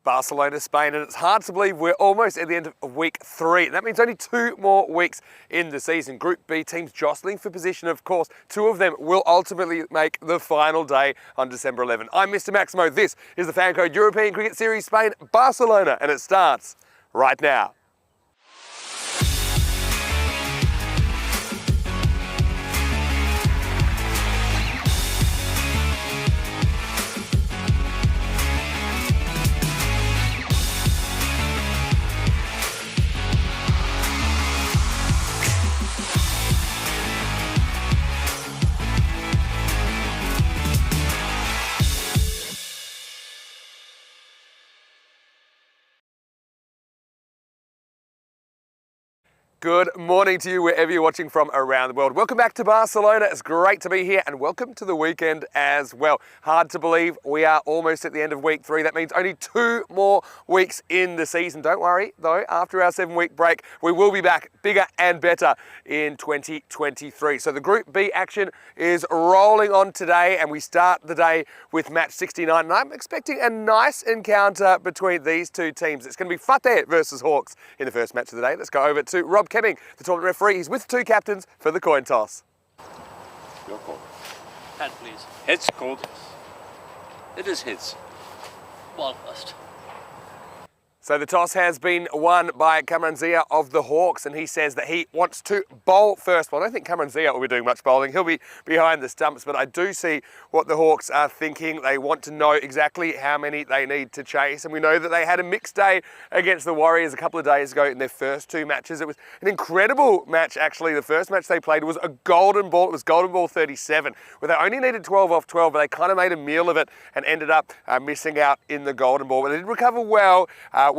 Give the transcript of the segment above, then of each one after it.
Barcelona, Spain, and it's hard to believe we're almost at the end of week 3. That means only 2 more weeks in the season. Group B teams jostling for position, of course. 2 of them will ultimately make the final day on December 11. I'm Mr. Maximo. This is the FanCode European Cricket Series Spain, Barcelona, and it starts right now. Good morning to you wherever you're watching from around the world. Welcome back to Barcelona. It's great to be here and welcome to the weekend as well. Hard to believe we are almost at the end of week 3. That means only 2 more weeks in the season. Don't worry though, after our 7-week break, we will be back bigger and better in 2023. So the Group B action is rolling on today and we start the day with match 69. And I'm expecting a nice encounter between these 2 teams. It's going to be Fateh versus Hawks in the first match of the day. Let's go over to Rob Kemming, the tournament referee. He's with 2 captains for the coin toss. Your call. Head, please. Heads called. It is heads. Ball first. So the toss has been won by Cameron Zia of the Hawks, and he says that he wants to bowl first. Well, I don't think Cameron Zia will be doing much bowling. He'll be behind the stumps, but I do see what the Hawks are thinking. They want to know exactly how many they need to chase, and we know that they had a mixed day against the Warriors a couple of days ago in their first 2 matches. It was an incredible match, actually. The first match they played was a golden ball. It was golden ball 37, where they only needed 12 off 12, but they kind of made a meal of it and ended up missing out in the golden ball. But they did recover well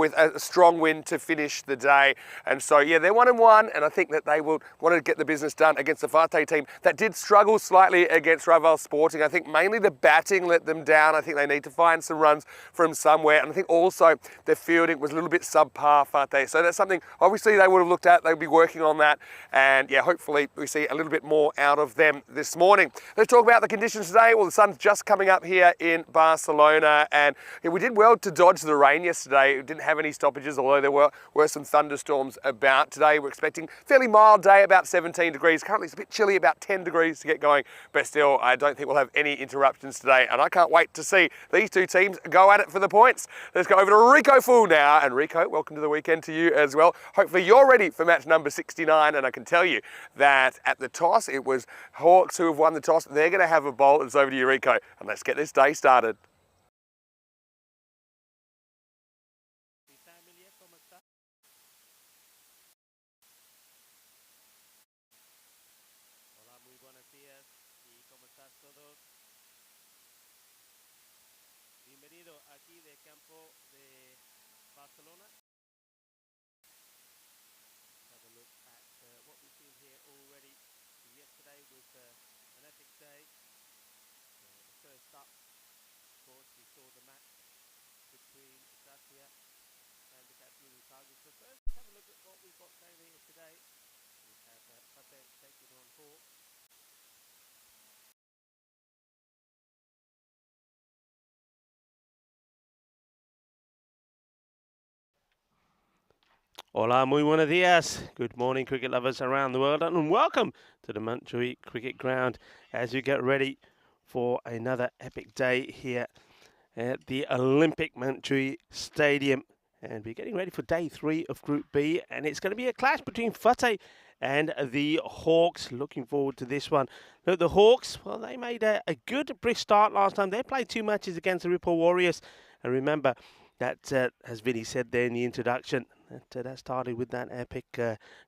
with a strong win to finish the day. And so, yeah, they're 1-1, and I think that they will want to get the business done against the Fateh team that did struggle slightly against Raval Sporting. I think mainly the batting let them down. I think they need to find some runs from somewhere. And I think also their fielding was a little bit subpar, Fateh. So that's something, obviously, they would have looked at. They'll be working on that. And, yeah, hopefully we see a little bit more out of them this morning. Let's talk about the conditions today. Well, the sun's just coming up here in Barcelona. And yeah, we did well to dodge the rain yesterday. We didn't have any stoppages, although there were some thunderstorms about. Today we're expecting a fairly mild day, about 17 degrees. Currently it's a bit chilly, about 10 degrees to get going, but still I don't think we'll have any interruptions today, and I can't wait to see these 2 teams go at it for the points. Let's go over to Rico Fool now, and Rico, welcome to the weekend to you as well. Hopefully you're ready for match number 69, and I can tell you that at the toss it was Hawks who have won the toss. They're going to have a bowl. It's over to you, Rico, and let's get this day started. Bienvenido aquí de campo de Barcelona. Have a look at what we've seen here already. Yesterday was an epic day. The first up, of course, we saw the match between Saskia and the Kashmiri Tigers. So first, let's have a look at what we've got going here today. We have Fateh taking on Hawks. Hola, muy buenos días. Good morning, cricket lovers around the world, and welcome to the Montjuïc Cricket Ground as we get ready for another epic day here at the Olympic Montjuïc Stadium. And we're getting ready for day 3 of Group B, and it's going to be a clash between Fateh and the Hawks. Looking forward to this one. Look, the Hawks, well, they made a good brisk start last time. They played 2 matches against the Ripple Warriors, and remember that, as Vinny said there in the introduction, that started with that epic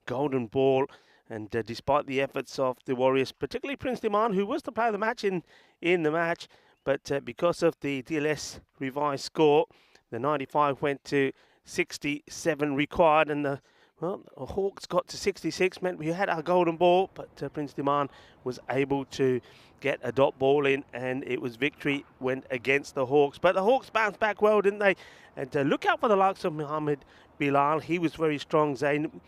golden ball. And despite the efforts of the Warriors, particularly Prince Diman, who was the player of the match in the match, but because of the DLS revised score, the 95 went to 67 required, and the Hawks got to 66, meant we had our golden ball, but Prince Diman was able to get a dot ball in, and it was victory went against the Hawks. But the Hawks bounced back well, didn't they? And look out for the likes of Mohammed Bilal. He was very strong. Zain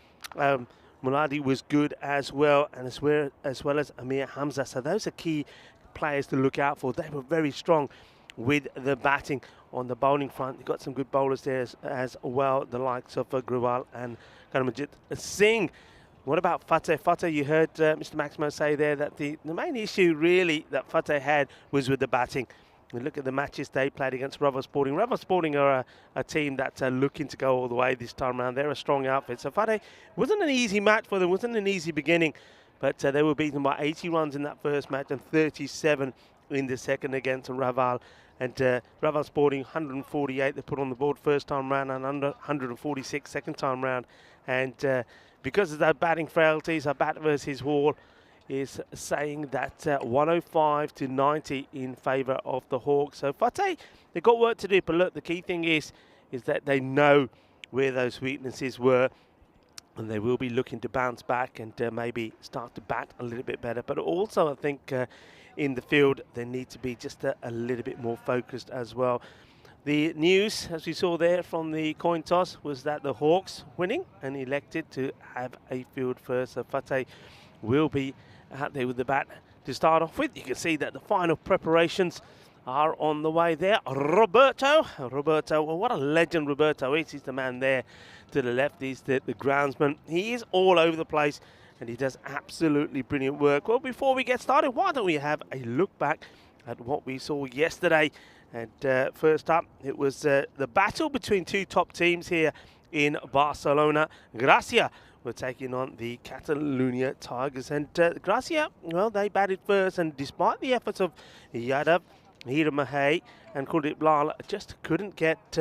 Muladi was good as well, and as well as Amir Hamza. So those are key players to look out for. They were very strong. with the batting. On the bowling front, you've got some good bowlers there as well, the likes of Grewal and Karamajit Singh. What about Fateh? Fateh, you heard Mr. Maximo say there that the main issue really that Fateh had was with the batting. We look at the matches they played against Raval Sporting. Raval Sporting are a team that's looking to go all the way this time around. They're a strong outfit. So Fateh wasn't an easy match for them, wasn't an easy beginning, but they were beaten by 80 runs in that first match and 37 in the second against Raval. And Raval Sporting 148 they put on the board first time round and under 146 second time round. And because of their batting frailties, our bat versus wall is saying that 105 to 90 in favour of the Hawks. So Fateh, they've got work to do, but look, the key thing is that they know where those weaknesses were, and they will be looking to bounce back and maybe start to bat a little bit better. But also, I think in the field, they need to be just a little bit more focused as well. The news, as we saw there from the coin toss, was that the Hawks winning and elected to have a field first. So Fateh will be out there with the bat to start off with. You can see that the final preparations are on the way there. Roberto, well, what a legend Roberto is. He's the man there to the left. He's the groundsman. He is all over the place and he does absolutely brilliant work. Well, before we get started, why don't we have a look back at what we saw yesterday. And first up, it was the battle between two top teams here in Barcelona. Gracia were taking on the Catalunya Tigers. And Gracia, well, they batted first. And despite the efforts of Yadav, Hira Mahey and Kuldeep Lal, just couldn't get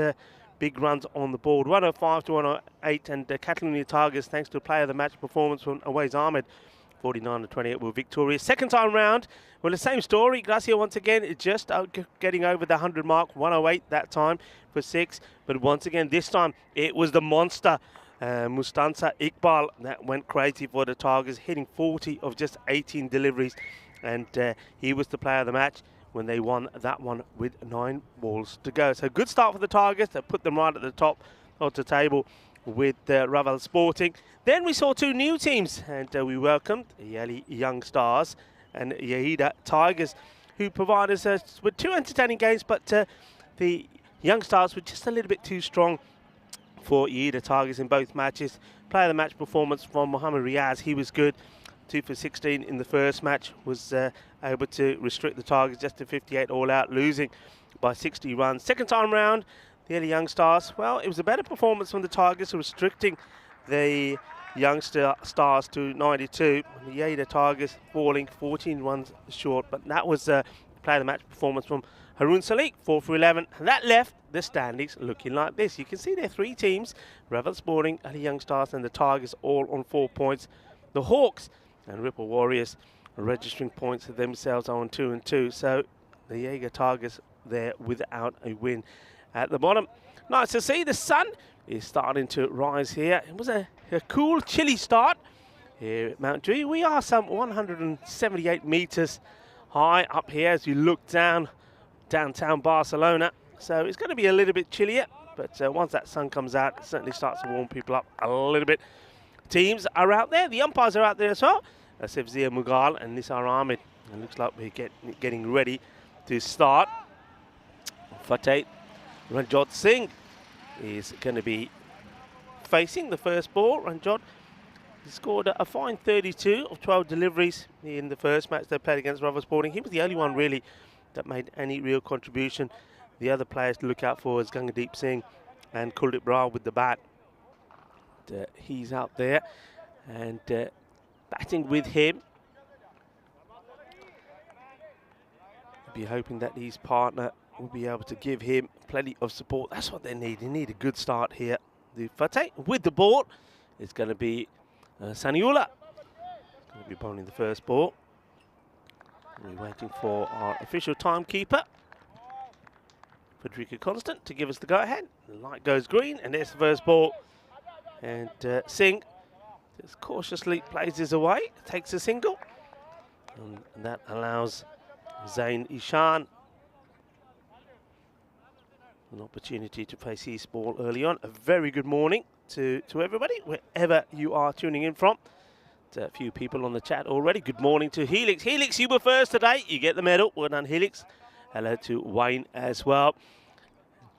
big runs on the board. 105 to 108. And Catalunya Tigers, thanks to a player of the match performance from Awais Ahmed, 49 to 28 were victorious. Second time round, well, the same story. Gracia once again just getting over the 100 mark, 108 that time for 6. But once again, this time it was the monster, Mustansa Iqbal, that went crazy for the Tigers, hitting 40 of just 18 deliveries. And he was the player of the match when they won that one with 9 balls to go. So good start for the Tigers. That put them right at the top of the table with Raval Sporting. Then we saw two new teams, and we welcomed Yali Young Stars and Yahida Tigers, who provided us with two entertaining games, but the Young Stars were just a little bit too strong for Yahida Tigers in both matches. Player of the match performance from Mohammad Riaz, he was good. 2 for 16 in the first match, was able to restrict the Tigers just to 58 all out, losing by 60 runs. Second time round, the early Young Stars, well, it was a better performance from the Tigers, restricting the Young Stars to 92. The Yada Tigers falling 14 runs short, but that was a player of the match performance from Haroon Salik, 4 for 11. And that left the standings looking like this. You can see there are 3 teams, Raval Sporting, Ali Young Stars and the Tigers all on 4 points. The Hawks and Ripple Warriors are registering points themselves on 2 and 2. So the Jaeger Tigers there without a win. At the bottom, nice to see the sun is starting to rise here. It was a cool, chilly start here at Mount Dewey. We are some 178 meters high up here as you look down downtown Barcelona. So it's going to be a little bit chillier, but once that sun comes out, it certainly starts to warm people up a little bit. Teams are out there. The umpires are out there as well. Sefzia Mughal and Nisar Ahmed. It looks like we're getting ready to start. Fateh Ranjot Singh is going to be facing the first ball. Ranjot scored a fine 32 of 12 deliveries in the first match they played against Raval Sporting. He was the only one really that made any real contribution. The other players to look out for is Gangadeep Singh and Kuldeep Lal with the bat. He's out there and batting with him. Be hoping that his partner will be able to give him plenty of support. That's what they need. They need a good start here. The Fateh with the ball is going to be Saniula. Going to be bowling the first ball. We're waiting for our official timekeeper, Frederica Constant, to give us the go-ahead. The light goes green, and there's the first ball. And Singh just cautiously plays his away, takes a single, and that allows Zain Ishan an opportunity to face his ball early on. A very good morning to everybody, wherever you are tuning in from. A few people on the chat already. Good morning to Helix. Helix, you were first today. You get the medal. Well done, Helix. hello to Wayne as well.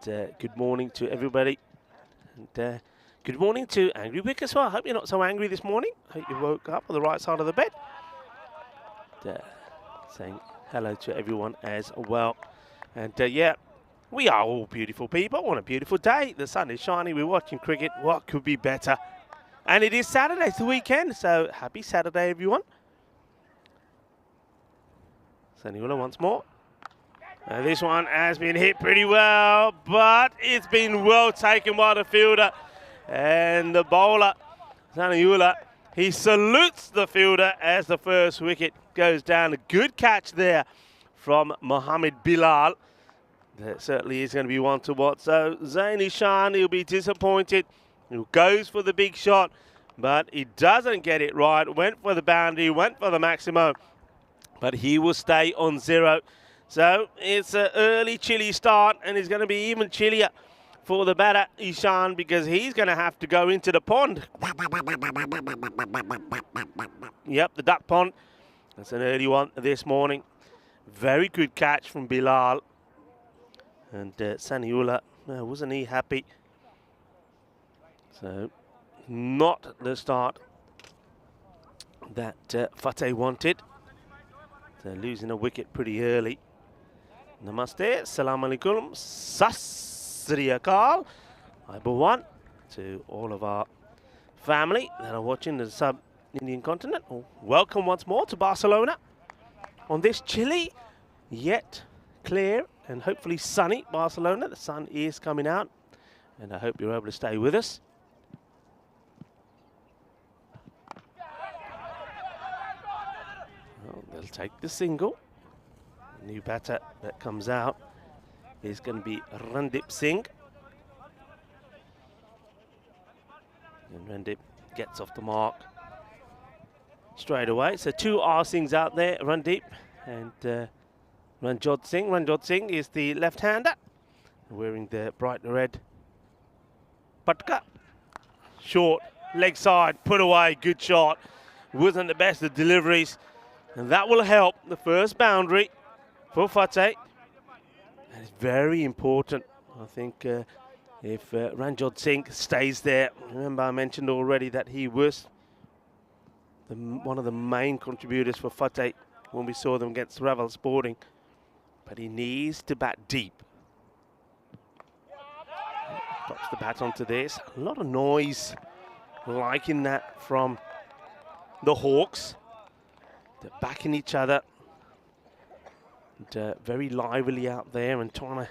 And, good morning to everybody. And good morning to Angry Wick as well. Hope you're not so angry this morning. Hope you woke up on the right side of the bed. And, saying hello to everyone as well. And yeah, we are all beautiful people on a beautiful day. The sun is shining. We're watching cricket. What could be better? And it is Saturday. It's the weekend. So happy Saturday, everyone. Saniula once more. This one has been hit pretty well, but it's been well taken by the fielder. And the bowler, Saniula, he salutes the fielder as the first wicket goes down. A good catch there from Mohammed Bilal. That certainly is going to be one to watch. So Zain Ishan, he'll be disappointed. He goes for the big shot, but he doesn't get it right. Went for the boundary, went for the maximum, but he will stay on 0. So it's an early chilly start, and it's going to be even chillier for the batter, Ishan, because he's going to have to go into the pond. Yep, the duck pond. That's an early one this morning. Very good catch from Bilal. And Saniula, wasn't he happy? So, not the start that Fateh wanted. So, losing a wicket pretty early. Namaste, salam alaikum, sasri akal. One to all of our family that are watching the sub-Indian continent. Welcome once more to Barcelona on this chilly yet clear and hopefully sunny Barcelona. The sun is coming out, and I hope you're able to stay with us. Well, they'll take the single. The new batter that comes out is going to be Randip Singh. And Randip gets off the mark straight away. So 2 R-Singhs out there, Randip and Ranjot Singh. Ranjot Singh is the left-hander, wearing the bright red patka. Short, leg side, put away, good shot. Wasn't the best of deliveries, and that will help the first boundary for Fateh. And it's very important, I think, if Ranjot Singh stays there. Remember, I mentioned already that he was one of the main contributors for Fateh when we saw them against Raval Sporting. But he needs to bat deep. Drops the bat onto this. A lot of noise, liking that from the Hawks. They're backing each other. And, very lively out there and trying to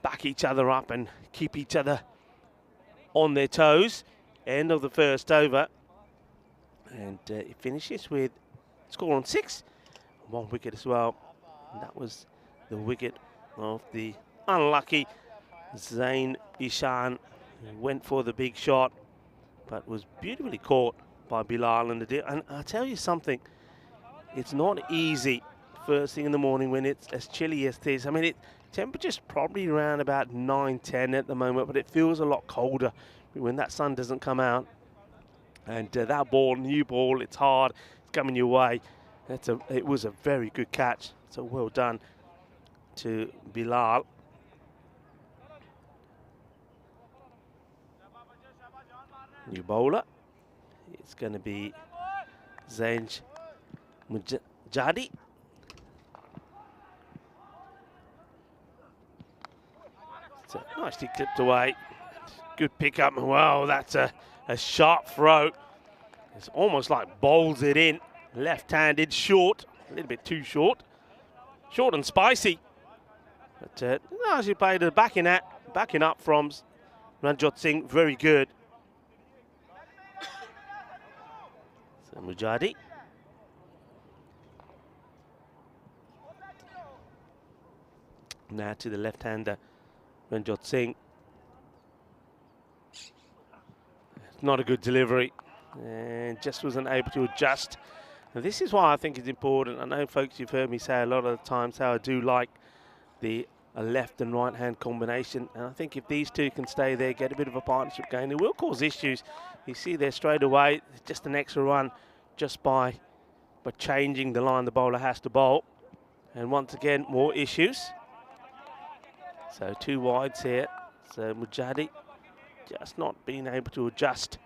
back each other up and keep each other on their toes. End of the first over. And it finishes with score on 6. 1 wicket as well. And that was the wicket of the unlucky Zain Ishan, who went for the big shot, but was beautifully caught by Bilal in the deal. And I'll tell you something, it's not easy first thing in the morning when it's as chilly as this. I mean, temperature's probably around about 9, 10 at the moment, but it feels a lot colder when that sun doesn't come out. And that ball, new ball, it's hard, it's coming your way. It was a very good catch, so well done to Bilal. New bowler, it's going to be Zanj Mujadi. So nicely clipped away. Good pickup. Wow, that's a sharp throw. It's almost like bowls it in. Left-handed, short, a little bit too short. Short and spicy. But nicely played the backing up from Ranjot Singh, very good. So Mujadi. Now to the left-hander, Ranjot Singh. Not a good delivery, and just wasn't able to adjust. Now, this is why I think it's important. I know, folks, you've heard me say a lot of the times how I do like the left and right hand combination, and I think if these two can stay there, get a bit of a partnership going, it will cause issues. You see there straight away, just an extra run just by changing the line the bowler has to bowl. And once again, more issues. So 2 wides here. So Mujadi just not being able to adjust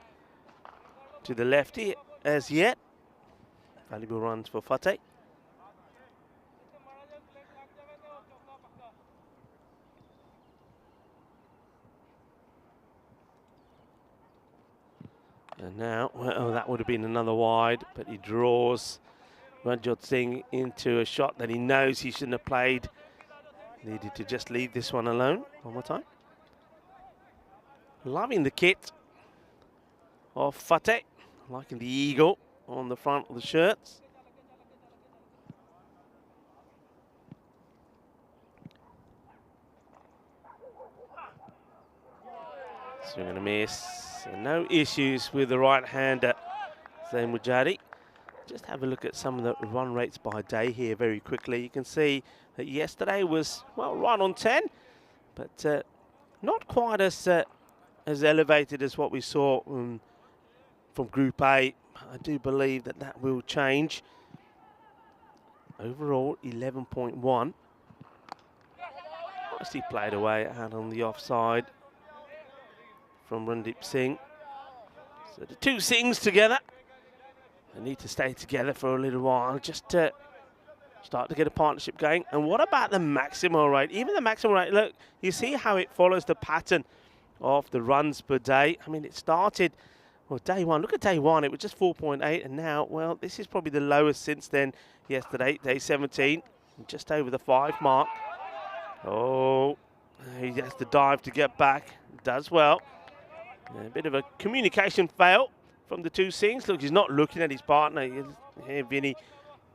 to the lefty as yet. Valuable runs for Fateh. And now, well, that would have been another wide, but he draws Ranjot Singh into a shot that he knows he shouldn't have played. Needed to just leave this one alone. One more time. Loving the kit of Fateh. Liking the eagle on the front of the shirts. Swing and a miss. And no issues with the right-hander, Zain Mujadi. Just have a look at some of the run rates by day here very quickly. You can see that yesterday was, well, right on 10, but not quite as elevated as what we saw from Group A. I do believe that that will change. Overall, 11.1. Nicely played away out on the offside from Randeep Singh. So the 2 Singhs together. They need to stay together for a little while just to start to get a partnership going. And what about the maximal rate? Even the maximal rate, look, you see how it follows the pattern of the runs per day. I mean, it started, well, day one. Look at day one. It was just 4.8. And now, well, this is probably the lowest since then. Yesterday, day 17, just over the 5 mark. Oh, he has to dive to get back. Does well. A bit of a communication fail from the 2 Singhs. Look, he's not looking at his partner. Here, Vinny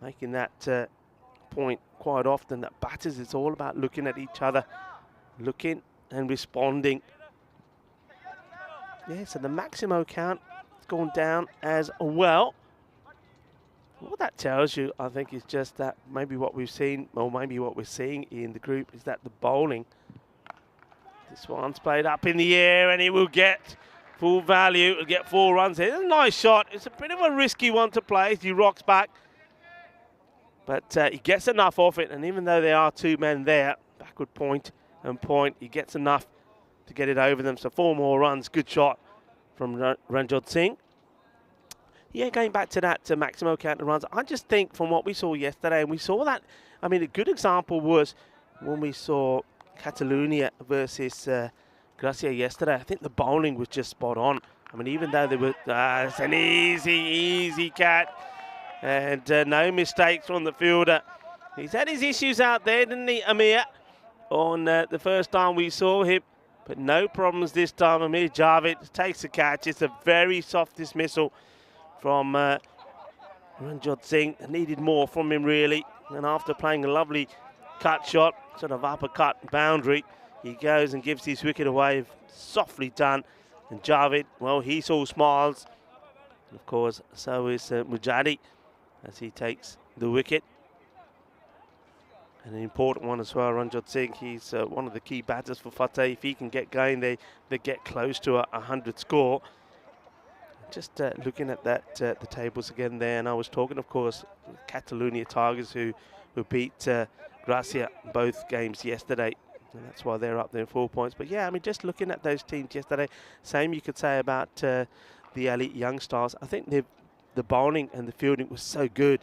making that point quite often, that batters, it's all about looking at each other, looking and responding. Yeah, so the Maximo count has gone down as well. What that tells you, I think, is just that maybe what we've seen, or maybe what we're seeing in the group, is that the bowling, this one's played up in the air and he will get full value. He'll get 4 runs here. It's a nice shot. It's a bit of a risky one to play as he rocks back. But he gets enough off it. And even though there are 2 men there, backward point and point, he gets enough to get it over them. So 4 more runs. Good shot from Ranjot Singh. Yeah, going back to that Maximo count of runs, I just think from what we saw yesterday, and we saw that, I mean, a good example was when we saw Catalonia versus Gracia yesterday. I think the bowling was just spot on. I mean, even though they were, it's an easy cat. And no mistakes from the fielder. He's had his issues out there, didn't he, Amir? On the first time we saw him. But no problems this time. Amir Javed takes the catch. It's a very soft dismissal from Ranjot Singh. Needed more from him, really. And after playing a lovely cut shot, sort of uppercut boundary, he goes and gives his wicket away. Softly done. And Javed, well, he's all smiles. And of course, so is Mujadi as he takes the wicket. And an important one as well, Ranjot Singh. He's one of the key batters for Fateh. If he can get going, they get close to a 100 score. Just looking at that, the tables again there, and I was talking, of course, Catalonia Tigers who beat Gracia both games yesterday. And that's why they're up there in 4 points. But yeah, I mean, just looking at those teams yesterday, same you could say about the elite young stars. I think the bowling and the fielding was so good.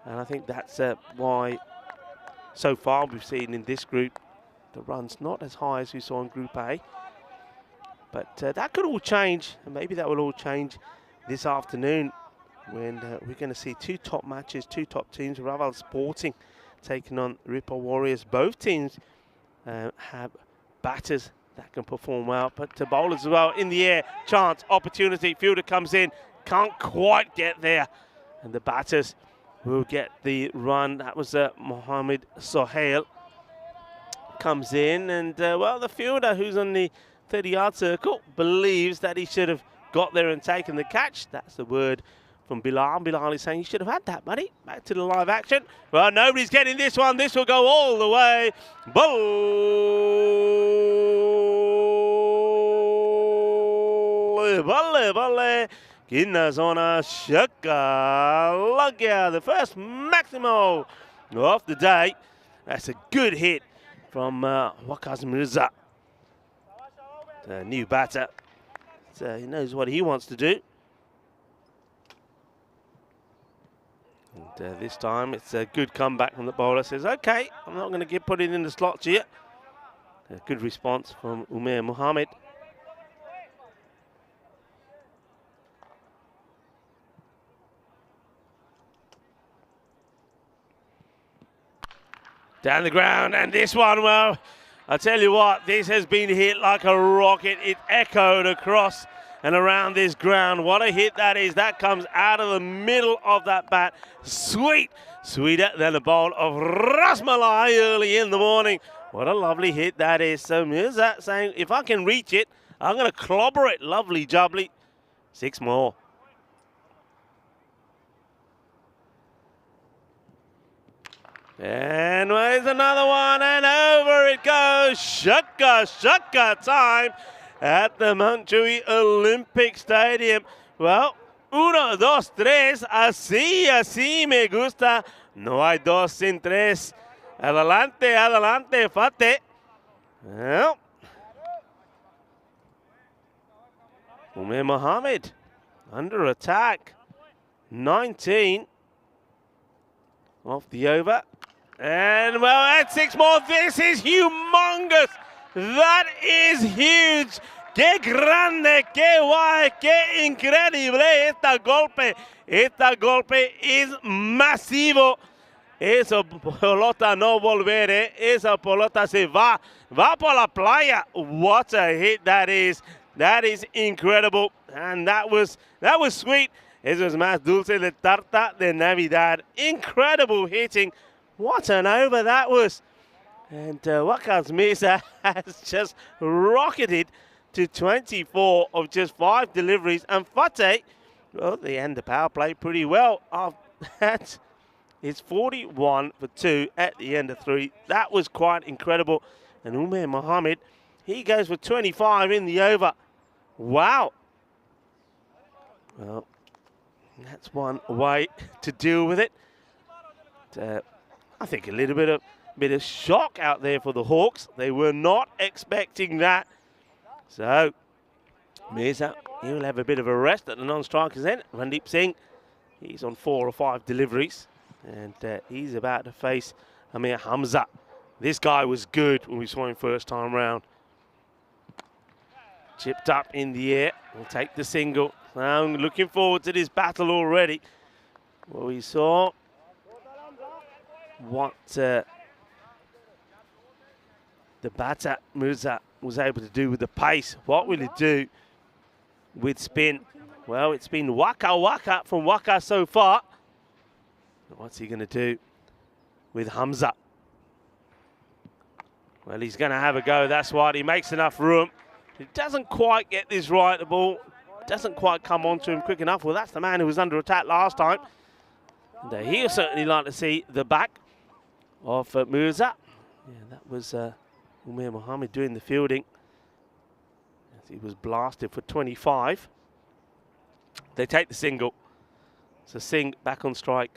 And I think that's why so far we've seen in this group the runs not as high as we saw in Group A. But that could all change, and maybe that will all change this afternoon when we're going to see 2 top matches, 2 top teams. Raval Sporting taking on Ripa Warriors. Both teams have batters that can perform well, but to bowlers as well. In the air, chance, opportunity, fielder comes in, can't quite get there. And the batters will get the run. That was Mohammed Sohail. Comes in, and well, the fielder who's on the 30-yard circle believes that he should have got there and taken the catch. That's the word from Bilal. Bilal is saying, you should have had that, buddy. Back to the live action. Well, nobody's getting this one. This will go all the way. Balle. Kinna zona shaka. Lagya, the first Maximo of the day. That's a good hit from Waqas Mirza, the new batter. So he knows what he wants to do. And this time it's a good comeback from the bowler. Says, okay, I'm not going to put it in the slots here. A good response from Umair Mohammed. Down the ground, and this one, well, I tell you what, this has been hit like a rocket. It echoed across and around this ground. What a hit that is. That comes out of the middle of that bat. Sweet, sweeter than a bowl of rasmalai early in the morning. What a lovely hit that is. So Mirza saying, if I can reach it, I'm going to clobber it. Lovely jubbly. 6 more. And there's another one, and over it goes. Shaka time at the Montjuic Olympic Stadium. Well, 1, 2, 3, así me gusta. No hay dos sin tres. Adelante, adelante, Fate. Well, Umair Mohammed under attack. 19 off the over. And, well, that's 6 more. This is humongous. That is huge. Qué grande, qué guay, qué increíble Este golpe es masivo. Esa pelota no volverá. Esa pelota se va por la playa. What a hit that is. That is incredible. And that was sweet. Eso es más dulce de tarta de Navidad. Incredible hitting. What an over that was. And Waqas Mirza has just rocketed to 24 of just 5 deliveries. And Fateh, well, they end the power play pretty well. That is 41 for 2 at the end of 3. That was quite incredible. And Umair Mohammed, he goes for 25 in the over. Wow. Well, that's one way to deal with it. I think a little bit of shock out there for the Hawks. They were not expecting that. So Mirza, he'll have a bit of a rest at the non-strikers end. Randeep Singh, he's on 4 or 5 deliveries, and he's about to face Amir Hamza. This guy was good when we saw him first time round. Chipped up in the air. We'll take the single. I'm looking forward to this battle already. Well, we saw what the batter Mirza was able to do with the pace. What will it do with spin? Well, it's been waka from Waka so far. What's he going to do with Hamza? Well, he's going to have a go. That's right. He makes enough room. He doesn't quite get this right. The ball doesn't quite come onto him quick enough. Well, that's the man who was under attack last time. And he'll certainly like to see the back of Mirza. Yeah, that was Umair Mohammed doing the fielding. As he was blasted for 25. They take the single. So Singh back on strike.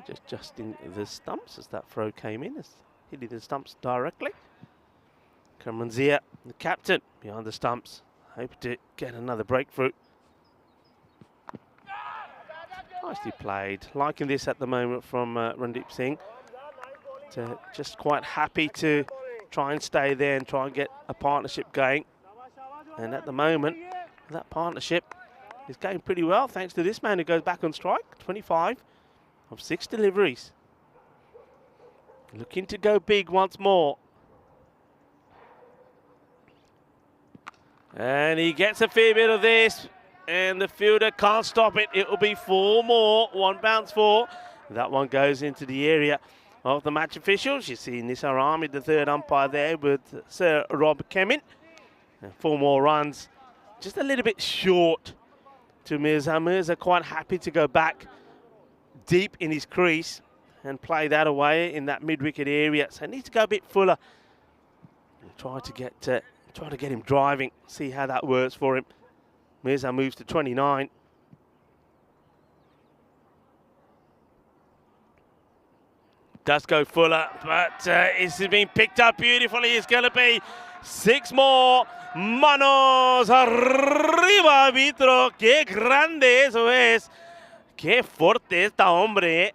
Just adjusting the stumps as that throw came in, as hitting the stumps directly. Kamran Zia, the captain, behind the stumps, hoping to get another breakthrough. Nicely played. Liking this at the moment from Randeep Singh. Just quite happy to try and stay there and try and get a partnership going. And at the moment, that partnership is going pretty well, thanks to this man who goes back on strike, 25 of 6 deliveries. Looking to go big once more. And he gets a fair bit of this, and the fielder can't stop it. It will be 4 more, 1 bounce 4. That one goes into the area of the match officials. You see Nisar Ahmed, the third umpire there, with Sir Rob Kemin. And 4 more runs. Just a little bit short to Mirza. Mirza quite happy to go back deep in his crease and play that away in that mid-wicket area. So he needs to go a bit fuller Try to get him driving, see how that works for him. Mirza moves to 29. Does go Fuller, but it's been picked up beautifully. It's going to be 6 more. Manos arriba, arbitro. Qué grande eso es. Qué fuerte esta hombre.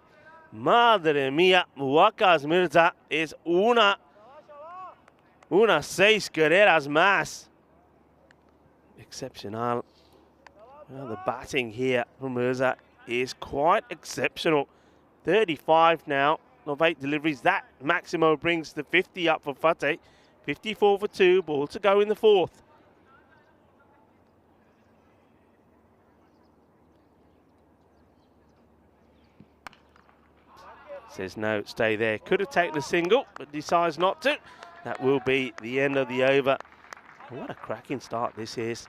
Madre mía, Waqas Mirza es unas 6 carreras más. Exceptional. Well, the batting here from Mirza is quite exceptional. 35 now of 8 deliveries. That Maximo brings the 50 up for Fateh. 54 for 2, ball to go in the 4th. Says no, stay there. Could have taken a single, but decides not to. That will be the end of the over. What a cracking start this is.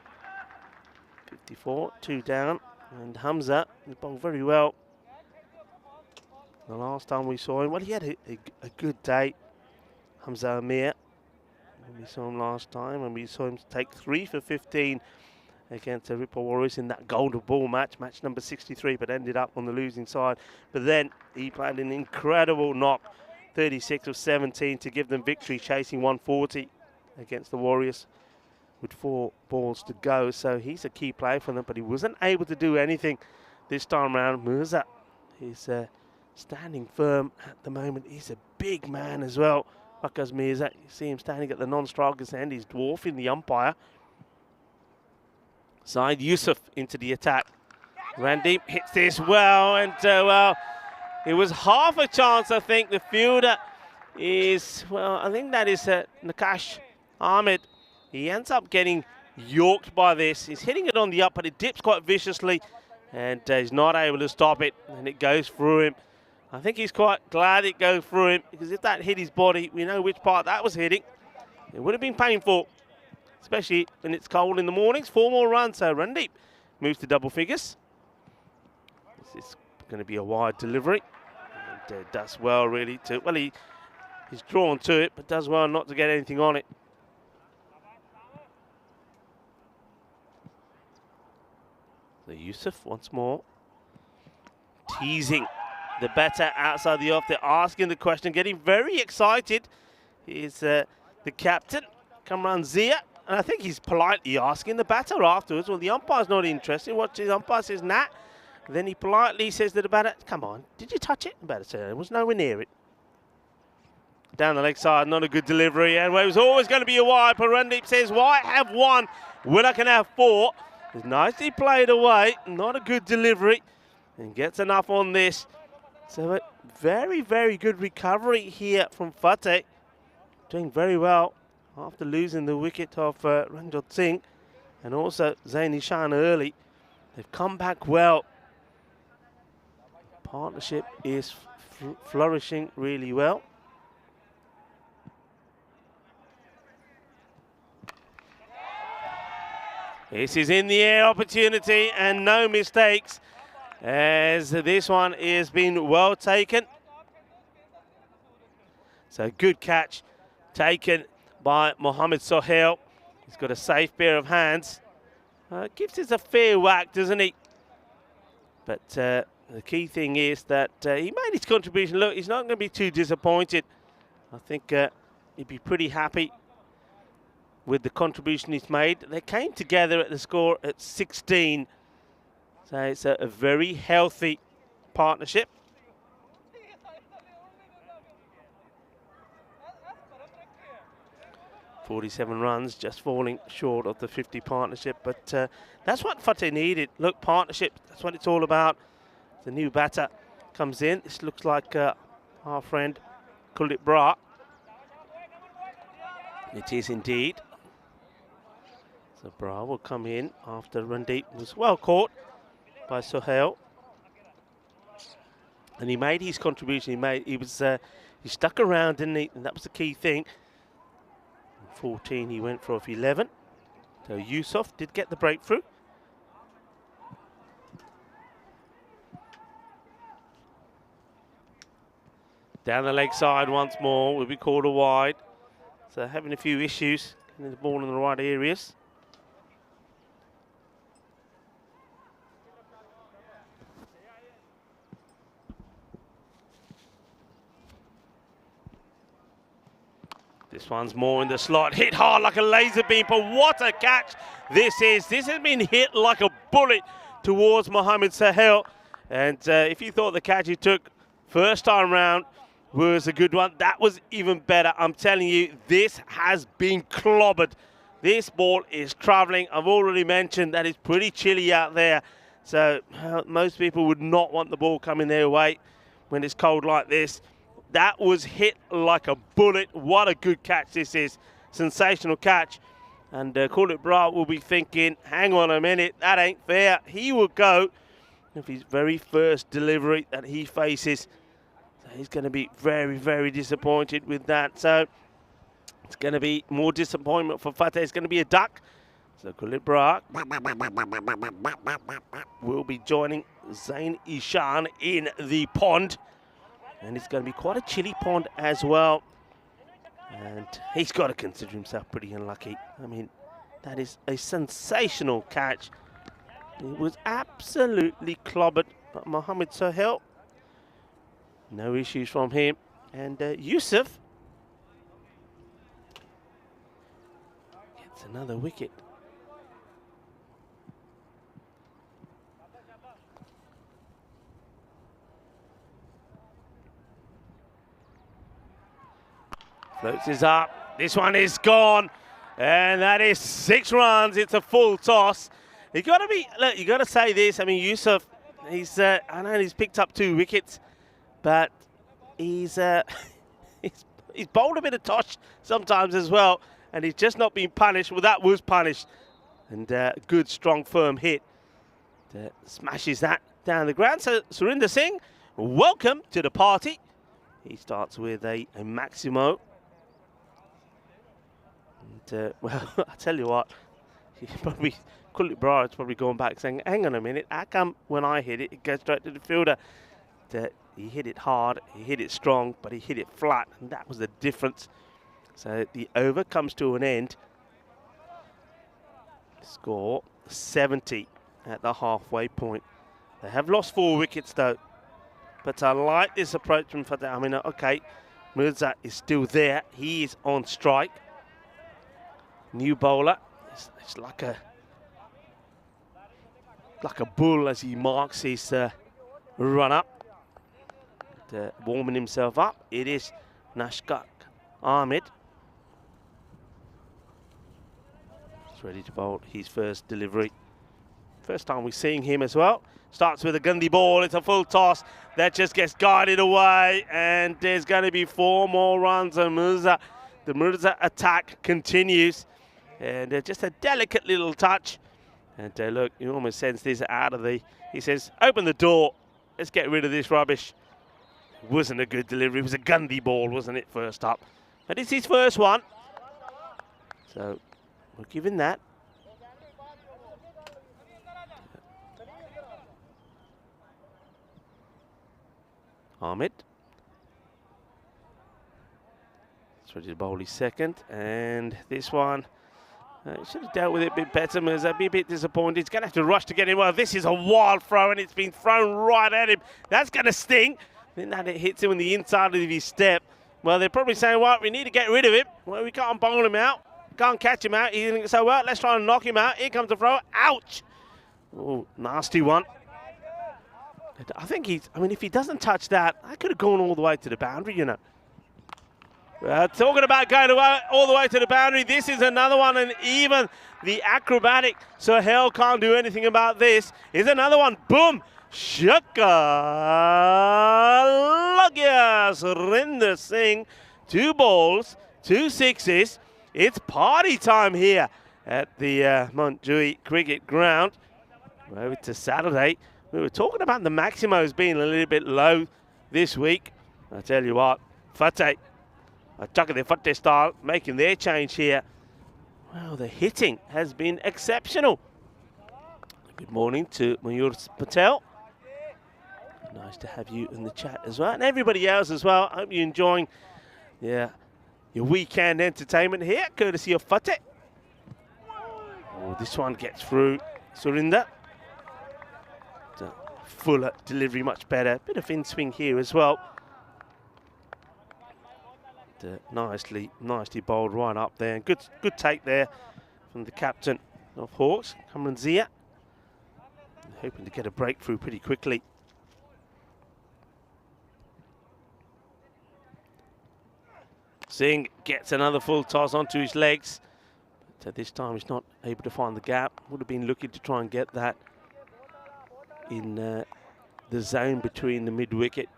54, 2 down, and Hamza has bowled very well. The last time we saw him, well, he had a good day. Hamza Amir, when we saw him last time, and we saw him take 3 for 15 against the Ripple Warriors in that golden ball match number 63, but ended up on the losing side. But then he played an incredible knock, 36 of 17 to give them victory, chasing 140 against the Warriors with 4 balls to go. So he's a key player for them, but he wasn't able to do anything this time around. Mirza is standing firm at the moment. He's a big man as well. Waqas Mirza, you see him standing at the non-striker's end. He's dwarfing the umpire. Zaid Yusuf into the attack. Randeep hits this well, and well, it was half a chance, I think. The fielder is, well, I think that is Nakash Ahmed. He ends up getting yorked by this. He's hitting it on the up, but it dips quite viciously, and he's not able to stop it, and it goes through him. I think he's quite glad it goes through him, because if that hit his body, we know which part that was hitting. It would have been painful, especially when it's cold in the mornings. 4 more runs, so Randeep moves to double figures. This is going to be a wide delivery, and does well really to, well, he's drawn to it, but does well not to get anything on it. So Yusuf once more, teasing the batter outside the off. They're asking the question, getting very excited. Is the captain, Kamran Zia, and I think he's politely asking the batter afterwards. Well, the umpire's not interested. What the umpire says, nah. Then he politely says to the batter, come on, did you touch it? The batter said, it was nowhere near it. Down the leg side, not a good delivery. And it was always going to be a wide. But Randeep says, why have 1 when I can have 4? It's nicely played away. Not a good delivery. And gets enough on this. So a very, very good recovery here from Fateh. Doing very well after losing the wicket of Ranjot Singh. And also Zain Ishan early. They've come back well. Partnership is flourishing really well. This is in the air opportunity and no mistakes, as this one is being well taken. So good catch taken by Mohammed Sohail. He's got a safe pair of hands. Gives us a fair whack, doesn't he? But the key thing is that he made his contribution. Look, he's not going to be too disappointed. I think he'd be pretty happy with the contribution he's made. They came together at the score at 16. So it's a very healthy partnership. .47 runs, just falling short of the 50 partnership. But that's what Fateh needed. Look, partnership, that's what it's all about. The new batter comes in. This looks like our friend Kuldeep Bra. It is indeed. So Bra will come in after Randeep was well caught by Sohail. And he made his contribution. He stuck around, didn't he? And that was the key thing. 14, he went for 11. So Yusuf did get the breakthrough. Down the leg side once more, will be called a wide. So having a few issues getting the ball in the right areas. This one's more in the slot, hit hard like a laser beam, but what a catch this is. This has been hit like a bullet towards Mohamed Sahel. And if you thought the catch he took first time round was a good one, that was even better. I'm telling you, this has been clobbered. This ball is traveling. I've already mentioned that it's pretty chilly out there. So most people would not want the ball coming their way when it's cold like this. That was hit like a bullet. What a good catch this is. Sensational catch. And Khalid Bra will be thinking, hang on a minute, that ain't fair. He will go with his very first delivery that he faces. So he's going to be very, very disappointed with that. So it's going to be more disappointment for Fateh. It's going to be a duck. So Khalid Bra will be joining Zain Ishan in the pond. And it's going to be quite a chilly pond as well. And he's got to consider himself pretty unlucky. I mean, that is a sensational catch. It was absolutely clobbered by Mohamed Sahel. No issues from him. And Yusuf gets another wicket. Floats is up. This one is gone. And that is 6 runs. It's a full toss. You got to be, look, you got to say this. I mean, Yusuf, he's, I know he's picked up 2 wickets, but he's bowled a bit of tosh sometimes as well, and he's just not been punished. Well, that was punished. And good, strong, firm hit. Smashes that down the ground. So, Surinder Singh, welcome to the party. He starts with a Maximo. And, well, I tell you what, he probably, Khalid Bra is probably going back saying, hang on a minute, how come when I hit it, it goes straight to the fielder? He hit it hard, he hit it strong, but he hit it flat, and that was the difference. So the over comes to an end. Score 70 at the halfway point. They have lost 4 wickets though, but I like this approach from Fateh. I mean, okay, Mirza is still there, he is on strike. New bowler, it's like a bull as he marks his run up. Warming himself up, it is Nashkak Ahmed. He's ready to bowl his first delivery. First time we're seeing him as well. Starts with a Gandhi ball, it's a full toss. That just gets guided away, and there's going to be 4 more runs on Mirza. The Mirza attack continues. And just a delicate little touch. And look, you almost sense this out of the... He says, open the door. Let's get rid of this rubbish. It wasn't a good delivery. It was a Gandhi ball, wasn't it, first up? But it's his first one. So, we'll give him that. Ahmed. He's ready to bowl his second. And this one... should have dealt with it a bit better. Mirza be a bit disappointed. He's going to have to rush to get him. Well, this is a wild throw, and it's been thrown right at him. That's going to sting. Then that it hits him on the inside of his step. Well, they're probably saying, well, we need to get rid of him. Well, we can't bowl him out. Can't catch him out. He's going to say, well, let's try and knock him out. Here comes the throw. Ouch. Oh, nasty one. I think if he doesn't touch that, I could have gone all the way to the boundary, you know. Talking about going all the way to the boundary, this is another one, and even the acrobatic Sahel can't do anything about this. Here's another one, boom, Shaka Lagya Surinder Singh, 2 balls, 2 sixes. It's party time here at the Montjuic Cricket Ground. Over to Saturday. We were talking about the Maximos being a little bit low this week. I tell you what, Fateh, Chakade Fateh style, making their change here. Well, the hitting has been exceptional. Good morning to Mayur Patel. Nice to have you in the chat as well, and everybody else as well. I hope you're enjoying your weekend entertainment here, courtesy of Fateh. Oh, this one gets through. Surinder. Fuller delivery, much better. Bit of in swing here as well. Nicely bowled right up there. Good take there from the captain of Hawks, Kamran Zia. Hoping to get a breakthrough pretty quickly. Singh gets another full toss onto his legs. But this time he's not able to find the gap. Would have been looking to try and get that in the zone between the mid-wicket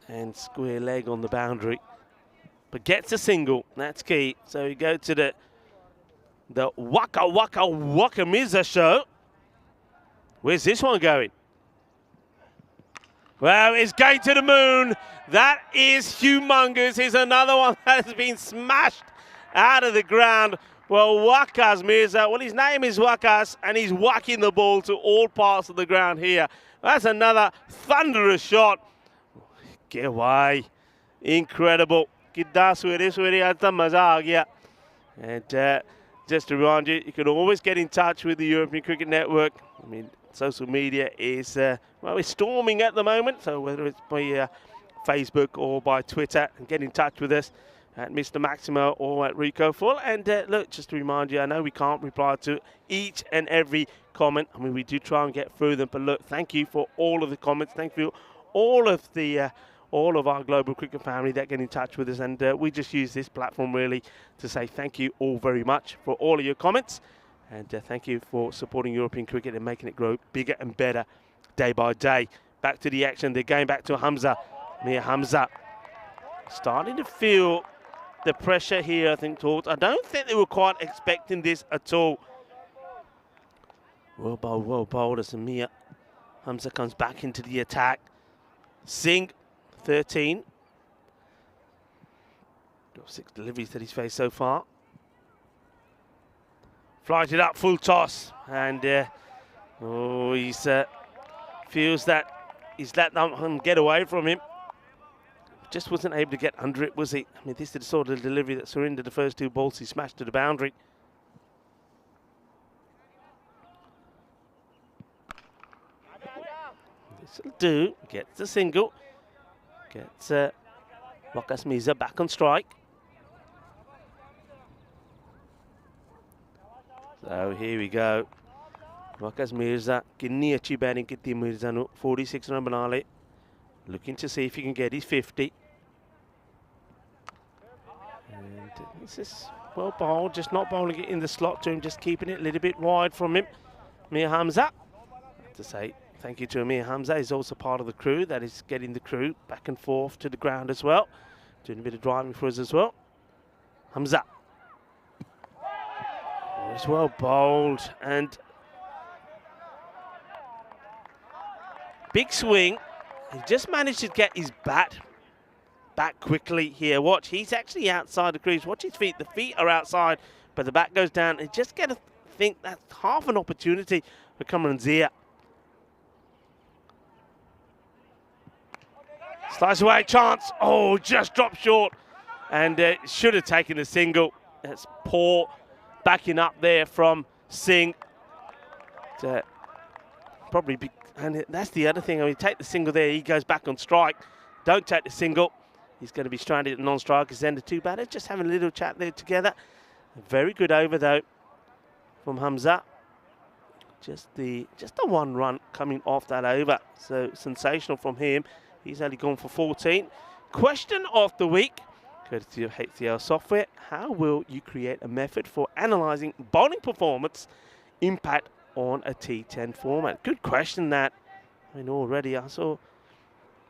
and square leg on the boundary. But gets a single, that's key. So we go to the Waka Waka Waka Mirza show. Where's this one going? Well, it's going to the moon. That is humongous. Here's another one that has been smashed out of the ground. Well, Wakas Mirza, well, his name is Wakas, and he's whacking the ball to all parts of the ground here. That's another thunderous shot. Get away. Incredible. And just to remind you, you can always get in touch with the European Cricket Network. I mean, social media is, well, it's storming at the moment. So whether it's by Facebook or by Twitter, and get in touch with us at Mr. Maximo or at Rico Full. And look, just to remind you, I know we can't reply to each and every comment. I mean, we do try and get through them. But look, thank you for all of the comments. Thank you all of our global cricket family that get in touch with us. And we just use this platform really to say thank you all very much for all of your comments. And thank you for supporting European cricket and making it grow bigger and better day by day. Back to the action. They're going back to Hamza. Mir Hamza starting to feel the pressure here, I think, towards. I don't think they were quite expecting this at all. Well bowled as Mir Hamza comes back into the attack. Singh, 13. 6 deliveries that he's faced so far. Flighted up, full toss. And he's feels that he's let them get away from him. Just wasn't able to get under it, was he? I mean, this is the sort of delivery that surrendered the first 2 balls he smashed to the boundary. This will do. Gets the single. Gets Wakas Mirza back on strike. So here we go. Wakas Mirza, kinni achhi batting kitti Mirza nu, 46 run bana le. Looking to see if he can get his 50. And this is well bowled, just not bowling it in the slot to him, just keeping it a little bit wide from him. Mir Hamza, to say thank you to Amir Hamza. He's also part of the crew that is getting the crew back and forth to the ground as well. Doing a bit of driving for us as well. Hamza. As well bowled, and big swing. He just managed to get his bat back quickly here. Watch, he's actually outside the crease. Watch his feet. The feet are outside, but the bat goes down. And just get to think that's half an opportunity for Kamran Zia. Slice away, chance. Oh, just dropped short. And should have taken a single. That's poor backing up there from Singh. Probably be, and that's the other thing. I mean, take the single there, he goes back on strike. Don't take the single. He's going to be stranded at non-strikers. Then the 2 batters just having a little chat there together. A very good over though from Hamza. Just the 1 run coming off that over. So sensational from him. He's only gone for 14. Question of the week, courtesy of HCL Software. How will you create a method for analysing bowling performance impact on a T10 format? Good question that. I mean, already I saw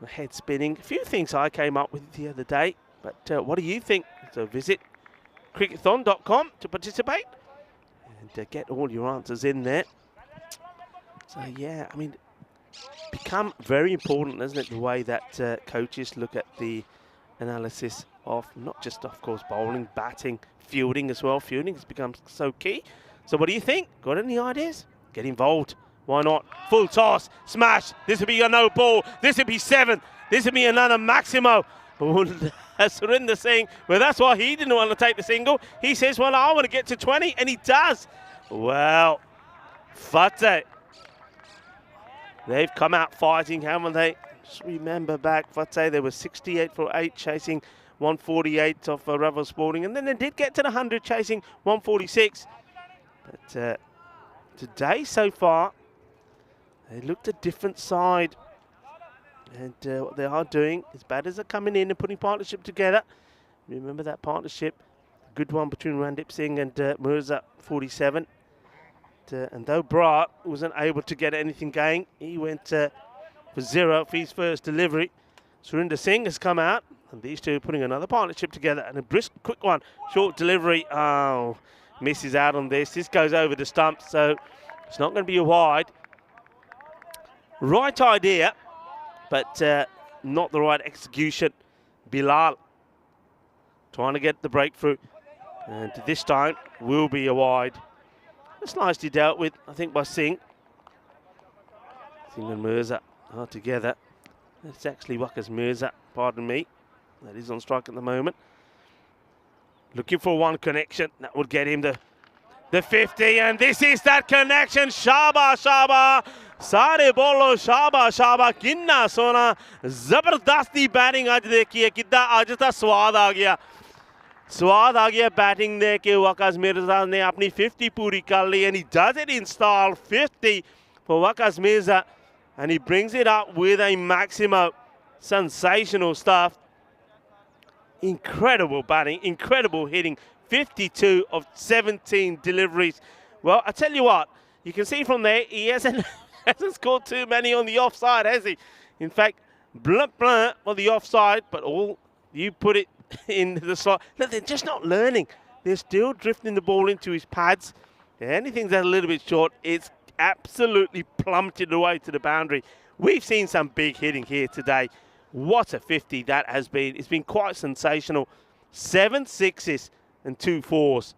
my head spinning. A few things I came up with the other day, but what do you think? So visit crickathon.com to participate and get all your answers in there. So yeah, I mean, become very important, isn't it, the way that coaches look at the analysis of not just, of course, bowling, batting, fielding as well. Fielding has become so key. So what do you think? Got any ideas? Get involved. Why not? Full toss, smash. This would be a no ball. This would be 7. This would be another Maximo. Surinder Singh, well, that's why he didn't want to take the single. He says, well, I want to get to 20, and he does. Well, Fateh, they've come out fighting, haven't they? Just remember back, Fateh, they were 68 for 8, chasing 148 of Revel Sporting, and then they did get to the 100, chasing 146. But today, so far, they looked a different side. And what they are doing is batters are coming in and putting partnership together. Remember that partnership, good one between Randip Singh and Mirza, 47. And though Brat wasn't able to get anything going, he went for 0 for his first delivery. Surinder Singh has come out, and these two are putting another partnership together. And a brisk, quick one, short delivery. Oh, misses out on this. This goes over the stump, so it's not going to be a wide. Right idea, but not the right execution. Bilal trying to get the breakthrough, and this time will be a wide. It's nicely dealt with, I think, by Singh. Singh and Mirza are together. It's actually Waqas Mirza, pardon me. That is on strike at the moment. Looking for one connection. That would get him the 50, and this is that connection. Shaba, Shaba. Sare bolo Shaba, Shaba. Kinna sona. Zabardasti batting aaj dekhiye. Kidda aaj ta swad aa gaya. स्वाद आ गया batting दे के वकास मिर्जा ने अपनी 50 पूरी कर ली, and he does it install 50 for Waqas Mirza, and he brings it up with a Maximo. Sensational stuff. Incredible batting, incredible hitting. 52 of 17 deliveries. Well, I tell you what, you can see from there he hasn't scored too many on the offside, has he? In fact, blunt on the offside, but all you put it in the slot. Look, they're just not learning. They're still drifting the ball into his pads. Anything that's a little bit short, it's absolutely plummeted away to the boundary. We've seen some big hitting here today. What a 50 that has been. It's been quite sensational. 7 sixes and 2 fours.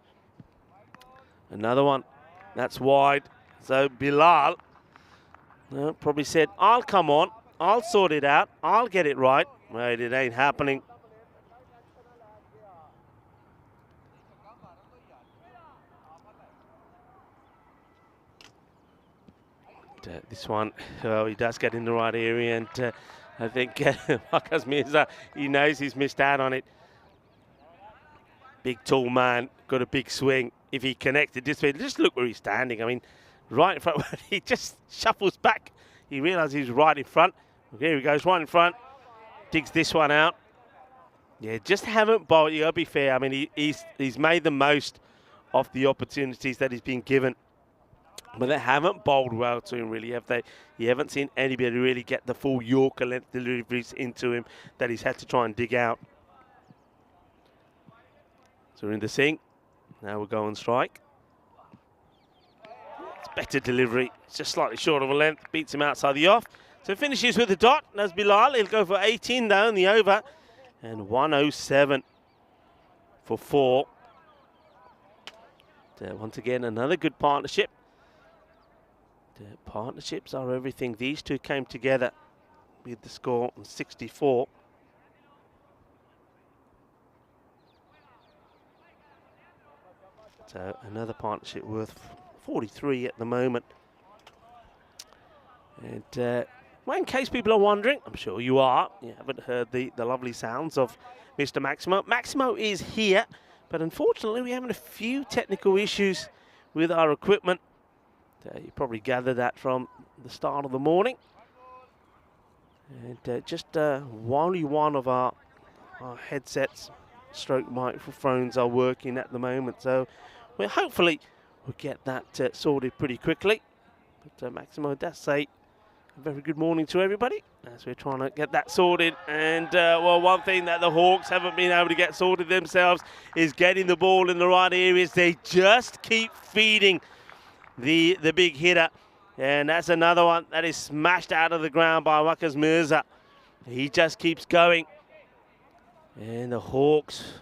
Another one. That's wide. So Bilal probably said, I'll come on. I'll sort it out. I'll get it right. Well, it ain't happening. This one, he does get in the right area, and I think Waqas Mirza, he knows he's missed out on it. Big tall man, got a big swing. If he connected this way, just look where he's standing. I mean, right in front, he just shuffles back. He realizes he's right in front. Here he goes, right in front. Digs this one out. Yeah, just haven't bowled. You gotta be fair. I mean, he's made the most of the opportunities that he's been given. But they haven't bowled well to him, really, have they? You haven't seen anybody really get the full Yorker length deliveries into him that he's had to try and dig out. Surinder Singh. Now we'll go on strike. It's better delivery. It's just slightly short of a length. Beats him outside the off. So finishes with a dot. That's Bilal. He'll go for 18 down the over. And 107 for 4. Once again, another good partnership. The partnerships are everything. These two came together with the score on 64. So another partnership worth 43 at the moment. And well, in case people are wondering, I'm sure you are, you haven't heard the lovely sounds of Mr. Maximo. Maximo is here, but unfortunately we're having a few technical issues with our equipment. You probably gathered that from the start of the morning. And just only one of our headsets stroke microphones are working at the moment. So well, hopefully we'll get that sorted pretty quickly. But Maximo does say a very good morning to everybody as we're trying to get that sorted. And well, one thing that the Hawks haven't been able to get sorted themselves is getting the ball in the right areas. They just keep feeding the big hitter, and that's another one that is smashed out of the ground by Waqas Mirza. He just keeps going, and the Hawks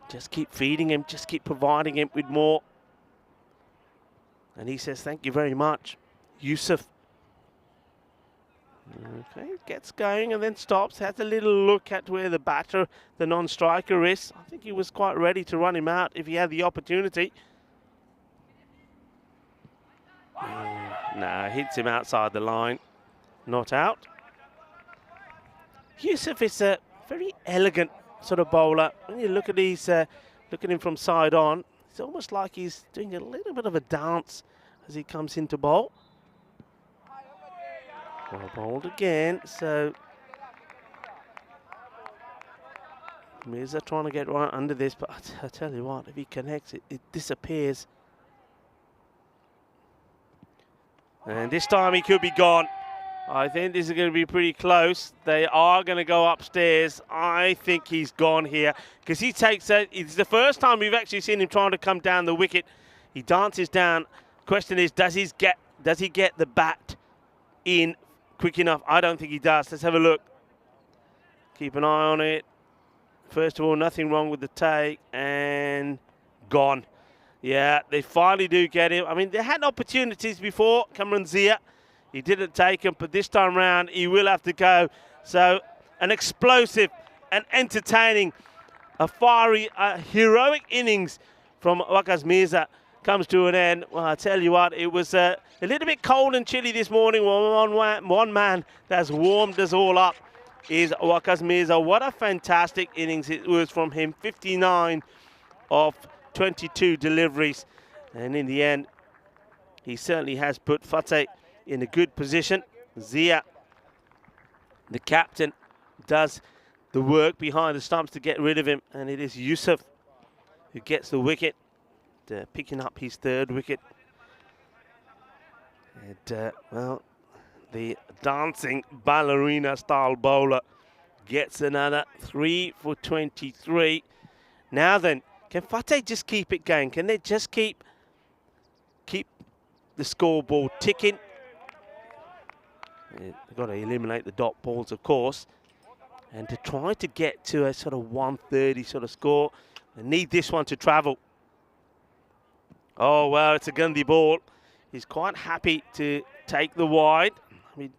just keep feeding him, just keep providing him with more. And he says, thank you very much, Yusuf. Okay, gets going and then stops, has a little look at where the batter, the non-striker is. I think he was quite ready to run him out if he had the opportunity. No, hits him outside the line, not out. Yusuf is a very elegant sort of bowler. When you look at look at him from side on, it's almost like he's doing a little bit of a dance as he comes into bowl. Well bowled again, so Mirza trying to get right under this, but I tell you what, if he connects it, it disappears. And this time he could be gone. I think this is going to be pretty close. They are going to go upstairs. I think he's gone here because he takes it. It's the first time we've actually seen him trying to come down the wicket. He dances down. Question is, does he get the bat in quick enough? I don't think he does. Let's have a look. Keep an eye on it. First of all, nothing wrong with the take and gone. Yeah, they finally do get him. I mean, they had opportunities before. Kamran Zia, he didn't take him, but this time round he will have to go. So an explosive and entertaining, a fiery, heroic innings from Waqas Mirza comes to an end. Well, I tell you what, it was a little bit cold and chilly this morning. One man that's warmed us all up is Waqas Mirza. What a fantastic innings it was from him. 59 of 22 deliveries. And in the end, he certainly has put Fateh in a good position. Zia, the captain, does the work behind the stumps to get rid of him. And it is Yusuf who gets the wicket, picking up his third wicket. And, well, the dancing ballerina-style bowler gets another 3 for 23. Now then, can Fateh just keep it going? Can they just keep the scoreboard ticking? They've got to eliminate the dot balls, of course. And to try to get to a sort of 130 sort of score, they need this one to travel. Oh, well, it's a Gandhi ball. He's quite happy to take the wide. I mean,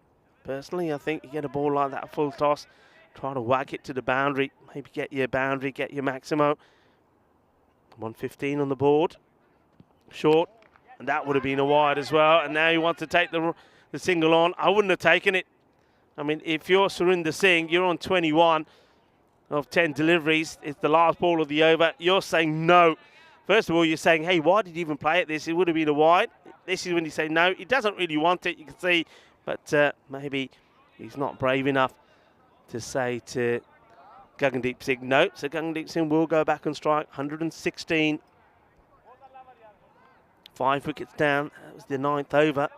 personally, I think you get a ball like that, full toss, try to whack it to the boundary, maybe get your boundary, get your maximo. 115 on the board, short, and that would have been a wide as well. And now he wants to take the single on. I wouldn't have taken it. I mean, if you're Surinder Singh, you're on 21 of 10 deliveries. It's the last ball of the over. You're saying no. First of all, you're saying, hey, why did you even play at this? It would have been a wide. This is when you say no. He doesn't really want it, you can see. But maybe he's not brave enough to say to Gagandeep Singh no. So Gagandeep Singh will go back and strike. 116. 5 wickets down. That was the 9th over.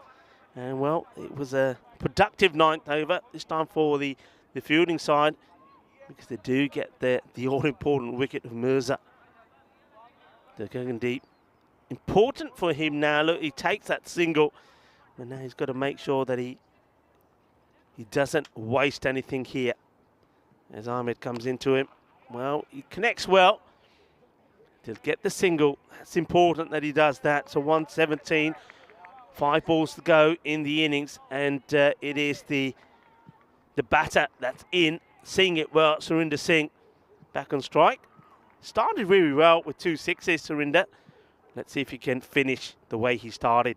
And, well, it was a productive 9th over, this time for the fielding side, because they do get the all-important wicket of Mirza. The Gagandeep. Important for him now. Look, he takes that single, and now he's got to make sure that he doesn't waste anything here. As Ahmed comes into him, well, he connects well to get the single. It's important that he does that. So 117, 5 balls to go in the innings, and it is the batter that's in, seeing it well. Surinder Singh back on strike. Started really well with 2 sixes, Surinder. Let's see if he can finish the way he started.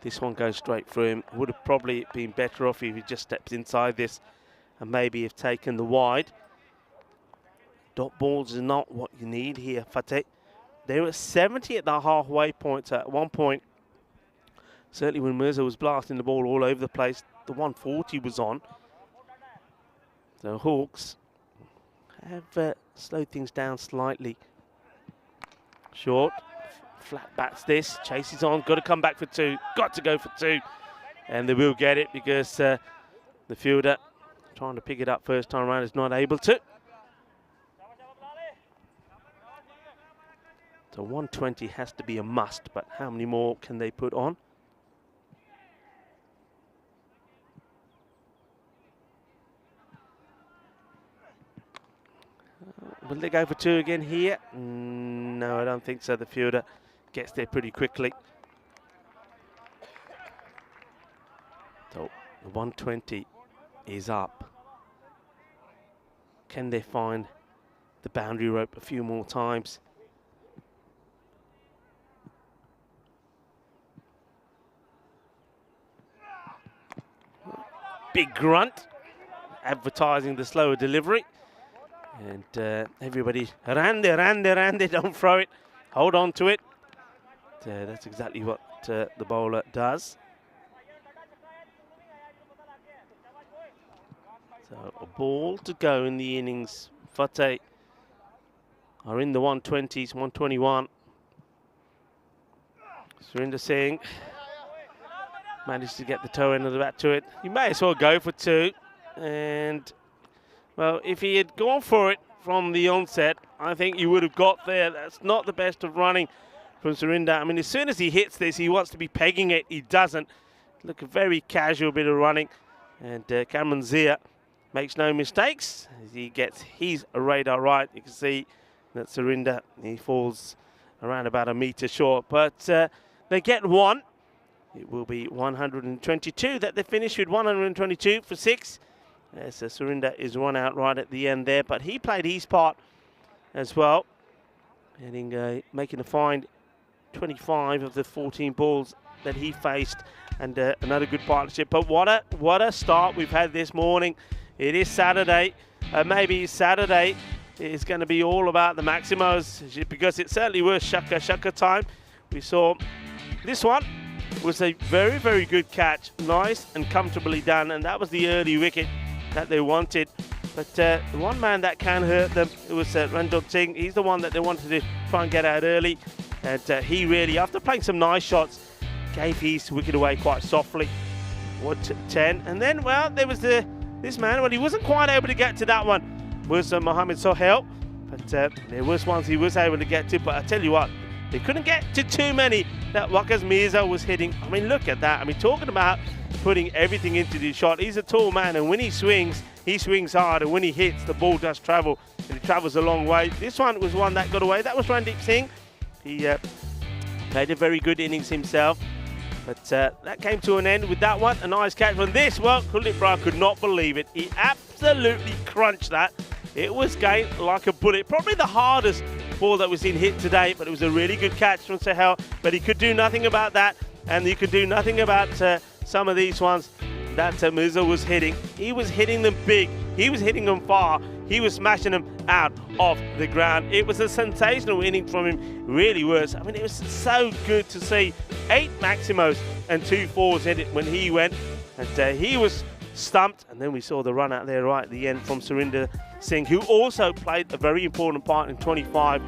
This one goes straight through him. Would have probably been better off if he just stepped inside this and maybe have taken the wide. Dot balls is not what you need here, Fateh. They were 70 at the halfway point at one point. Certainly when Mirza was blasting the ball all over the place, the 140 was on. The Hawks have slowed things down slightly. Short, flat bats this, chases on, got to come back for 2, got to go for 2. And they will get it because the fielder trying to pick it up first time around is not able to. So 120 has to be a must, but how many more can they put on? Will they go for 2 again here? No, I don't think so. The fielder gets there pretty quickly. The 120 is up. Can they find the boundary rope a few more times? Big grunt, advertising the slower delivery. And everybody, Rande, don't throw it. Hold on to it. That's exactly what the bowler does. So a ball to go in the innings. Fateh are in the 120s, 121. Surinder Singh managed to get the toe end of the bat to it. You may as well go for two. And, well, if he had gone for it from the onset, I think you would have got there. That's not the best of running from Surinder. I mean, as soon as he hits this, he wants to be pegging it. He doesn't. Look, a very casual bit of running. And Cameron Zia makes no mistakes. He gets his radar right. You can see that Surinder, he falls around about a metre short. But they get one. It will be 122 that they finish with, 122 for 6. So Surinder is one out right at the end there. But he played his part as well. Making a fine 25 of the 14 balls that he faced. And another good partnership. But what a start we've had this morning. It is Saturday. Maybe Saturday is going to be all about the Maximos, because it certainly was shaka time. We saw this one was a very, very good catch. Nice and comfortably done. And that was the early wicket that they wanted. But the one man that can hurt them, it was Ranjit Singh. He's the one that they wanted to try and get out early. And he really, after playing some nice shots, gave his wicket away quite softly. 10. And then, well, there was this man. Well, he wasn't quite able to get to that one. Was Mohamed Sohail. But there was ones he was able to get to. But I tell you what, they couldn't get to too many that Waqas Mirza was hitting. I mean, look at that. I mean, talking about putting everything into the shot. He's a tall man, and when he swings hard, and when he hits, the ball does travel, and it travels a long way. This one was one that got away. That was Ranjit Singh. He played a very good innings himself. But that came to an end with that one. A nice catch from this. Well, Kuldeep Brar could not believe it. He absolutely crunched that. It was going like a bullet. Probably the hardest ball that was in hit today, but it was a really good catch from Sohail. But he could do nothing about that. And he could do nothing about some of these ones that Mirza was hitting. He was hitting them big. He was hitting them far. He was smashing them out of the ground. It was a sensational inning from him. It really was. I mean, it was so good to see 8 Maximos and 2 4s hit it when he went. And he was stumped. And then we saw the run out there right at the end from Surinder Singh, who also played a very important part in 25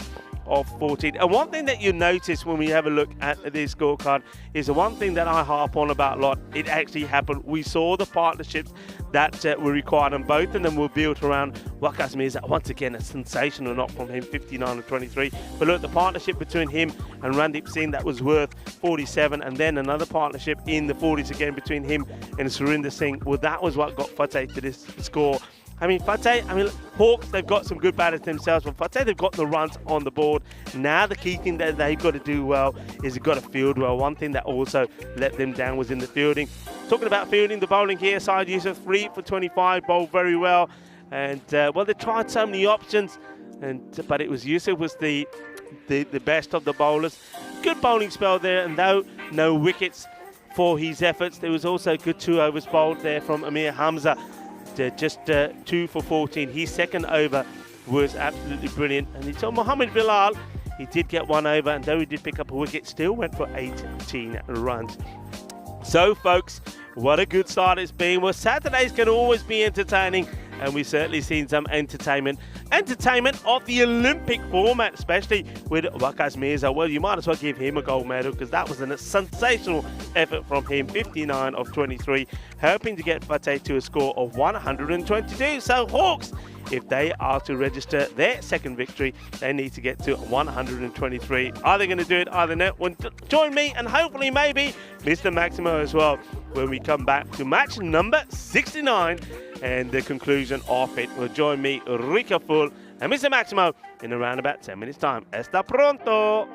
of 14. And one thing that you notice when we have a look at this scorecard is the one thing that I harp on about a lot. It actually happened. We saw the partnerships that were required, and both of them were built around Waqas Mirza. Once again, a sensational knock from him, 59 of 23. But look, the partnership between him and Ranjit Singh, that was worth 47, and then another partnership in the 40s again between him and Surinder Singh. Well, that was what got Fateh to this score. I mean, Hawks, they've got some good batters themselves, but Fateh, they've got the runs on the board. Now the key thing that they've got to do well is they've got to field well. One thing that also let them down was in the fielding. Talking about fielding, the bowling here, Syed Yusuf 3 for 25, bowled very well. And, well, they tried so many options, but it was Yusuf was the best of the bowlers. Good bowling spell there, and though no wickets for his efforts, there was also good 2 overs bowled there from Amir Hamza. Just 2 for 14. His second over was absolutely brilliant. And he told Mohammed Bilal, he did get 1 over, and though he did pick up a wicket, still went for 18 runs. So, folks, what a good start it's been. Well, Saturdays can always be entertaining, and we've certainly seen some entertainment of the Olympic format, especially with Waqas Mirza. Well, you might as well give him a gold medal, because that was a sensational effort from him, 59 of 23, helping to get Fateh to a score of 122. So Hawks, if they are to register their second victory, they need to get to 123. Are they going to do it? Are they not? Well, join me and hopefully maybe Mr. Maximo as well when we come back to match number 69 and the conclusion of it. Will join me, Rika Full, and Mr. Maximo in around about 10 minutes time. Hasta pronto!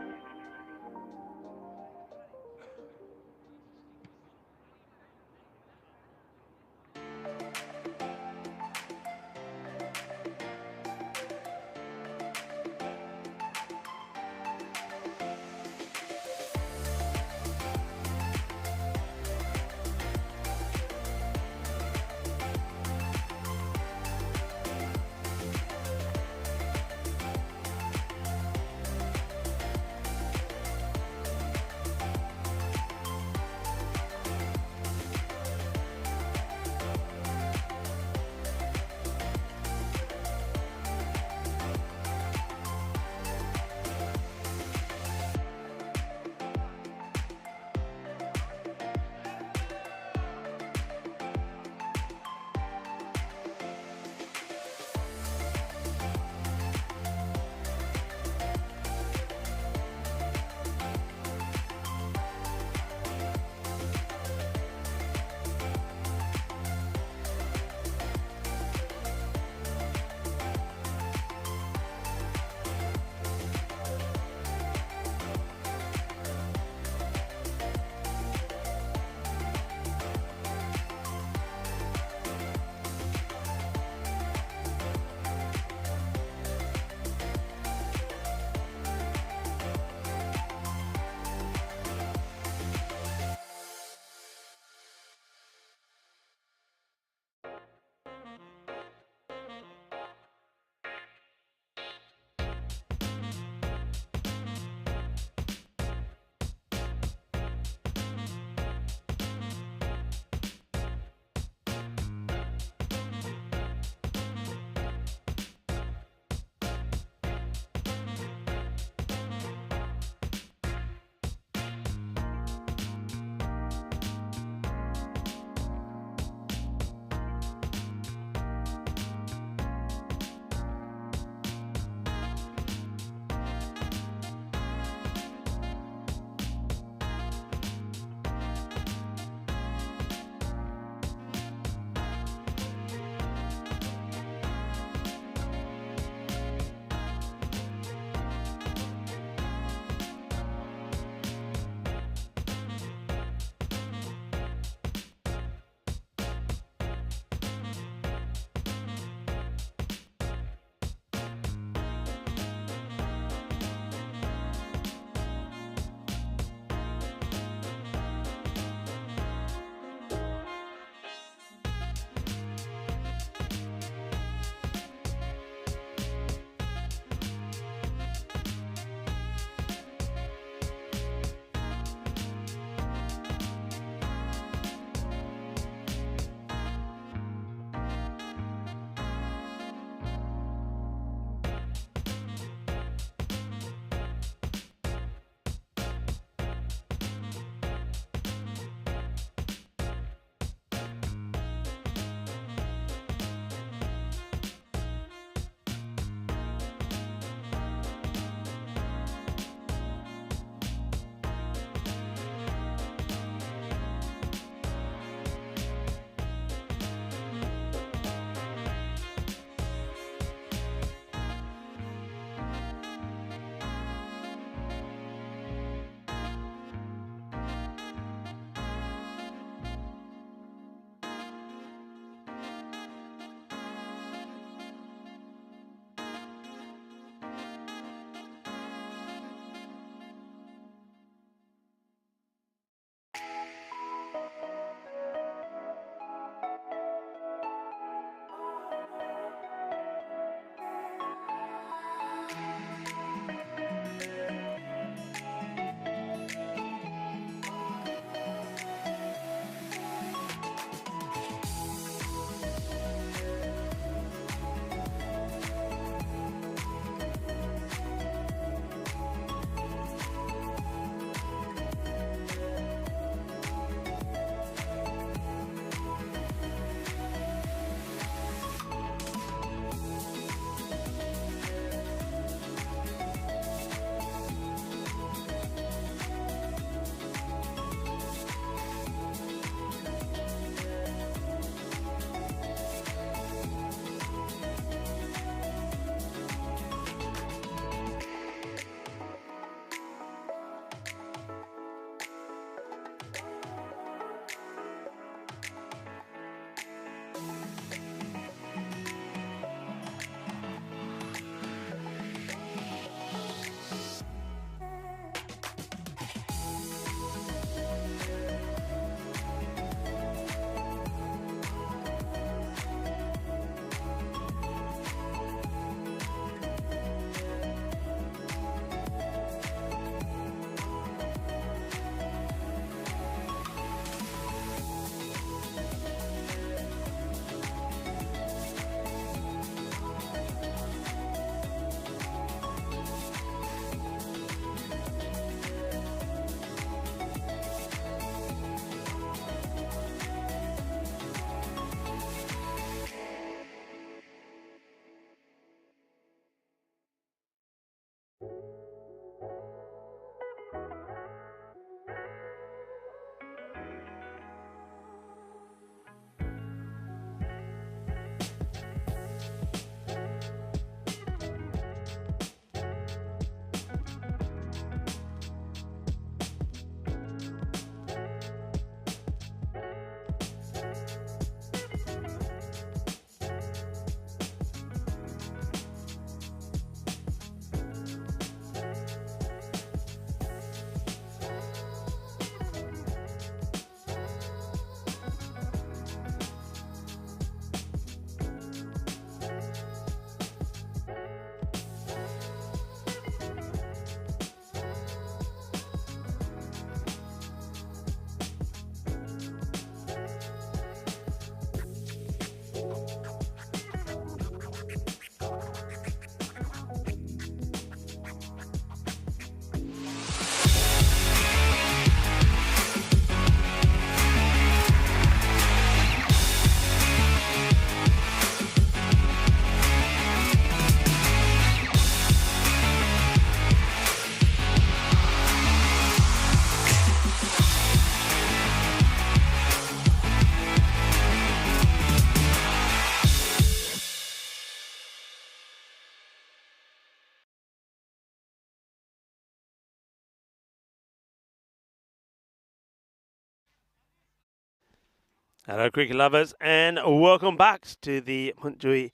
Hello, cricket lovers, and welcome back to the Montjuic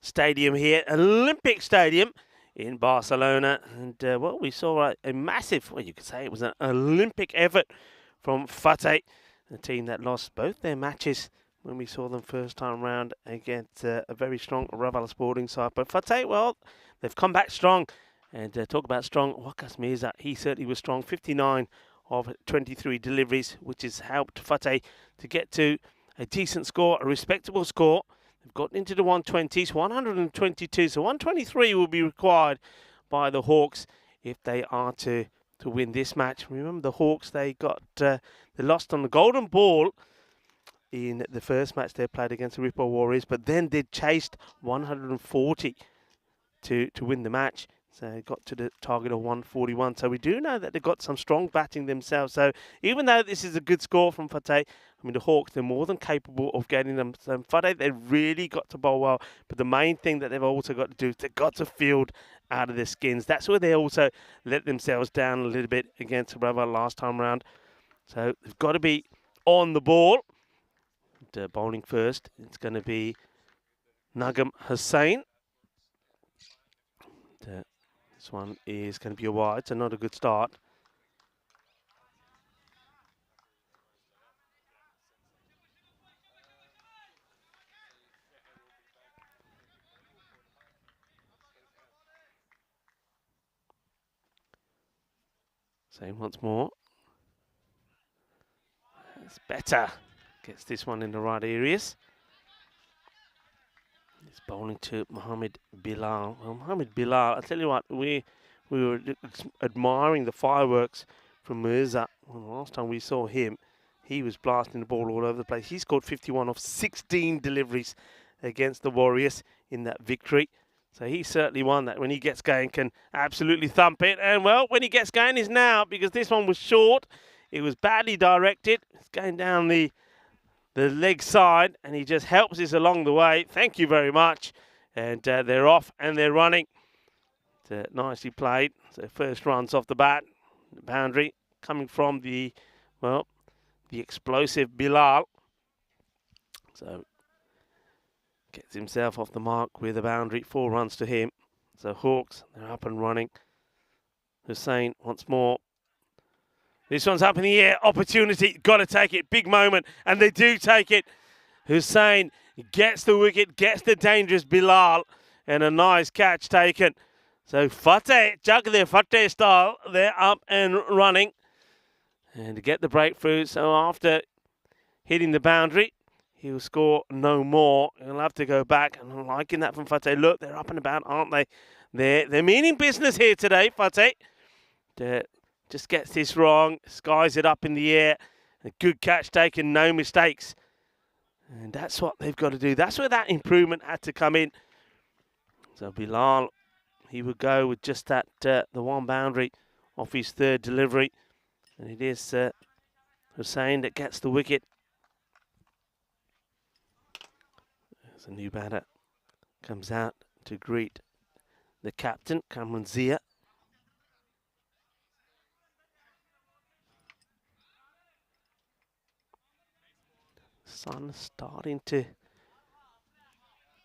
Stadium here, Olympic Stadium in Barcelona. And, well, we saw a massive, well, you could say it was an Olympic effort from Fateh, the team that lost both their matches when we saw them first time round against a very strong Raval Sporting side. But Fateh, well, they've come back strong. And talk about strong, Waqas Mirza, he certainly was strong, 59 of 23 deliveries, which has helped Fateh to get to a decent score, a respectable score. They've gotten into the 120s, 122, so 123 will be required by the Hawks if they are to win this match. Remember the Hawks, they lost on the golden ball in the first match they played against the Ripple Warriors, but then they chased 140 to win the match. So they got to the target of 141. So we do know that they've got some strong batting themselves. So even though this is a good score from Fateh, I mean, the Hawks, they're more than capable of getting them. So Fateh, they've really got to bowl well. But the main thing that they've also got to do is they've got to field out of their skins. That's where they also let themselves down a little bit against Raval last time round. So they've got to be on the ball. And, bowling first, it's going to be Nagam Hussain. This one is going to be a wide, so not a good start. Same once more. It's better. Gets this one in the right areas. It's bowling to Mohammed Bilal. Well, Mohammed Bilal, I tell you what, we were admiring the fireworks from Mirza. Well, the last time we saw him, he was blasting the ball all over the place. He scored 51 of 16 deliveries against the Warriors in that victory. So he certainly won that. When he gets going, can absolutely thump it. And, well, when he gets going is now, because this one was short. It was badly directed. It's going down the leg side, and he just helps us along the way. Thank you very much. And they're off and they're running. Nicely played. So first runs off the bat, the boundary coming from the explosive Bilal. So gets himself off the mark with a boundary. 4 runs to him. So Hawks, they're up and running. Hussain once more. This one's up in the air. Opportunity. Got to take it. Big moment. And they do take it. Hussain gets the wicket, gets the dangerous Bilal. And a nice catch taken. So Fateh, Jagdev Fateh style, they're up and running. And to get the breakthrough. So after hitting the boundary, he'll score no more. He'll have to go back. And I'm liking that from Fateh. Look, they're up and about, aren't they? They're meaning business here today, Fateh. Just gets this wrong, skies it up in the air. A good catch taken, no mistakes. And that's what they've got to do. That's where that improvement had to come in. So Bilal, he would go with just that, the one boundary off his third delivery. And it is Hussain that gets the wicket. There's a new batter. Comes out to greet the captain, Kamran Zia. Sun starting to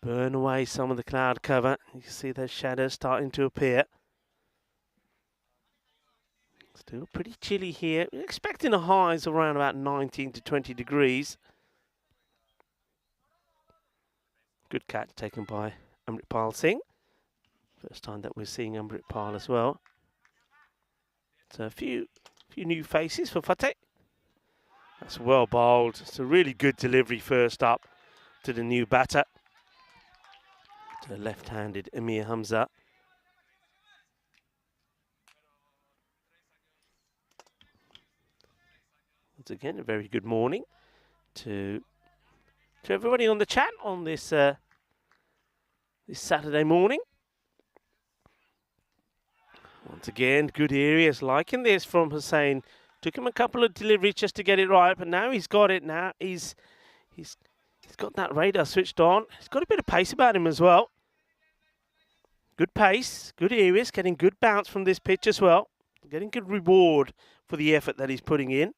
burn away some of the cloud cover. You can see those shadows starting to appear. Still pretty chilly here. We're expecting the highs around about 19 to 20 degrees. Good catch taken by Amritpal Singh. First time that we're seeing Amritpal as well. So a few new faces for Fateh. That's well bowled. It's a really good delivery first up to the new batter. To the left-handed Amir Hamza. Once again, a very good morning to everybody on the chat on this this Saturday morning. Once again, good areas. Liking this from Hussain. Took him a couple of deliveries just to get it right, but now he's got it. Now he's got that radar switched on. He's got a bit of pace about him as well. Good pace, good areas, getting good bounce from this pitch as well. Getting good reward for the effort that he's putting in.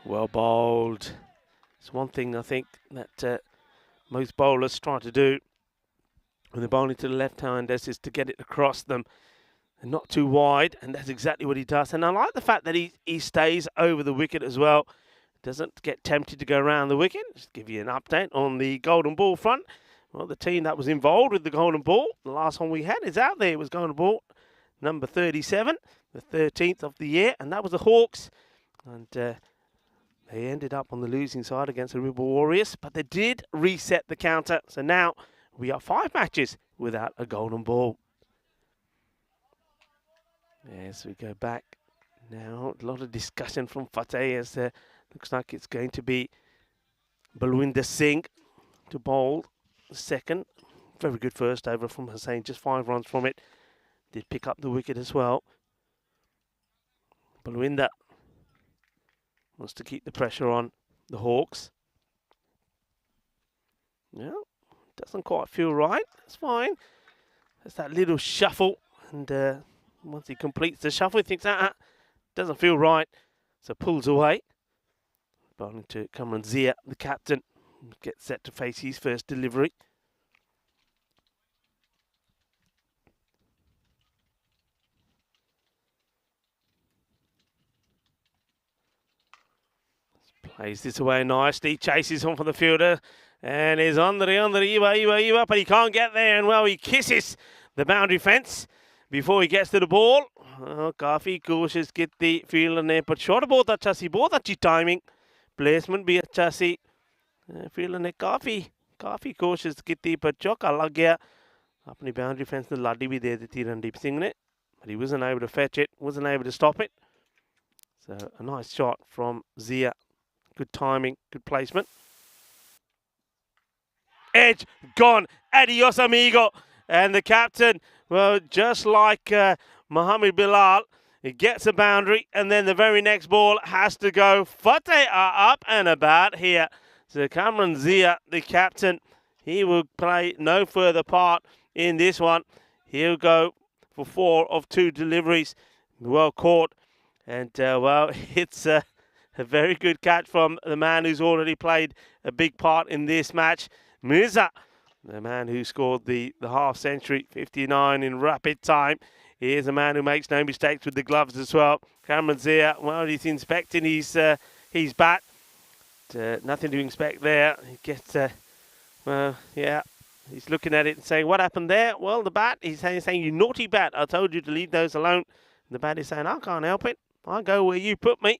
Well bowled. It's one thing I think that most bowlers try to do when they're bowling to the left-handers is to get it across them and not too wide, and that's exactly what he does. And I like the fact that he stays over the wicket as well. Doesn't get tempted to go around the wicket. Just give you an update on the golden ball front. Well, the team that was involved with the golden ball, the last one we had is out there. It was golden ball number 37, the 13th of the year, and that was the Hawks. And they ended up on the losing side against the River Warriors, but they did reset the counter. So now we are 5 matches without a golden ball. As we go back now, a lot of discussion from Fateh as looks like it's going to be Balwinder Singh to bowl the second. Very good first over from Hussain, just 5 runs from it. Did pick up the wicket as well. Balwinder wants to keep the pressure on the Hawks. Yeah, doesn't quite feel right. That's fine. That's that little shuffle. And once he completes the shuffle, he thinks, doesn't feel right. So pulls away. Bowling to Kamran Zia, the captain. Gets set to face his first delivery. Plays this away nicely, chases on for the fielder, and is on the Iwa, but he can't get there, and well, he kisses the boundary fence before he gets to the ball. काफी कोशिश की थी fielder ने, पर shot बहुत अच्छा सी, बहुत अच्छी टाइमिंग, प्लेसमेंट भी अच्छा सी. फील्डर ने काफी कोशिश की थी, पर चौका लग गया. अपनी बाउंड्री फेंस ने लाडी भी दे दी थी रणदीप सिंह ने, but he wasn't able to fetch it, wasn't able to stop it. So a nice shot from Zia. Good timing, good placement. Edge gone. Adios, amigo. And the captain, well, just like Mohammed Bilal, he gets a boundary, and then the very next ball has to go. Fateh are up and about here. So Kamran Zia, the captain, he will play no further part in this one. He'll go for 4 of 2 deliveries. Well caught. And, well, it's a very good catch from the man who's already played a big part in this match, Mirza, the man who scored the half century, 59 in rapid time. He is a man who makes no mistakes with the gloves as well. Kamran Zia, well, he's inspecting his bat. Nothing to inspect there. He gets, well, yeah, he's looking at it and saying, what happened there? Well, the bat, he's saying, you naughty bat, I told you to leave those alone. The bat is saying, I can't help it. I go where you put me.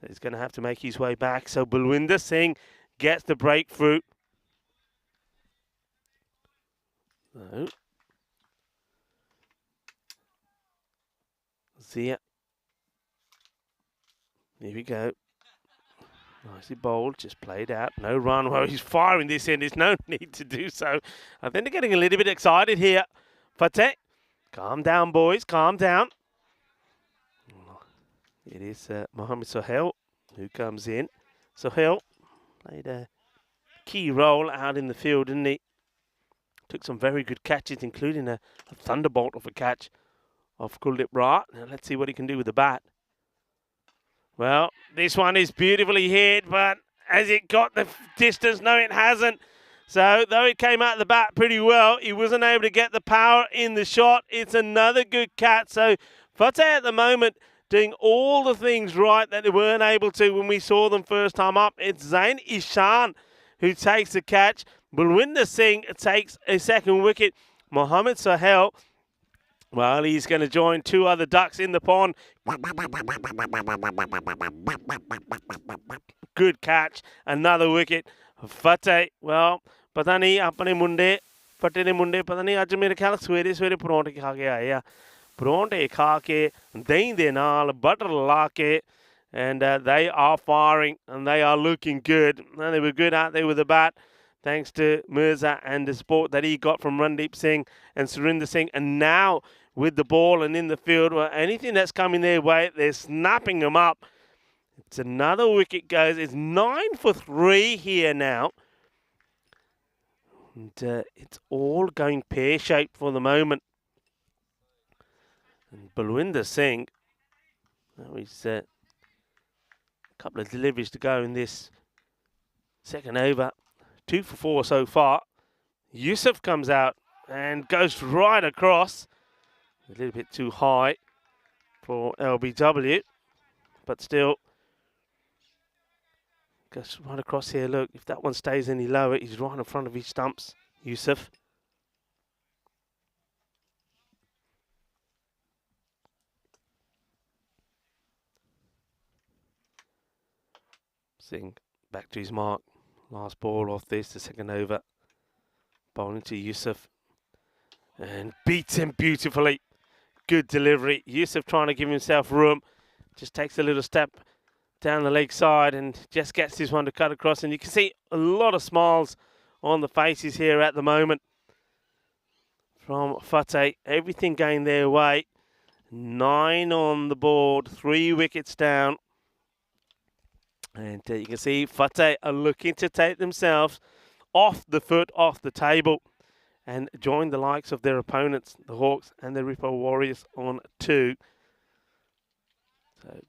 He's going to have to make his way back. So Balwinder Singh gets the breakthrough. So, Zia. Here we go. Nicely bowled, just played out. No run. Well, he's firing this in. There's no need to do so. I think they're getting a little bit excited here. Fateh, calm down, boys. Calm down. It is Mohammed Sohail who comes in. Sohail played a key role out in the field, didn't he? Took some very good catches, including a thunderbolt of a catch of Kuldeep Ra. Now let's see what he can do with the bat. Well, this one is beautifully hit, but has it got the distance? No, it hasn't. So, though it came out the bat pretty well, he wasn't able to get the power in the shot. It's another good catch. So, Fateh at the moment doing all the things right that they weren't able to when we saw them first time up. It's Zain Ishan who takes the catch. Balwinder Singh takes a second wicket. Mohammed Sohail, well, he's going to join 2 other ducks in the pond. Good catch. Another wicket. Fateh, well, पता नहीं अपने मुंडे फटे ने मुंडे पता नहीं आज मेरे ख्याल सवेरे सवेरे परोंठे खा के आए या परोंठे खा के दही दे नाल butter ला के, and they are firing and they are looking good. And they were good out there with the bat, thanks to Mirza and the support that he got from Randeep Singh and Surinder Singh. And now with the ball and in the field, well, anything that's coming their way, they're snapping them up. It's another wicket goes. It's 9 for 3 here now. And it's all going pear-shaped for the moment. And Balwinder Singh, he's A couple of deliveries to go in this second over. 2 for 4 so far. Yusuf comes out and goes right across. A little bit too high for LBW, but still goes right across here. Look, if that one stays any lower, he's right in front of his stumps, Yusuf. Singh back to his mark. Last ball off this, the second over. Bowling to Yusuf. And beats him beautifully. Good delivery. Yusuf trying to give himself room. Just takes a little step down the leg side and just gets this one to cut across. And you can see a lot of smiles on the faces here at the moment from Fateh. Everything going their way. 9 on the board, 3 wickets down. And you can see Fateh are looking to take themselves off the foot, off the table, and join the likes of their opponents, the Hawks and the Rippo Warriors, on 2. So,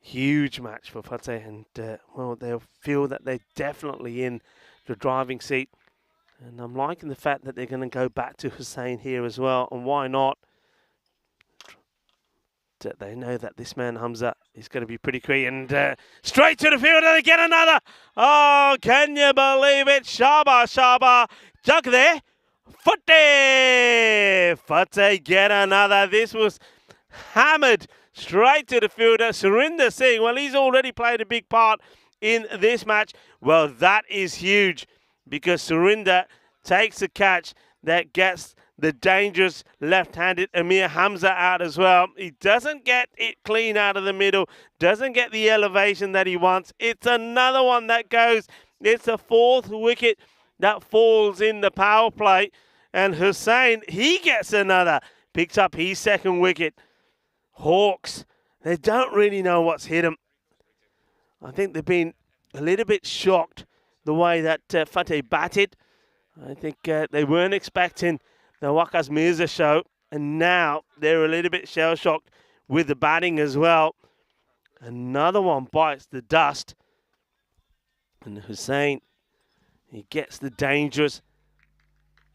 huge match for Fateh, and well, they'll feel that they're definitely in the driving seat. And I'm liking the fact that they're going to go back to Hussain here as well, and why not? They know that this man Hamza is going to be pretty quick, and straight to the field, and they get another. Oh, can you believe it? Shaba, jug there. Fateh get another. This was hammered straight to the fielder. Surinder Singh, well, he's already played a big part in this match. Well, that is huge because Surinder takes a catch that gets the dangerous left-handed Amir Hamza out as well. He doesn't get it clean out of the middle, doesn't get the elevation that he wants. It's another one that goes. It's a 4th wicket that falls in the power play. And Hussain, he gets another, picks up his 2nd wicket. Hawks, they don't really know what's hit them. I think they've been a little bit shocked the way that Fateh batted. I think they weren't expecting the Waqas Mirza show, and now they're a little bit shell-shocked with the batting as well. Another one bites the dust, and Hussain, he gets the dangerous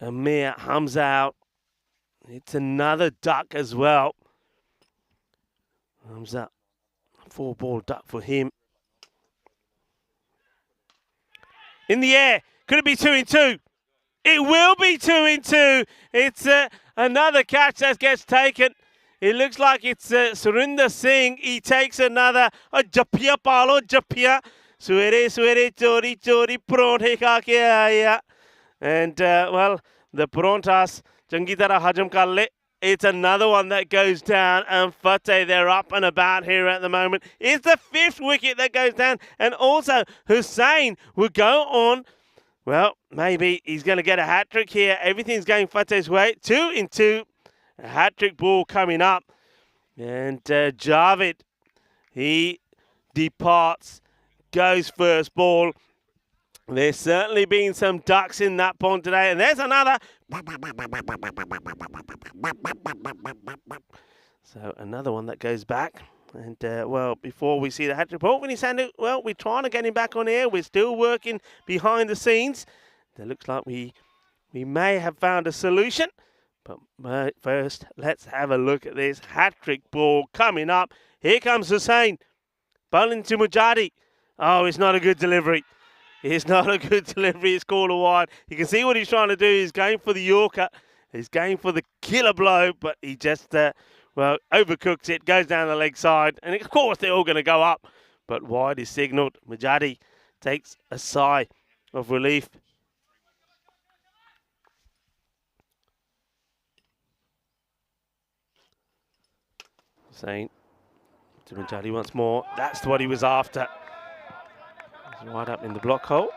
Amir Hamza out. It's another duck as well. Hamza, 4-ball duck for him. In the air, could it be 2 in 2? It will be 2 in 2. It's another catch that gets taken. It looks like it's Surinder Singh. He takes another. Japia palo, Japia. Swere, chori, chori, pronte ka ke aaya. And, well, the prontas, changi tarah hajam kar le. It's another one that goes down. And Fateh, they're up and about here at the moment. It's the 5th wicket that goes down. And also, Hussain will go on. Well, maybe he's going to get a hat-trick here. Everything's going Fateh's way. 2 in 2. A hat-trick ball coming up. And Javed, he departs, goes first ball. There's certainly been some ducks in that pond today. And there's another. So another one that goes back. And, well, before we see the hat-trick ball, when he's handed, well, we're trying to get him back on air. We're still working behind the scenes. It looks like we may have found a solution. But first, let's have a look at this hat-trick ball coming up. Here comes Hussain. Bowling to Mujadi. Oh, it's not a good delivery. It's not a good delivery. It's called a wide. You can see what he's trying to do. He's going for the Yorker. He's going for the killer blow, but he just... well, overcooks it, goes down the leg side, and of course they're all going to go up. But wide is signalled. Mujadi takes a sigh of relief. Saying to Mujadi once more. That's what he was after. He's right up in the block hole.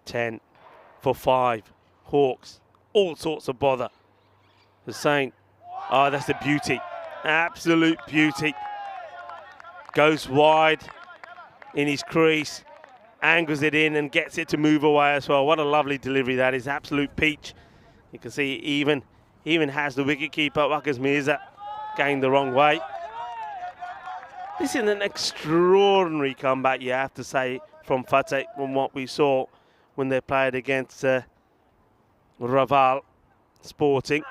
Ten for 5. Hawks. All sorts of bother. Hussain. Oh, that's a beauty. Absolute beauty. Goes wide in his crease. angles it in and gets it to move away as well. What a lovely delivery that is. Absolute peach. You can see even has the wicketkeeper, Wakas Mirza, going the wrong way. This is an extraordinary comeback, you have to say, from Fateh, from what we saw when they played against Raval Sporting.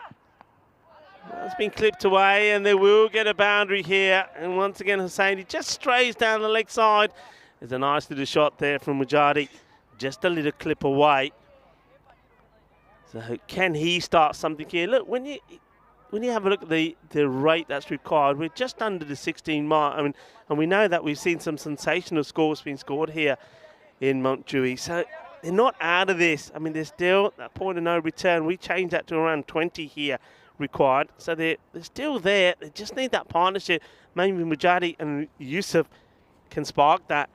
It's been clipped away, and they will get a boundary here. And once again, Hosseini just strays down the leg side. There's a nice little shot there from Mujadi, just a little clip away. So can he start something here? Look, when you have a look at the rate that's required, we're just under the 16 mark. I mean, and we know that we've seen some sensational scores being scored here in Montjuic. So they're not out of this. I mean, there's still that point of no return. We changed that to around 20 here required. So they're still there. They just need that partnership. Maybe Mujadi and Yusuf can spark that.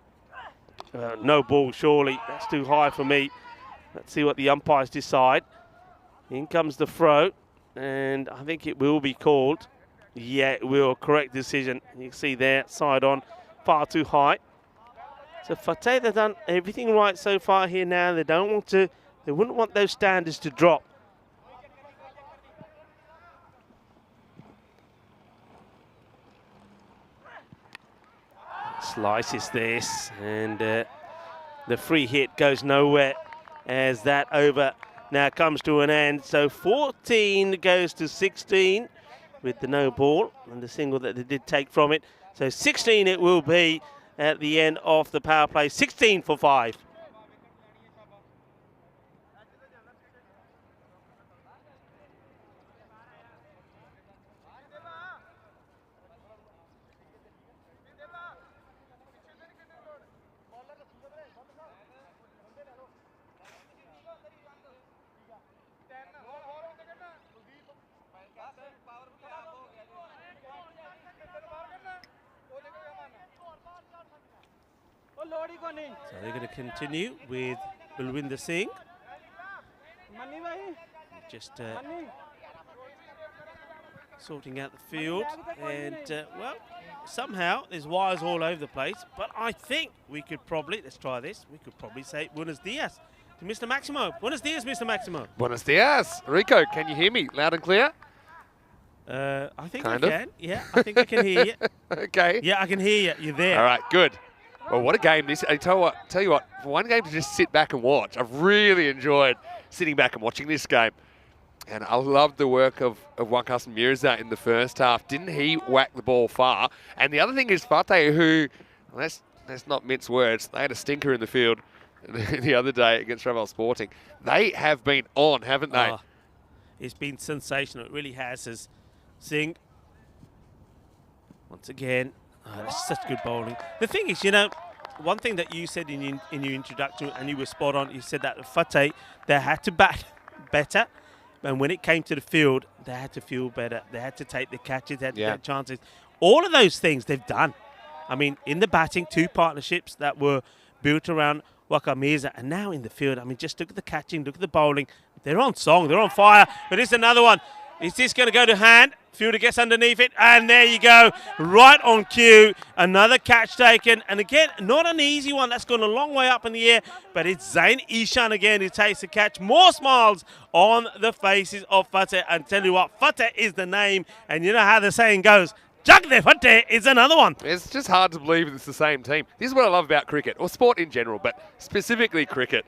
No ball, surely. That's too high for me. Let's see what the umpires decide. In comes the throw, and I think it will be called. Yeah, it will. Correct decision. You can see there, side on, far too high. So Fateh, they've done everything right so far here now. They wouldn't want those standards to drop. Slices this, and the free hit goes nowhere as that over now comes to an end. So 14 goes to 16 with the no ball and the single that they did take from it. So 16 it will be at the end of the power play. 16 for 5. So they're going to continue with Balwinder Singh. Just sorting out the field. And, well, somehow there's wires all over the place. But I think we could probably, let's try this, we could probably say Buenos Dias to Mr. Maximo. Buenos Dias, Mr. Maximo. Buenos Dias. Rico, can you hear me loud and clear? I think I can. Yeah, I think I can hear you. Okay. Yeah, I can hear you. You're there. All right, good. Well, what a game this. I tell you what, for one game to just sit back and watch, I've really enjoyed sitting back and watching this game. And I loved the work of Wakas Mirza in the first half. Didn't he whack the ball far? And the other thing is Fateh, who, let's not mince words, they had a stinker in the field the other day against Raval Sporting. They have been on, haven't they? It's been sensational. It really has. As Singh, once again, that's such good bowling. The thing is, you know, one thing that you said in your introduction, and you were spot on, you said that Fateh, they had to bat better. And when it came to the field, they had to feel better. They had to take the catches, they had to take chances. All of those things they've done. I mean, in the batting, 2 partnerships that were built around Wakas Mirza. And now in the field, I mean, just look at the catching, look at the bowling. They're on song, they're on fire. But here's another one. Is this going to go to hand? Fielder gets underneath it, and there you go. Right on cue. Another catch taken. And again, not an easy one. That's gone a long way up in the air. But it's Zain Ishan again who takes the catch. More smiles on the faces of Fateh. And tell you what, Fateh is the name. And you know how the saying goes, Jagde Fateh is another one. It's just hard to believe it's the same team. This is what I love about cricket, or sport in general, but specifically cricket.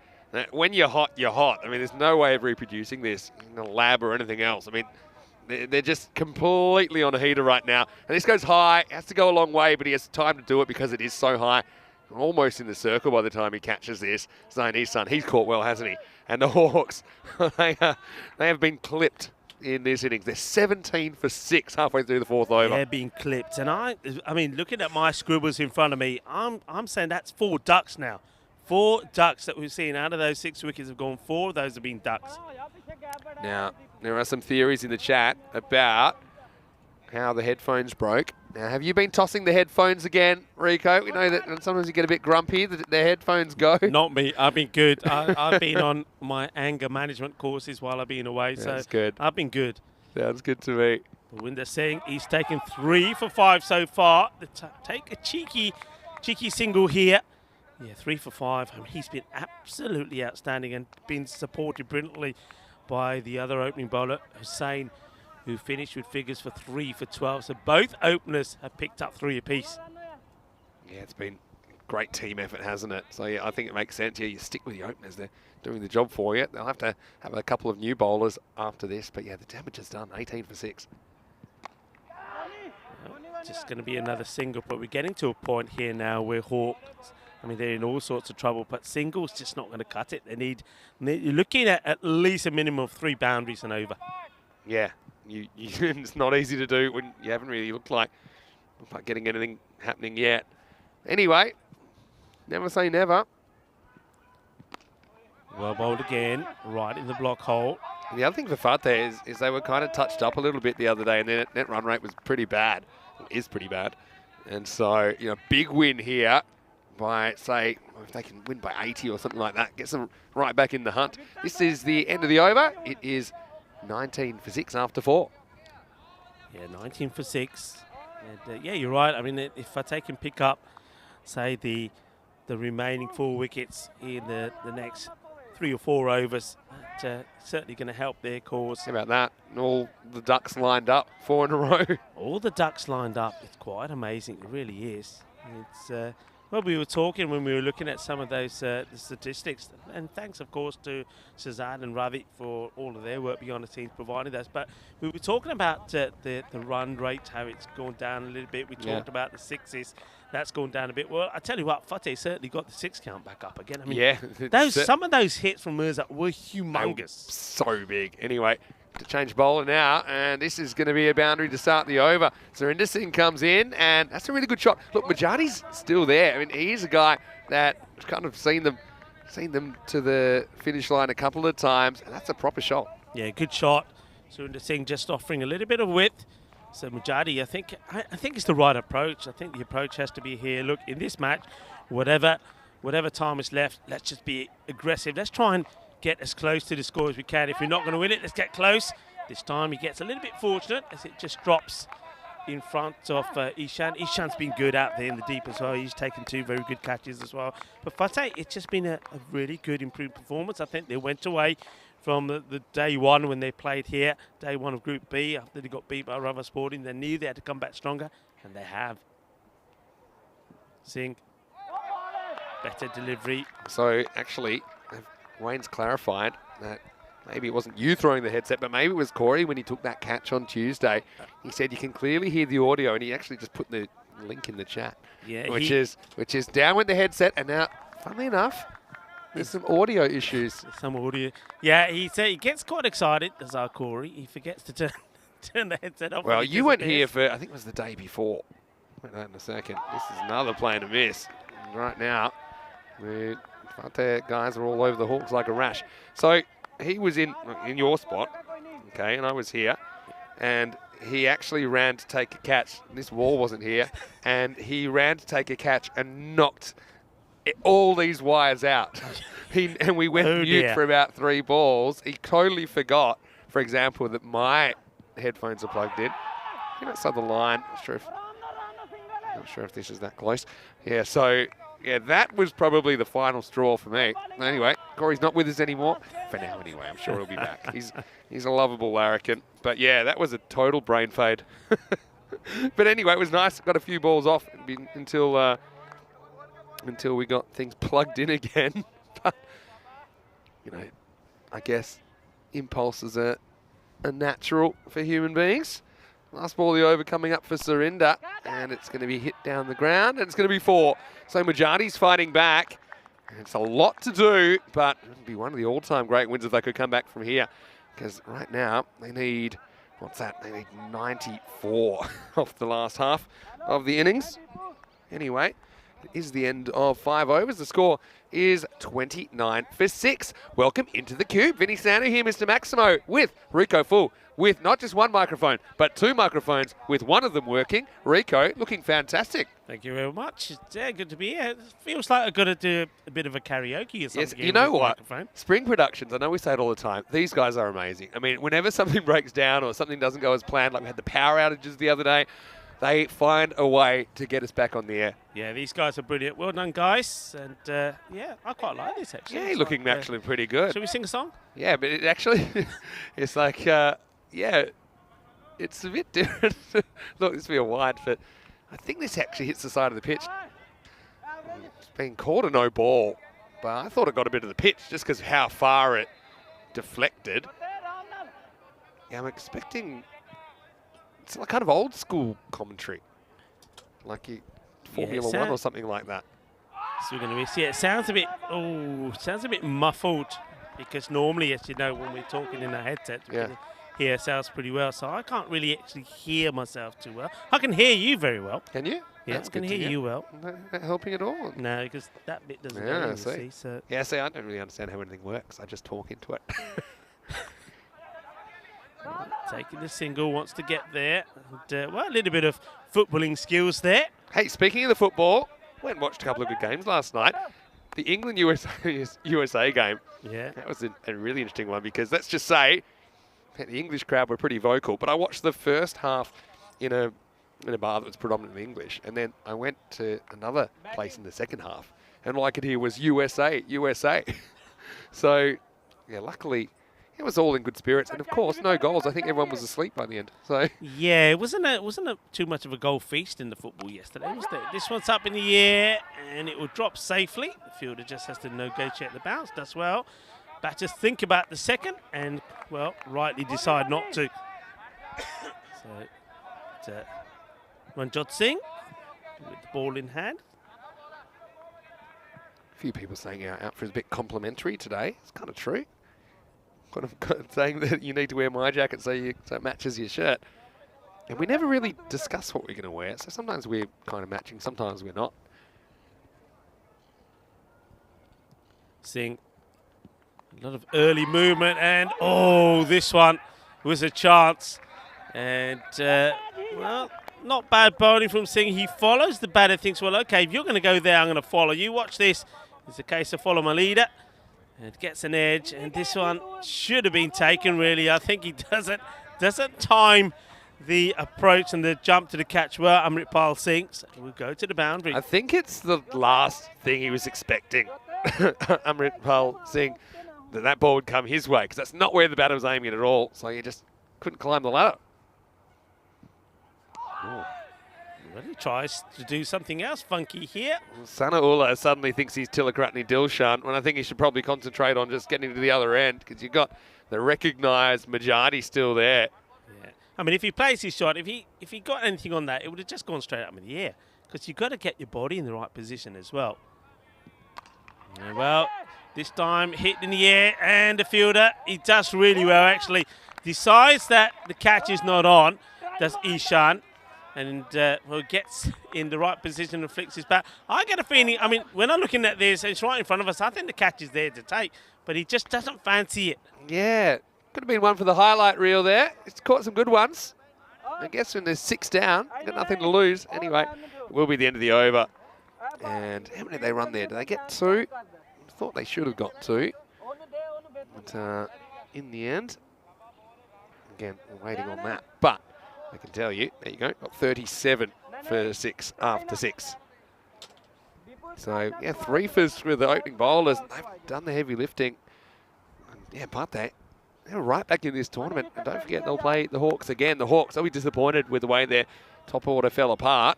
When you're hot, you're hot. I mean, there's no way of reproducing this in a lab or anything else. I mean, they're just completely on a heater right now. And this goes high, has to go a long way, but he has time to do it because it is so high. Almost in the circle by the time he catches this. Zain Ihsan, he's caught well, hasn't he? And the Hawks, they have been clipped in this innings. They're 17 for 6 halfway through the 4th over. They're being clipped. And I mean, looking at my scribbles in front of me, I'm saying that's 4 ducks now. 4 ducks that we've seen out of those 6 wickets have gone. 4 of those have been ducks. Now, there are some theories in the chat about how the headphones broke. Now, have you been tossing the headphones again, Rico? We know that sometimes you get a bit grumpy that the headphones go. Not me. I've been good. I've been on my anger management courses while I've been away. That's so good. I've been good. Sounds good to me. Balwinder Singh, he's taken 3 for 5 so far. Take a cheeky single here Yeah, 3 for 5. I mean, he's been absolutely outstanding and been supported brilliantly by the other opening bowler, Hussain, who finished with figures for 3 for 12. So both openers have picked up 3 apiece. Yeah, it's been great team effort, hasn't it? So, yeah, I think it makes sense. Yeah, you stick with the openers. They're doing the job for you. They'll have to have a couple of new bowlers after this. But, yeah, the damage is done. 18 for 6. Just going to be another single, but we're getting to a point here now where Hawks, I mean, they're in all sorts of trouble, but singles just not going to cut it. You're looking at least a minimum of 3 boundaries and over. Yeah, it's not easy to do when you haven't really looked like getting anything happening yet. Anyway, never say never. Well bowled again, right in the block hole. And the other thing for Fateh is they were kind of touched up a little bit the other day, and their net run rate was pretty bad. It is pretty bad. And so, big win here by, say, if they can win by 80 or something like that, gets them right back in the hunt. This is the end of the over. It is 19 for 6 after 4. Yeah, 19 for 6. And, yeah, you're right. I mean, if Fateh can pick up, say, the remaining 4 wickets in the next 3 or 4 overs, that's certainly going to help their cause. How about that? And all the ducks lined up, 4 in a row. All the ducks lined up. It's quite amazing. It really is. It's well, we were talking when we were looking at some of those the statistics, and thanks, of course, to Shazad and Ravi for all of their work behind the scenes providing us. But we were talking about the run rate, how it's gone down a little bit. We talked about the sixes. That's gone down a bit. Well, I tell you what, Fateh certainly got the 6 count back up again. I mean, yeah, some of those hits from Mirza were humongous. So big. Anyway, to change bowler now, and this is going to be a boundary to start the over. Surinder Singh comes in, and that's a really good shot. Look, Majati's still there. I mean, he's a guy that kind of seen them to the finish line a couple of times, and that's a proper shot. Yeah, good shot. Surinder Singh just offering a little bit of width. So Majati, I think it's the right approach. I think the approach has to be here. Look, in this match, whatever time is left, let's just be aggressive. Let's try and get as close to the score as we can. If we're not going to win it, let's get close. This time he gets a little bit fortunate as it just drops in front of Ishan. Ishan's been good out there in the deep as well. He's taken 2 very good catches as well. But Fateh, it's just been a really good improved performance. I think they went away from the day one when they played here, day one of Group B, after they got beat by Rava Sporting. They knew they had to come back stronger, and they have. Singh, better delivery. So actually, Wayne's clarified that maybe it wasn't you throwing the headset, but maybe it was Corey when he took that catch on Tuesday. He said you can clearly hear the audio, and he actually just put the link in the chat. Yeah, which is down with the headset, and now, funnily enough, there's some audio issues. Some audio. Yeah, he said he gets quite excited, as our Corey. He forgets to turn the headset off. Well, you weren't here for, I think it was the day before. Wait that in a second. This is another play to miss. Right now, the Fateh guys are all over the Hawks like a rash. So he was in your spot, okay, and I was here, and he actually ran to take a catch. This wall wasn't here, and he ran to take a catch and knocked all these wires out. And we went mute for about 3 balls. He totally forgot, for example, that my headphones are plugged in. Outside the line. Not sure if this is that close. Yeah, so yeah, that was probably the final straw for me. Anyway, Corey's not with us anymore. For now anyway, I'm sure he'll be back. He's a lovable larrikin. But yeah, that was a total brain fade. But anyway, it was nice. Got a few balls off until we got things plugged in again. But, I guess impulses are natural for human beings. Last ball of the over coming up for Surinder, and it's going to be hit down the ground, and it's going to be 4. So Majati's fighting back, and it's a lot to do, but it would be one of the all-time great wins if they could come back from here, because right now they need, They need 94 off the last half of the innings. Anyway, it is the end of 5 overs. The score is 29 for 6. Welcome into the cube. Vinny Sanu here, Mr. Maximo, with Rico Full, with not just one microphone, but 2 microphones, with one of them working. Rico, looking fantastic. Thank you very much. It's good to be here. It feels like I've got to do a bit of a karaoke or something. Yes, you know what? Spring Productions, I know we say it all the time, these guys are amazing. I mean, whenever something breaks down or something doesn't go as planned, like we had the power outages the other day, they find a way to get us back on the air. Yeah, these guys are brilliant. Well done, guys. And yeah, I quite like this actually. Yeah, It's looking like, actually pretty good. Shall we sing a song? Yeah, but it actually, it's like, yeah, it's a bit different. Look, this will be a wide, but I think this actually hits the side of the pitch. It's been called a no ball, but I thought it got a bit of the pitch just because of how far it deflected. Yeah, I'm expecting it's like kind of old school commentary, like Formula One or something like that. So we're going to miss. Yeah, it sounds a bit. Oh, sounds a bit muffled because normally, as you know, when we're talking in our headsets, we can hear ourselves pretty well. So I can't really actually hear myself too well. I can hear you very well. Can you? Yeah, I can hear you well. Not helping at all. No, because that bit doesn't. Yeah, go in, I see. So Yeah, see, I don't really understand how anything works. I just talk into it. taking the single, wants to get there. And, well, a little bit of footballing skills there. Hey, speaking of the football, went and watched a couple of good games last night. The England-USA game, that was a really interesting one because let's just say the English crowd were pretty vocal. But I watched the first half in a bar that was predominantly English, and then I went to another place in the second half, and all I could hear was USA, USA. So, yeah, luckily it was all in good spirits, and of course, no goals. I think everyone was asleep by the end. So yeah, it wasn't too much of a goal feast in the football yesterday, was there? This one's up in the air, and it will drop safely. The fielder just has to negotiate the bounce. Does well. Batters think about the second, and well, rightly decide not to. So, Ranjot Singh with the ball in hand. a few people saying our outfit is a bit complimentary today. It's kind of true. Kind of saying that you need to wear my jacket so it matches your shirt. And we never really discuss what we're going to wear. So sometimes we're kind of matching, sometimes we're not. Seeing a lot of early movement, and oh, this one was a chance. And well, not bad bowling from Singh. He follows the batter, thinks, well, okay, if you're going to go there, I'm going to follow you. Watch this. It's a case of follow my leader. And gets an edge, and this one should have been taken, really. I think he doesn't time the approach and the jump to the catch well. Amritpal Singh will go to the boundary. I think it's the last thing he was expecting, Amritpal Singh, that ball would come his way, because that's not where the batter was aiming at all. So he just couldn't climb the ladder. Ooh. Well, he tries to do something else funky here. Sana Ullah suddenly thinks he's Tilakratni Dilshan, when I think he should probably concentrate on just getting to the other end, because you've got the recognised Majadi still there. Yeah. I mean, if he plays his shot, if he got anything on that, it would have just gone straight up in the air, because you've got to get your body in the right position as well. Yeah, well, this time hit in the air, and the fielder, he does really well, actually. Decides that the catch is not on, does Ishan. And well, gets in the right position and flicks his bat. I get a feeling, I mean, when I'm looking at this, it's right in front of us. I think the catch is there to take, but he just doesn't fancy it. Yeah, could have been one for the highlight reel there. It's caught some good ones. I guess when there's 6 down, got nothing to lose. Anyway, it will be the end of the over. And how many did they run there? Did they get 2? I thought they should have got 2. But in the end, again, we're waiting on that. But I can tell you, there you go, got 37 for 6 after 6. So, yeah, 3 for the opening bowlers. They've done the heavy lifting. And, yeah, but they're right back in this tournament. And don't forget, they'll play the Hawks again. The Hawks, they'll be disappointed with the way their top order fell apart.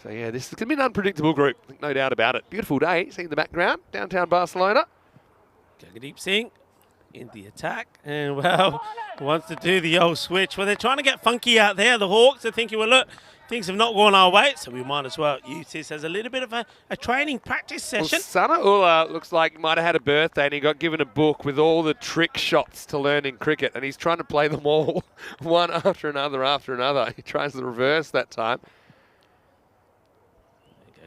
So, yeah, this is going to be an unpredictable group, no doubt about it. Beautiful day, see in the background, downtown Barcelona. Jagadeep Singh in the attack, and well, wants to do the old switch. Well, they're trying to get funky out there, the Hawks. They're thinking, well, look, things have not gone our way, so we might as well use this as a little bit of a training practice session. Well, Sana Ullah looks like he might have had a birthday and he got given a book with all the trick shots to learn in cricket, and he's trying to play them all one after another after another. He tries the reverse that time.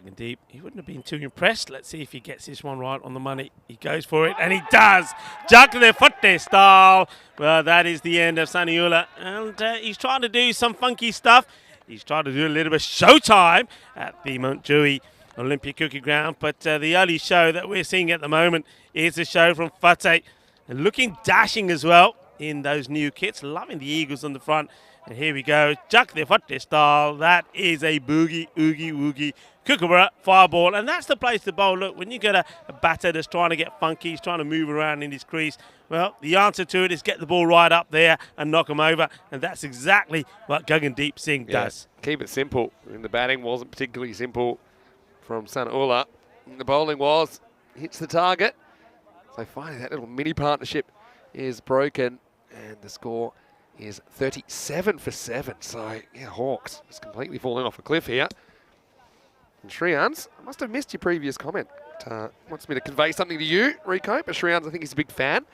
Going deep. He wouldn't have been too impressed. Let's see if he gets this one right on the money. He goes for it, and he does. Jagde Fatte style. Well, that is the end of Sana Ullah. And he's trying to do some funky stuff. He's trying to do a little bit of showtime at the Mountjoy Olympic Cricket Ground. But the only show that we're seeing at the moment is the show from Fatte. And looking dashing as well in those new kits. Loving the eagles on the front And here we go. Chuck the Footy style. That is a boogie, oogie, woogie, kookaburra, fireball. And that's the place to bowl. Look, when you get a batter that's trying to get funky, he's trying to move around in his crease, well, the answer to it is get the ball right up there and knock him over. And that's exactly what Gagandeep Singh does. Keep it simple. And the batting wasn't particularly simple from Sanaullah. The bowling hits the target. So finally that little mini partnership is broken and the score is 37 for 7. So, yeah, Hawks is completely falling off a cliff here. And Shreyans, I must have missed your previous comment. Wants me to convey something to you, Rico, but Shreyans, I think he's a big fan.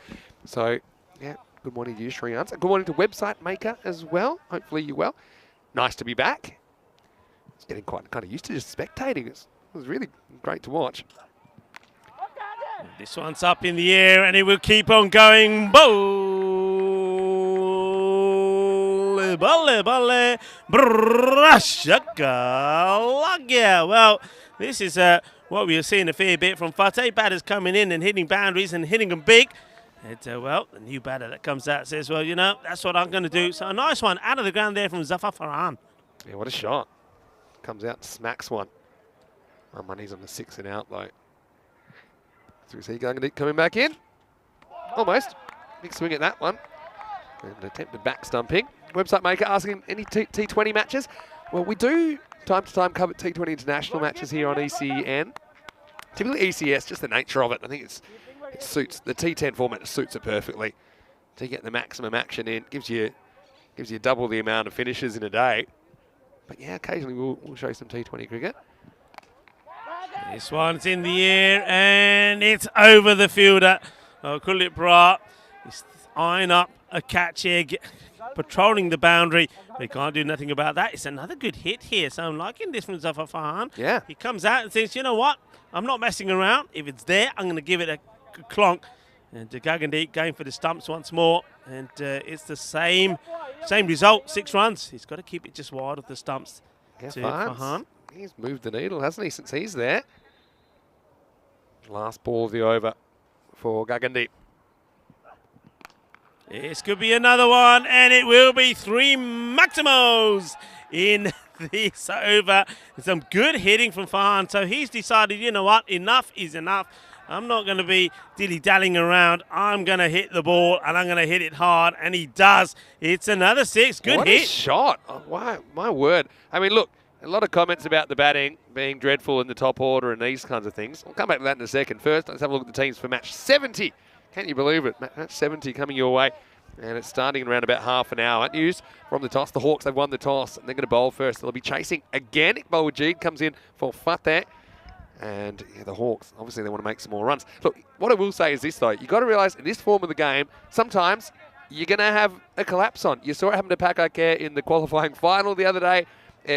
So, yeah, good morning to you, Shreyans. Good morning to Website Maker as well. Hopefully you're well. Nice to be back. It's getting quite kind of used to just spectating. It was really great to watch. This one's up in the air and it will keep on going. Balle, brashaka. Well, this is what we are seeing a fair bit from Fateh. Batters coming in and hitting boundaries and hitting them big. And, well, the new batter that comes out says, well, you know, that's what I'm going to do. So a nice one out of the ground there from Zafar Farhan. Yeah, what a shot. Comes out and smacks one. My money's on the 6 and out, though. So we see Gagandeep coming back in. Almost. Big swing at that one. And attempted back stumping. Website Maker asking any T20 matches. Well, we do time to time cover T20 international matches here on ECN. Typically ECS, just the nature of it. I think it suits the T10 format. Suits it perfectly to get the maximum action in. Gives you double the amount of finishes in a day. But yeah, occasionally we'll show some T20 cricket. This one's in the air and it's over the fielder. Kuldeep Brar is eyeing up a catch here, patrolling the boundary. They can't do nothing about that. It's another good hit here, so I'm liking this from Zafar Farhan. Yeah. He comes out and says, you know what? I'm not messing around. If it's there, I'm going to give it a clonk. And Gagandeep going for the stumps once more. And it's the same result, 6 runs. He's got to keep it just wide of the stumps to Farhan. He's moved the needle, hasn't he, since he's there. Last ball of the over for Gagandeep. This could be another one, and it will be 3 maximos in this over. Some good hitting from Farhan. So he's decided, you know what, enough is enough. I'm not going to be dilly-dallying around. I'm going to hit the ball, and I'm going to hit it hard, and he does. It's another 6. Good hit. What a shot. Oh, wow, my word. I mean, look, a lot of comments about the batting being dreadful in the top order and these kinds of things. I'll come back to that in a second. First, let's have a look at the teams for match 70. Can you believe it? Match 70 coming your way. And it's starting in around about half an hour. News from the toss. The Hawks, they've won the toss, and they're going to bowl first. They'll be chasing again. Iqbal Wajeed comes in for Fateh. And yeah, the Hawks, obviously they want to make some more runs. Look, what I will say is this, though. You've got to realise in this form of the game, sometimes you're going to have a collapse on. You saw it happen to Pakakare in the qualifying final the other day.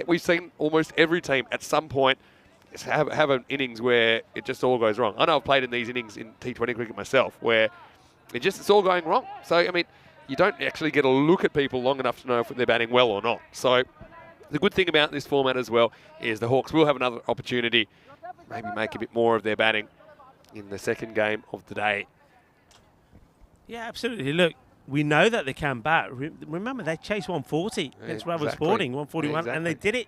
We've seen almost every team at some point have an innings where it just all goes wrong. I know I've played in these innings in T20 cricket myself where it's all going wrong. So, I mean, you don't actually get a look at people long enough to know if they're batting well or not. So the good thing about this format as well is the Hawks will have another opportunity, maybe make a bit more of their batting in the second game of the day. Yeah, absolutely. Look, we know that they can bat. Remember, they chased 140 against Rebel Sporting, 141, and they did it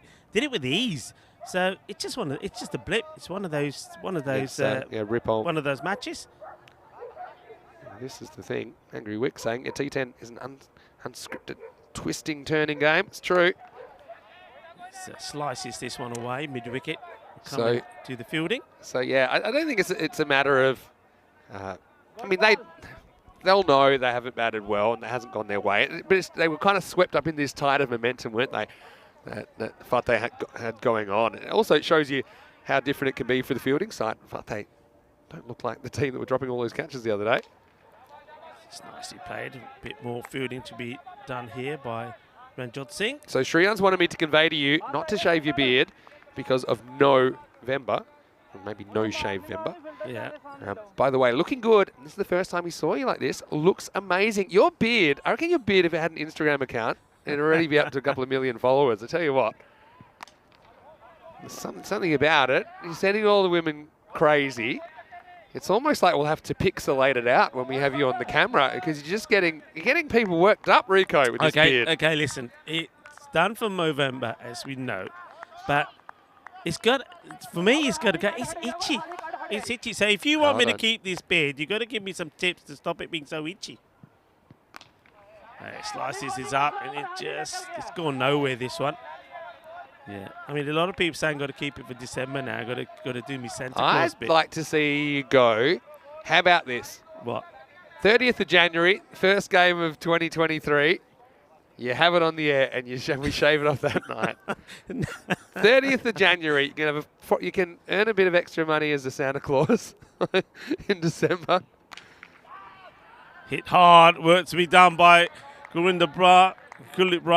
with ease. So it's just a blip. It's one of those rip-on. One of those matches. This is the thing. Angry Wick saying T10 is an unscripted, twisting, turning game. It's true. Slices this one away, mid-wicket. So to the fielding. So yeah, I don't think it's a matter of. I mean, they'll know they haven't batted well and it hasn't gone their way. But they were kind of swept up in this tide of momentum, weren't they? That Fateh had going on. And also, it shows you how different it can be for the fielding side. Fateh don't look like the team that were dropping all those catches the other day. It's nicely played. A bit more fielding to be done here by Ranjot Singh. So Shreyans wanted me to convey to you not to shave your beard because of November, or maybe no shave Vember. Yeah. By the way, looking good. This is the first time we saw you like this. Looks amazing. Your beard, I reckon your beard, if it had an Instagram account, it'd already be up to a couple of million followers. I tell you what. There's something about it. He's sending all the women crazy. It's almost like we'll have to pixelate it out when we have you on the camera because you're getting people worked up, Rico, with this beard. Okay, listen. It's done for Movember, as we know, but it's got, for me, it's got to go. It's itchy. It's itchy. So if you want me to keep this beard, you've got to give me some tips to stop it being so itchy. Slices this up, and it's going nowhere, this one. Yeah, I mean, a lot of people saying got to keep it for December now. Got to do me Santa Claus bit. I'd like to see you go. How about this? What? 30th of January, first game of 2023. You have it on the air, and we shave it off that night. 30th of January, you can earn a bit of extra money as a Santa Claus in December. Hit hard, work to be done by Gurinder Bra.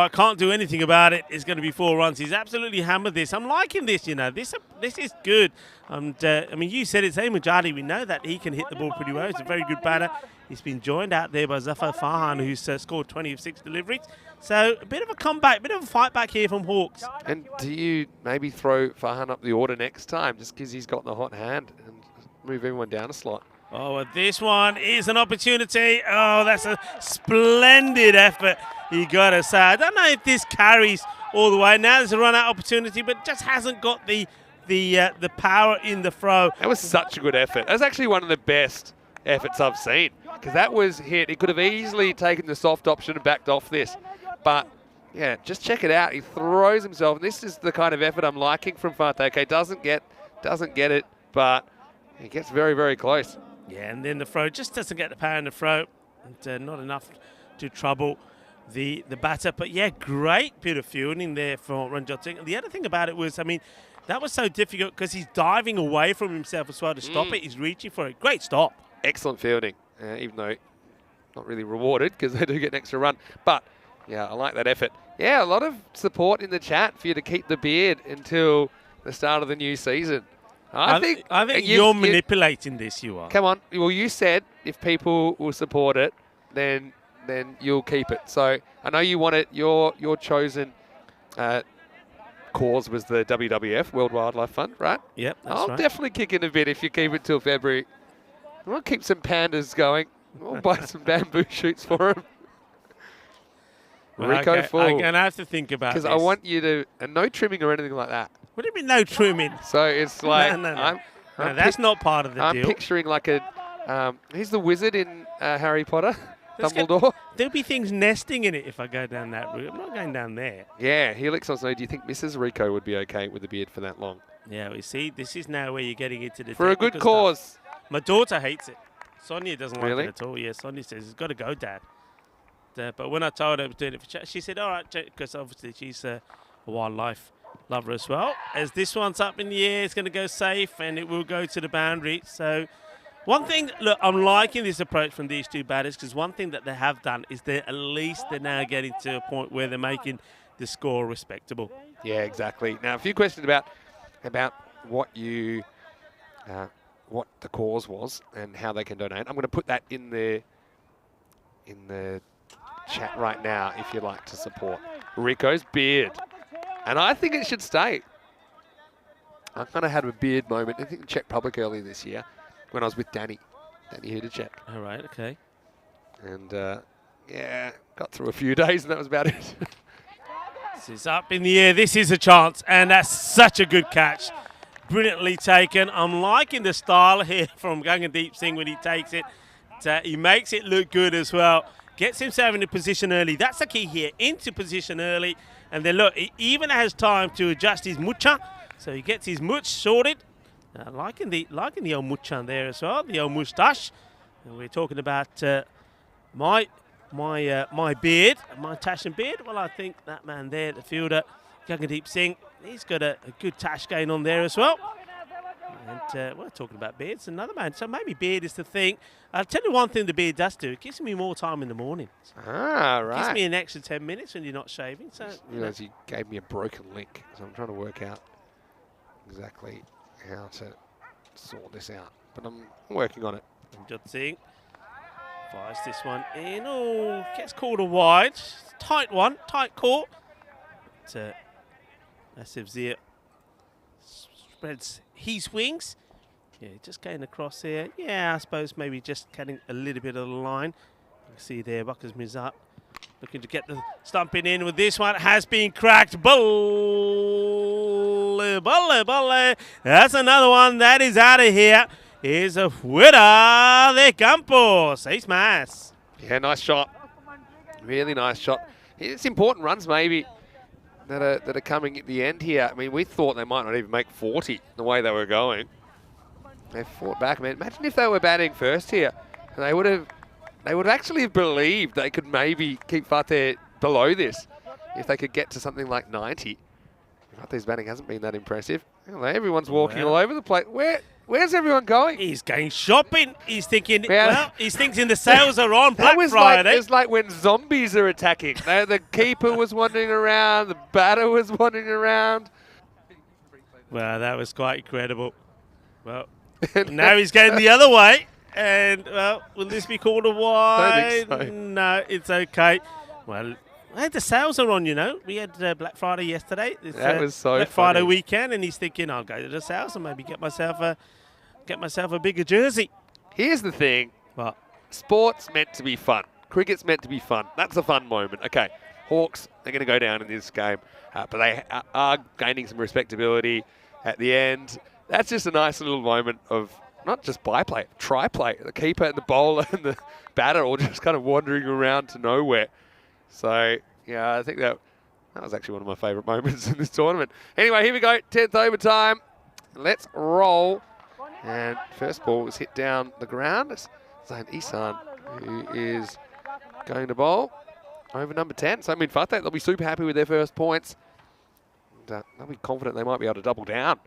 Can't do anything about it. It's going to be 4 runs. He's absolutely hammered this. I'm liking this, you know. This is good. And I mean, you said it, same with Jari. We know that he can hit the ball pretty well. He's a very good batter. He's been joined out there by Zafar Farhan, who's scored 20 of 6 deliveries. So a bit of a comeback, a bit of a fight back here from Hawks. And do you maybe throw Farhan up the order next time just because he's got the hot hand and move everyone down a slot? Oh, this one is an opportunity. Oh, that's a splendid effort, you got to say. I don't know if this carries all the way. Now there's a run-out opportunity, but just hasn't got the power in the throw. That was such a good effort. That was actually one of the best efforts I've seen because that was hit. He could have easily taken the soft option and backed off this. But, yeah, just check it out. He throws himself. And this is the kind of effort I'm liking from Fateh. Okay, doesn't get it, but he gets very, very close. Yeah, and then the throw just doesn't get the power in the throw. And, not enough to trouble the batter. But, yeah, great bit of fielding there from Ranjot Singh. And the other thing about it was, I mean, that was so difficult because he's diving away from himself as well to stop it. He's reaching for it. Great stop. Excellent fielding, even though not really rewarded because they do get an extra run. But, yeah, I like that effort. Yeah, a lot of support in the chat for you to keep the beard until the start of the new season. I think you're manipulating this, you are. Come on. Well, you said if people will support it, then you'll keep it. So I know you want it. Your chosen cause was the WWF, World Wildlife Fund, right? Yep, that's I'll definitely kick in a bit if you keep it till February. We'll keep some pandas going. We'll buy some bamboo shoots for them. Well, Rico full. I'm going to have to think about this. Because I want you to, and no trimming or anything like that. What do you mean no trimming? So it's like, no, that's not part of the deal. I'm picturing like he's the wizard in Harry Potter, Dumbledore. There'll be things nesting in it if I go down that route. I'm not going down there. Yeah, Helix wants to know, do you think Mrs. Rico would be okay with the beard for that long? Yeah, we see, this is now where you're getting into the for a good cause. Stuff. My daughter hates it. Sonia doesn't like Really? it at all. Yeah, Sonia says, it's got to go, Dad. But when I told her I was doing it for chat, she said, all right, because obviously she's a wildlife lover as well. As this one's up in the air, it's going to go safe, and it will go to the boundary. So one thing, look, I'm liking this approach from these two batters because one thing that they have done is they're now getting to a point where they're making the score respectable. Yeah, exactly. Now, a few questions about what you what the cause was and how they can donate. I'm going to put that in the chat right now if you'd like to support Rico's beard. And I think it should stay. I kind of had a beard moment, I think in Czech Republic earlier this year when I was with Danny Hudacek. All right, okay. And yeah, got through a few days and that was about it. This is up in the air. This is a chance, and that's such a good catch. Brilliantly taken. I'm liking the style here from Gagandeep Singh when he takes it. He makes it look good as well. Gets himself into position early. That's the key here, into position early. And then look, he even has time to adjust his mucha. So he gets his much sorted. Liking the old mucha there as well, the old moustache. And we're talking about my beard, my tash and beard. Well, I think that man there, the fielder, Gagandeep Singh, he's got a good tash going on there as well. And we're talking about beards, another man. So maybe beard is the thing. I'll tell you one thing the beard does do. It gives me more time in the morning. Ah, right. It gives me an extra 10 minutes when you're not shaving. So you know, you gave me a broken link, so I'm trying to work out exactly how to sort this out. But I'm working on it. Jot Singh fires this one in. Oh, gets called a wide. Tight one, tight call. But Asif Zia spreads his wings Yeah, just getting across here. Yeah, I suppose maybe just cutting a little bit of the line. You can see there, Buckers Mizat looking to get the stumping in with this one. Has been cracked. Bulle. That's another one that is out of here. Is a fuera de Campos. Ace Mas. Yeah, nice shot. Really nice shot. It's important runs maybe that are coming at the end here. I mean, we thought they might not even make 40 the way they were going. They fought back, man. Imagine if they were batting first here. They would have actually believed they could maybe keep Fateh below this if they could get to something like 90. Fateh's batting hasn't been that impressive. Everyone's walking all over the place. Where's everyone going? He's going shopping. He's thinking, he's thinking the sales are on Black was Friday. It's like when zombies are attacking. The keeper was wandering around. The batter was wandering around. Well, that was quite incredible. Well, now he's going the other way. And, well, will this be called a wide? Don't think so. No, it's okay. Well, the sales are on, you know. We had Black Friday yesterday. That was so Black funny. Friday weekend, and he's thinking, I'll go to the sales and maybe get myself a bigger jersey. Here's the thing. What? Sport's meant to be fun. Cricket's meant to be fun. That's a fun moment. Okay, Hawks, they're going to go down in this game, but they are gaining some respectability at the end. That's just a nice little moment of not just byplay, tri-play. The keeper and the bowler and the batter all just kind of wandering around to nowhere. So, yeah, I think that was actually one of my favourite moments in this tournament. Anyway, here we go, 10th overtime. Let's roll. And first ball was hit down the ground. It's Zain Isan who is going to bowl over number 10. So, Fateh, they'll be super happy with their first points. And, they'll be confident they might be able to double down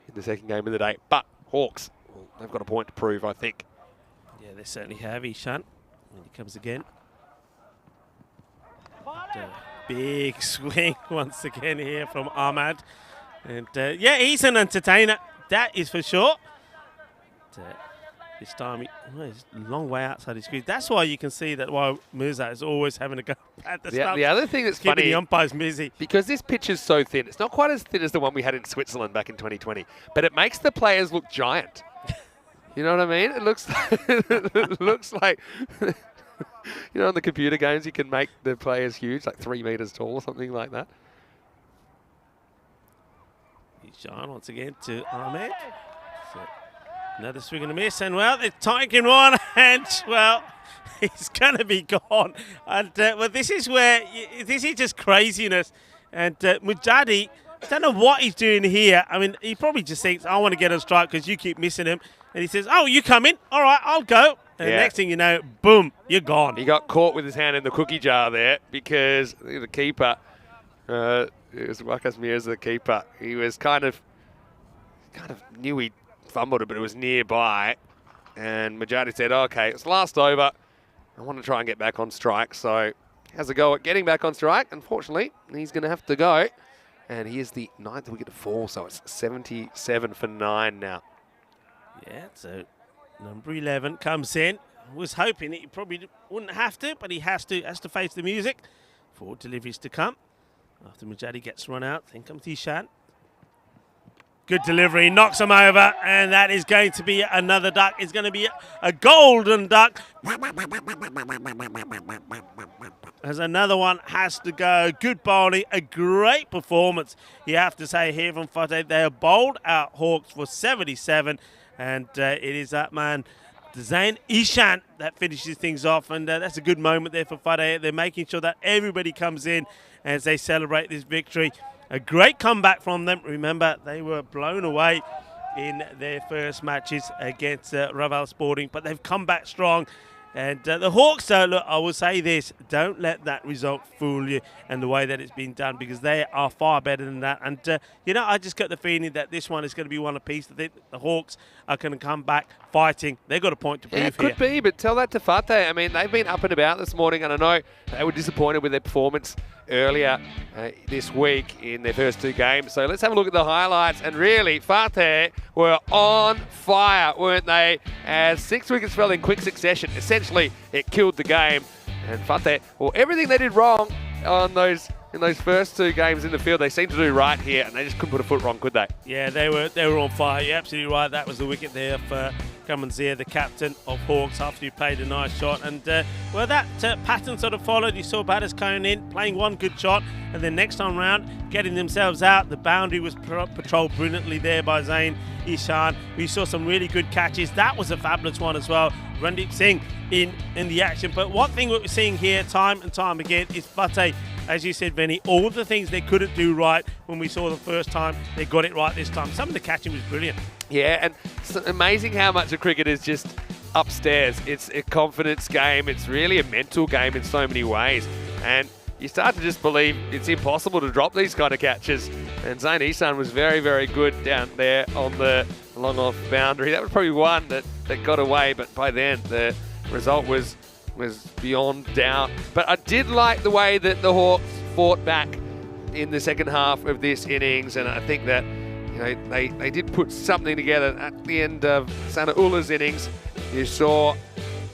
in the second game of the day. But Hawks, well, they've got a point to prove, I think. Yeah, they certainly have, Ishan. When he comes again. Big swing once again here from Ahmad. And, yeah, he's an entertainer. That is for sure. This time, he's a long way outside his screen. That's why you can see that why Mirza is always having to go at the stumps. The other thing that's keeping funny, the umpires busy. because this pitch is so thin, it's not quite as thin as the one we had in Switzerland back in 2020, but it makes the players look giant. You know what I mean? It looks like, you know, in the computer games, you can make the players huge, like 3 meters tall or something like that. Ishan once again to Ahmed. So another swing and a miss, and well, they're taking one, and well, he's going to be gone. And well, this is just craziness. And Mujadi, I don't know what he's doing here. I mean, he probably just thinks, I want to get a strike because you keep missing him. And he says, oh, you come in? All right, I'll go. And next thing you know, boom, you're gone. He got caught with his hand in the cookie jar there because the keeper, it was Wakas Mirza, the keeper. He was kind of knew he fumbled it, but it was nearby. And Majadi said, okay, it's last over. I want to try and get back on strike. So has a go at getting back on strike. Unfortunately, he's going to have to go. And he is the 9th wicket to fall, so it's 77 for 9 now. Yeah, so number 11 comes in. I was hoping he probably wouldn't have to, but he has to face the music. 4 deliveries to come. After Mujadi gets run out, then comes Ishan. Good delivery, knocks him over, and that is going to be another duck. It's going to be a golden duck. As another one has to go. Good bowling, a great performance, you have to say, here from Fateh. They have bowled out Hawks for 77, and it is that man, Zain Ishan, that finishes things off, and that's a good moment there for Fateh. They're making sure that everybody comes in as they celebrate this victory. A great comeback from them. Remember, they were blown away in their first matches against Raval Sporting, but they've come back strong. And the Hawks, look, I will say this, don't let that result fool you and the way that it's been done, because they are far better than that. And, you know, I just got the feeling that this one is going to be one apiece. I think the Hawks are going to come back fighting. They've got a point to prove here. It could be, but tell that to Fateh. I mean, they've been up and about this morning, and I know they were disappointed with their performance earlier this week in their first 2 games. So let's have a look at the highlights. And really, Fateh were on fire, weren't they? As 6 wickets fell in quick succession. Essentially, it killed the game. And Fateh, well, everything they did wrong on those in those first 2 games in the field, they seemed to do right here, and they just couldn't put a foot wrong, could they? Yeah, they were on fire. You're absolutely right. That was the wicket there for Kamanzia, the captain of Hawks, after he played a nice shot. And, well, that pattern sort of followed. You saw batters coming in, playing one good shot, and then next time round, getting themselves out. The boundary was patrolled brilliantly there by Zain Ishan. We saw some really good catches. That was a fabulous one as well. Randeep Singh in the action. But one thing we're seeing here time and time again is Fateh, as you said, Vinny, all the things they couldn't do right when we saw the first time, they got it right this time. Some of the catching was brilliant. Yeah, and it's amazing how much of cricket is just upstairs. It's a confidence game. It's really a mental game in so many ways. And you start to just believe it's impossible to drop these kind of catches. And Zain Ishan was very, very good down there on the long off boundary. That was probably one that got away, but by then the result was beyond doubt. But I did like the way that the Hawks fought back in the second half of this innings, and I think that they did put something together at the end of Sana Ullah's innings. You saw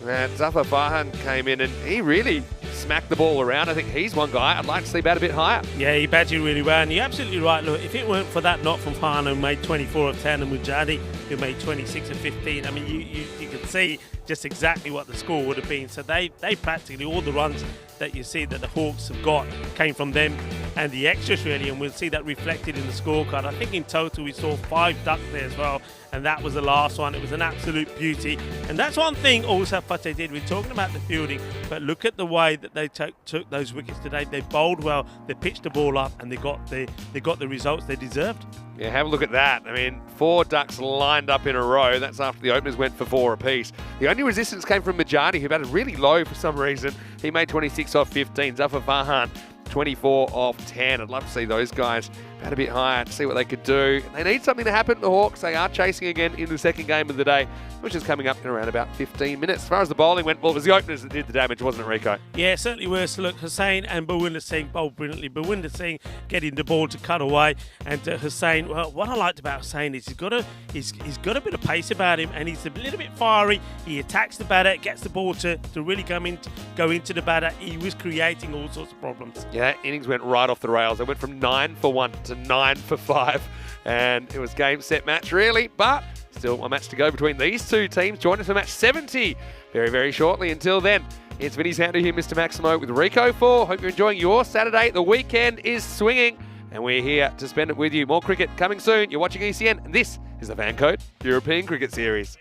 that Zafar Farhan came in and he really smacked the ball around. I think he's one guy I'd like to see bat a bit higher. Yeah, he batted really well, and you're absolutely right. Look, if it weren't for that knock from Farhan, who made 24 of 10, and Mujadi, who made 26 of 15, I mean, you could see just exactly what the score would have been. So they practically, all the runs that you see that the Hawks have got came from them and the extras, really, and we'll see that reflected in the scorecard. I think in total we saw 5 ducks there as well, and that was the last one. It was an absolute beauty, and that's one thing also Fateh did. We're talking about the fielding, but look at the way that they took those wickets today. They bowled well, they pitched the ball up, and they got the results they deserved. Yeah, have a look at that. I mean, 4 ducks lined up in a row. That's after the openers went for 4 apiece. The only resistance came from Majani, who batted really low for some reason. He made 26 off 15. Zafar Farhan, 24 off 10. I'd love to see those guys bat a bit higher to see what they could do. They need something to happen. The Hawks, they are chasing again in the second game of the day, which is coming up in around about 15 minutes. As far as the bowling went, well, it was the openers that did the damage, wasn't it, Rico? Yeah, it certainly was. So look, Hussain and Bawinder Singh bowled brilliantly. Bawinder Singh getting the ball to cut away, and Hussain, well, what I liked about Hussain is he's got a bit of pace about him, and he's a little bit fiery. He attacks the batter, gets the ball to really go into the batter. He was creating all sorts of problems. Yeah, innings went right off the rails. They went from 9 for 1 to 9 for 5, and it was game, set, match, really, but still a match to go between these two teams. Join us for match 70 very, very shortly. Until then, it's Vinny Sandu here, Mr. Maximo with Rico 4. Hope you're enjoying your Saturday. The weekend is swinging, and we're here to spend it with you. More cricket coming soon. You're watching ECN, and this is the FanCode European Cricket Series.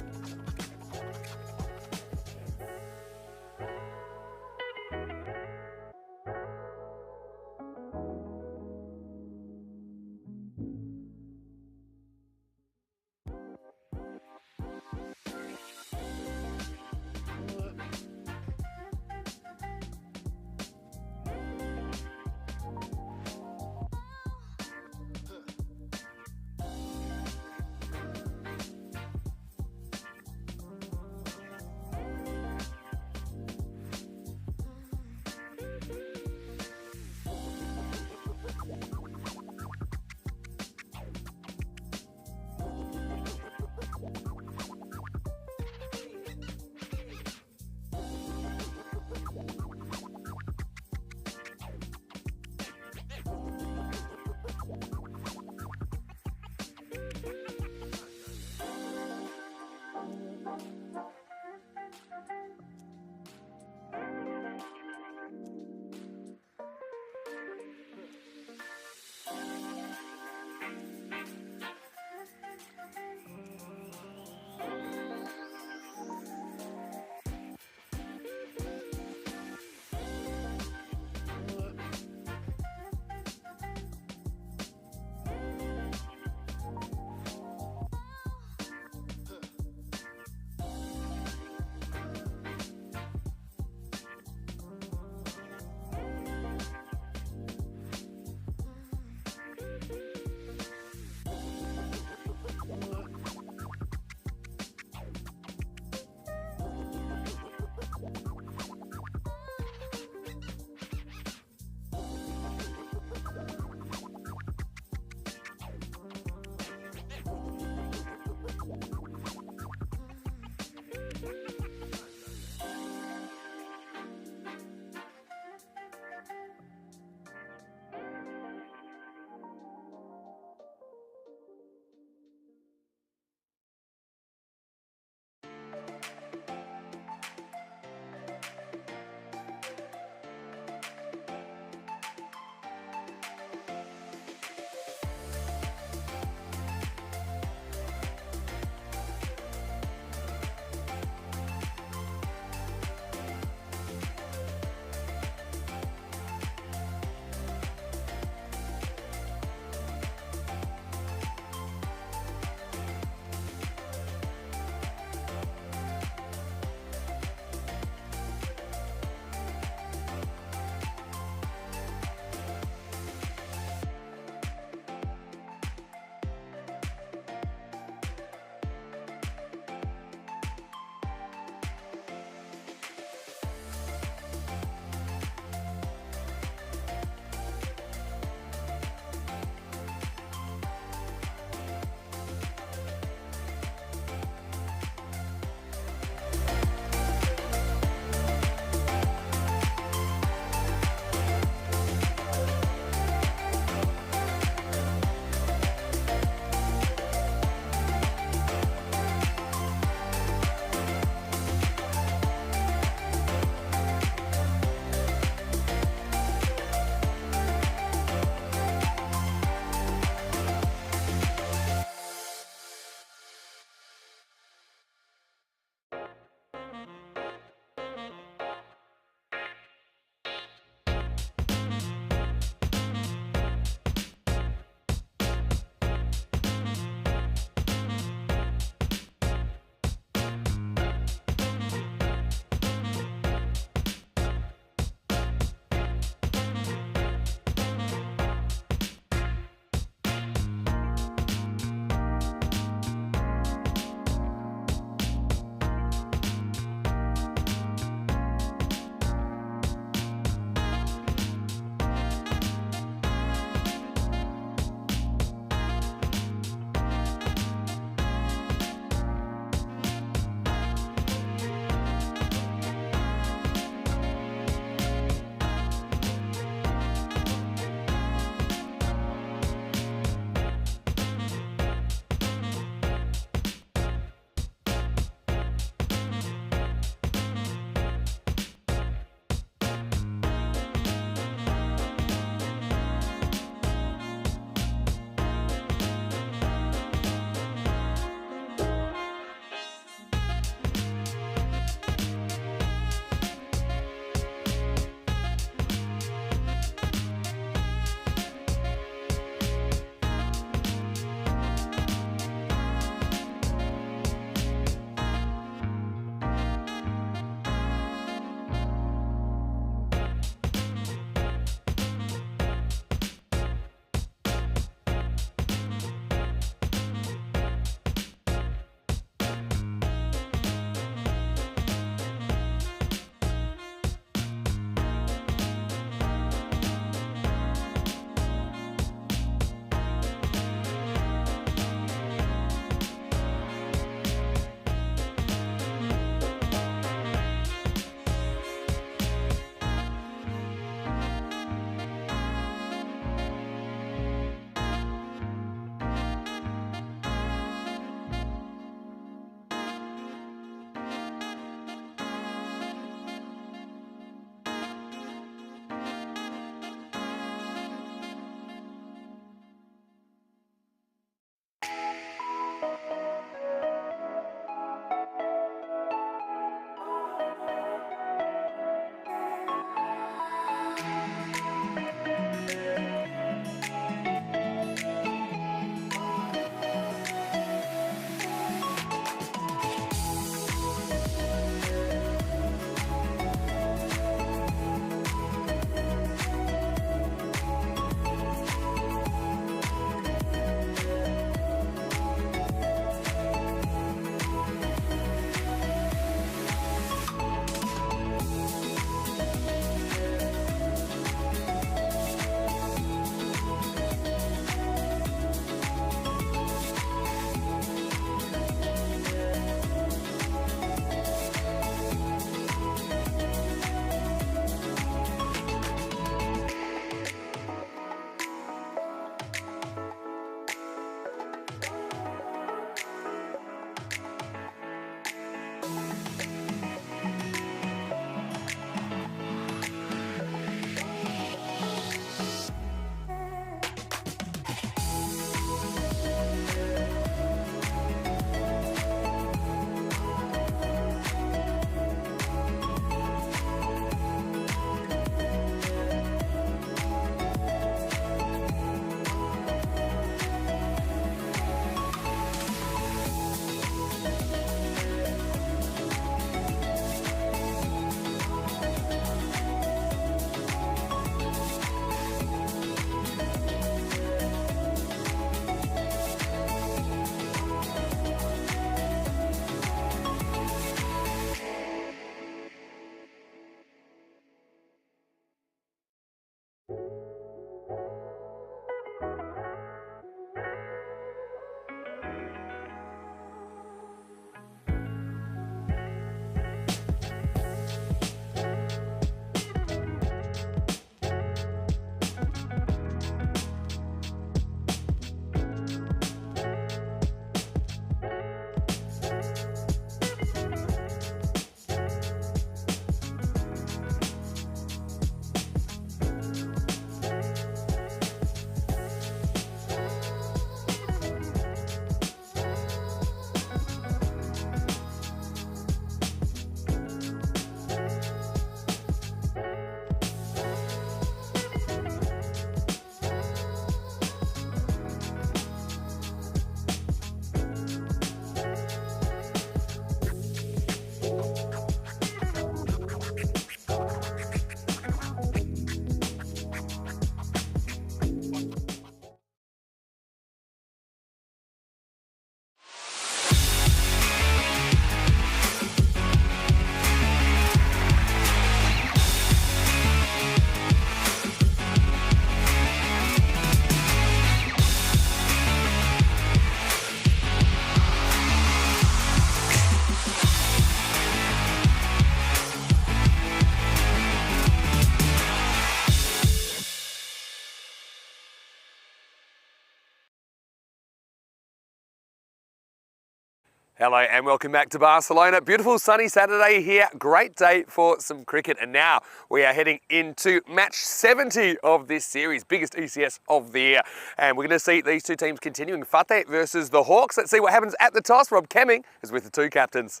Hello and welcome back to Barcelona. Beautiful sunny Saturday here. Great day for some cricket. And now we are heading into match 70 of this series, biggest ECS of the year. And we're going to see these two teams continuing. Fateh versus the Hawks. Let's see what happens at the toss. Rob Kemming is with the two captains.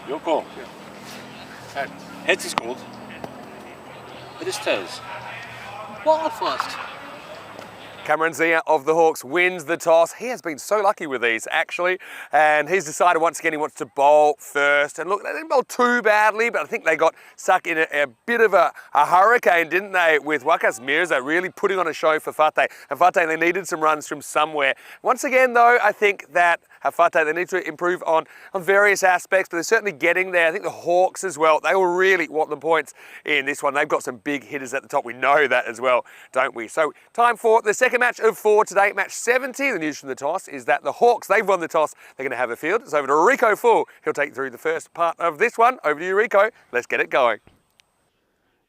Your call. Heads is called. It is tails. Ball first. Cameron Zia of the Hawks wins the toss. He has been so lucky with these, actually. And he's decided once again he wants to bowl first. And look, they didn't bowl too badly, but I think they got stuck in a bit of a hurricane, didn't they, with Waqas Mirza really putting on a show for Fateh. And Fateh, they needed some runs from somewhere. Once again, though, I think that Fateh, they need to improve on various aspects, but they're certainly getting there. I think the Hawks as well, they will really want the points in this one. They've got some big hitters at the top. We know that as well, don't we? So time for the second match of 4 today, match 70. The news from the toss is that the Hawks, they've won the toss. They're going to have a field. It's over to Rico Full. He'll take through the first part of this one. Over to you, Rico. Let's get it going.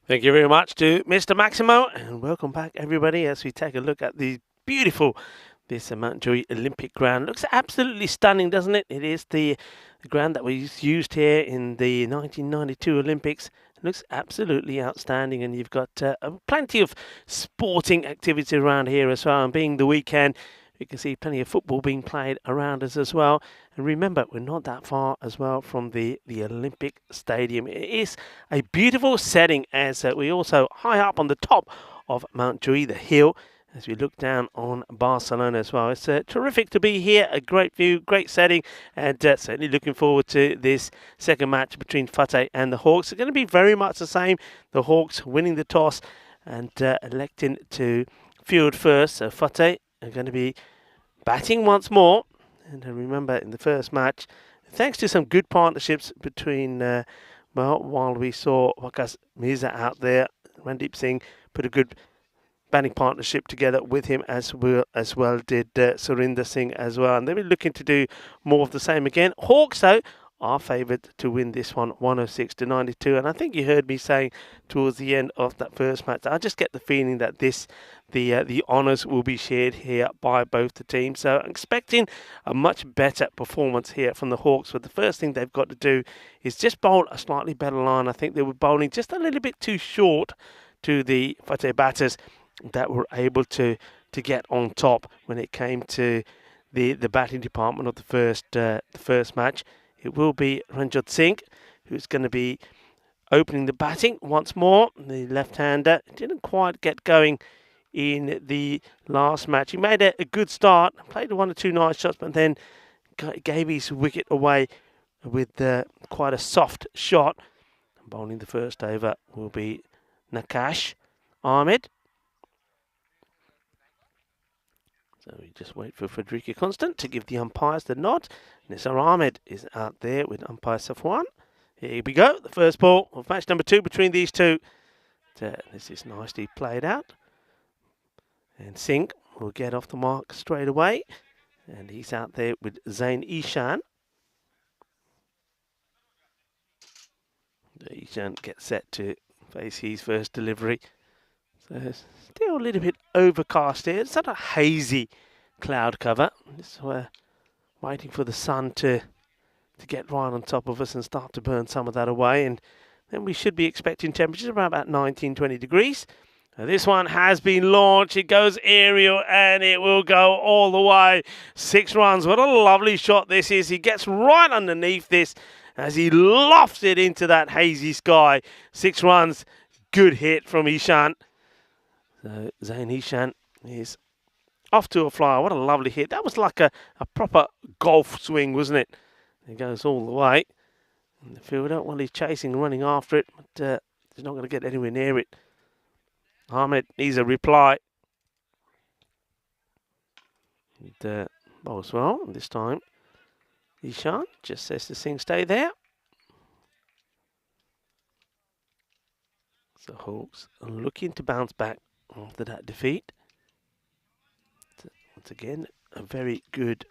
Thank you very much to Mr. Maximo, and welcome back everybody as we take a look at the beautiful this Mountjoy Olympic ground. Looks absolutely stunning, doesn't it? It is the ground that was used here in the 1992 Olympics. It looks absolutely outstanding, and you've got plenty of sporting activity around here as well. And being the weekend, you can see plenty of football being played around us as well. And remember, we're not that far as well from the Olympic Stadium. It is a beautiful setting, as we also high up on the top of Mountjoy, the hill, as we look down on Barcelona as well. It's terrific to be here, a great view, great setting, and certainly looking forward to this second match between Fateh and the Hawks. It's going to be very much the same. The Hawks winning the toss and electing to field first. So Fateh are going to be batting once more. And remember, in the first match, thanks to some good partnerships between, while we saw Waqas Mirza out there, Randeep Singh put a good batting partnership together with him as well did Surinder Singh as well, and they'll be looking to do more of the same again. Hawks though are favoured to win this one 106 to 92, and I think you heard me saying towards the end of that first match, I just get the feeling that the honours will be shared here by both the teams. So I'm expecting a much better performance here from the Hawks. But the first thing they've got to do is just bowl a slightly better line. I think they were bowling just a little bit too short to the Fateh batters that were able to get on top when it came to the batting department of the first match. It will be Ranjot Singh who's going to be opening the batting once more. The left-hander didn't quite get going in the last match. He made a good start, played 1 or 2 nice shots, but then gave his wicket away with quite a soft shot. Bowling the first over will be Nakash Ahmed. So we just wait for Frederica Constant to give the umpires the nod. Nisar Ahmed is out there with umpire Safwan. Here we go, the first ball of match number 2 between these two. This is nicely played out. And Singh will get off the mark straight away. And he's out there with Zain Ishan. Ishan gets set to face his first delivery. So still a little bit overcast here. It's sort of hazy cloud cover. Just waiting for the sun to get right on top of us and start to burn some of that away. And then we should be expecting temperatures around about 19, 20 degrees. Now this one has been launched. It goes aerial and it will go all the way. 6 runs. What a lovely shot this is. He gets right underneath this as he lofts it into that hazy sky. 6 runs. Good hit from Ishan. So Zain Ishan is off to a flyer. What a lovely hit. That was like a proper golf swing, wasn't it? It goes all the way. And the fielder, well, he's chasing and running after it, but he's not going to get anywhere near it. Ahmed needs a reply. And bowls well this time. Ishan just says to Singh, stay there. So Hawks are looking to bounce back after that defeat. So once again, a very good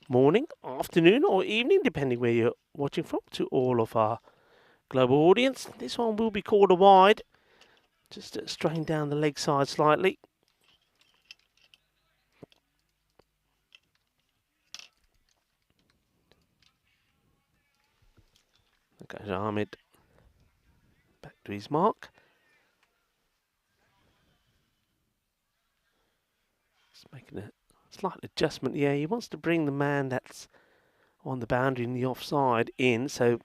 morning, afternoon or evening, depending where you're watching from, to all of our global audience. This one will be called a wide. Just strain down the leg side slightly. goes Ahmed. Back to his mark. Just making a slight adjustment. Yeah, he wants to bring the man that's on the boundary in the offside in. So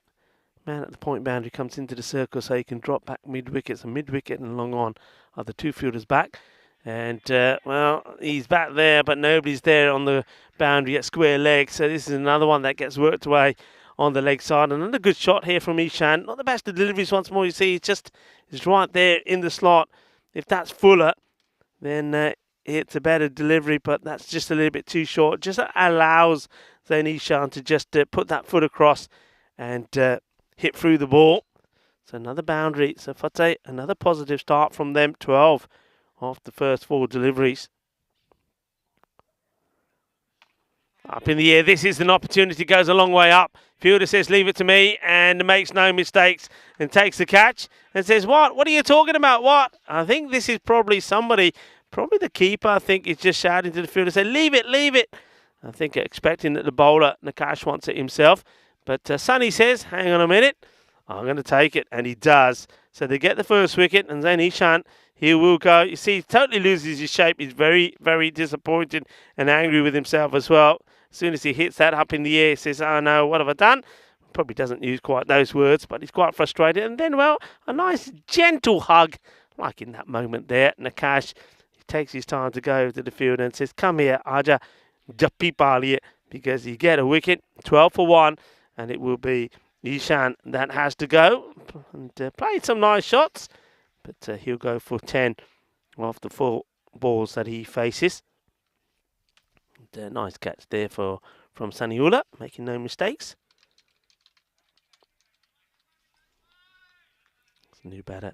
man at the point boundary comes into the circle so he can drop back mid-wicket. So mid-wicket and long on are the two fielders back. And, well, he's back there, but nobody's there on the boundary at square leg. So this is another one that gets worked away on the leg side. Another good shot here from Ishan. Not the best of deliveries once more. You see, it's right there in the slot. If that's fuller, then it's a better delivery, but that's just a little bit too short. Just allows then Ishan to just put that foot across and hit through the ball. So another boundary. So Fateh, another positive start from them. 12 off the first 4 deliveries. Up in the air. This is an opportunity. Goes a long way up. Fielder says, leave it to me, and makes no mistakes and takes the catch and says, what are you talking about? What? I think this is probably somebody, probably the keeper, I think, is just shouting to the fielder, say, leave it. I think expecting that the bowler, Nakash, wants it himself. But Sonny says, hang on a minute, I'm going to take it. And he does. So they get the first wicket, and then Ishan, he will go. You see, he totally loses his shape. He's very, very disappointed and angry with himself as well. As soon as he hits that up in the air, he says, oh no, what have I done? Probably doesn't use quite those words, but he's quite frustrated. And then, well, a nice gentle hug, like in that moment there. Nakash, he takes his time to go to the field and says, come here, Aja, Jappi Paliye, because you get a wicket, 12 for 1, and it will be Ishan that has to go. And played some nice shots, but he'll go for 10 off the 4 balls that he faces. And, nice catch there from Saniula, making no mistakes. New batter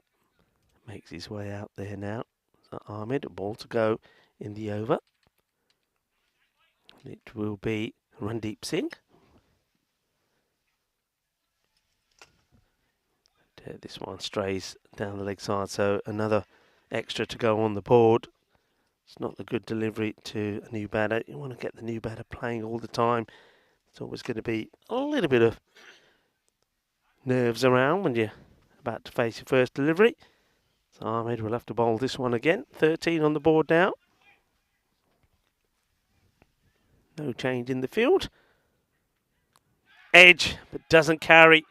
makes his way out there now. So Ahmed, a ball to go in the over. It will be Randeep Singh. This one strays down the leg side, so another extra to go on the board. It's not the good delivery to a new batter. You want to get the new batter playing all the time. It's always going to be a little bit of nerves around when you're about to face your first delivery. So Ahmed will have to bowl this one again. 13 on the board now. No change in the field. Edge, but doesn't carry.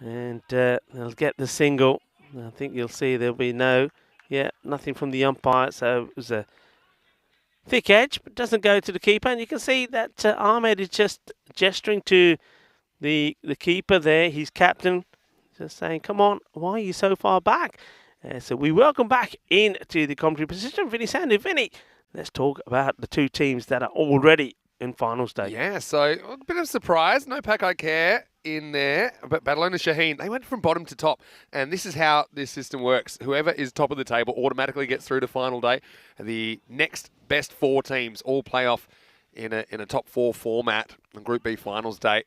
And they'll get the single. I think you'll see there'll be nothing from the umpire. So it was a thick edge, but doesn't go to the keeper. And you can see that Ahmed is just gesturing to the keeper there, his captain, just saying, come on, why are you so far back? So we welcome back into the commentary position, Vinny Sandy. Vinny, let's talk about the two teams that are already in finals day. Yeah, so a bit of a surprise. No Pack I Care in there, but Barcelona Shaheen, they went from bottom to top. And this is how this system works. Whoever is top of the table automatically gets through to final day. The next best 4 teams all play off in a top 4 format on Group B finals day.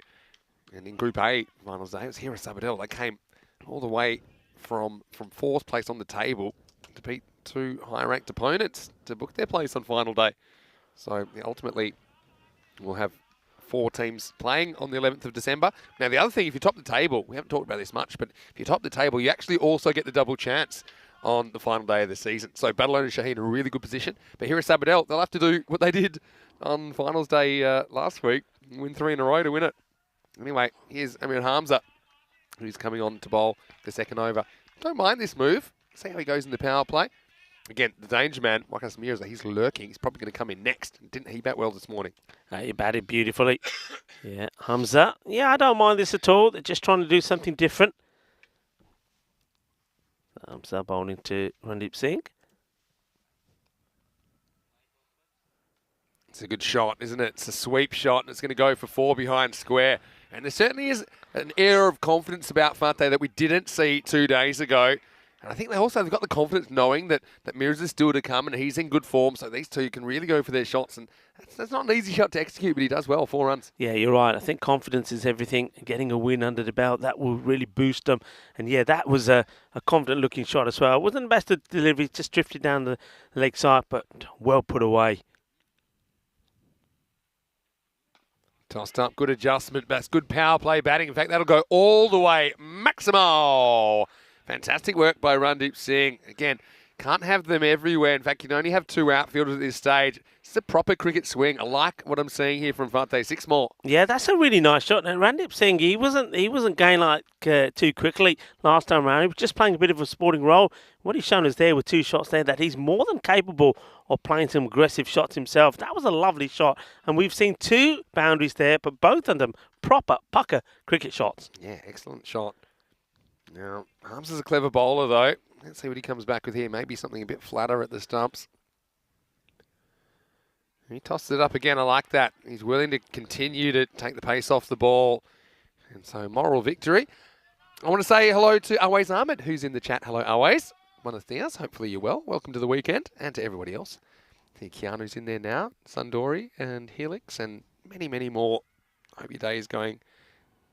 And in Group A finals day, it was here at Sabadell. They came all the way from 4th place on the table to beat 2 high-ranked opponents to book their place on final day. So ultimately, we'll have 4 teams playing on the 11th of December. Now, the other thing, if you top the table, we haven't talked about this much, but if you top the table, you actually also get the double chance on the final day of the season. So Barcelona and Shaheen are in a really good position. But here at Sabadell, they'll have to do what they did on finals day last week, win 3 in a row to win it. Anyway, here's Amir Hamza, who's coming on to bowl the second over. Don't mind this move. See how he goes in the power play. Again, the danger man, Wakas Mirza, he's lurking. He's probably going to come in next. Didn't he bat well this morning? He batted beautifully. Yeah, Hamza. Yeah, I don't mind this at all. They're just trying to do something different. Hamza bowling to Randeep Singh. It's a good shot, isn't it? It's a sweep shot, and it's going to go for 4 behind square. And there certainly is an air of confidence about Fateh that we didn't see 2 days ago. And I think they've got the confidence knowing that Mirza's still to come and he's in good form. So these two can really go for their shots. And that's not an easy shot to execute, but he does well, 4 runs. Yeah, you're right. I think confidence is everything. Getting a win under the belt, that will really boost them. And yeah, that was a confident-looking shot as well. It wasn't the best of delivery, just drifted down the leg side, but well put away. Tossed up, good adjustment. That's good power play batting. In fact, that'll go all the way. Maximal. Fantastic work by Randeep Singh. Again, can't have them everywhere. In fact, you can only have 2 outfielders at this stage. It's a proper cricket swing. I like what I'm seeing here from Fante. 6 more. Yeah, that's a really nice shot. And Randeep Singh, he wasn't going like too quickly last time around. He was just playing a bit of a sporting role. What he's shown us there with 2 shots there, that he's more than capable of playing some aggressive shots himself. That was a lovely shot. And we've seen 2 boundaries there, but both of them proper pucker cricket shots. Yeah, excellent shot. Now, Harms is a clever bowler, though. Let's see what he comes back with here. Maybe something a bit flatter at the stumps. He tosses it up again. I like that. He's willing to continue to take the pace off the ball. And so, moral victory. I want to say hello to Always Ahmed, who's in the chat. Hello, Always. Buenos dias. Hopefully you're well. Welcome to the weekend. And to everybody else. I think Keanu's in there now. Sundori and Helix and many, many more. Hope your day is going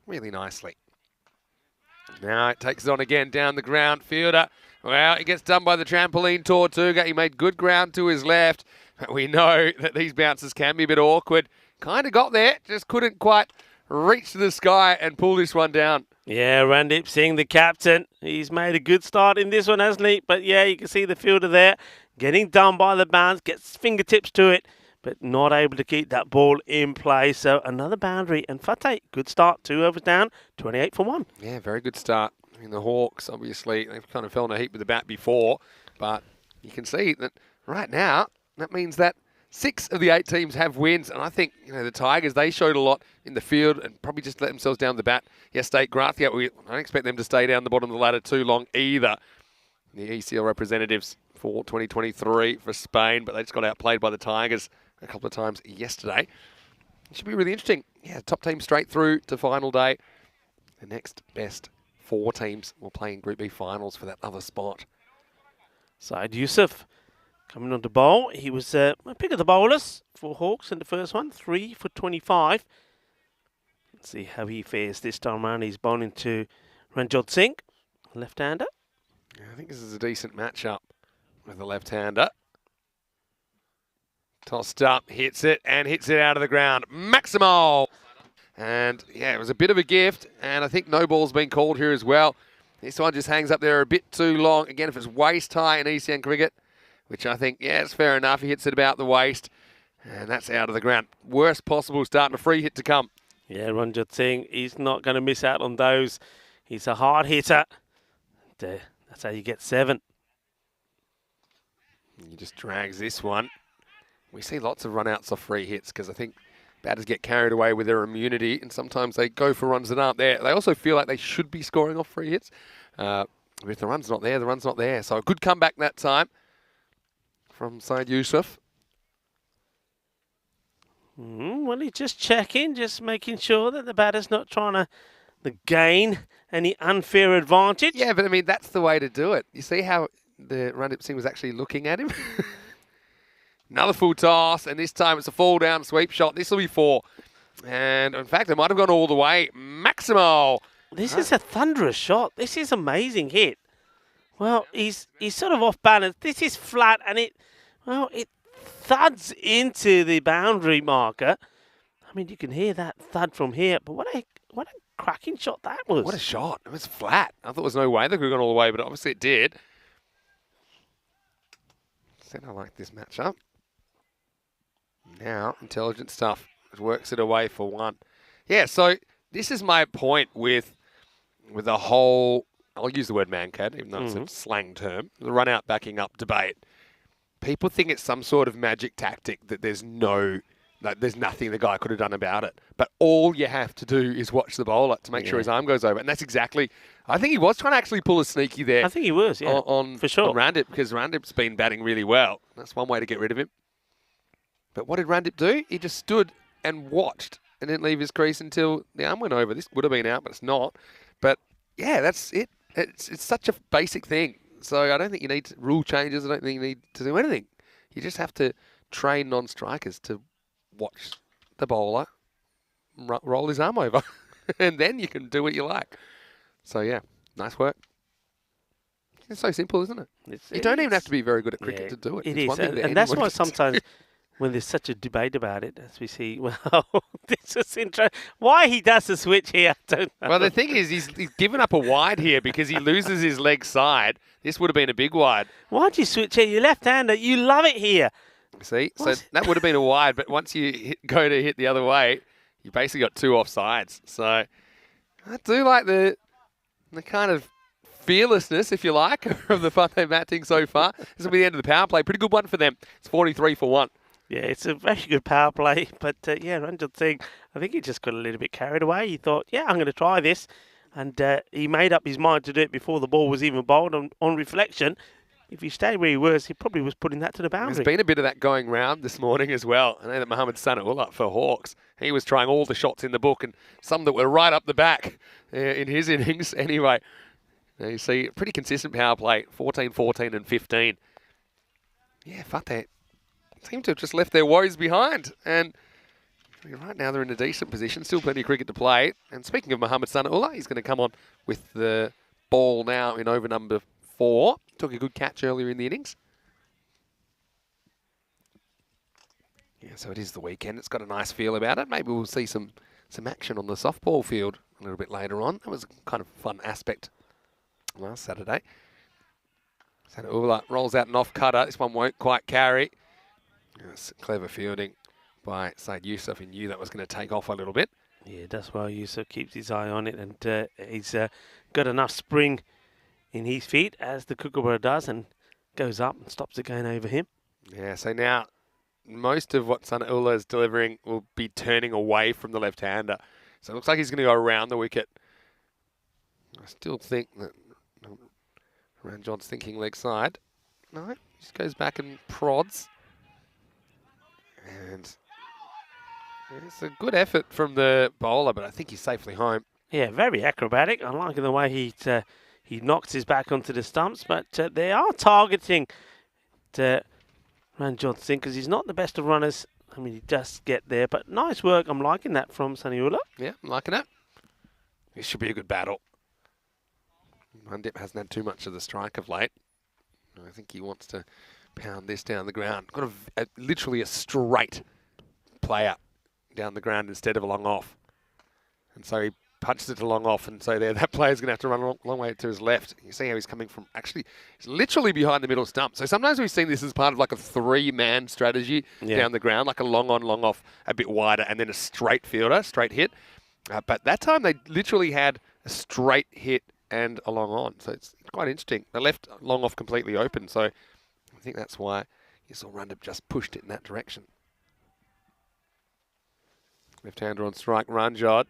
really nicely. Now it takes it on again down the ground. Fielder. Well, he gets done by the trampoline Tortuga. He made good ground to his left. But we know that these bounces can be a bit awkward. Kind of got there, just couldn't quite reach to the sky and pull this one down. Yeah, Randeep Singh, the captain. He's made a good start in this one, hasn't he? But yeah, you can see the fielder there getting done by the bounce, gets fingertips to it, but not able to keep that ball in play. So another boundary. And Fateh, good start. 2 overs down, 28 for 1. Yeah, very good start. I mean, the Hawks, obviously, they've kind of fell in a heap with the bat before, but you can see that right now, that means that 6 of the 8 teams have wins. And I think, the Tigers, they showed a lot in the field and probably just let themselves down the bat yesterday. Gracia, I don't expect them to stay down the bottom of the ladder too long either. The ECL representatives for 2023 for Spain, but they just got outplayed by the Tigers a couple of times yesterday. It should be really interesting. Yeah, top team straight through to final day. The next best 4 teams will play in Group B finals for that other spot. Said Yusuf coming on to bowl. He was a pick of the bowlers for Hawks in the first one, 3 for 25. Let's see how he fares this time around. He's bowling to Ranjot Singh, left-hander. Yeah, I think this is a decent matchup with the left-hander. Tossed up, hits it, and hits it out of the ground. Maximal! And yeah, it was a bit of a gift, and I think no ball's been called here as well. This one just hangs up there a bit too long. Again, if it's waist high in ECN cricket, which I think, yeah, it's fair enough. He hits it about the waist, and that's out of the ground. Worst possible start and a free hit to come. Yeah, Ranjot Singh, he's not going to miss out on those. He's a hard hitter. That's how you get 7. He just drags this one. We see lots of run-outs off free hits because I think batters get carried away with their immunity, and sometimes they go for runs that aren't there. They also feel like they should be scoring off free hits. But if the run's not there, the run's not there. So a good comeback that time from Said Yusuf. Well, he's just checking, just making sure that the batter's not trying to gain any unfair advantage. Yeah, but I mean, that's the way to do it. You see how the Randeep Singh was actually looking at him? Another full toss, and this time it's a fall down sweep shot. This will be 4. And in fact, it might have gone all the way. Maximal. This is a thunderous shot. This is amazing hit. Well, he's sort of off balance. This is flat, and it thuds into the boundary marker. I mean, you can hear that thud from here, but what a cracking shot that was. What a shot. It was flat. I thought there was no way they could have gone all the way, but obviously it did. Said I like this matchup. Now, intelligent stuff. It works it away for 1. Yeah, so this is my point with the whole, I'll use the word man-cad, even though it's a slang term, the run-out backing up debate. People think it's some sort of magic tactic that there's nothing the guy could have done about it. But all you have to do is watch the bowler to make sure his arm goes over. And that's exactly, I think he was trying to actually pull a sneaky there. I think he was, yeah, for sure. On Randeep, because Randeep's been batting really well. That's one way to get rid of him. But what did Randeep do? He just stood and watched and didn't leave his crease until the arm went over. This would have been out, but it's not. But yeah, that's it. It's such a basic thing. So I don't think you need rule changes. I don't think you need to do anything. You just have to train non-strikers to watch the bowler roll his arm over. And then you can do what you like. So yeah, nice work. It's so simple, isn't it? You don't even have to be very good at cricket to do it. It it's is. And that's why sometimes when there's such a debate about it, as we see. Well, this is interesting. Why he does the switch here, I don't know. Well, the thing is, he's given up a wide here because he loses his leg side. This would have been a big wide. Why'd you switch here? You're left-hander. You love it here. See, What? so that would have been a wide, but once you go to hit the other way, you basically got 2 offsides. So I do like the kind of fearlessness, if you like, of the fun they're batting so far. This will be the end of the power play. Pretty good one for them. It's 43 for 1. Yeah, it's a very good power play. But, yeah, Ranjit Singh, I think he just got a little bit carried away. He thought, yeah, I'm going to try this. And he made up his mind to do it before the ball was even bowled. On reflection, if he stayed where he probably was putting that to the boundary. There's been a bit of that going round this morning as well. I know that Mohamed Sanaullah for Hawks, he was trying all the shots in the book and some that were right up the back in his innings. Anyway, you see, pretty consistent power play, 14, 14 and 15. Yeah, Fateh seem to have just left their woes behind. And right now they're in a decent position, still plenty of cricket to play. And speaking of Mohamed Sanaullah, he's going to come on with the ball now in over number 4. Took a good catch earlier in the innings. Yeah, so it is the weekend. It's got a nice feel about it. Maybe we'll see some action on the softball field a little bit later on. That was kind of a fun aspect last Saturday. Sanaullah rolls out an off-cutter. This one won't quite carry. Yes, clever fielding by Said Yusuf. He knew that was going to take off a little bit. Yeah, does well. Yusuf keeps his eye on it, and he's got enough spring in his feet, as the Kookaburra does, and goes up and stops it going over him. Yeah, so now most of what Sanaullah is delivering will be turning away from the left-hander. So it looks like he's going to go around the wicket. I still think that Ranjot's thinking leg side. No, he just goes back and prods. And it's a good effort from the bowler, but I think he's safely home. Yeah, very acrobatic. I like the way he knocks his back onto the stumps, but they are targeting Ranjit Singh because he's not the best of runners. I mean, he does get there, but nice work. I'm liking that from Sanaullah. Yeah, I'm liking it. This should be a good battle. Mandip hasn't had too much of the strike of late. I think he wants to pound this down the ground. Got literally a straight player down the ground instead of a long off. And so he punches it to long off, and so there that player's going to have to run a long way to his left. You see how he's coming from, actually, he's literally behind the middle stump. So sometimes we've seen this as part of like a 3-man strategy down the ground, like a long on, long off, a bit wider, and then a straight fielder, straight hit. But that time they literally had a straight hit and a long on. So it's quite interesting. They left long off completely open, so I think that's why you saw Rundab just pushed it in that direction. Left-hander on strike, Ranjot.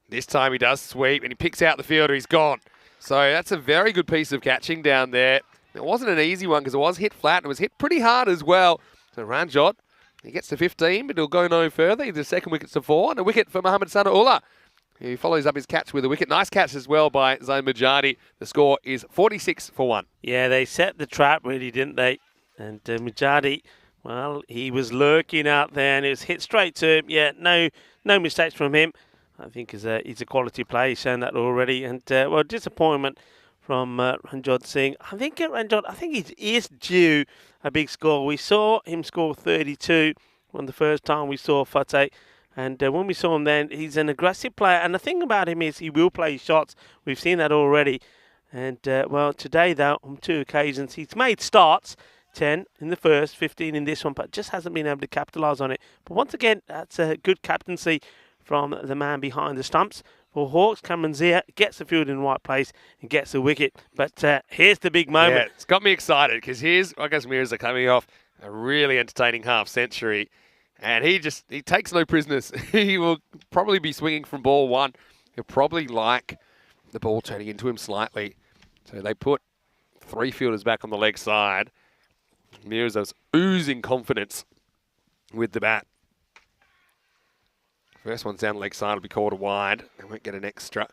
This time he does sweep and he picks out the fielder. He's gone. So that's a very good piece of catching down there. It wasn't an easy one because it was hit flat and it was hit pretty hard as well. So Ranjot, he gets to 15, but he'll go no further. The second wicket's to 4 and a wicket for Mohamed Sanaullah. He follows up his catch with a wicket. Nice catch as well by Zain Majadi. The score is 46 for 1. Yeah, they set the trap really, didn't they? And Majadi, well, he was lurking out there and it was hit straight to him. Yeah, no mistakes from him. I think he's a quality player. He's shown that already. And, well, disappointment from Ranjit Singh. I think he is due a big score. We saw him score 32 when the first time we saw Fateh. And when we saw him then, he's an aggressive player. And the thing about him is he will play shots. We've seen that already. And, well, today, though, on 2 occasions, he's made starts. 10 in the first, 15 in this one, but just hasn't been able to capitalise on it. But once again, that's a good captaincy from the man behind the stumps. For Hawks, Cameron Zia gets the field in the right place and gets the wicket. But here's the big moment. Yeah, it's got me excited because here's August Mirza coming off a really entertaining half-century. And he takes no prisoners. He will probably be swinging from ball 1. He'll probably like the ball turning into him slightly. So they put 3 fielders back on the leg side. Mirza's oozing confidence with the bat. First one's down leg side will be called a wide. They won't get an extra.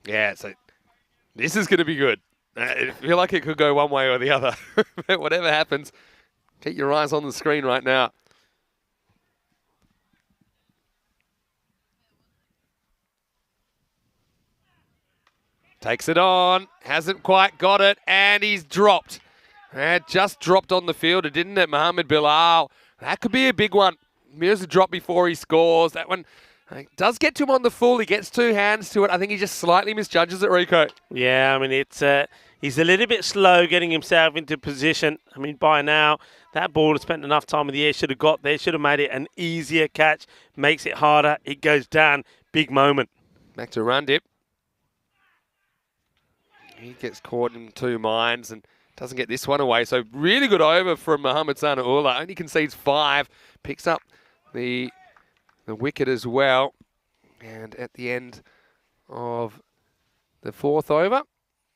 Yeah, so this is going to be good. I feel like it could go one way or the other. But whatever happens, keep your eyes on the screen right now. Takes it on, hasn't quite got it, and he's dropped. Just dropped on the fielder, didn't it? Mohamed Bilal That could be a big one. Mirza drop before he scores. That one does get to him on the full. He gets 2 hands to it. I think he just slightly misjudges it, Rico. Yeah, I mean, it's he's a little bit slow getting himself into position. I mean, by now, that ball has spent enough time in the air, should have got there, should have made it an easier catch. Makes it harder. It goes down. Big moment. Back to run dip. He gets caught in 2 minds and doesn't get this one away. So really good over from Mohamed Sana Ullah. Only concedes 5. Picks up the wicket as well. And at the end of the 4th over,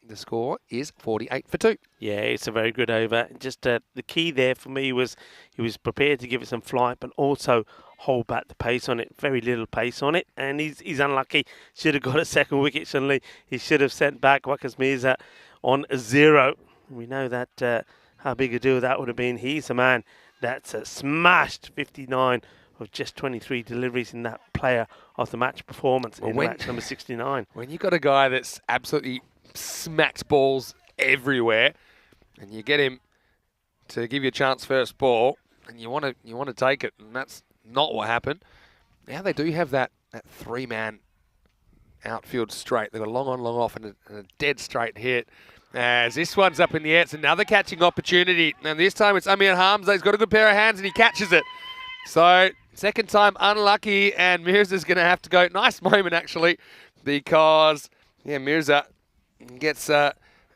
the score is 48 for 2. Yeah, it's a very good over. Just the key there for me was he was prepared to give it some flight, but also hold back the pace on it. Very little pace on it, and he's unlucky. Should have got a second wicket, shouldn't he? He should have sent back Waqas Mirza on 0. We know that how big a deal that would have been. He's a man that's smashed 59 of just 23 deliveries in that player of the match performance in match number 69. When you've got a guy that's absolutely smacked balls everywhere, and you get him to give you a chance first ball, and you want to take it, and that's not what happened. Now they do have that 3-man outfield straight. They've got a long on, long off, and a dead straight hit. As this one's up in the air, it's another catching opportunity, and this time it's Amir Hamza. He's got a good pair of hands, and he catches it. So second time unlucky, and Mirza's going to have to go. Nice moment actually, because Mirza gets a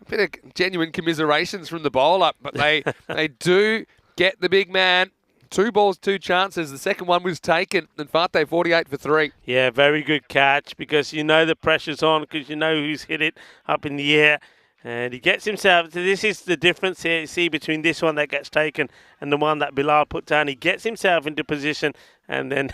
bit of genuine commiserations from the bowler, but they do get the big man. 2 balls, 2 chances. The second one was taken, and Fateh 48 for 3. Yeah, very good catch, because you know the pressure's on, because you know who's hit it up in the air. And he gets himself, this is the difference here, you see, between this one that gets taken and the one that Bilal put down. He gets himself into position, and then,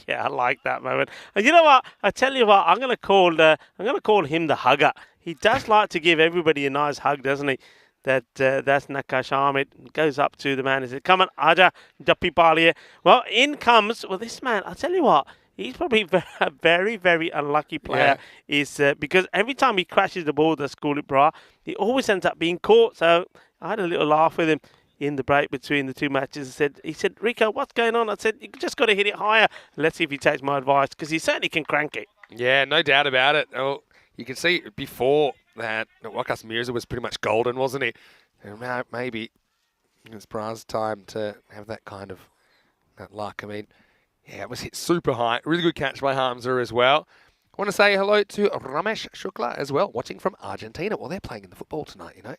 yeah, I like that moment. And you know what? I tell you what, I'm going to call him the hugger. He does like to give everybody a nice hug, doesn't he? That's Nakash Ahmed. Goes up to the man and says, "Come on, Aja, Dappi Paliye." Well, in comes, this man, I tell you what, he's probably a very, very unlucky player. Yeah. Because every time he crashes the ball, let's call it bra, he always ends up being caught. So I had a little laugh with him in the break between the 2 matches. He said, "Rico, what's going on?" I said, "You just got to hit it higher. Let's see if he takes my advice," because he certainly can crank it. Yeah, no doubt about it. Oh, you can see before that Waqas Mirza was pretty much golden, wasn't he? And maybe it's Bra's time to have that kind of luck. I mean, yeah, it was hit super high. Really good catch by Hamza as well. I want to say hello to Ramesh Shukla as well, watching from Argentina. Well, they're playing in the football tonight, you know.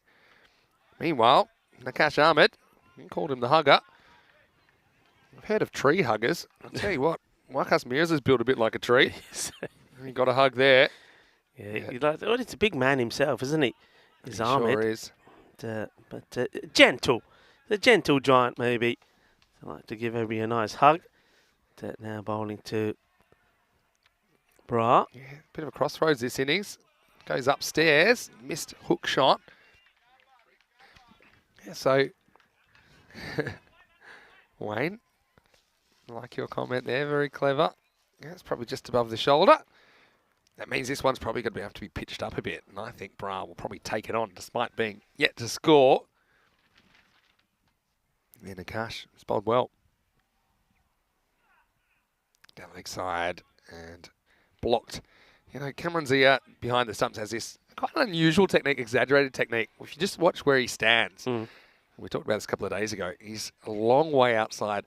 Meanwhile, Nakash Ahmed, you called him the hugger. I've heard of tree huggers. I'll tell you what, Waqas Mirza's built a bit like a tree. He got a hug there. Yeah. It's a big man himself, isn't he? His Ahmed. Sure is. But gentle. The gentle giant, maybe. I like to give everybody a nice hug. Now bowling to Bra. Yeah, bit of a crossroads this innings. Goes upstairs. Missed hook shot. Yeah, so, Wayne, I like your comment there. Very clever. Yeah, it's probably just above the shoulder. That means this one's probably going to have to be pitched up a bit. And I think Bra will probably take it on despite being yet to score. Then Akash has bowled well. Down the leg side and blocked. You know, Cameron Zia behind the stumps has this quite an unusual technique, exaggerated technique. If you just watch where he stands, we talked about this a couple of days ago, he's a long way outside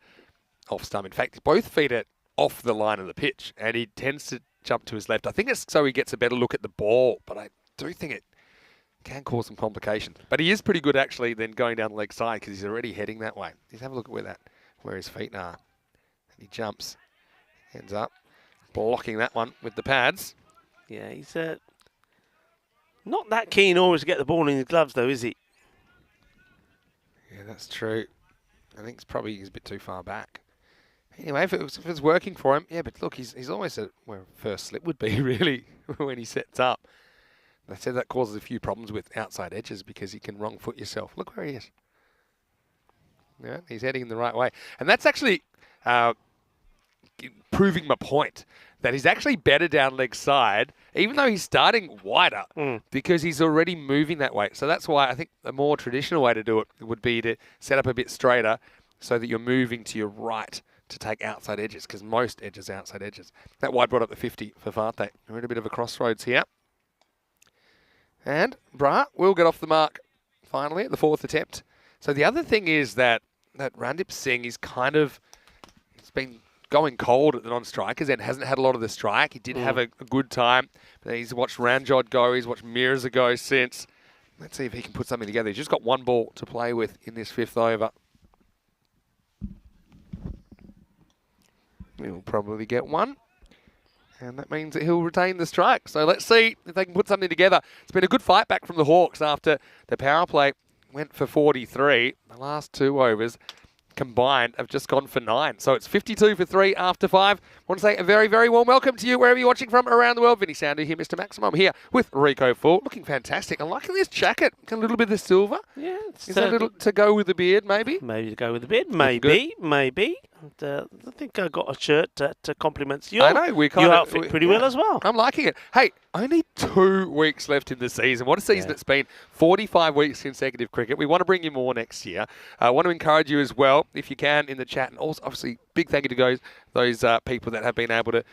off stump. In fact, both feet are off the line of the pitch, and he tends to jump to his left. I think it's so he gets a better look at the ball, but I do think it can cause some complications. But he is pretty good actually then going down the leg side because he's already heading that way. Just have a look at where his feet are. And he jumps, ends up blocking that one with the pads. Yeah, he's not that keen always to get the ball in his gloves though, is he? Yeah, that's true. I think he's a bit too far back. Anyway, if it's working for him, yeah, but look, he's almost at where first slip would be, really, when he sets up. They said that causes a few problems with outside edges because you can wrong foot yourself. Look where he is. Yeah, he's heading in the right way. And that's actually proving my point, that he's actually better down leg side, even though he's starting wider, because he's already moving that way. So that's why I think the more traditional way to do it would be to set up a bit straighter, so that you're moving to your right to take outside edges, because most edges are outside edges. That wide brought up the 50 for Farte. We're in a bit of a crossroads here. And Bra will get off the mark finally at the 4th attempt. So the other thing is that Randip Singh is kind of, it's been going cold at the non-strikers and hasn't had a lot of the strike. He did have a good time. But he's watched Ranjod go. He's watched Mirza go since. Let's see if he can put something together. He's just got one ball to play with in this 5th over. He'll probably get one. And that means that he'll retain the strike. So let's see if they can put something together. It's been a good fight back from the Hawks after the power play went for 43. The last 2 overs combined have just gone for 9. So it's 52 for 3 after 5. I want to say a very, very warm welcome to you wherever you're watching from around the world. Vinny Sandu here, Mr. Maximum here with Rico Full. Looking fantastic. I'm liking this jacket. A little bit of silver. Yeah. Is that a little to go with the beard, maybe? Maybe to go with the beard. Maybe. And, I think I got a shirt that compliments you. I know. Your outfit pretty well as well. I'm liking it. Hey, only 2 weeks left in the season. What a season it's been. 45 weeks consecutive cricket. We want to bring you more next year. I want to encourage you as well, if you can, in the chat. And also, obviously, big thank you to those people that have been able to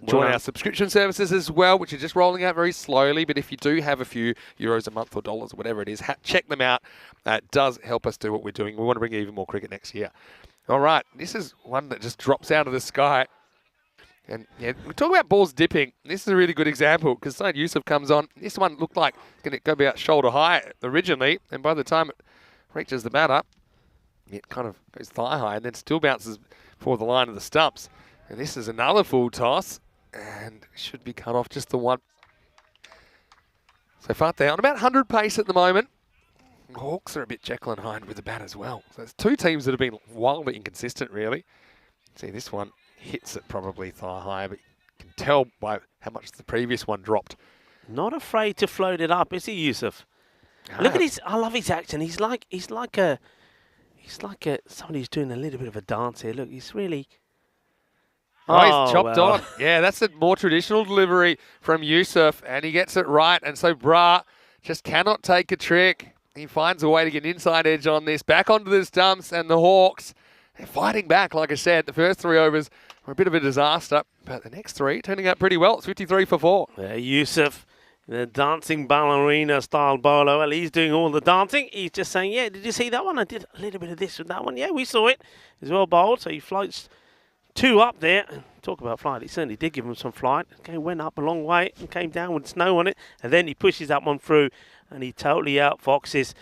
join our subscription services as well, which are just rolling out very slowly. But if you do have a few euros a month or dollars or whatever it is, check them out. It does help us do what we're doing. We want to bring you even more cricket next year. All right, this is one that just drops out of the sky. And yeah, we talk about balls dipping. This is a really good example because Syed Yusuf comes on. This one looked like it's going to go about shoulder high originally, and by the time it reaches the batter, it kind of goes thigh high and then still bounces for the line of the stumps. And this is another full toss, and should be cut off just the one. So Farte on about 100 pace at the moment. Hawks are a bit Jekyll and Hyde with the bat as well. So there's 2 teams that have been wildly inconsistent, really. See, this one hits it probably thigh high, but you can tell by how much the previous one dropped. Not afraid to float it up, is he, Yusuf? Look at his. I love his action. He's like somebody who's doing a little bit of a dance here. Look, he's really. Oh, he's chopped on. Yeah, that's a more traditional delivery from Yusuf, and he gets it right. And so Bra just cannot take a trick. He finds a way to get an inside edge on this. Back onto the stumps, and the Hawks, they're fighting back. Like I said, the first 3 overs were a bit of a disaster, but the next 3 turning out pretty well. It's 53 for 4. Yusuf, the dancing ballerina style bowler. Well, he's doing all the dancing. He's just saying, yeah, did you see that one? I did a little bit of this with that one. Yeah, we saw it. He's well bowled, so he floats 2 up there. Talk about flight. He certainly did give him some flight. Okay, went up a long way and came down with snow on it, and then he pushes that one through, and he totally outfoxes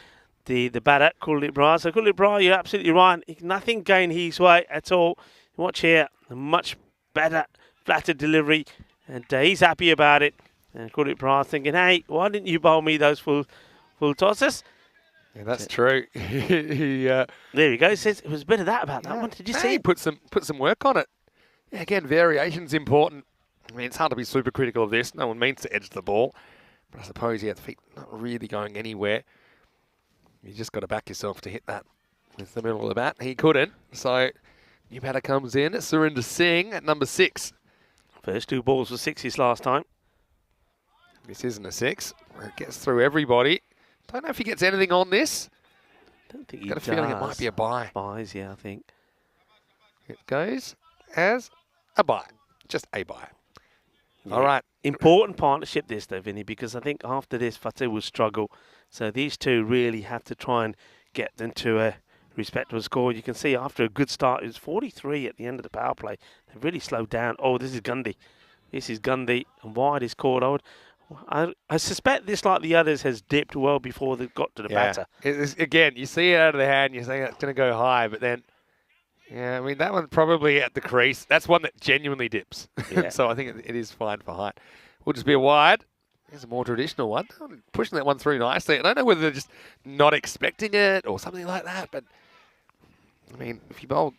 the batter, Kuldeep Bra. So Kuldeep Bra, you're absolutely right. Nothing going his way at all. Watch here, a much better, flatter delivery, and he's happy about it. And Kuldeep Bra thinking, hey, why didn't you bowl me those full tosses? Yeah, that's true. There he goes. Says it was a bit of that about that one. Did you see? He put some work on it. Yeah, again, variation's important. I mean, it's hard to be super critical of this. No one means to edge the ball. But I suppose, yeah, the feet not really going anywhere. You just got to back yourself to hit that with the middle of the bat. He couldn't. So, new batter comes in. Surinder Singh at number 6. First 2 balls were 6s last time. This isn't a 6. It gets through everybody. Don't know if he gets anything on this. Don't think he got a feeling it might be a bye. Buys, yeah, I think. It goes as a bye. Just a bye. Yeah. All right. Important partnership this, though, Vinny, because I think after this, Fateh will struggle. So these 2 really have to try and get them to a respectable score. You can see after a good start, it was 43 at the end of the power play. They really slowed down. Oh, this is Gundy. This is Gundy. And wide is caught. I suspect this, like the others, has dipped well before they got to the batter. Again, you see it out of the hand, you say it's going to go high, but then, yeah, I mean, that one's probably at the crease. That's one that genuinely dips. Yeah. So I think it is fine for height. Will just be a wide. Here's a more traditional one. Pushing that one through nicely. I don't know whether they're just not expecting it or something like that, but, I mean, if you bowl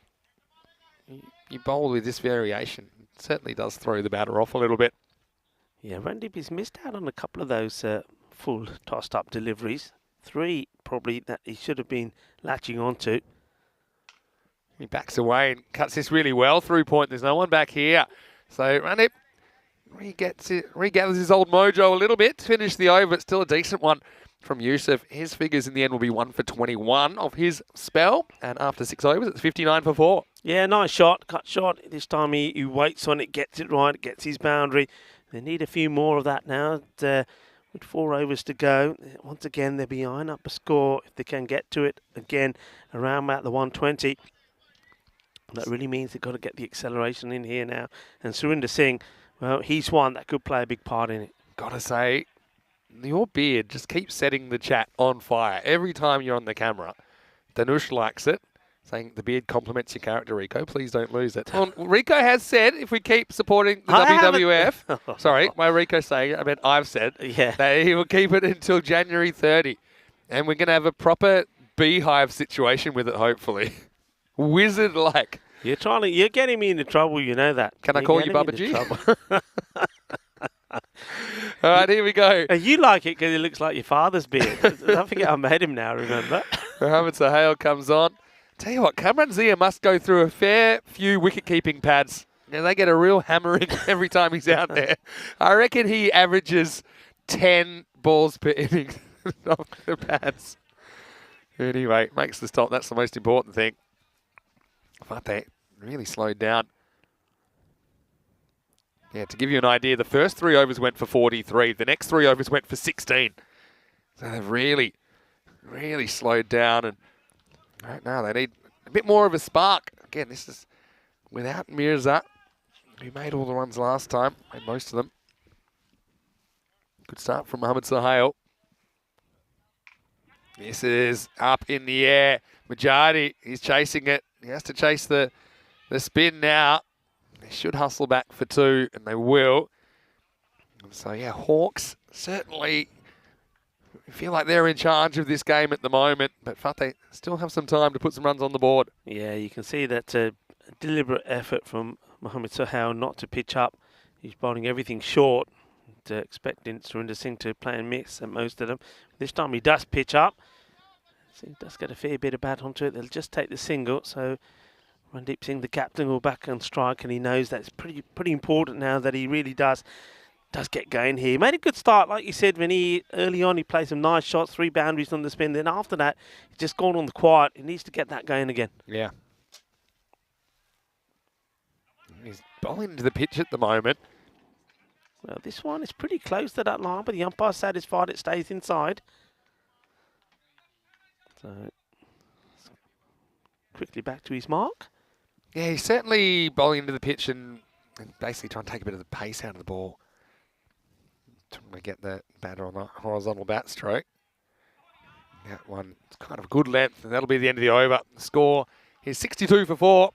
with this variation, it certainly does throw the batter off a little bit. Yeah, Randip has missed out on a couple of those full tossed up deliveries. 3 probably that he should have been latching onto. He backs away and cuts this really well through point. There's no one back here. So Randip regathers his old mojo a little bit to finish the over. It's still a decent one from Yusuf. His figures in the end will be 1 for 21 of his spell. And after 6 overs, it's 59 for 4. Yeah, nice shot, cut shot. This time he waits on it, gets it right, gets his boundary. They need a few more of that now. With 4 overs to go, once again they're behind up a score. If they can get to it again around about the 120, that really means they've got to get the acceleration in here now. And Surinder Singh, well, he's one that could play a big part in it. Gotta say, your beard just keeps setting the chat on fire every time you're on the camera. Danush likes it, saying the beard complements your character, Rico. Please don't lose it. Well, Rico has said if we keep supporting the WWF, sorry, my Rico's saying it, I mean I've said, that he will keep it until January 30. And we're going to have a proper beehive situation with it, hopefully. Wizard-like. You're getting me into trouble, you know that. Can I call you Baba G? All right, here we go. You like it because it looks like your father's beard. Don't forget I made him now, remember? Mohamed Sahel comes on. Tell you what, Kamran Zia must go through a fair few wicket-keeping pads. Now, they get a real hammering every time he's out there. I reckon he averages 10 balls per innings off the pads. Anyway, makes the stop. That's the most important thing. But they really slowed down. Yeah, to give you an idea, the first 3 overs went for 43. The next 3 overs went for 16. So they've really slowed down. And right now they need a bit more of a spark. Again, this is without Mirza, who made all the runs last time, made most of them. Good start from Mohamed Sahel. This is up in the air. Majadi, he's chasing it. He has to chase the spin now. They should hustle back for 2, and they will. So, yeah, Hawks certainly feel like they're in charge of this game at the moment, but Fateh still have some time to put some runs on the board. Yeah, you can see that a deliberate effort from Mohamed Sahel not to pitch up. He's bowling everything short, expecting Surinder Singh to play and mix at most of them. This time he does pitch up. So he does get a fair bit of bat onto it. They'll just take the single, so Randeep Singh, the captain, will back on strike, and he knows that's pretty important now that he really does get going here. He made a good start, like you said, when early on he played some nice shots, 3 boundaries on the spin. Then after that, he's just gone on the quiet. He needs to get that going again. Yeah. He's bowling into the pitch at the moment. Well, this one is pretty close to that line, but the umpire's satisfied it stays inside. So, quickly back to his mark. Yeah, he's certainly bowling into the pitch and basically trying to take a bit of the pace out of the ball. Trying to get the batter on the horizontal bat stroke. That one, it's kind of a good length, and that'll be the end of the over. The score is 62 for 4.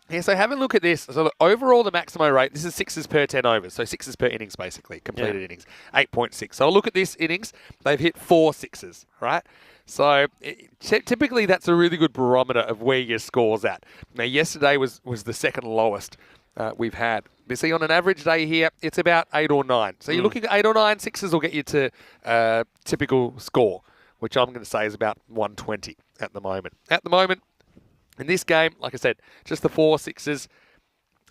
Yeah, so have a look at this. So look, overall, the maximo rate, this is 6s per 10 overs. So 6s per innings, basically, completed innings. 8.6. So look at this innings. They've hit 4 6s, right? So typically, that's a really good barometer of where your score's at. Now, yesterday was the second lowest we've had. You see, on an average day here, it's about 8 or 9. So you're looking at 8 or 9. 6s will get you to typical score, which I'm going to say is about 120 at the moment. At the moment, in this game, like I said, just the 4 6s.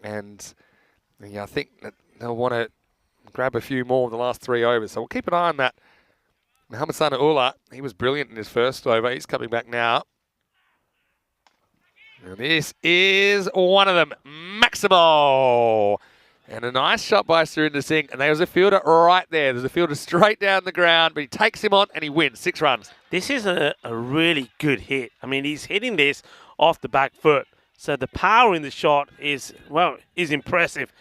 And yeah, I think that they'll want to grab a few more of the last 3 overs. So we'll keep an eye on that. Mohamed Sanaullah, he was brilliant in his first over. He's coming back now. And this is one of them, Maximo. And a nice shot by Surinder Singh. And there was a fielder right there. There's a fielder straight down the ground, but he takes him on and he wins 6 runs. This is a really good hit. I mean, he's hitting this off the back foot. So the power in the shot is impressive.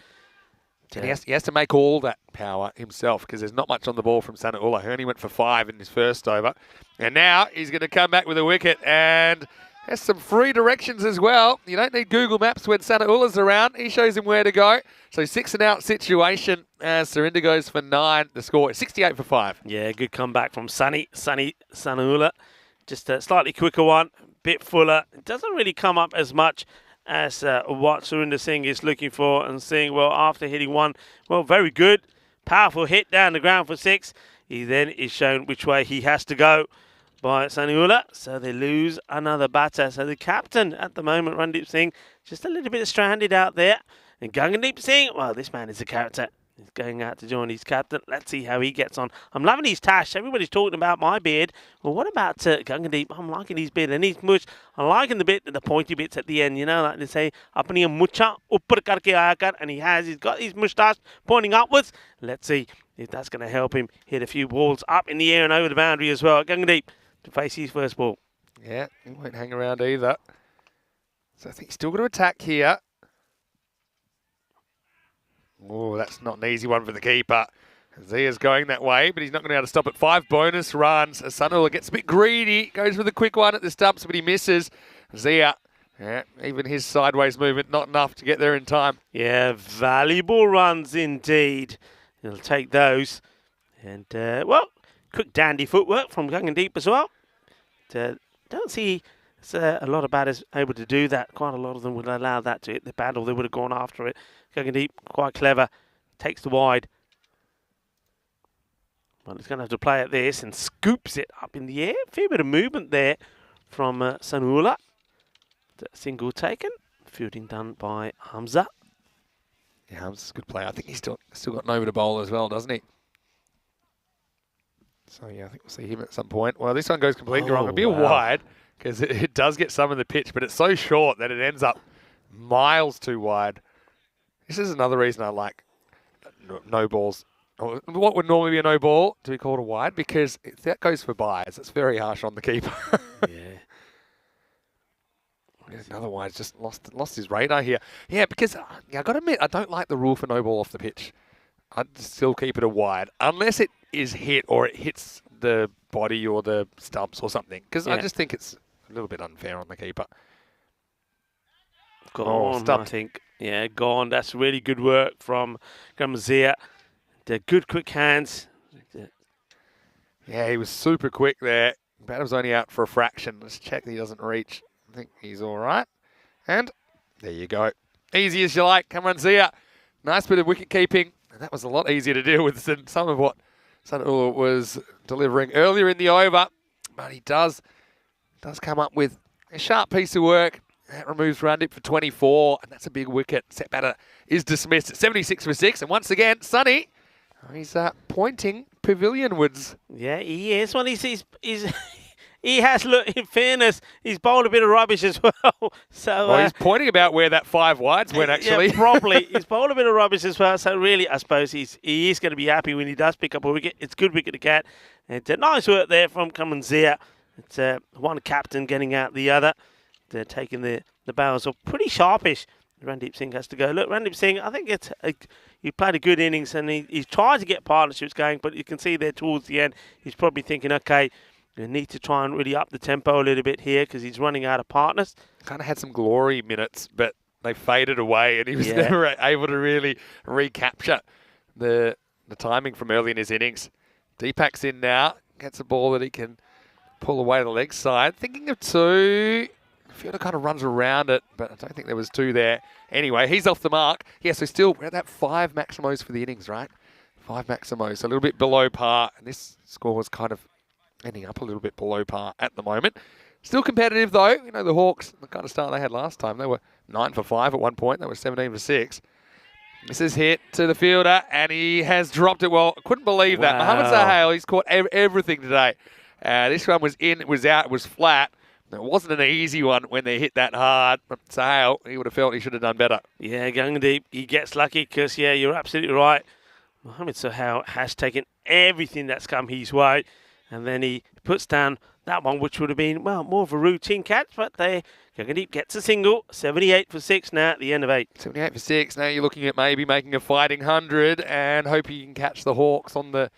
And he has to make all that power himself because there's not much on the ball from Sanaullah. He only went for 5 in his first over. And now he's going to come back with a wicket and has some free directions as well. You don't need Google Maps when Sanaullah's around. He shows him where to go. So 6 and out situation as Surinder goes for 9. The score is 68 for 5. Yeah, good comeback from Sunny Sanaullah. Just a slightly quicker one, bit fuller. It doesn't really come up as much as what Surinder Singh is looking for, and seeing, well, after hitting 1, well, very good, powerful hit down the ground for 6. He then is shown which way he has to go by Sanaullah, so they lose another batter. So the captain at the moment, Randeep Singh, just a little bit stranded out there. And Gagandeep Singh, well, this man is a character. He's going out to join his captain. Let's see how he gets on. I'm loving his tash. Everybody's talking about my beard. Well, what about Gangadeep? I'm liking his beard and his mush. I'm liking the pointy bits at the end. You know, like they say, apni mucha upar karke aaya kar, and he's got his moustache pointing upwards. Let's see if that's going to help him hit a few balls up in the air and over the boundary as well. Gangadeep to face his first ball. Yeah, he won't hang around either. So I think he's still got to attack here. Oh, that's not an easy one for the keeper. Zia's going that way, but he's not going to be able to stop it. 5 bonus runs. Sunula gets a bit greedy, goes for the quick one at the stumps, but he misses. Zia, yeah, even his sideways movement, not enough to get there in time. Yeah, valuable runs indeed. He'll take those. And, well, quick dandy footwork from Gangadeep as well. Don't see a lot of batters able to do that. Quite a lot of them would allow that to hit the pad, or they would have gone after it. Gangadeep, quite clever, takes the wide. Well, he's going to have to play at this and scoops it up in the air. A fair bit of movement there from Sunula. Single taken. Fielding done by Hamza. Yeah, Hamza's a good player. I think he's still got Nova to bowl as well, doesn't he? So, yeah, I think we'll see him at some point. Well, this one goes completely wrong. It'll be a wide because it does get some of the pitch, but it's so short that it ends up miles too wide. This is another reason I like no balls. What would normally be a no ball to be called a wide, because if that goes for byes, it's very harsh on the keeper. Yeah. Another wide, just lost his radar here. Yeah, because I got to admit, I don't like the rule for no ball off the pitch. I'd still keep it a wide, unless it is hit or it hits the body or the stumps or something, because I just think it's a little bit unfair on the keeper. Gone, I think. Yeah, gone. That's really good work from Gamazia. They're good quick hands. Yeah, he was super quick there. Batter was only out for a fraction. Let's check that he doesn't reach. I think he's all right. And there you go. Easy as you like. Come on, Zia. Nice bit of wicket keeping. And that was a lot easier to deal with than some of what Sunula was delivering earlier in the over. But he does come up with a sharp piece of work. That removes Randip for 24, and that's a big wicket. Set batter is dismissed at 76 for 6. And once again, Sonny, he's pointing pavilionwards. Yeah, he is. Well, he has, look, in fairness, he's bowled a bit of rubbish as well. So he's pointing about where that 5 wides went, actually. Yeah, probably. He's bowled a bit of rubbish as well. So really, I suppose he is going to be happy when he does pick up a wicket. It's a good wicket to get. And nice work there from Kamanzia. It's one captain getting out the other. They're taking the barrels off pretty sharpish. Randeep Singh has to go. Look, Randeep Singh, I think he played a good innings and he's tried to get partnerships going, but you can see there towards the end, he's probably thinking, okay, we need to try and really up the tempo a little bit here because he's running out of partners. Kind of had some glory minutes, but they faded away and he was never able to really recapture the timing from early in his innings. Deepak's in now, gets a ball that he can pull away to the leg side. Thinking of 2. Fielder kind of runs around it, but I don't think there was 2 there. Anyway, he's off the mark. Yeah, so still, we're at that 5 maximos for the innings, right? 5 maximos, a little bit below par. And this score was kind of ending up a little bit below par at the moment. Still competitive, though. You know, the Hawks, the kind of start they had last time, they were 9 for 5 at one point. They were 17 for 6. This is hit to the fielder, and he has dropped it well. Couldn't believe that. Mohammad Sahel, he's caught everything today. This one was in, it was out, it was flat. It wasn't an easy one when they hit that hard. Sahel, he would have felt he should have done better. Yeah, Gangadeep, he gets lucky because, yeah, you're absolutely right. Mohammad Sahel has taken everything that's come his way. And then he puts down that one, which would have been, well, more of a routine catch. But Gangadeep gets a single. 78 for 6 now at the end of 8. 78 for 6. Now you're looking at maybe making a fighting 100 and hope you can catch the Hawks on the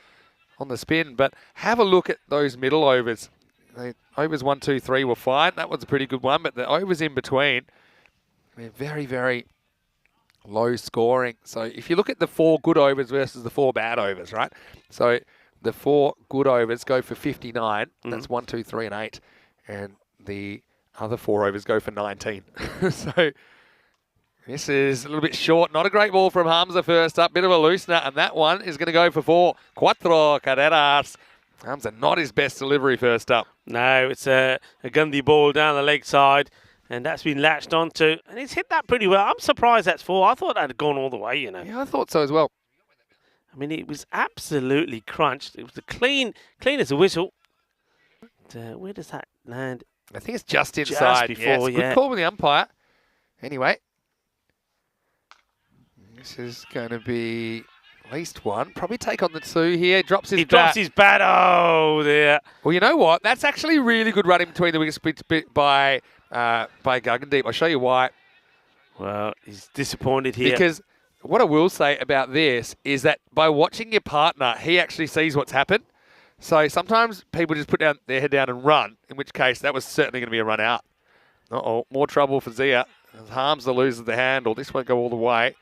spin. But have a look at those middle overs. The overs 1, 2, 3 were fine. That was a pretty good one. But the overs in between, they're very, very low scoring. So if you look at the 4 good overs versus the 4 bad overs, right? So the 4 good overs go for 59. That's 1, 2, 3, and 8. And the other 4 overs go for 19. So this is a little bit short. Not a great ball from Hamza first up. Bit of a loosener. And that one is going to go for 4. Cuatro carreras. Hamza, not his best delivery first up. No, it's a Gundy ball down the leg side. And that's been latched onto. And he's hit that pretty well. I'm surprised that's 4. I thought that had gone all the way, you know. Yeah, I thought so as well. I mean, it was absolutely crunched. It was clean as a whistle. Where does that land? I think it's just inside. Before, Good call with the umpire. Anyway, this is going to be at least one. Probably take on the two here. Drops his bat. Drops his bat. Oh, there. Well, you know what? That's actually really good running between the wickets by Guggendeep. I'll show you why. Well, he's disappointed here. Because what I will say about this is that by watching your partner, he actually sees what's happened. So sometimes people just put their head down and run, in which case that was certainly going to be a run out. Uh-oh, more trouble for Zia. Harms the loser the handle. This won't go all the way.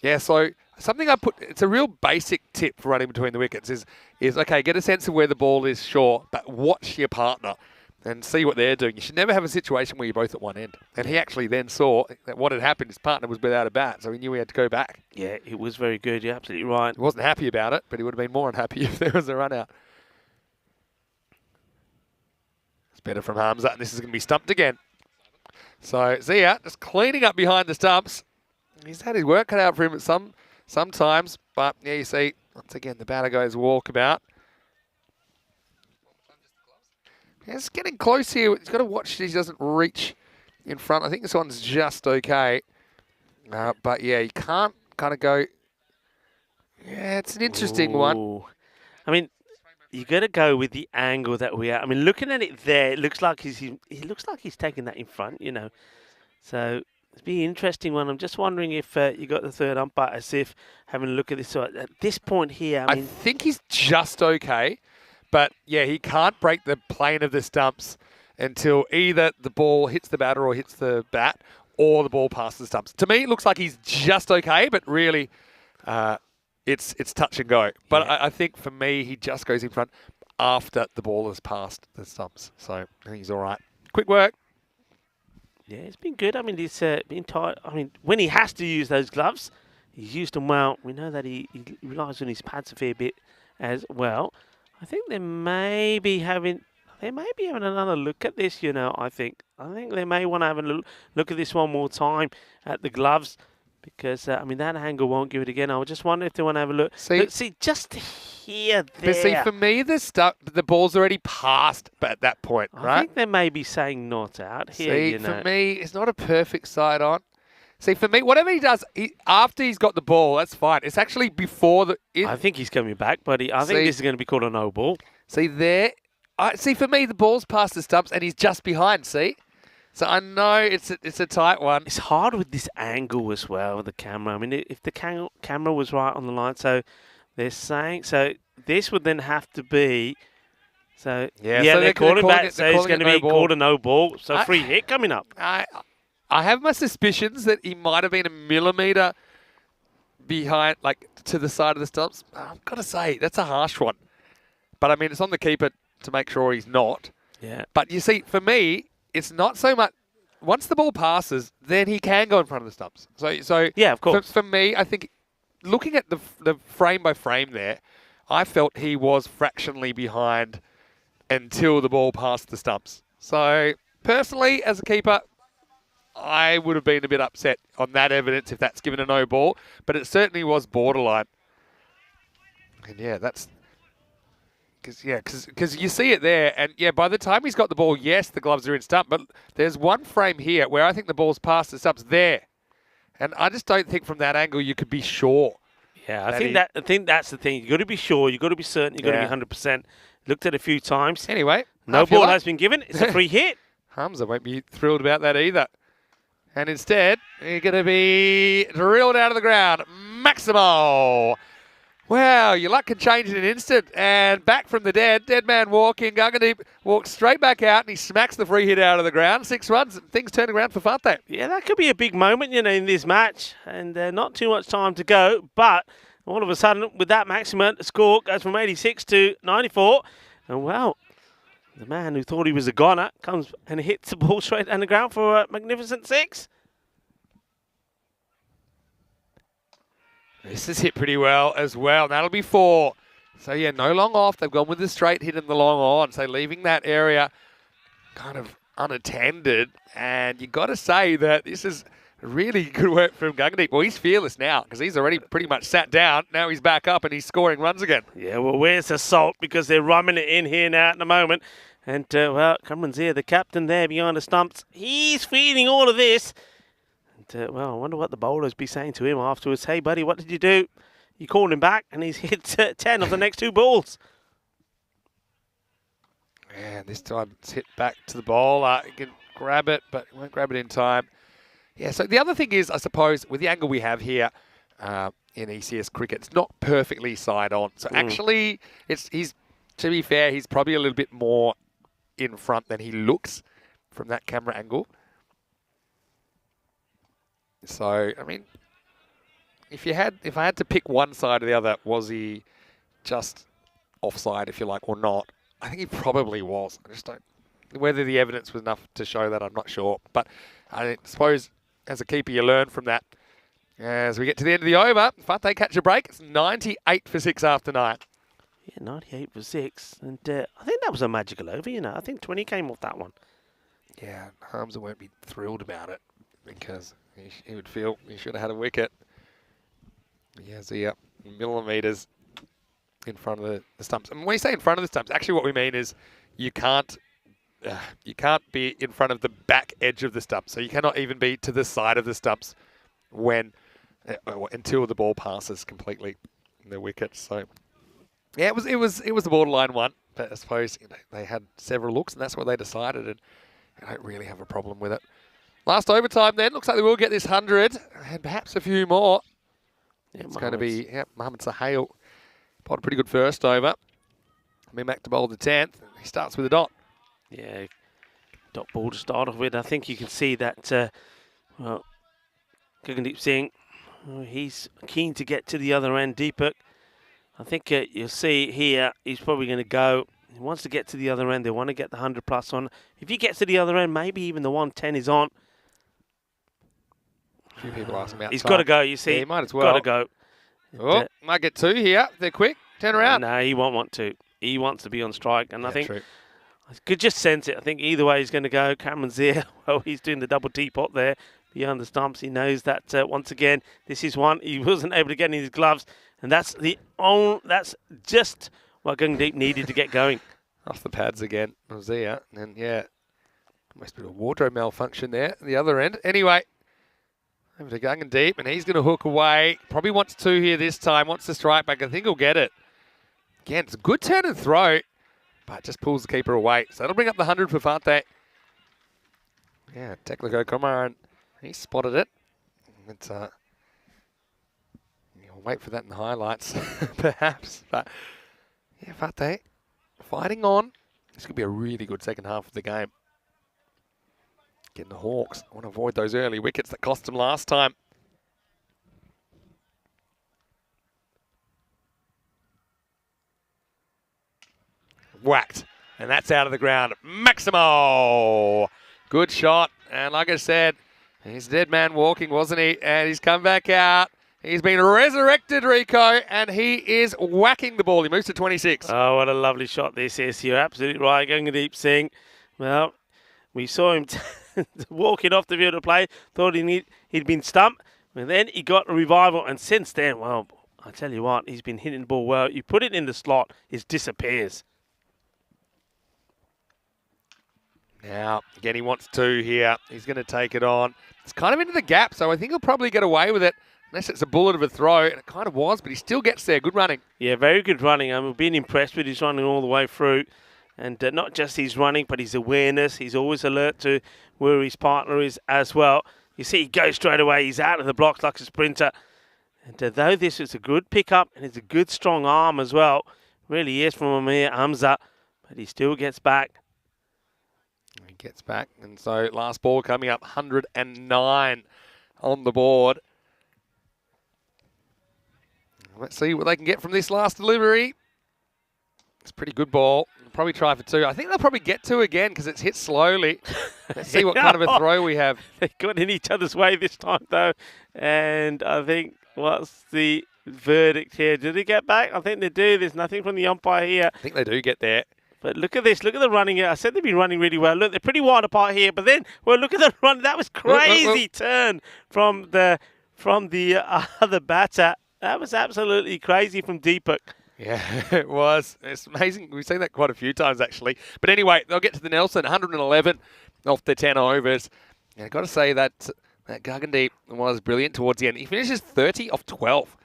Yeah, so something I put, it's a real basic tip for running between the wickets is okay, get a sense of where the ball is, sure, but watch your partner and see what they're doing. You should never have a situation where you're both at one end. And he actually then saw that what had happened, his partner was without a bat, so he knew he had to go back. Yeah, it was very good. You're absolutely right. He wasn't happy about it, but he would have been more unhappy if there was a run out. It's better from Hamza, and this is going to be stumped again. So Zia just cleaning up behind the stumps. He's had his work cut out for him at sometimes, but yeah, you see, once again, the batter goes walkabout. Yeah, it's getting close here. He's got to watch he doesn't reach in front. I think this one's just okay. But yeah, you can't kind of go. Yeah, it's an interesting one. I mean, you got to go with the angle that we are. I mean, looking at it there, it looks like he looks like he's taking that in front, you know. So it'll be an interesting one. I'm just wondering if you got the third umpire as if having a look at this. So at this point here, I mean, think he's just okay. But, yeah, he can't break the plane of the stumps until either the ball hits the batter or hits the bat or the ball passes the stumps. To me, it looks like he's just okay, but really it's touch and go. But yeah. I think for me, he just goes in front after the ball has passed the stumps. So I think he's all right. Quick work. Yeah, it's been good. I mean, he's been tight. I mean, when he has to use those gloves, he's used them well. We know that he relies on his pads a fair bit as well. I think they may be having another look at this, you know, I think they may want to have a look at this one more time at the gloves because, I mean, that angle won't give it again. I just wonder if they want to have a look. See just here, there. But see, for me, the ball's already passed at that point, right? I think they may be saying not out here, see, you know. For me, it's not a perfect side on. See, for me, whatever he does, after he's got the ball, that's fine. It's actually before the... I think he's coming back, buddy. I think this is going to be called a no ball. See, there... see, for me, the ball's past the stumps and he's just behind, see? So I know it's a tight one. It's hard with this angle as well, with the camera. I mean, if the camera was right on the line, so they're saying... So this would then have to be... So, yeah, so they're calling back, so it's going to be called a no ball. So free hit coming up. I have my suspicions that he might have been a millimetre behind, like, to the side of the stumps. I've got to say, that's a harsh one. But, I mean, it's on the keeper to make sure he's not. Yeah. But, you see, for me, it's not so much... Once the ball passes, then he can go in front of the stumps. So yeah, of course. For me, I think, looking at the frame by frame there, I felt he was fractionally behind until the ball passed the stumps. So, personally, as a keeper... I would have been a bit upset on that evidence if that's given a no ball, but it certainly was borderline. And yeah, that's because you see it there, and yeah, by the time he's got the ball, yes, the gloves are in stump, but there's one frame here where I think the ball's past the stumps there, and I just don't think from that angle you could be sure. Yeah, I think that's the thing. You got to be sure, you got to be certain, you got to be 100%. Looked at it a few times. Anyway, no ball has been given. It's a free hit. Hamza won't be thrilled about that either. And instead, you're going to be drilled out of the ground. Maximo. Wow, your luck can change in an instant. And back from the dead man walking. Guggendeep walks straight back out and he smacks the free hit out of the ground. 6 runs. Things turn around for Fante. Yeah, that could be a big moment, you know, in this match. And not too much time to go. But all of a sudden, with that Maximo, the score goes from 86 to 94. And well, the man who thought he was a goner comes and hits the ball straight down the ground for a magnificent 6. This is hit pretty well as well. That'll be 4. So, yeah, no long off. They've gone with the straight hit and the long on. So, leaving that area kind of unattended. And you've got to say that this is Really good work from Gungandeep. Well, he's fearless now because he's already pretty much sat down. Now he's back up and he's scoring runs again. Yeah, well, where's the salt? Because they're rumming it in here now at the moment. And, well, Cameron Zia, the captain there behind the stumps, he's feeling all of this. And, well, I wonder what the bowlers be saying to him afterwards. Hey, buddy, what did you do? You called him back and he's hit 10 of the next 2 balls. And this time it's hit back to the bowler. He can grab it, but he won't grab it in time. Yeah, so the other thing is, I suppose, with the angle we have here in ECS cricket, it's not perfectly side on. So actually, he's to be fair, he's probably a little bit more in front than he looks from that camera angle. So, I mean, if I had to pick one side or the other, was he just offside, if you like, or not? I think he probably was. I just don't. Whether the evidence was enough to show that, I'm not sure. But I suppose as a keeper, you learn from that. As we get to the end of the over, Fate catch a break. It's 98 for 6 after 9. Yeah, 98 for 6. And I think that was a magical over, you know. I think 20 came off that one. Yeah, Hamza won't be thrilled about it because he would feel he should have had a wicket. He has the millimetres in front of the stumps. And when we say in front of the stumps, actually what we mean is you can't be in front of the back edge of the stumps. So you cannot even be to the side of the stumps until the ball passes completely the wicket. So yeah, it was the borderline one, but I suppose they had several looks and that's what they decided, and I don't really have a problem with it. Last overtime then, looks like they will get this 100 and perhaps a few more. Yeah, it's going to be Mohamed Sahel. Bowled a pretty good first over. Mimak to bowl the 10th. He starts with a dot. Yeah, dot ball to start off with. I think you can see that, well, Gagandeep Singh, he's keen to get to the other end. Deepak, I think you'll see here, he's probably going to go. He wants to get to the other end. They want to get the 100 plus on. If he gets to the other end, maybe even the 110 is on. A few people asking about He's time. got to go, you see. Yeah, he might as well. Got to go. Oh, might get 2 here. They're quick. Turn around. No, he won't want to. He wants to be on strike. And I think true. I could just sense it. I think either way he's going to go. Cameron's there. Well, he's doing the double teapot there behind the stumps. He knows that once again, this is one he wasn't able to get in his gloves. And that's just what Gungandeep needed to get going. Off the pads again. Zia. And yeah, must be a wardrobe malfunction there at the other end. Anyway, over to Gungandeep, and he's going to hook away. Probably wants 2 here this time. Wants to strike back. I think he'll get it. Again, it's a good turn and throw, but just pulls the keeper away. So that'll bring up the 100 for Fate. Yeah, Tekliko Kumar, and he spotted it. It's you'll wait for that in the highlights, perhaps. But yeah, Fate fighting on. This could be a really good second half of the game. Getting the Hawks. I want to avoid those early wickets that cost them last time. Whacked. And that's out of the ground. Maximo! Good shot. And like I said, he's a dead man walking, wasn't he? And he's come back out. He's been resurrected, Rico, and he is whacking the ball. He moves to 26. Oh, what a lovely shot this is. You're absolutely right, Gungandeep Singh. Well, we saw him walking off the field of play, thought he'd been stumped, and then he got a revival, and since then, well, I tell you what, he's been hitting the ball well. You put it in the slot, it disappears. Now, again, he wants 2 here. He's going to take it on. It's kind of into the gap, so I think he'll probably get away with it, unless it's a bullet of a throw, and it kind of was, but he still gets there. Good running. Yeah, very good running. I've been impressed with his running all the way through. And not just his running, but his awareness. He's always alert to where his partner is as well. You see, he goes straight away. He's out of the blocks like a sprinter. And though this is a good pickup, and it's a good strong arm as well, really is from Amir Hamza, but he still gets back. He gets back, and so last ball coming up, 109 on the board. Let's see what they can get from this last delivery. It's a pretty good ball. They'll probably try for 2. I think they'll probably get 2 again because it's hit slowly. Let's see what kind of a throw we have. They got in each other's way this time, though. And I think, what's the verdict here? Did they get back? I think they do. There's nothing from the umpire here. I think they do get there. But look at this. Look at the running here. I said they've been running really well. Look, they're pretty wide apart here. But then, well, look at the run. That was crazy turn from the other batter. That was absolutely crazy from Deepak. Yeah, it was. It's amazing. We've seen that quite a few times, actually. But anyway, they'll get to the Nelson, 111 off the 10 overs. And I've got to say that Gagandeep was brilliant towards the end. He finishes 30 off 12.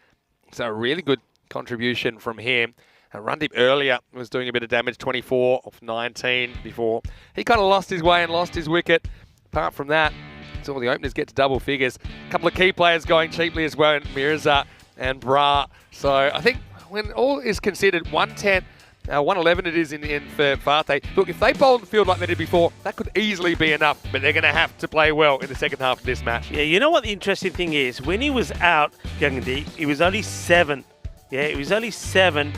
So a really good contribution from him. Rundeep earlier was doing a bit of damage, 24 off 19 before. He kind of lost his way and lost his wicket. Apart from that, it's all the openers get to double figures. A couple of key players going cheaply as well, Mirza and Bra. So I think when all is considered, 110, 111 it is in the end for Fateh. Look, if they bowled the field like they did before, that could easily be enough, but they're going to have to play well in the second half of this match. Yeah, you know what the interesting thing is? When he was out, Gagandeep, he was only 7. Yeah, it was only 7.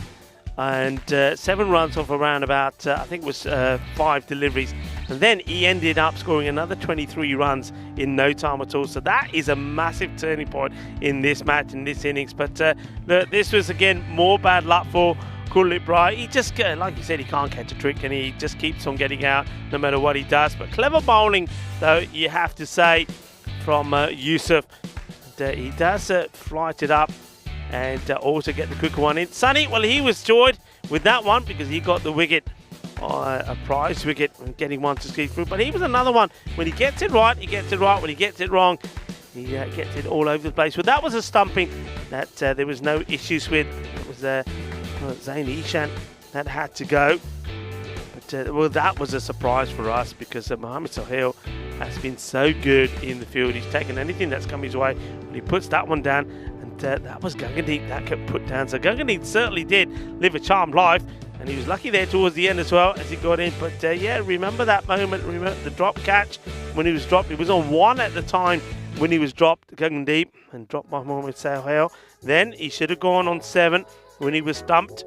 And 7 runs off around about, I think it was 5 deliveries. And then he ended up scoring another 23 runs in no time at all. So that is a massive turning point in this match, in this innings. But look, this was, again, more bad luck for Kuldeep Brai. He just, like you said, he can't catch a trick and he just keeps on getting out no matter what he does. But clever bowling, though, you have to say, from Yusuf. And, he does flight it up and also get the quicker one in. Sunny, well, he was joyed with that one because he got the wicket, a prize wicket, getting one to ski through. But he was another one. When he gets it right, he gets it right. When he gets it wrong, he gets it all over the place. Well, that was a stumping that there was no issues with. It was Zain Ishan that had to go. But, well, that was a surprise for us because Mohamed Sohail has been so good in the field. He's taken anything that's come his way. When he puts that one down, that was Gagandeep that kept put down. So Gagandeep certainly did live a charmed life, and he was lucky there towards the end as well as he got in. But yeah, remember that moment, remember the drop catch when he was dropped. He was on 1 at the time when he was dropped, Gagandeep, and dropped by Mohamed Sohail. Then he should have gone on 7 when he was stumped.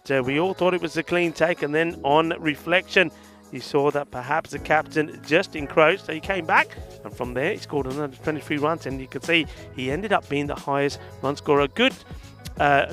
And, we all thought it was a clean take, and then on reflection, you saw that perhaps the captain just encroached, so he came back, and from there he scored another 23 runs, and you can see he ended up being the highest run scorer. Good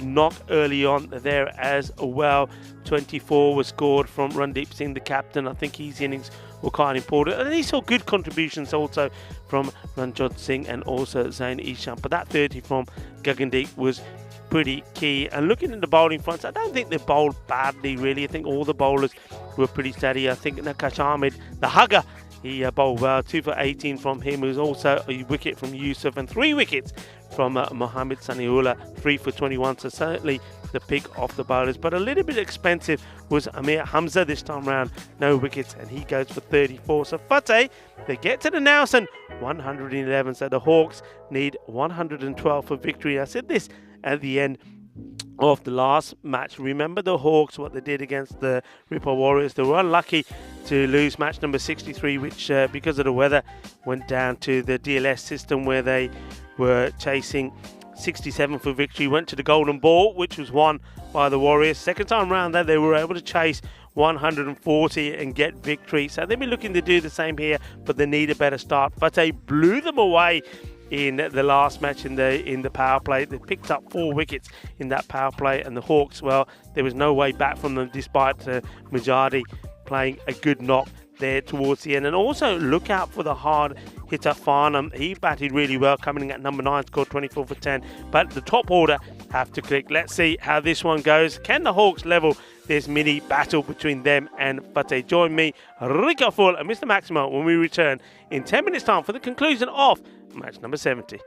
knock early on there as well. 24 was scored from Randeep Singh, the captain. I think his innings were quite important, and he saw good contributions also from Ranjot Singh and also Zain Ishan. But that 30 from Gagandeep was pretty key. And looking at the bowling fronts, I don't think they bowled badly really. I think all the bowlers were pretty steady. I think Nakash Ahmed, the hugger, he bowled well. 2 for 18 from him. It was also a wicket from Yusuf and 3 wickets from Mohamed Saniullah, 3 for 21. So certainly the pick of the bowlers. But a little bit expensive was Amir Hamza this time round. No wickets, and he goes for 34. So Fateh, they get to the Nelson, 111. So the Hawks need 112 for victory. I said this at the end of the last match. Remember the Hawks, what they did against the Ripple Warriors. They were unlucky to lose match number 63, which because of the weather went down to the DLS system where they were chasing 67 for victory. Went to the golden ball, which was won by the Warriors. Second time round there, they were able to chase 140 and get victory. So they'll be looking to do the same here, but they need a better start. But they blew them away in the last match in the power play. They picked up 4 wickets in that power play, and the Hawks, well, there was no way back from them despite Mujadi playing a good knock there towards the end. And also look out for the hard hitter Farnham. He batted really well, coming in at number 9, scored 24 for 10. But the top order have to click. Let's see how this one goes. Can the Hawks level this mini battle between them and Fateh? Join me, Rico Full and Mr. Maximo, when we return in 10 minutes time for the conclusion of match number 70.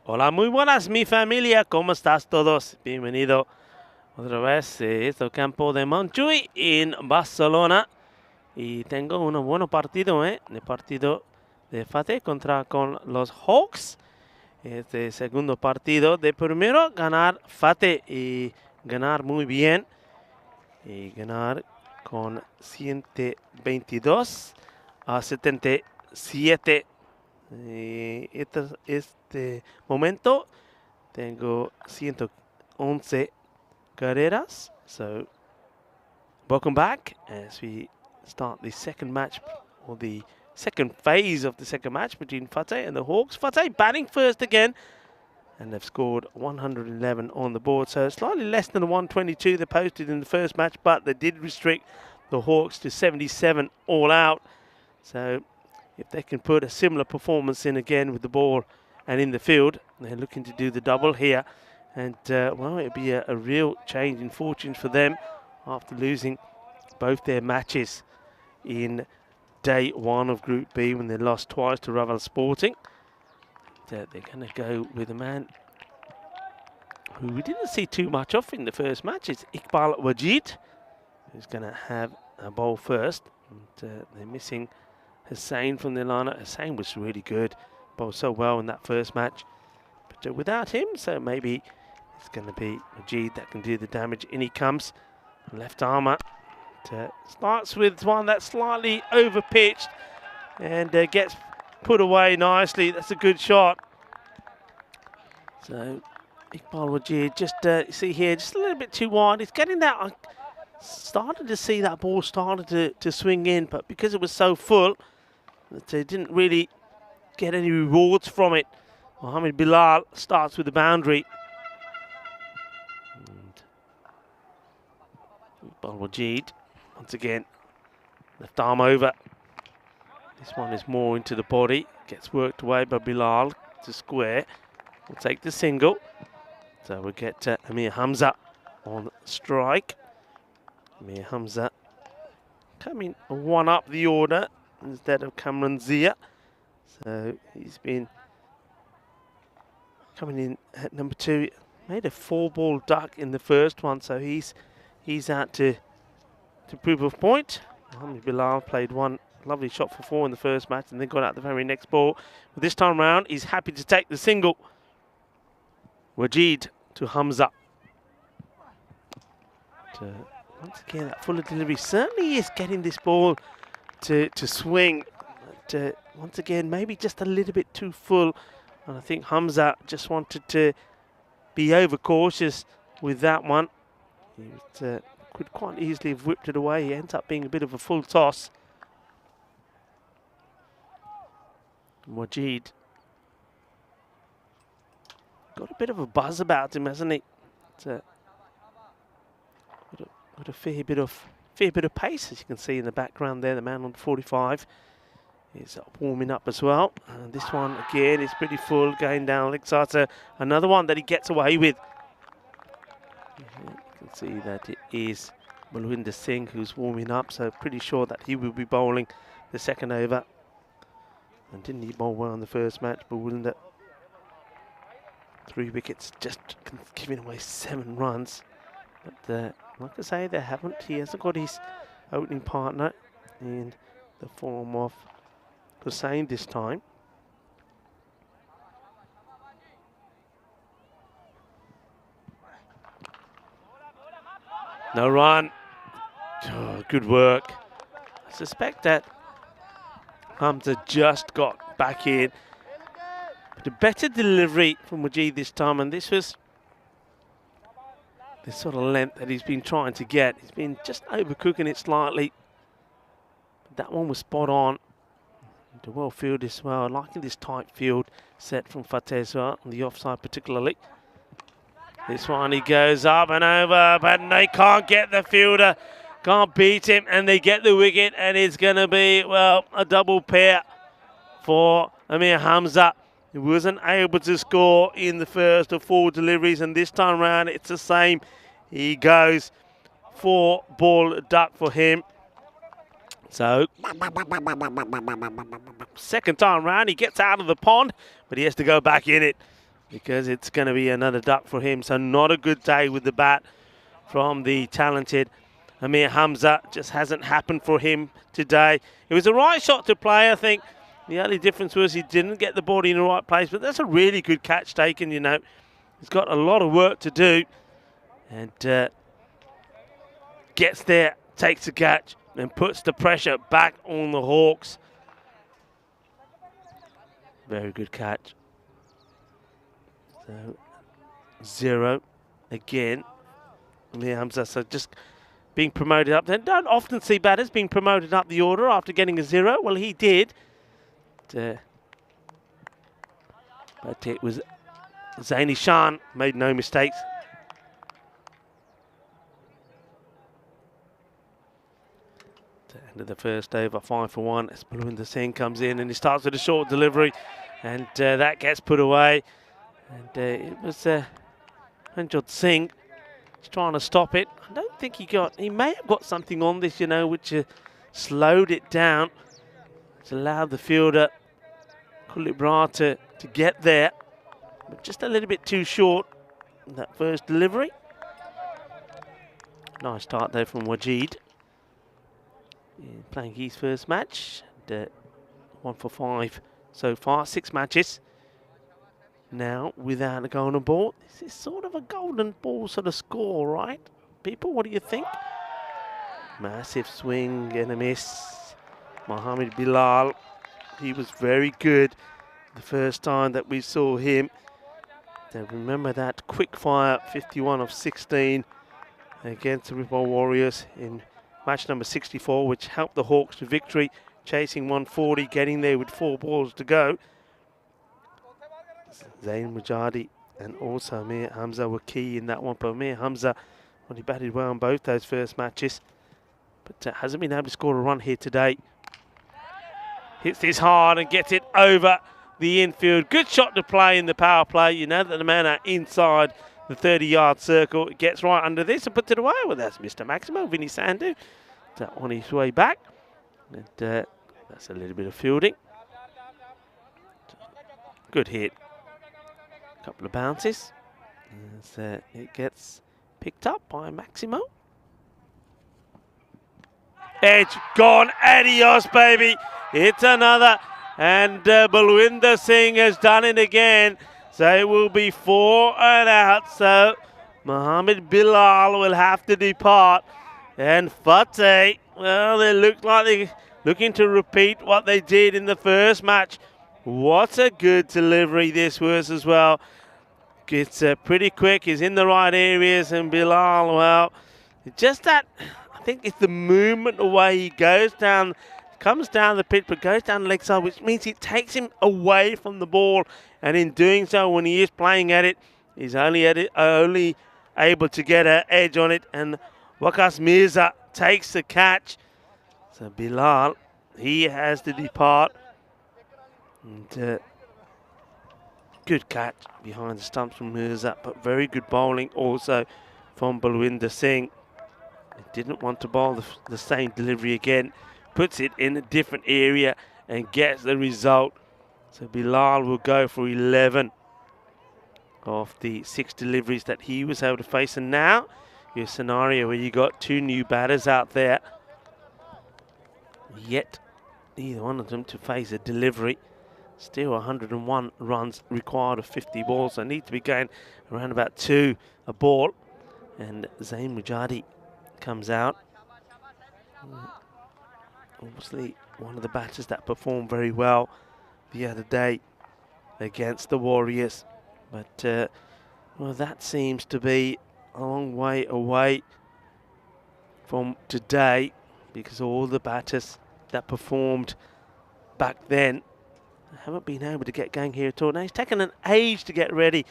Hola, muy buenas mi familia, ¿cómo estás todos? Bienvenido otra vez a este campo de Montjuïc en Barcelona. Y tengo un buen partido, el partido de FATE con los Hawks. Este segundo partido de primero ganar FATE y ganar muy bien. Y ganar con 122 a 77. Y este momento tengo 111 carreras. So, welcome back as we start the second match, or the second phase of the second match between FATE and the Hawks. FATE batting first again, and they've scored 111 on the board, so slightly less than the 122 they posted in the first match, but they did restrict the Hawks to 77 all out. So if they can put a similar performance in again with the ball and in the field, they're looking to do the double here. And, well, it'll be a real change in fortunes for them after losing both their matches in day one of Group B when they lost twice to Raval Sporting. They're going to go with a man who we didn't see too much of in the first match. It's Iqbal Wajid, who's going to have a bowl first. And, they're missing Hussain from their lineup. Hussain was really good, bowled so well in that first match. But without him, so maybe it's going to be Majid that can do the damage. In he comes, left armour. Starts with one that's slightly over-pitched and gets put away nicely. That's a good shot. So Iqbal Wajid, just see here, just a little bit too wide. It's getting that. I started to see that ball started to swing in, but because it was so full, they didn't really get any rewards from it. Mohamed Bilal starts with the boundary. And Iqbal Wajid, once again, left arm over. This one is more into the body. Gets worked away by Bilal to square. We'll take the single. So we'll get Amir Hamza on strike. Amir Hamza coming one up the order instead of Kamran Zia. So he's been coming in at number 2. Made a 4-ball duck in the first one, so he's out to prove a point. Mohamed Bilal played one lovely shot for 4 in the first match and then got out the very next ball. But this time round, he's happy to take the single. Wajid to Hamza. Once again, that fuller delivery certainly is getting this ball to swing. But once again, maybe just a little bit too full. And I think Hamza just wanted to be overcautious with that one. He could quite easily have whipped it away. He ends up being a bit of a full toss. Wajid got a bit of a buzz about him, hasn't he? Got a fair bit of pace, as you can see in the background there. The man on 45 is warming up as well. And this one again is pretty full, going down leg side. So another one that he gets away with. You can see that it is Balwinder Singh who's warming up, so pretty sure that he will be bowling the second over. And didn't he bowl well in the first match, Balwinder? 3 wickets, just giving away 7 runs. But like I say, he hasn't got his opening partner in the form of Hussain this time. No run. Oh, good work. I suspect that Hamza just got back in. But a better delivery from Wajid this time, and this was the sort of length that he's been trying to get. He's been just overcooking it slightly. But that one was spot on. The well field as well. Liking this tight field set from FATE as well, on the offside particularly. This one he goes up and over, but they can't get the fielder. Can't beat him, and they get the wicket, and it's going to be, well, a double pair for Amir Hamza. He wasn't able to score in the first of 4 deliveries, and this time round it's the same. He goes 4-ball duck for him. So, second time round he gets out of the pond, but he has to go back in it. because it's going to be another duck for him. So not a good day with the bat from the talented Amir Hamza. Just hasn't happened for him today. It was the right shot to play, I think. The only difference was he didn't get the body in the right place, but that's a really good catch taken, you know. He's got a lot of work to do, and gets there, takes the catch, and puts the pressure back on the Hawks. Very good catch. So 0 again. Amir Hamza, so just being promoted up. They don't often see batters being promoted up the order after getting a 0. Well, he did. But it was Zaini Shan, made no mistakes. The end of the first over, 5 for 1. As Balwinder Singh comes in and he starts with a short delivery, and that gets put away. And it was Manjot Singh trying to stop it. I don't think he may have got something on this, you know, which slowed it down. It's allowed the fielder, Kuldeep Brar, to get there, but just a little bit too short in that first delivery. Nice start there from Wajid. Playing his first match, and 1 for 5 so far, 6 matches. Now without a golden ball. This is sort of a golden ball sort of score, right? People, what do you think? Massive swing and a miss. Mohammed Bilal, he was very good the first time that we saw him. Now remember that quick fire 51 of 16 against the Ripple Warriors in match number 64, which helped the Hawks to victory, chasing 140, getting there with 4 balls to go. Zain Mujadi and also Amir Hamza were key in that one, but Amir Hamza, well, he batted well in both those first matches, but hasn't been able to score a run here today. Hits this hard and gets it over the infield. Good shot to play in the power play. You know that the man are inside the 30-yard circle. It gets right under this and puts it away. Well, that's Mr. Maximo, Vinny Sandhu, on his way back. And that's a little bit of fielding. Good hit. Couple of bounces. As it gets picked up by Maximo. Edge gone. Adios, baby. It's another. And Balwinder Singh has done it again. So it will be 4 and out. So Mohammed Bilal will have to depart. And Fateh, well, they look like they're looking to repeat what they did in the first match. What a good delivery this was as well. It's pretty quick. He's in the right areas. And Bilal, well, just that, I think it's the movement, the way he goes down, comes down the pitch, but goes down the leg side, which means it takes him away from the ball. And in doing so, when he is playing at it, he's only able to get an edge on it. And Waqas Mirza takes the catch. So Bilal, he has to depart. And good catch behind the stumps from Mirza, but very good bowling also from Balwinder Singh. He didn't want to bowl the same delivery again. Puts it in a different area and gets the result. So Bilal will go for 11 of the 6 deliveries that he was able to face. And now your scenario where you got 2 new batters out there, yet neither one of them to face a delivery. Still 101 runs required of 50 balls. So need to be going around about 2 a ball. And Zain Mujadi comes out. Obviously one of the batters that performed very well the other day against the Warriors. But well, that seems to be a long way away from today, because all the batters that performed back then haven't been able to get going here at all. Now, he's taken an age to get ready.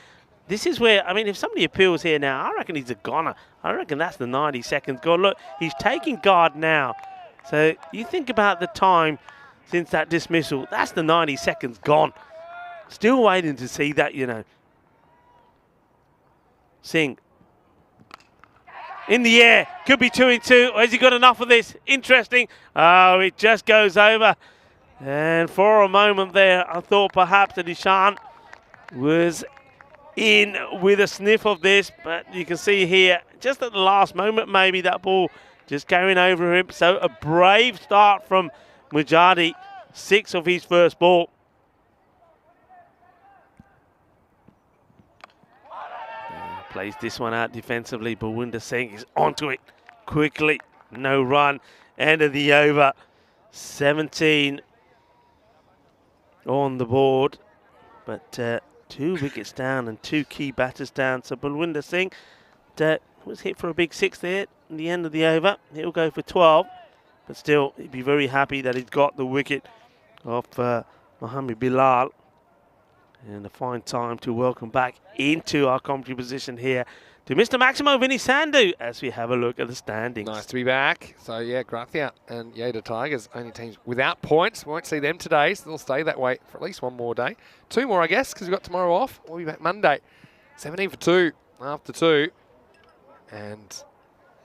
This is where, I mean, if somebody appeals here now, I reckon he's a goner. I reckon that's the 90 seconds gone. Look, he's taking guard now. So you think about the time since that dismissal. That's the 90 seconds gone. Still waiting to see that, you know. Singh. In the air. Could be 2 in 2. Has he got enough of this? Interesting. Oh, it just goes over. And for a moment there, I thought perhaps that Ishan was in with a sniff of this, but you can see here, just at the last moment, maybe that ball just going over him. So a brave start from Mujadi, 6 of his first ball. Plays this one out defensively. Balwinder Singh is onto it quickly. No run. End of the over. 17 on the board. But 2 wickets down and 2 key batters down. So Balwinder Singh was hit for a big 6 there in the end of the over. He'll go for 12. But still, he'd be very happy that he'd got the wicket of Mohammed Bilal. And a fine time to welcome back into our commentary position here to Mr. Maximo Vinny Sandhu as we have a look at the standings. Nice to be back. So, yeah, Grathia and Yeda Tigers, only teams without points. Won't see them today, so they'll stay that way for at least one more day. 2 more, I guess, because we've got tomorrow off. We'll be back Monday. 17 for 2 after 2. And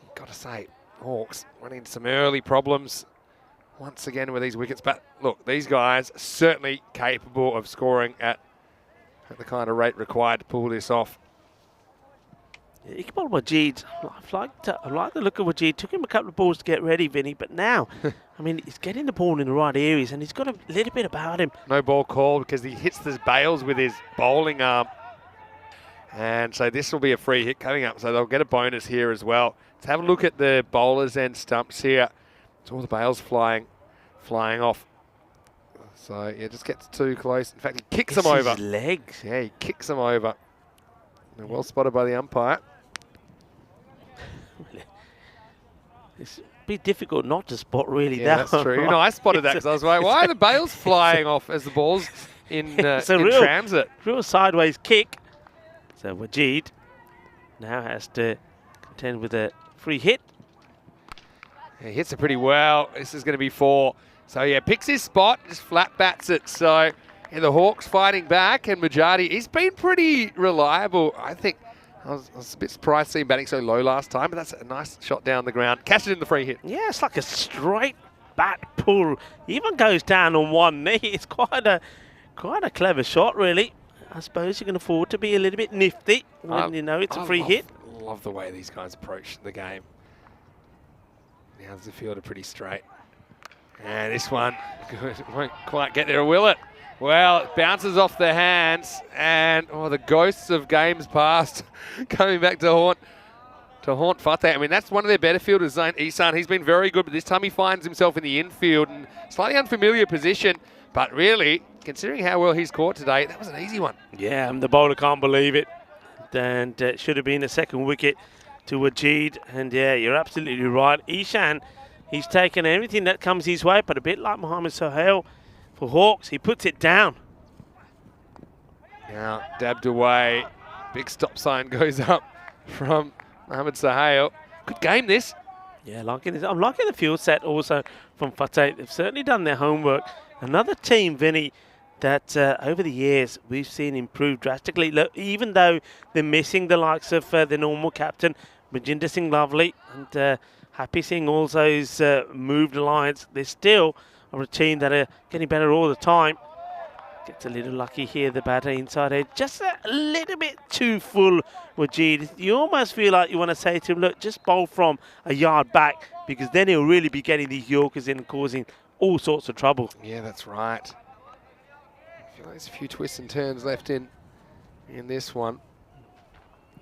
you've got to say, Hawks running into some early problems once again with these wickets. But, look, these guys are certainly capable of scoring at the kind of rate required to pull this off. Yeah, Iqbal Wajid, I like the look of Wajid. Took him a couple of balls to get ready, Vinny, but now, I mean, he's getting the ball in the right areas and he's got a little bit about him. No ball called because he hits the bails with his bowling arm. And so this will be a free hit coming up, so they'll get a bonus here as well. Let's have a look at the bowlers and stumps here. It's all the bails flying off. So, yeah, just gets too close. In fact, he kicks them over. His legs. Yeah, he kicks them over. They're well spotted by the umpire. It's a bit difficult not to spot really Yeah, that that's true. No, I spotted that because I was like, why are the bails flying off as the ball's in transit? Real sideways kick. So Wajid now has to contend with a free hit. He hits it pretty well. This is going to be 4. So, yeah, picks his spot, just flat bats it. So, yeah, the Hawks fighting back, and Mujadi, he's been pretty reliable. I think I was a bit surprised to see him batting so low last time, but that's a nice shot down the ground. Catch it in the free hit. Yeah, it's like a straight bat pull. He even goes down on one knee. It's quite a clever shot, really. I suppose you can afford to be a little bit nifty when you know it's a free hit. I love the way these guys approach the game. Now the field are pretty straight. And this one won't quite get there, will it? Well, it bounces off the hands, and the ghosts of games past coming back to haunt Fateh. I mean, that's one of their better fielders, Zain Ihsan. He's been very good, but this time he finds himself in the infield and slightly unfamiliar position. But really, considering how well he's caught today, that was an easy one. Yeah, and the bowler can't believe it. And it should have been a second wicket to Wajid. And yeah, you're absolutely right. Ishan, he's taken everything that comes his way, but a bit like Mohammed Sohail for Hawks, he puts it down. Now, dabbed away. Big stop sign goes up from Mohammed Sohail. Good game, this. Yeah, I'm liking the field set also from Fateh. They've certainly done their homework. Another team, Vinny, that over the years we've seen improve drastically. Look, even though they're missing the likes of the normal captain, Majinder Singh Lovely, and Happy Singh also's moved alliance, they still are a team that are getting better all the time. Gets a little lucky here, the batter inside edge. Just a little bit too full, Wajid. You almost feel like you want to say to him, look, just bowl from a yard back, because then he'll really be getting these Yorkers in and causing all sorts of trouble. Yeah, that's right. I feel like there's a few twists and turns left in this one.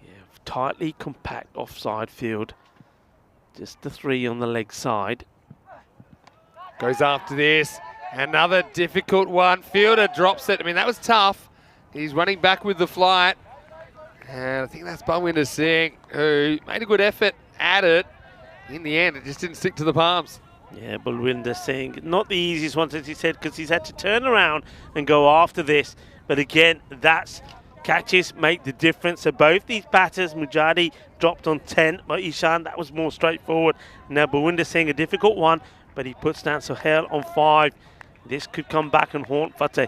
Yeah, tightly compact offside field. Just the 3 on the leg side. Goes after this. Another difficult one. Fielder drops it. I mean, that was tough. He's running back with the flight. And I think that's Balwinder Singh, who made a good effort at it. In the end, it just didn't stick to the palms. Yeah, Balwinder Singh, not the easiest one, as he said, because he's had to turn around and go after this. But again, that's catches make the difference. So both these batters, Mujadi dropped on 10, but Ishan, that was more straightforward. Now Balwinder Singh, a difficult one, but he puts down Sohail on 5. This could come back and haunt Fateh.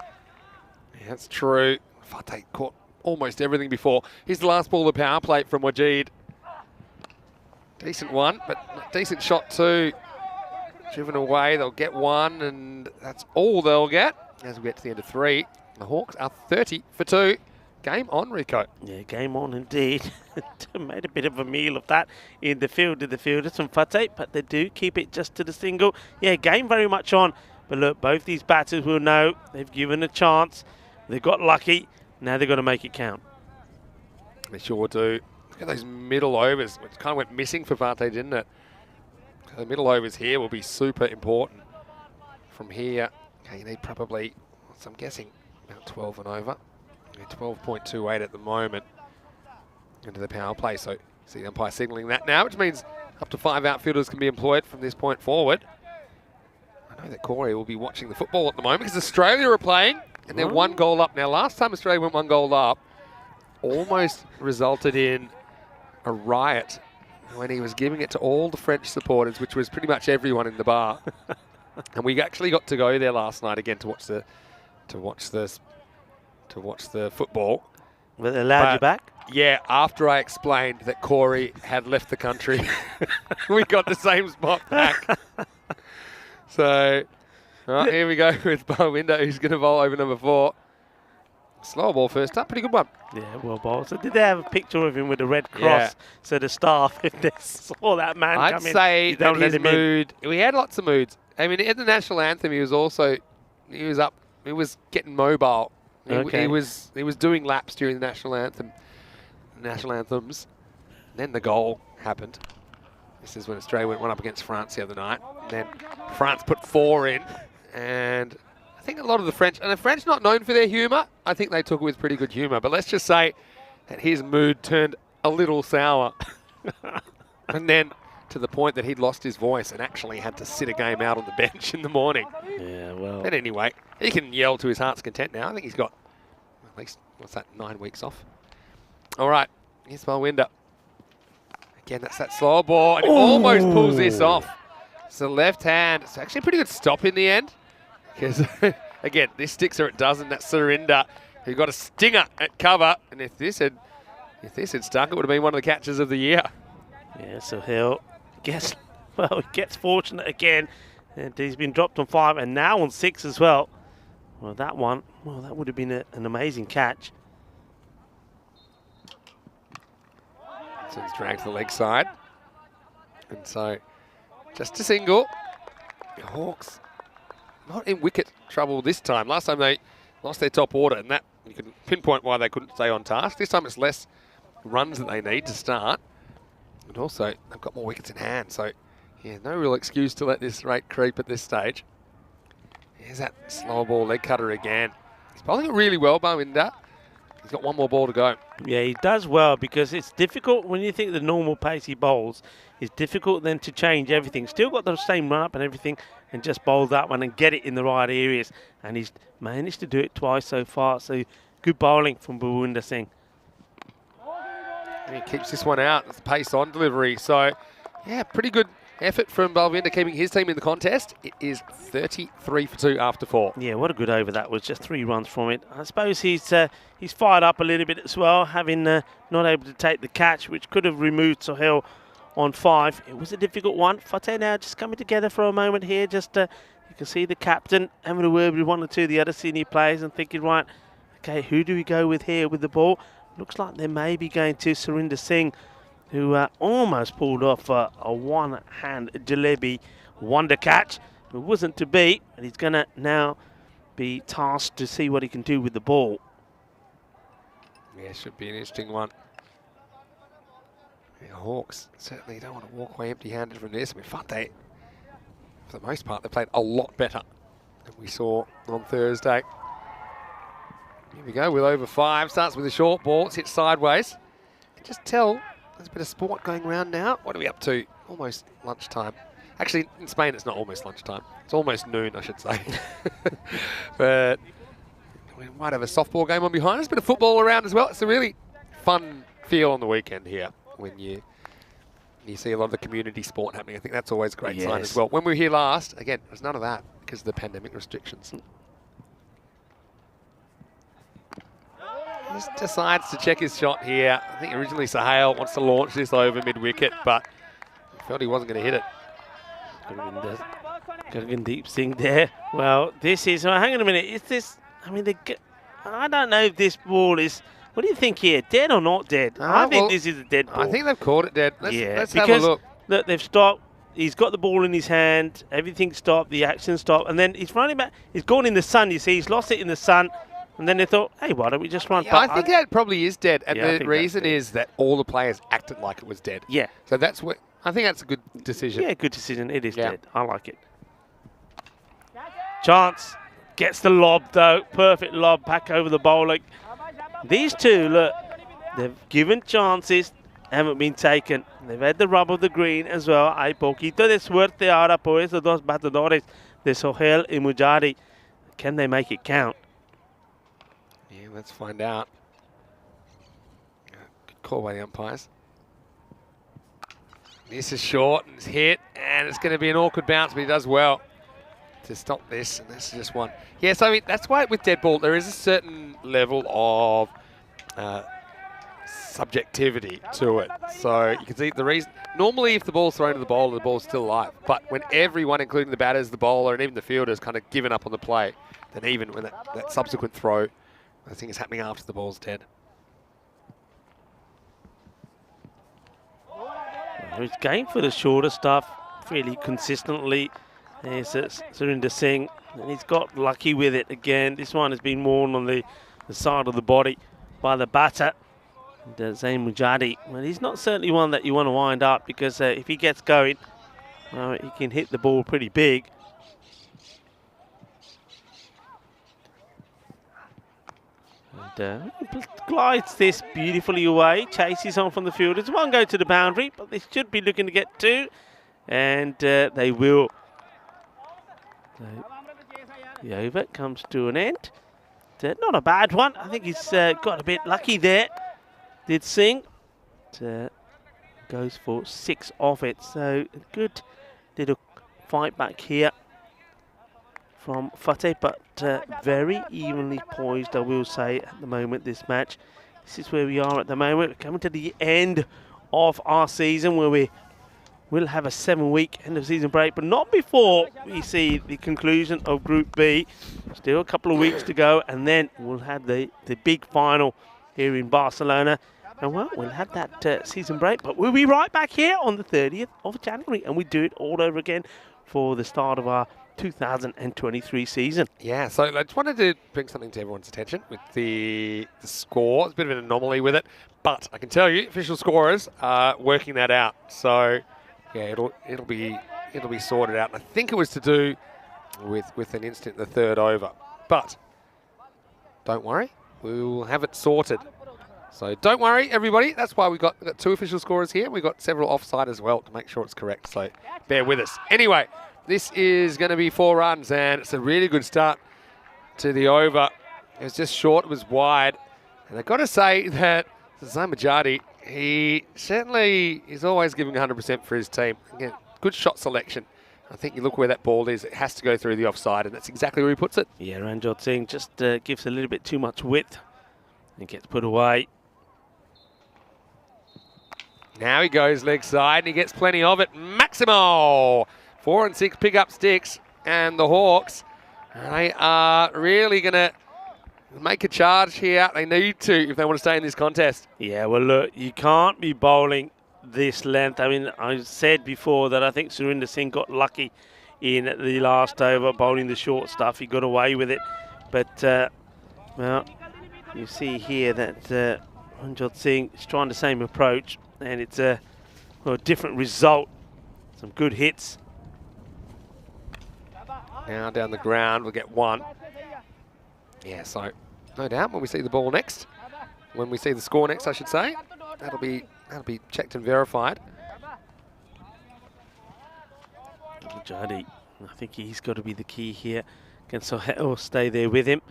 Yeah, that's true. Fateh caught almost everything before. Here's the last ball of the power play from Wajid. Decent one, but decent shot too. Driven away, they'll get 1, and that's all they'll get. As we get to the end of 3, the Hawks are 30 for 2. game on, Rico. Yeah, game on indeed. Made a bit of a meal of that in the field of the fielders from Fateh, but they do keep it just to the single. Yeah, game very much on. But look, both these batters will know they've given a chance. They got lucky. Now they've got to make it count. They sure do. Look at those middle overs, which kind of went missing for Fateh, didn't it? The middle overs here will be super important. From here, okay, you need probably, so I'm guessing, about 12 and over. 12.28 at the moment into the power play. So see the umpire signalling that now, which means up to 5 outfielders can be employed from this point forward. I know that Corey will be watching the football at the moment because Australia are playing and they're 1 goal up. Now, last time Australia went 1 goal up, almost resulted in a riot when he was giving it to all the French supporters, which was pretty much everyone in the bar. And we actually got to go there last night again to watch the football. But they allowed you back? Yeah, after I explained that Corey had left the country, we got the same spot back. So, here we go with Barwinder, who's going to bowl over number 4. Slow ball first up, pretty good one. Yeah, well bowled. So did they have a picture of him with a red cross? So the staff, if they saw that man come in, I'd say that let his him in. mood, we had lots of moods. I mean, at the national anthem, he was getting mobile. Okay. He was doing laps during the national anthems. And then the goal happened. This is when Australia went 1 up against France the other night. And then France put 4 in. And I think a lot of the French, and the French not known for their humour, I think they took it with pretty good humour. But let's just say that his mood turned a little sour. And then to the point that he'd lost his voice and actually had to sit a game out on the bench in the morning. Yeah, well. But anyway, he can yell to his heart's content now. I think he's got at least, 9 weeks off. All right, here's Barwinder. Again, that's that slow ball, and he almost pulls this off. It's the left hand. It's actually a pretty good stop in the end. Because, again, this sticks or it doesn't. That's Surinder, who got a stinger at cover. And if this had stuck, it would have been one of the catches of the year. Yeah, so he'll guess, well, he gets fortunate again. And he's been dropped on 5 and now on 6 as well. Well, that one, well, that would have been an amazing catch. So he's dragged to the leg side. And so, just a single. The Hawks not in wicket trouble this time. Last time they lost their top order, and that you can pinpoint why they couldn't stay on task. This time it's less runs that they need to start. And also, they've got more wickets in hand. So, yeah, no real excuse to let this rate creep at this stage. Here's that slow ball leg cutter again. He's bowling it really well, Barwinder. He's got 1 more ball to go. Yeah, he does well because it's difficult when you think the normal pace he bowls. It's difficult then to change everything. Still got the same run up and everything and just bowl that one and get it in the right areas. And he's managed to do it twice so far. So good bowling from Barwinder Singh. And he keeps this one out. It's pace on delivery. So, yeah, pretty good effort from Barwinder keeping his team in the contest. It is 33 for 2 after 4. Yeah, what a good over that was. Just 3 runs from it. I suppose he's fired up a little bit as well, having not able to take the catch, which could have removed Sohail on 5. It was a difficult one. Fateh now just coming together for a moment here. Just you can see the captain having a word with 1 or 2 of the other senior players and thinking, right, okay, who do we go with here with the ball? Looks like they may be going to Surinder Singh, who almost pulled off a one-hand jalebi wonder catch. It wasn't to be, and he's going to now be tasked to see what he can do with the ball. Yeah, should be an interesting one. The Hawks certainly don't want to walk away empty-handed from this. I mean, Fateh, for the most part, they played a lot better than we saw on Thursday. Here we go with over 5. Starts with a short ball. It's hit sideways. You can just tell there's a bit of sport going around now. What are we up to? Almost lunchtime. Actually, in Spain, it's not almost lunchtime. It's almost noon, I should say. But we might have a softball game on behind us. A bit of football around as well. It's a really fun feel on the weekend here when you see a lot of the community sport happening. I think that's always a great sign as well. When we were here last, again, there's none of that because of the pandemic restrictions. He just decides to check his shot here. I think originally Sohail wants to launch this over mid-wicket, but he felt he wasn't going to hit it. Deep Singh there. Well, this is, hang on a minute, is this, I mean, I don't know if this ball is What do you think here? Dead or not dead? I think this is a dead ball. I think they've called it dead. Let's have a because look. Look, they've stopped. He's got the ball in his hand. Everything stopped. The action stopped. And then he's running back. He's gone in the sun, you see. He's lost it in the sun. And then they thought, hey, why don't we just run? Yeah, I think that probably is dead. And Yeah, I the think reason that's dead. is that all the players acted like it was dead. Yeah. So that's what I think that's a good decision. Yeah, good decision. It is Yeah. dead. I like it. Chance gets the lob, though. Perfect lob back over the bowler. These two, look, they've given chances, haven't been taken. They've had the rub of the green as well. Hay poquito de suerte ahora por esos dos batedores de Sohail y Mujari. Can they make it count? Yeah, let's find out. Good call by the umpires. This is short and it's hit, and it's going to be an awkward bounce, but he does well to stop this, and this is just one. Yeah, so I mean, that's why with dead ball, there is a certain level of subjectivity to it. So you can see the reason, normally if the ball's thrown to the bowler, the ball's still alive. But when everyone, including the batters, the bowler, and even the fielder, has kind of given up on the play, then even when that subsequent throw, I think is happening after the ball's dead. He's going for the shorter stuff fairly consistently. There's Surinder Singh, and he's got lucky with it again. This one has been worn on the side of the body by the batter, Zain Mujadi. Well, he's not certainly one that you want to wind up, because if he gets going, he can hit the ball pretty big. And glides this beautifully away, chases on from the fielders. One go to the boundary, but they should be looking to get two, and they will. So the over comes to an end. Not a bad one. I think he's got a bit lucky there. Did Singh. Goes for 6 off it. So a good little fight back here from Fateh, but very evenly poised, I will say, at the moment, this match. This is where we are at the moment. We're coming to the end of our season, where we will have a 7-week end-of-season break, but not before we see the conclusion of Group B. Still a couple of weeks to go, and then we'll have the big final here in Barcelona. And, well, we'll have that season break, but we'll be right back here on the 30th of January, and we do it all over again for the start of our 2023 season. Yeah, so I just wanted to bring something to everyone's attention with the score. It's a bit of an anomaly with it, but I can tell you, official scorers are working that out. So yeah, it'll be sorted out. And I think it was to do with an instant in the third over, but don't worry, we'll have it sorted. So don't worry, everybody. That's why we've got 2 official scorers here. We've got several offside as well to make sure it's correct. So bear with us. Anyway. This is going to be 4 runs, and it's a really good start to the over. It was just short, it was wide. And I've got to say that Zain Mujadi, he certainly is always giving 100% for his team. Again, good shot selection. I think you look where that ball is, it has to go through the offside, and that's exactly where he puts it. Yeah, Ranjot Singh just gives a little bit too much width and gets put away. Now he goes leg side, and he gets plenty of it. Maximo! 4 and 6 pick up sticks, and the Hawks, they are really going to make a charge here. They need to if they want to stay in this contest. Yeah, well, look, you can't be bowling this length. I mean, I said before that I think Surinder Singh got lucky in the last over, bowling the short stuff. He got away with it. But, well, you see here that Ranjot Singh is trying the same approach, and it's a different result. Some good hits. Now down the ground, we'll get 1. Yeah, so no doubt when we see the ball next, when we see the score next, I should say, that'll be checked and verified. Mujadi, I think he's got to be the key here. Can Sohail stay there with him?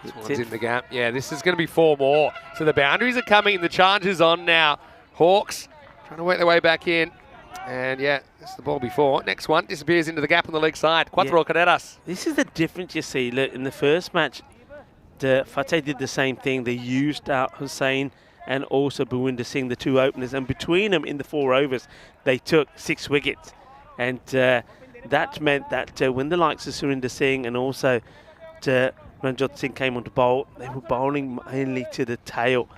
This one's in the gap. Yeah, this is going to be 4 more. So the boundaries are coming, the charge is on now. Hawks trying to work their way back in. And yeah, this is the ball before. Next one disappears into the gap on the leg side. Cuatro carreras. This is the difference you see. Look, in the first match, Fateh did the same thing. They used out Hussain and also Bhuwinder Singh, the 2 openers. And between them in the 4 overs, they took 6 wickets. And that meant that when the likes of Surinder Singh and also Ranjot Singh came on to bowl, they were bowling mainly to the tail.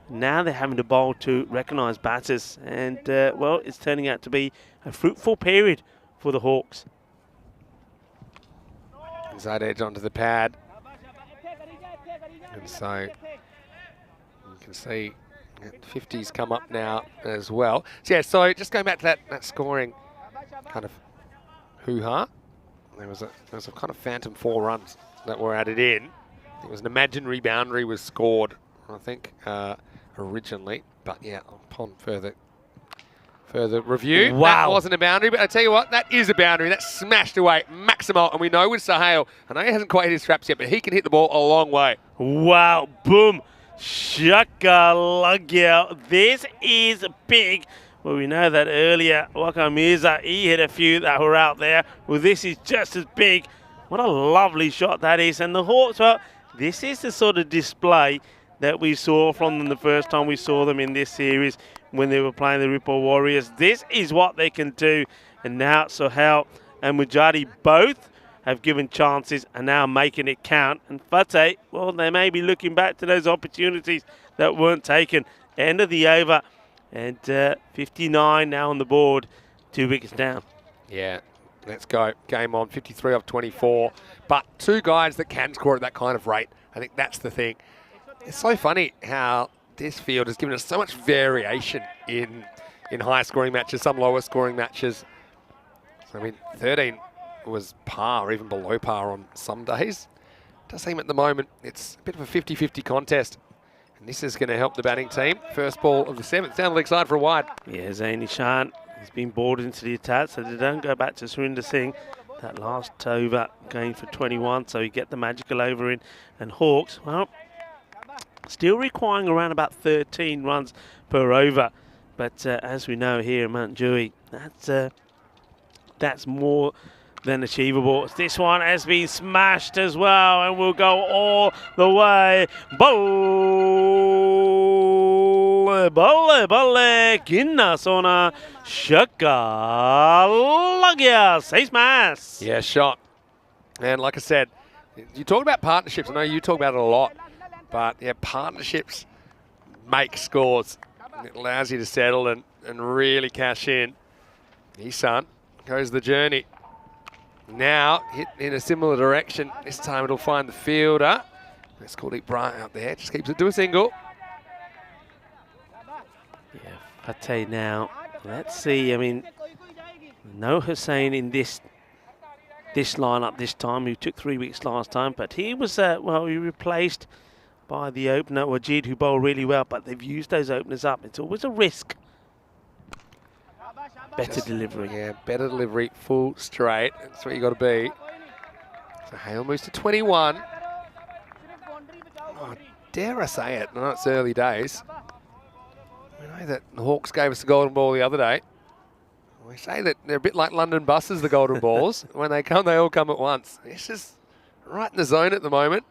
Now they're having to bowl to recognised batters, and well, it's turning out to be a fruitful period for the Hawks. Inside edge onto the pad. And so you can see 50s come up now as well. So yeah, so just going back to that scoring kind of hoo-ha. There was a kind of phantom 4 runs that were added in. It was an imaginary boundary was scored, I think, originally. But yeah, upon further review, wow, that wasn't a boundary. But I tell you what, that is a boundary. That's smashed away, maximal. And we know with Sahel, I know he hasn't quite hit his straps yet, but he can hit the ball a long way. Wow, boom, shakalugya. This is big. Well, we know that earlier, Waka Mirza, he hit a few that were out there. Well, this is just as big. What a lovely shot that is. And the Hawks, well, this is the sort of display that we saw from them the first time we saw them in this series when they were playing the Ripple Warriors. This is what they can do. And now Sohail and Mujadi both have given chances and now making it count. And Fateh, well, they may be looking back to those opportunities that weren't taken. End of the over. And 59 now on the board, 2 wickets down. Yeah, let's go. Game on, 53 off 24. But 2 guys that can score at that kind of rate. I think that's the thing. It's so funny how this field has given us so much variation in high-scoring matches, some lower-scoring matches. So, I mean, 13 was par, or even below par on some days. It does seem at the moment it's a bit of a 50-50 contest. And this is going to help the batting team. First ball of the 7th, down the leg side for a wide. Yeah, Zain Nishan has been bored into the attack, so they don't go back to Surinder Singh. That last over going for 21, so you get the magical over in. And Hawks, well, still requiring around about 13 runs per over. But as we know here in Mount Dewey, that's more than achievable. This one has been smashed as well and will go all the way. Balle, Kinna Sona, Shakalugya, 6 mas. Yeah, shot. And like I said, you talk about partnerships. I know you talk about it a lot. But yeah, partnerships make scores. It allows you to settle and really cash in. Nissan goes the journey. Now hit in a similar direction. This time it'll find the fielder. Let's call it Bryant out there. Just keeps it to a single. Yeah, Fateh now. Let's see. I mean, no Hussain in this lineup this time, who took 3 weeks last time, but he was well, he replaced by the opener Wajid, who bowled really well, but they've used those openers up. It's always a risk. Better delivery. Yeah, better delivery, full straight. That's what you got to be. So Hale moves to 21. Oh, dare I say it? I know it's early days. We know that the Hawks gave us the golden ball the other day. We say that they're a bit like London buses, the golden balls. When they come, they all come at once. It's just right in the zone at the moment.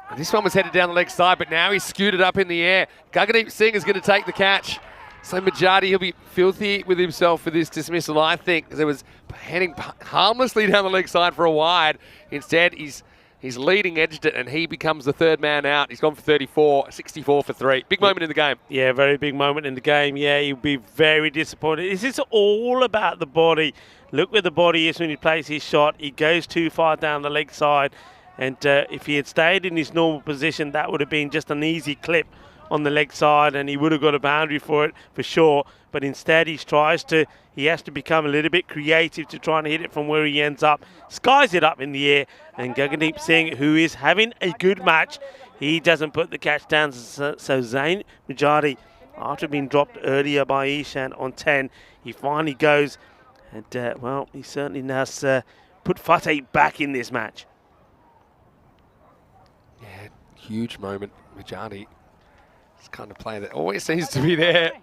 And this one was headed down the leg side, but now he's scooted up in the air. Gaggandeep Singh is going to take the catch. So Majadi, he'll be filthy with himself for this dismissal, I think, because it was heading harmlessly down the leg side for a wide. Instead, he's leading edged it, and he becomes the 3rd man out. He's gone for 34, 64 for 3. Big moment in the game. Yeah, very big moment in the game. Yeah, he'll be very disappointed. This is all about the body. Look where the body is when he plays his shot. He goes too far down the leg side, and if he had stayed in his normal position, that would have been just an easy clip on the leg side, and he would have got a boundary for it for sure. But instead, he has to become a little bit creative to try and hit it from where he ends up. Skies it up in the air, and Gaggandeep Singh, who is having a good match, he doesn't put the catch down. So Zain Mujadi, after being dropped earlier by Ishan on 10, he finally goes, and well, he certainly has put Fateh back in this match. Yeah, huge moment. Mujadi. It's kind of play that always seems to be there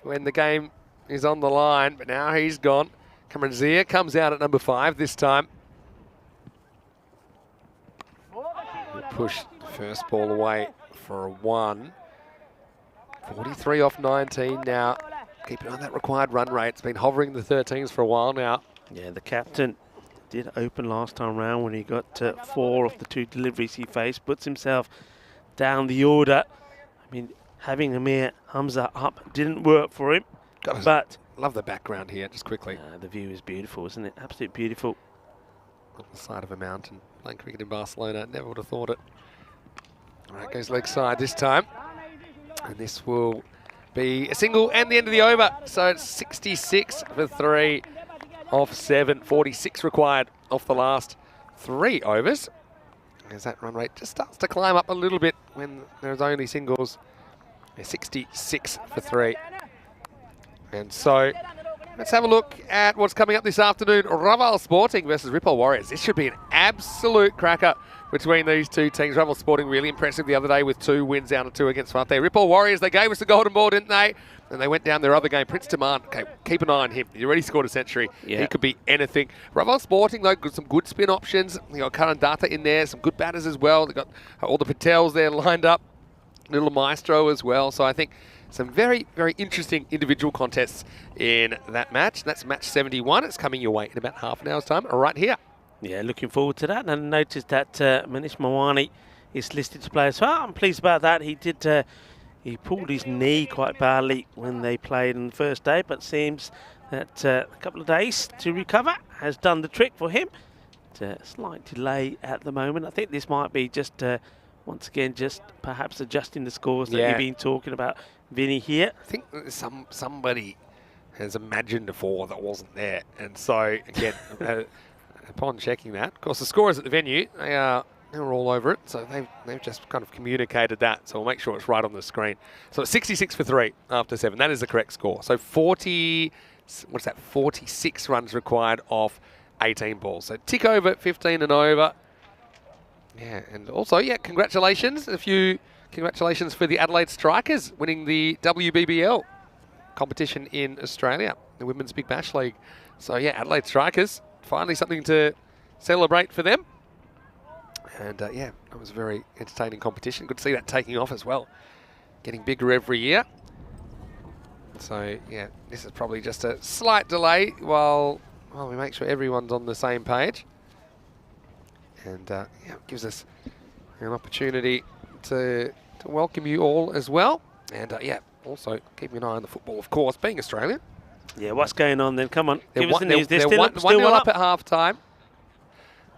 when the game is on the line, but now he's gone. Cameron Zia comes out at number 5 this time. He'll push the first ball away for a 1. 43 off 19 now. Keeping on that required run rate. It's been hovering the 13s for a while now. Yeah, the captain did open last time round when he got 4 of the 2 deliveries he faced. Puts himself down the order. I mean, having Amir Hamza up didn't work for him. But love the background here, just quickly. The view is beautiful, isn't it? Absolutely beautiful. On the side of a mountain, playing cricket in Barcelona. Never would have thought it. All right, goes leg side this time. And this will be a single and the end of the over. So it's 66 for 3 off 7. 46 required off the last 3 overs. As that run rate just starts to climb up a little bit when there's only singles. 66 for 3. And so let's have a look at what's coming up this afternoon. Raval Sporting versus Ripoll Warriors. This should be an absolute cracker between these two teams. Raval Sporting really impressive the other day with 2 wins down to 2 against Fante. Ripoll Warriors, they gave us the golden ball, didn't they? And they went down their other game. Prince Demand, okay, keep an eye on him. He already scored a century. Yeah. He could be anything. Raval Sporting, though, got some good spin options. You got Karan Datta in there, some good batters as well. They've got all the Patels there lined up. Little Maestro as well. So I think some very, very interesting individual contests in that match. That's match 71. It's coming your way in about half an hour's time right here. Yeah, looking forward to that. And I noticed that Manish Mawani is listed to play as well. I'm pleased about that. He did. He pulled his knee quite badly when they played on the first day, but seems that a couple of days to recover has done the trick for him. Slight delay at the moment. I think this might be just, once again, just perhaps adjusting the scores that you've been talking about, Vinny, here. I think somebody has imagined a 4 that wasn't there. And so, again, upon checking that, of course, the scorers at the venue, they were all over it. So they've just kind of communicated that. So we'll make sure it's right on the screen. So it's 66 for 3 after 7. That is the correct score. So 46 runs required off 18 balls. So tick over 15 and over. Yeah, and also, congratulations. A few congratulations for the Adelaide Strikers winning the WBBL competition in Australia, the Women's Big Bash League. So, Adelaide Strikers, finally something to celebrate for them. And, it was a very entertaining competition. Good to see that taking off as well. Getting bigger every year. So, this is probably just a slight delay while we make sure everyone's on the same page. And it gives us an opportunity to welcome you all as well. And also keeping an eye on the football, of course, being Australian. Yeah, what's going on then? Come on, give us the news. They're still 1-0 up at half-time.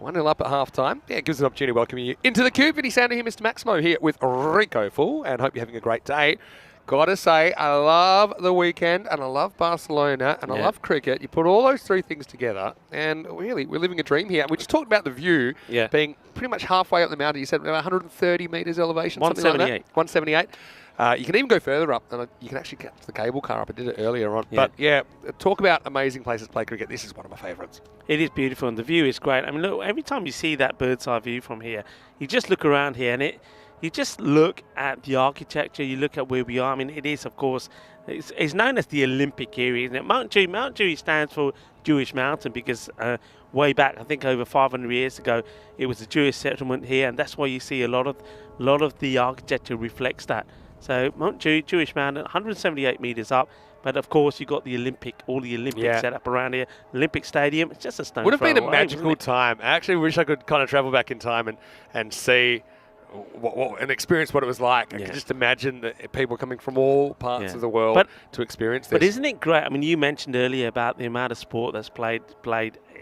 1-0 up at half-time. Yeah, it gives us an opportunity to welcome you into the cube. Vinny Sander here, Mr. Maximo here with Rico Full, and hope you're having a great day. Gotta say, I love the weekend, and I love Barcelona, and I love cricket. You put all those 3 things together, and really, we're living a dream here. We just talked about the view being pretty much halfway up the mountain. You said about 130 metres elevation, 178. Like that. 178. You can even go further up, and you can actually catch the cable car up. I did it earlier on. Yeah. But talk about amazing places to play cricket. This is one of my favourites. It is beautiful, and the view is great. I mean, look, every time you see that bird's eye view from here, you just look around here, and you just look at the architecture, you look at where we are. I mean, it is, of course, it's known as the Olympic area, isn't it? Mount Dewey stands for Jewish Mountain because way back, I think over 500 years ago, it was a Jewish settlement here, and that's why you see a lot of the architecture reflects that. So Mount Dewey, Jewish Mountain, 178 metres up. But of course, you got the all the Olympics set up around here. Olympic Stadium, it's just a stone Would have been throw a away, magical time. I actually wish I could kind of travel back in time and see and experience what it was like. I could just imagine that people coming from all parts of the world to experience this. But isn't it great? I mean, you mentioned earlier about the amount of sport that's played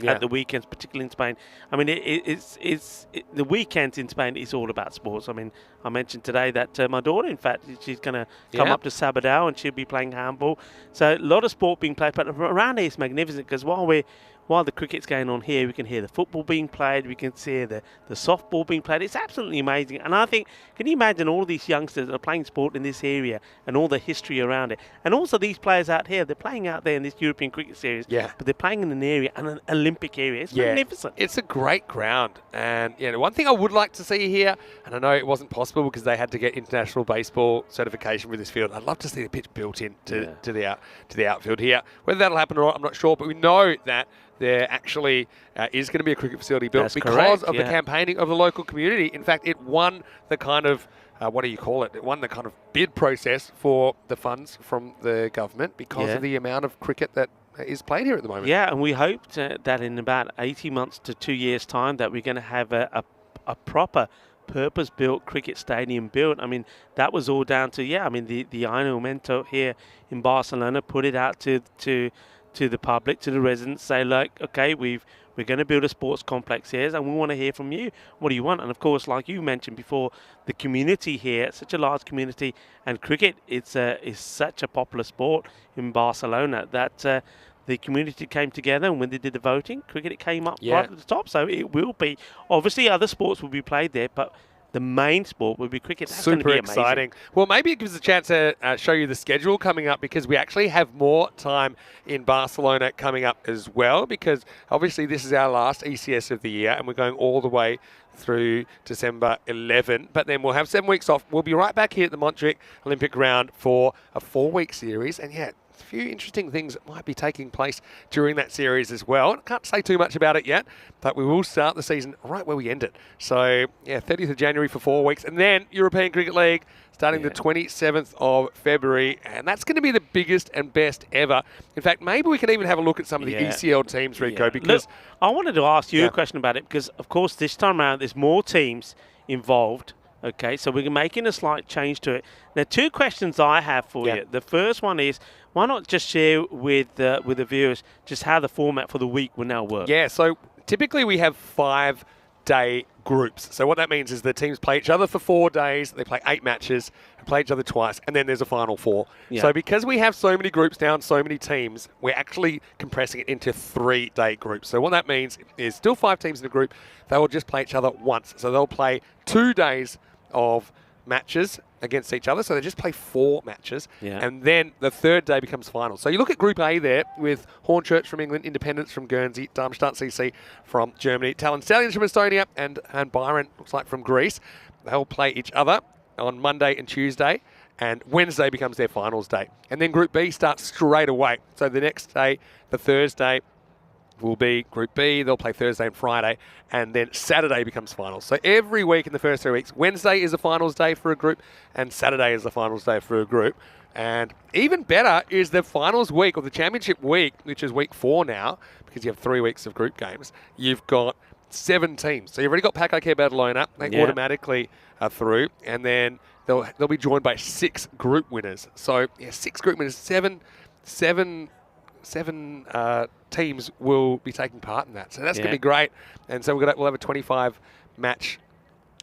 at the weekends, particularly in Spain. I mean, the weekends in Spain is all about sports. I mean, I mentioned today that my daughter, in fact, she's going to come up to Sabadell and she'll be playing handball. So a lot of sport being played, but around here it's magnificent because while the cricket's going on here, we can hear the football being played, we can see the softball being played. It's absolutely amazing. And I think, can you imagine all these youngsters that are playing sport in this area and all the history around it? And also these players out here, they're playing out there in this European Cricket Series, but they're playing in an area, an Olympic area. It's magnificent. It's a great ground. And one thing I would like to see here, and I know it wasn't possible because they had to get international baseball certification with this field, I'd love to see the pitch built in to the outfield here. Whether that'll happen or not, I'm not sure, but we know that there actually is going to be a cricket facility built because of the campaigning of the local community. In fact, it won the kind of, It won the kind of bid process for the funds from the government because of the amount of cricket that is played here at the moment. Yeah, and we hoped that in about 18 months to 2 years' time that we're going to have a proper purpose-built cricket stadium built. I mean, that was all down to, the Iron Momento here in Barcelona put it out to the public, to the residents, say, like, okay, we're going to build a sports complex here, and we want to hear from you. What do you want? And of course, like you mentioned before, the community here, such a large community, and cricket is such a popular sport in Barcelona that the community came together, and when they did the voting, cricket came up right at the top. So it will be, obviously other sports will be played there, but the main sport will be cricket. That's Super be exciting. Well, maybe it gives us a chance to show you the schedule coming up, because we actually have more time in Barcelona coming up as well, because obviously this is our last ECS of the year and we're going all the way through December 11. But then we'll have 7 weeks off. We'll be right back here at the Montjuic Olympic Ground for a 4-week series. And yeah, a few interesting things that might be taking place during that series as well. I can't say too much about it yet, but we will start the season right where we end it. So, yeah, 30th of January for 4 weeks. And then European Cricket League starting the 27th of February. And that's going to be the biggest and best ever. In fact, maybe we can even have a look at some of the ECL teams, Rico, because... Look, I wanted to ask you a question about it, because, of course, this time around there's more teams involved. Okay, so we're making a slight change to it. Now, 2 questions I have for you. The first one is, why not just share with the viewers just how the format for the week will now work? Yeah, so typically we have 5-day groups. So what that means is the teams play each other for 4 days, they play 8 matches, and play each other twice, and then there's a final 4. Yeah. So because we have so many groups now and so many teams, we're actually compressing it into 3-day groups. So what that means is still 5 teams in a group, they will just play each other once. So they'll play 2 days of matches against each other, so they just play 4 matches, and then the 3rd day becomes final. So you look at Group A there with Hornchurch from England, Independence from Guernsey, Darmstadt CC from Germany, Talon Stallions from Estonia, and Byron, looks like, from Greece. They'll play each other on Monday and Tuesday, and Wednesday becomes their finals day. And then Group B starts straight away. So the next day, the Thursday, will be Group B. They'll play Thursday and Friday, and then Saturday becomes finals. So every week in the first 3 weeks, Wednesday is a finals day for a group, and Saturday is the finals day for a group. And even better is the finals week, or the championship week, which is week 4 now, because you have 3 weeks of group games. You've got 7 teams. So you've already got Paco Care Barcelona. They automatically are through, and then they'll be joined by 6 group winners. So 6 group winners, seven teams will be taking part in that. So that's going to be great. And so we'll have a 25-match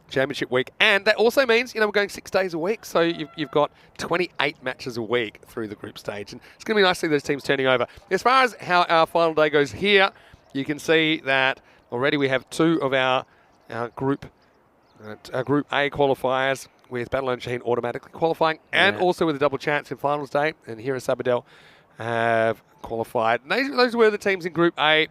championship week. And that also means, we're going 6 days a week. So you've got 28 matches a week through the group stage. And it's going to be nice to see those teams turning over. As far as how our final day goes here, you can see that already we have 2 of our Group A qualifiers, with Barcelona and Shaheen automatically qualifying, and also with a double chance in finals day. And here is Sabadell have qualified. And those were the teams in Group A.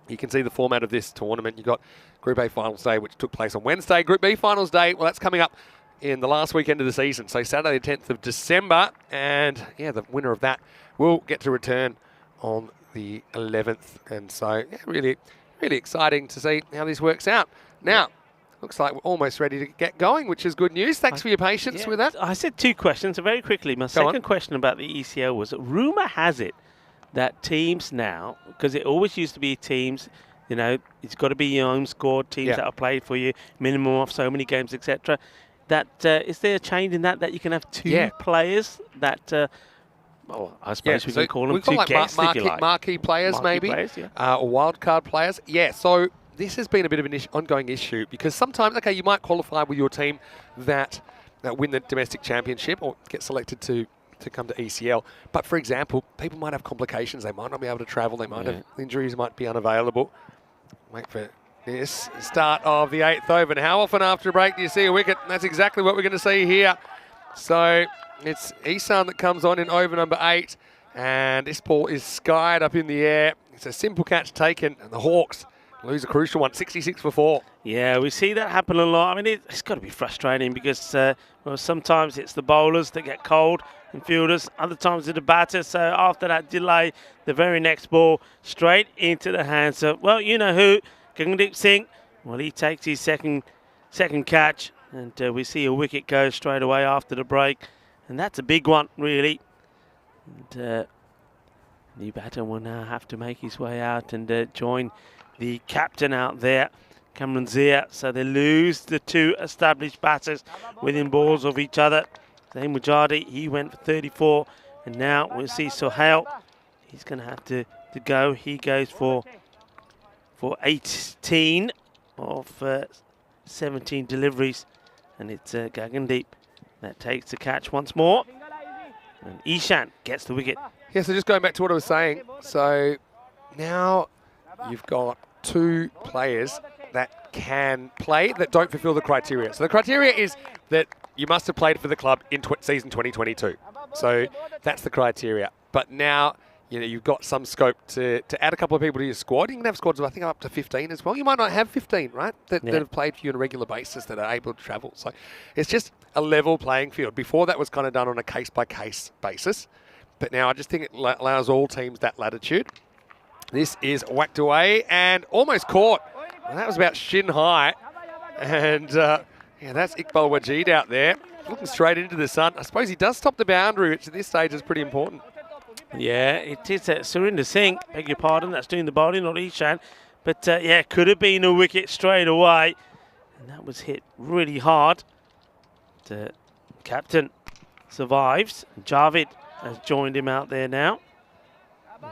You can see the format of this tournament. You've got Group A Finals Day, which took place on Wednesday. Group B Finals Day, well, that's coming up in the last weekend of the season. So Saturday, the 10th of December. And, the winner of that will get to return on the 11th. And so, really, really exciting to see how this works out. Now, looks like we're almost ready to get going, which is good news. Thanks for your patience with that. I said 2 questions very quickly. My second question about the ECL was, rumour has it that teams now, because it always used to be teams, it's got to be your own squad, teams that are played for you, minimum of so many games, etc. That is there a change in that you can have 2 players that, I suppose we can call them 2 guests, if you like. Marquee players, maybe, or wildcard players. Yeah, so this has been a bit of an ongoing issue, because sometimes, you might qualify with your team that win the domestic championship or get selected to come to ECL. But, for example, people might have complications. They might not be able to travel. They might have injuries, might be unavailable. Wait for this. Start of the 8th over. And how often after a break do you see a wicket? And that's exactly what we're going to see here. So it's Isan that comes on in over number 8. And this ball is skied up in the air. It's a simple catch taken. And the Hawks lose a crucial one, 66 for 4. Yeah, we see that happen a lot. I mean, it's got to be frustrating, because sometimes it's the bowlers that get cold and fielders. Other times it's the batter. So after that delay, the very next ball straight into the hands of, well, you know who, Gagandip Singh. Well, he takes his second catch, and we see a wicket go straight away after the break. And that's a big one, really. And New batter will now have to make his way out and join the captain out there, Cameron Zia. So they lose the two established batters within balls of each other. Zain Mujadi, he went for 34. And now we'll see Sohail. He's going to have to go. He goes for 18 of 17 deliveries. And it's Gagandeep that takes the catch once more. And Ishan gets the wicket. Yeah, so just going back to what I was saying. So now you've got two players that can play that don't fulfill the criteria. So the criteria is that you must have played for the club in season 2022. So that's the criteria. But now, you know, you've got some scope to add a couple of people to your squad. You can have squads of, I think, up to 15 as well. You might not have 15, right, that have played for you on a regular basis that are able to travel. So it's just a level playing field. Before that was kind of done on a case-by-case basis. But now I just think it allows all teams that latitude. This is whacked away and almost caught. Well, that was about shin high. And, yeah, that's Iqbal Wajid out there, looking straight into the sun. I suppose he does stop the boundary, which at this stage is pretty important. Yeah, it is Surinder Singh, beg your pardon, that's doing the bowling, not Ishan. But, yeah, could have been a wicket straight away. And that was hit really hard. The captain survives. Javid has joined him out there now.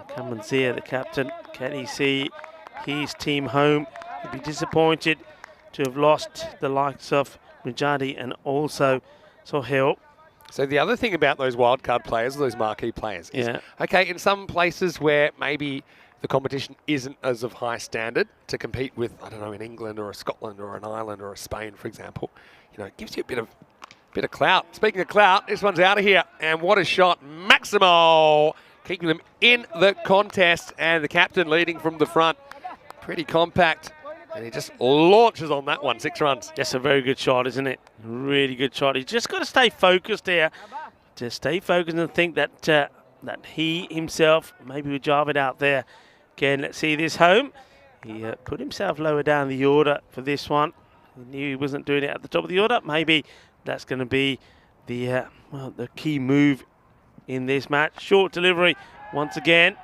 Cameron Zia, the captain, can he see his team home? He'd be disappointed to have lost the likes of Mujadi and also Sohail. So the other thing about those wildcard players, those marquee players, is, okay, in some places where maybe the competition isn't as of high standard to compete with, I don't know, in England or a Scotland or an Ireland or a Spain, for example, you know, it gives you a bit of clout. Speaking of clout, this one's out of here. And what a shot. Maximo keeping them in the contest, and the captain leading from the front. Pretty compact. And he just launches on that one, 6 runs. That's a very good shot, isn't it? Really good shot. He's just got to stay focused there. To stay focused and think that that he himself, maybe with Javid out there, can see this home. He put himself lower down the order for this one. He knew he wasn't doing it at the top of the order. Maybe that's going to be the key move in this match. Short delivery once again.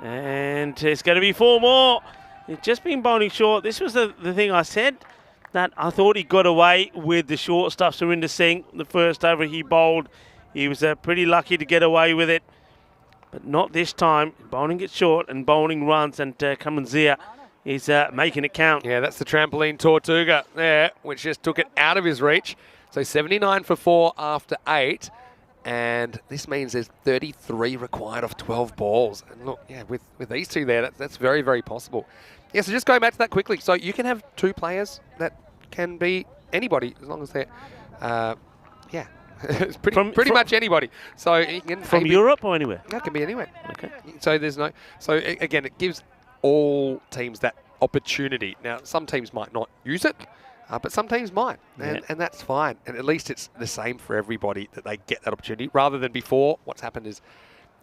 And it's going to be 4 more. He's just been bowling short. This was the thing I said, that I thought he got away with the short stuff. Surinder Singh, the first over he bowled, he was pretty lucky to get away with it. But not this time. Bowling it short and bowling runs, and Cameron Zia is making it count. Yeah, that's the trampoline Tortuga there, which just took it out of his reach. So 79 for 4 after 8. And this means there's 33 required off 12 balls. And look, yeah, with these two there, that's very, very possible. Yeah, so just going back to that quickly. So you can have 2 players that can be anybody, as long as they're, yeah, it's pretty much anybody. So you can from Europe or anywhere? That can be anywhere. Okay. So there's no. So again, it gives all teams that opportunity. Now, some teams might not use it, but some teams might, and that's fine. And at least it's the same for everybody, that they get that opportunity, rather than before. What's happened is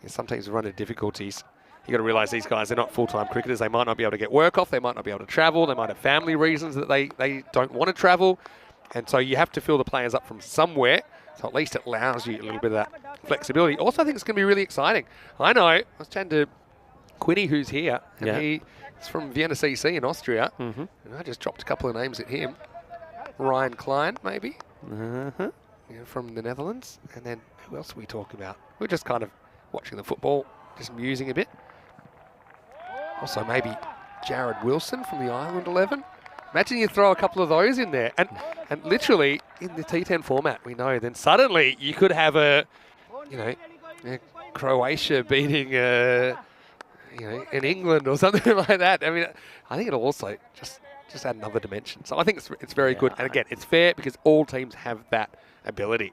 some teams have run into difficulties. You've got to realise these guys, they're not full-time cricketers. They might not be able to get work off. They might not be able to travel. They might have family reasons that they don't want to travel. And so you have to fill the players up from somewhere. So at least it allows you a little bit of that flexibility. Also, I think it's going to be really exciting. I know, I was chatting to Quinny, who's here, and he's from Vienna CC in Austria. And I just dropped a couple of names at him. Ryan Klein, maybe, from the Netherlands. And then who else are we talking about? We're just kind of watching the football, just musing a bit. Also, maybe Jared Wilson from the Ireland 11. Imagine you throw a couple of those in there. And literally, in the T10 format, we know, then suddenly you could have Croatia beating, in England or something like that. I mean, I think it'll also just add another dimension. So I think it's very good. And again, it's fair because all teams have that ability.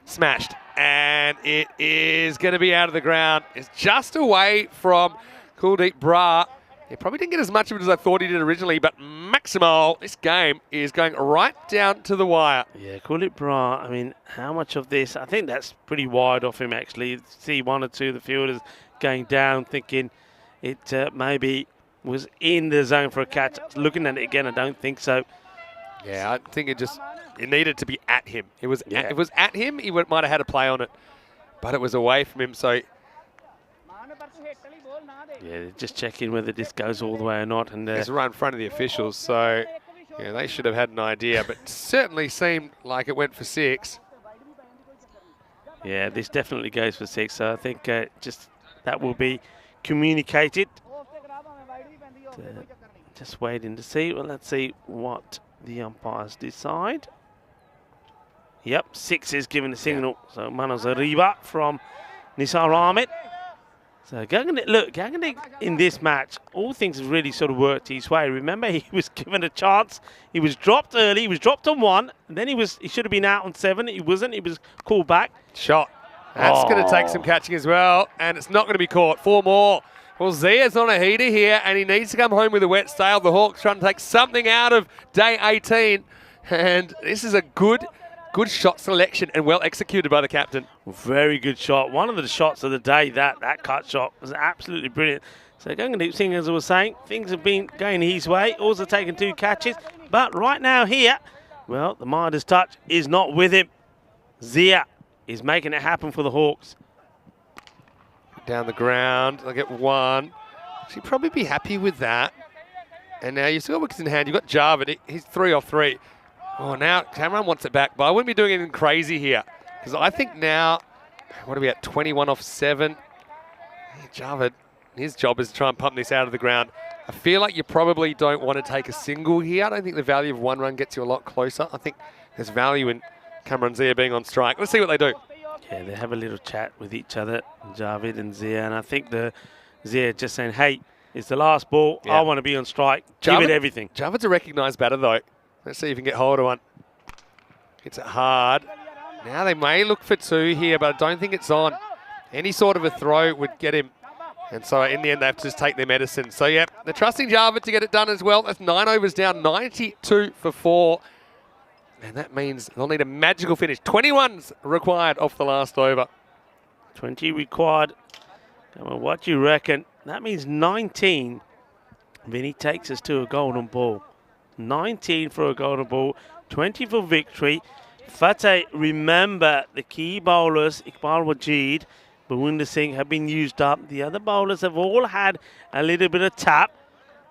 Smashed. And it is going to be out of the ground. It's just away from Kuldeep Brar. He probably didn't get as much of it as I thought he did originally, but Maximal, this game is going right down to the wire. Yeah, Kuldeep Brar, I mean, how much of this? I think that's pretty wide off him, actually. See 1 or 2 of the fielders going down, thinking it maybe was in the zone for a catch. Looking at it again, I don't think so. Yeah, I think it needed to be at him. It was at him, he might have had a play on it, but it was away from him. So Yeah, just checking whether this goes all the way or not. And It's right in front of the officials, so yeah, they should have had an idea, but certainly seemed like it went for 6. yeah, this definitely goes for 6. So I think just that will be communicated. Just waiting to see. Well, let's see what the umpires decide. Yep, 6 is given the signal. Yeah. So Manos Arriba from Nisar Ahmed. So Gagnic in this match, all things have really sort of worked his way. Remember, he was given a chance. He was dropped early. He was dropped on 1. And then he should have been out on 7. He wasn't. He was called back. Shot. That's going to take some catching as well. And it's not going to be caught. 4 more. Well, Zia's on a heater here, and he needs to come home with a wet sail. The Hawks trying to take something out of day 18. And this is a good shot selection and well executed by the captain. Very good shot. One of the shots of the day, that cut shot was absolutely brilliant. So Gagnic Singh, as I was saying, things have been going his way. Also taking 2 catches. But right now here, well, the Midas touch is not with him. Zia is making it happen for the Hawks. Down the ground, they'll get 1. She'd probably be happy with that. And now you've still got wickets in hand. You've got Jarvid. He's 3 off 3. Oh, now Cameron wants it back, but I wouldn't be doing anything crazy here. Because I think now, what are we at, 21 off 7? Hey, Jarvid, his job is to try and pump this out of the ground. I feel like you probably don't want to take a single here. I don't think the value of 1 run gets you a lot closer. I think there's value in Cameron Zia being on strike. Let's see what they do. Yeah, they have a little chat with each other, Jarvid and Zia, and I think the Zia just saying, hey, it's the last ball. Yeah. I want to be on strike. Give it everything. Jarvid's a recognised batter, though. Let's see if he can get hold of one. Hits it hard. Now they may look for 2 here, but I don't think it's on. Any sort of a throw would get him. And so in the end, they have to just take their medicine. So, yeah, they're trusting Jarvid to get it done as well. That's 9 overs down, 92 for 4. And that means they'll need a magical finish. 21's required off the last over. 20 required. Come on, what do you reckon? That means 19. Vinny takes us to a golden ball. 19 for a golden ball, 20 for victory. Fateh, remember, the key bowlers, Iqbal Wajid, Bhawinder Singh, have been used up. The other bowlers have all had a little bit of tap.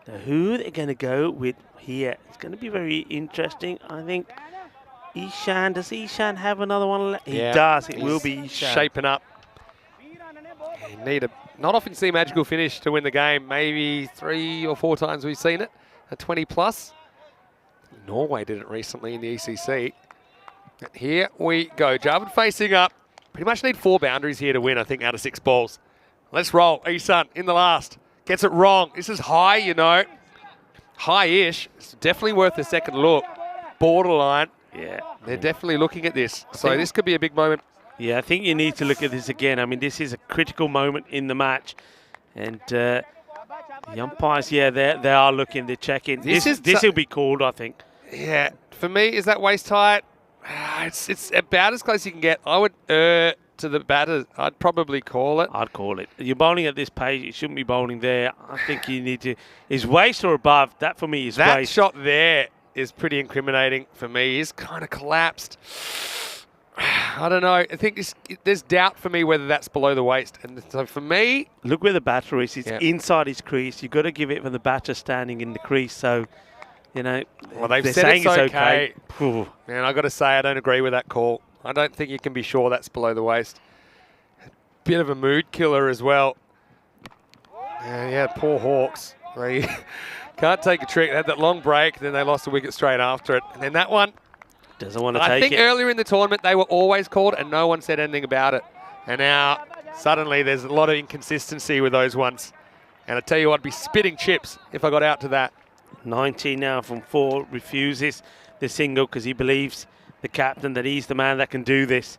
Now, who they're going to go with here? It's going to be very interesting. I think Ishan, does Ishan have another one? He does. It will be Ishan. Shaping up. You need a not often see a magical finish to win the game. Maybe 3 or 4 times we've seen it. A 20 plus. Norway did it recently in the ECC. And here we go. Jarvid facing up. Pretty much need 4 boundaries here to win, I think, out of 6 balls. Let's roll. Isan in the last. Gets it wrong. This is high, you know. High-ish. It's definitely worth a second look. Borderline. Yeah. They're definitely looking at this. So this could be a big moment. Yeah, I think you need to look at this again. I mean, this is a critical moment in the match. And the umpires, yeah, they are looking. They're checking. This will be called, I think. Yeah. For me, is that waist height? It's about as close as you can get. I would err to the batter. I'd probably call it. I'd call it. You're bowling at this pace. You shouldn't be bowling there. I think you need to. Is waist or above? That for me is that waist. That shot there is pretty incriminating for me. He's kind of collapsed. I don't know. I think there's doubt for me whether that's below the waist. And so for me... Look where the batter is. It's inside his crease. You've got to give it for the batter standing in the crease. So, you know, well, they're said saying it's okay. And I've got to say, I don't agree with that call. I don't think you can be sure that's below the waist. Bit of a mood killer as well. Yeah, poor Hawks. They can't take a trick. They had that long break, then they lost a wicket straight after it. And then that one... Doesn't want to take it. I think earlier in the tournament they were always called and no one said anything about it. And now suddenly there's a lot of inconsistency with those ones. And I tell you what, I'd be spitting chips if I got out to that. 19 now from 4, refuses the single because he believes, the captain, that he's the man that can do this.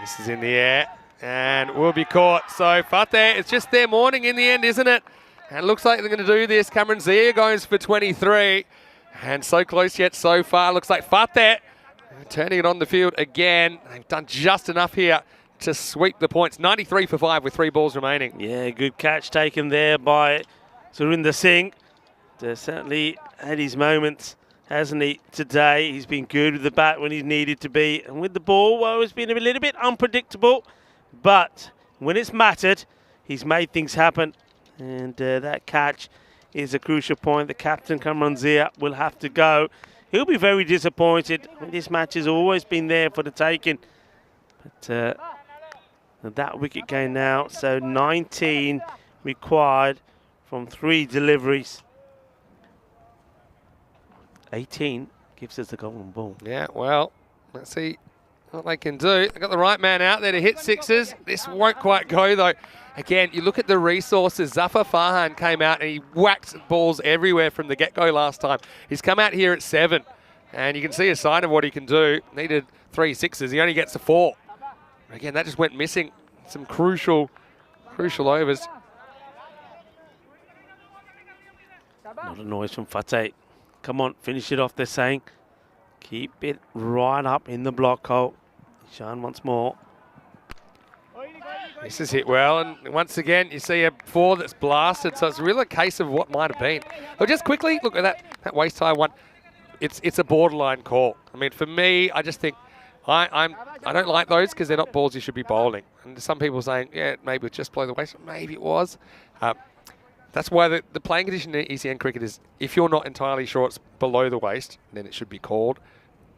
This is in the air and will be caught. So Fateh, it's just their morning in the end, isn't it? And it looks like they're going to do this. Cameron Zia goes for 23. And so close yet so far. Looks like Fateh turning it on the field again. They've done just enough here to sweep the points. 93 for 5 with 3 balls remaining. Yeah, good catch taken there by Surinder Singh. Certainly had his moments, hasn't he, today? He's been good with the bat when he's needed to be. And with the ball, well, it's been a little bit unpredictable. But when it's mattered, he's made things happen. And that catch is a crucial point. The captain, Cameron Zia, will have to go. He'll be very disappointed. I mean, this match has always been there for the taking. But that wicket gain now. So 19 required from 3 deliveries. 18 gives us the golden ball. Yeah, well, let's see what they can do. They've got the right man out there to hit sixes. This won't quite go, though. Again, you look at the resources. Zafar Farhan came out and he whacked balls everywhere from the get-go last time. He's come out here at 7, and you can see a sign of what he can do. Needed 3 sixes. He only gets a 4. Again, that just went missing. Some crucial overs. Not a noise from Fateh. Come on, finish it off, they're saying. Keep it right up in the block hole. Sean once more. This is hit well, and once again, you see a 4 that's blasted, so it's really a case of what might have been. But just quickly, look at that waist high one. It's a borderline call. I mean, for me, I just think I don't like those because they're not balls you should be bowling. And some people are saying, yeah, maybe it's just below the waist. Maybe it was. That's why the playing condition in ECN cricket is, if you're not entirely sure it's below the waist, then it should be called.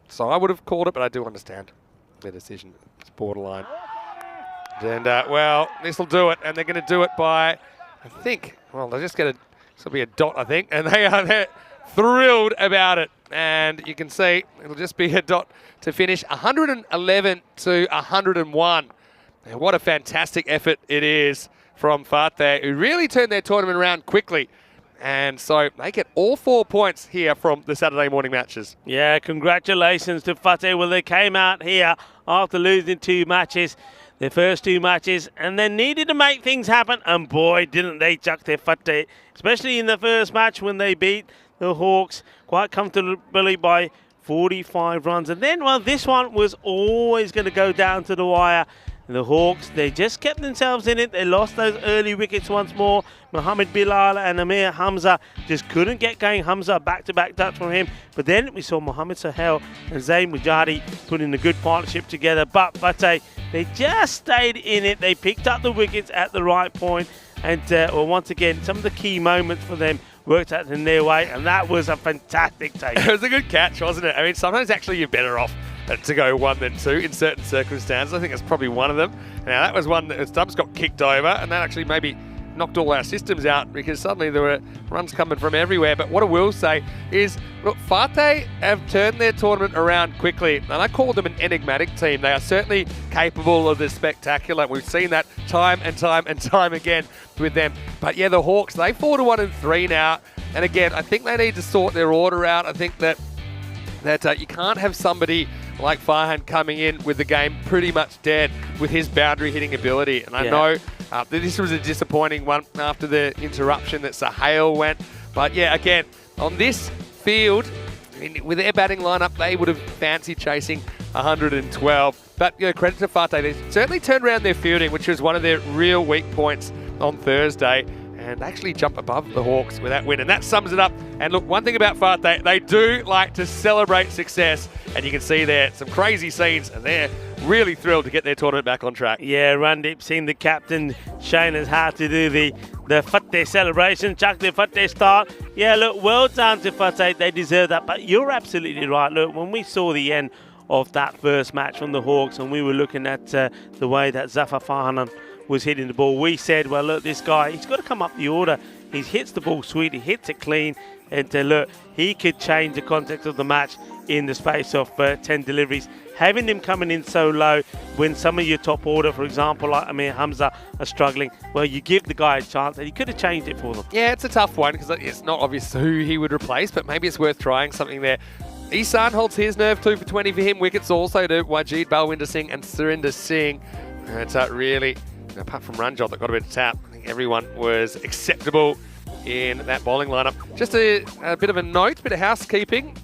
So I would have called it, but I do understand their decision. It's borderline. And, well, this will do it. And they're going to do it by, I think, well, they're just going to, this will be a dot, I think. And they're thrilled about it. And you can see it'll just be a dot to finish 111 to 101. And what a fantastic effort it is from Fateh, who really turned their tournament around quickly. And so they get all 4 points here from the Saturday morning matches. Yeah, congratulations to Fateh. Well, they came out here after losing 2 matches, their first 2 matches, and they needed to make things happen. And boy, didn't they chuck their Fateh, especially in the first match when they beat the Hawks quite comfortably by 45 runs. And then, well, this one was always going to go down to the wire. The Hawks, they just kept themselves in it. They lost those early wickets once more. Mohammed Bilal and Amir Hamza just couldn't get going. Hamza back-to-back touch from him. But then we saw Mohammed Sahel and Zayn Mujadi putting a good partnership together. But Fateh, they just stayed in it. They picked up the wickets at the right point. And well, once again, some of the key moments for them worked out in their way. And that was a fantastic take. It was a good catch, wasn't it? I mean, sometimes actually you're better off to go 1 than 2 in certain circumstances. I think that's probably one of them. Now, that was one that Stubbs got kicked over, and that actually maybe knocked all our systems out because suddenly there were runs coming from everywhere. But what I will say is, look, Fateh have turned their tournament around quickly, and I call them an enigmatic team. They are certainly capable of the spectacular. We've seen that time and time and time again with them. But yeah, the Hawks, they fall to 1 and 3 now. And again, I think they need to sort their order out. I think that you can't have somebody like Farhan coming in with the game pretty much dead with his boundary hitting ability. And I know that this was a disappointing one after the interruption that Sahel went. But yeah, again, on this field, with their batting lineup, they would have fancied chasing 112. But you know, credit to Fateh, they certainly turned around their fielding, which was one of their real weak points on Thursday, and actually jump above the Hawks with that win. And that sums it up. And look, one thing about Fateh, they do like to celebrate success. And you can see there some crazy scenes, and they're really thrilled to get their tournament back on track. Yeah, Randip, seeing the captain showing us how to do the Fateh celebration, chuck the Fateh start. Yeah, look, well done to Fateh. They deserve that. But you're absolutely right. Look, when we saw the end of that first match from the Hawks, and we were looking at the way that Zafar Farhan was hitting the ball, we said, well, look, this guy, he's got to come up the order. He hits the ball sweet, he hits it clean, and look, he could change the context of the match in the space of 10 deliveries. Having him coming in so low when some of your top order, for example, like Amir Hamza, are struggling, well, you give the guy a chance, and he could have changed it for them. Yeah, it's a tough one because it's not obvious who he would replace, but maybe it's worth trying something there. Isan holds his nerve, 2 for 20 for him. Wickets also to Wajid Balwinder Singh and Surinder Singh. It's really, apart from Ranjot that got a bit of tap, I think everyone was acceptable in that bowling lineup. Just a bit of a note, a bit of housekeeping.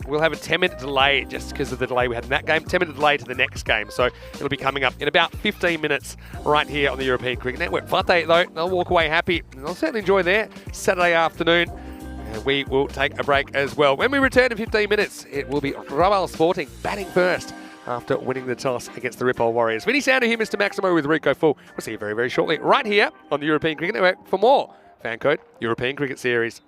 We'll have a 10-minute delay just because of the delay we had in that game. 10-minute delay to the next game. So it'll be coming up in about 15 minutes right here on the European Cricket Network. Fateh, though, they'll walk away happy. And they'll certainly enjoy their Saturday afternoon. And we will take a break as well. When we return in 15 minutes, it will be Rawal Sporting batting first after winning the toss against the Ripoll Warriors. Vinny Sounder here, Mr. Maximo with Rico Full. We'll see you very, very shortly right here on the European Cricket Network for more FanCode European Cricket Series.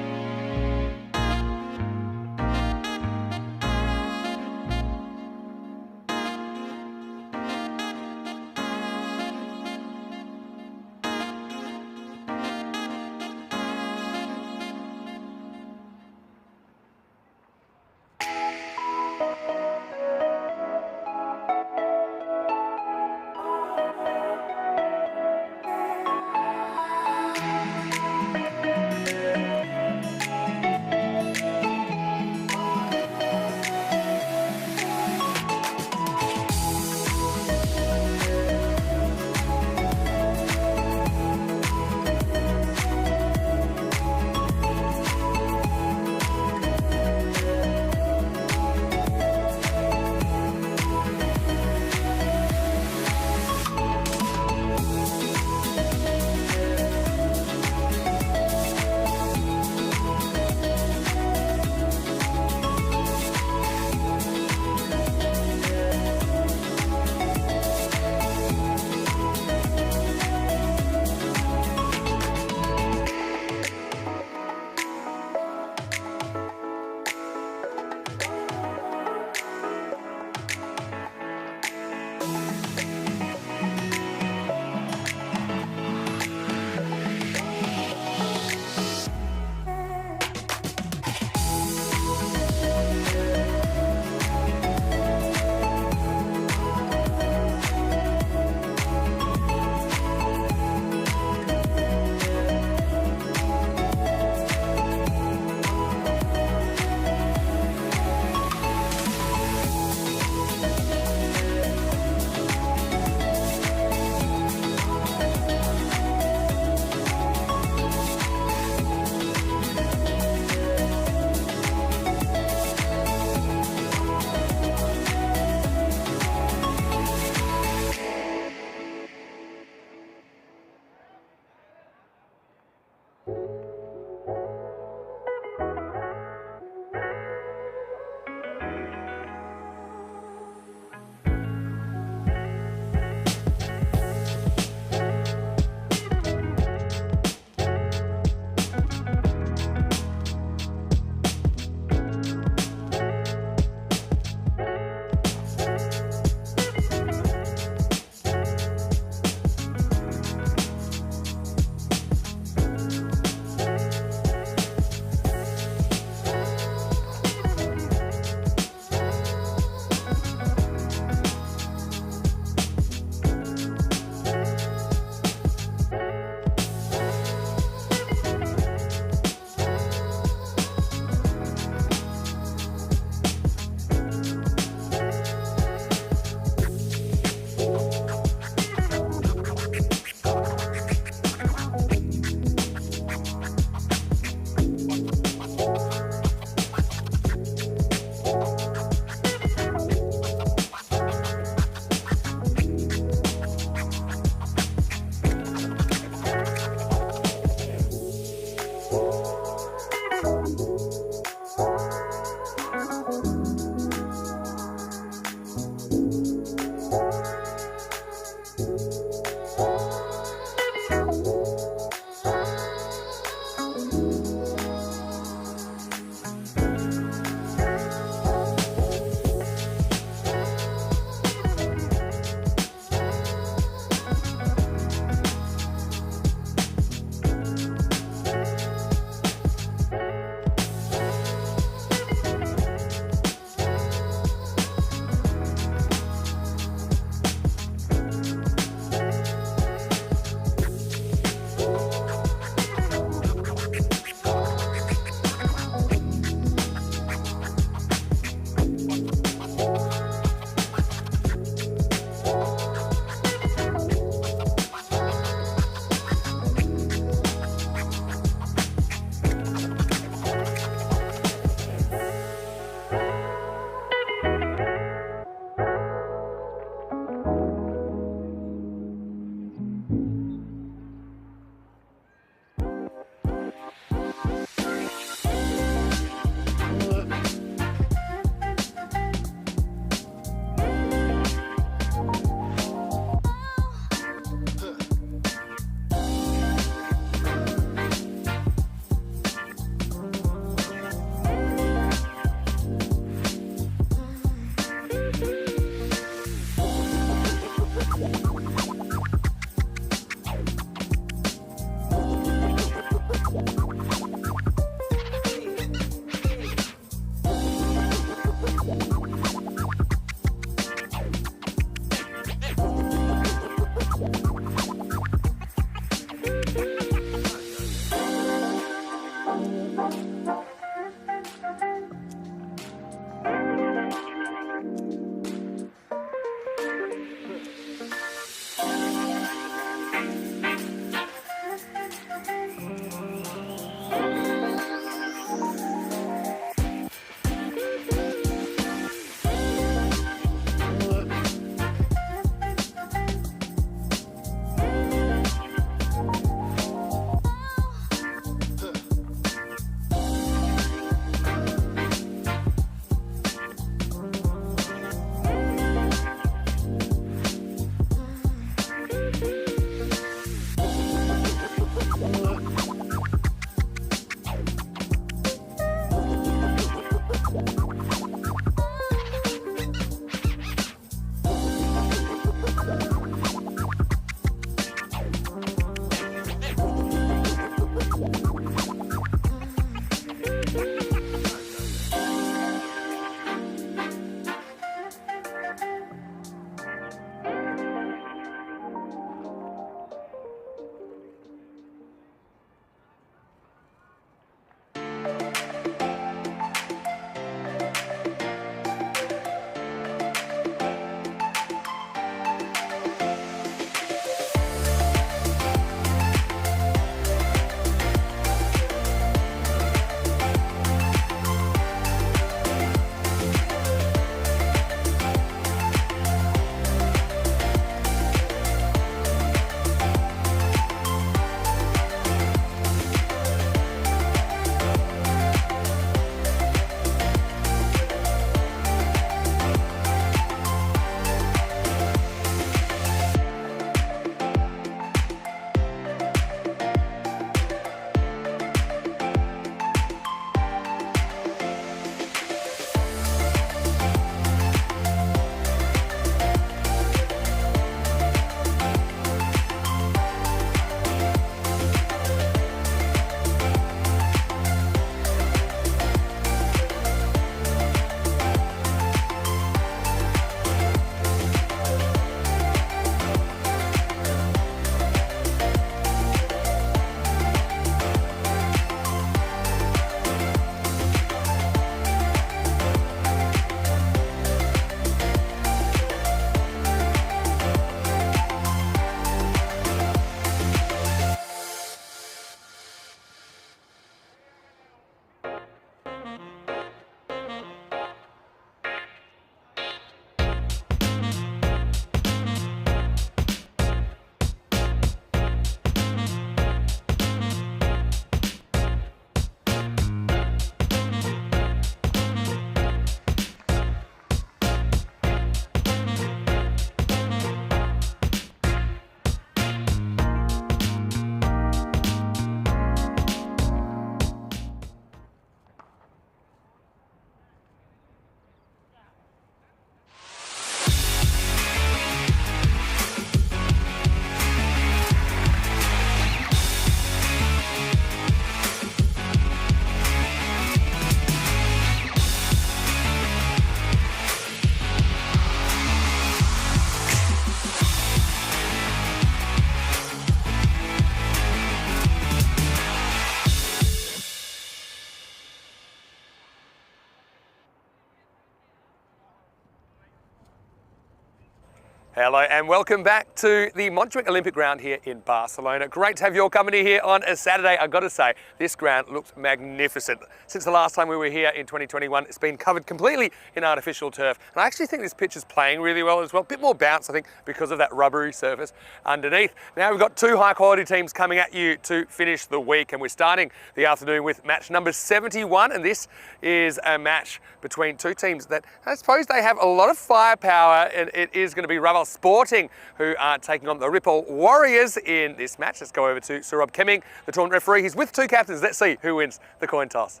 Hello and welcome back to the Montjuic Olympic Ground here in Barcelona. Great to have your company here on a Saturday. I've got to say, this ground looks magnificent. Since the last time we were here in 2021, it's been covered completely in artificial turf. And I actually think this pitch is playing really well as well. A bit more bounce, I think, because of that rubbery surface underneath. Now we've got two high quality teams coming at you to finish the week. And we're starting the afternoon with match number 71. And this is a match between two teams that I suppose they have a lot of firepower, and it is going to be Raval Sporting who are taking on the Ripoll Warriors in this match. Let's go over to Sir Rob Kemming, the tournament referee. He's with two captains. Let's see who wins the coin toss.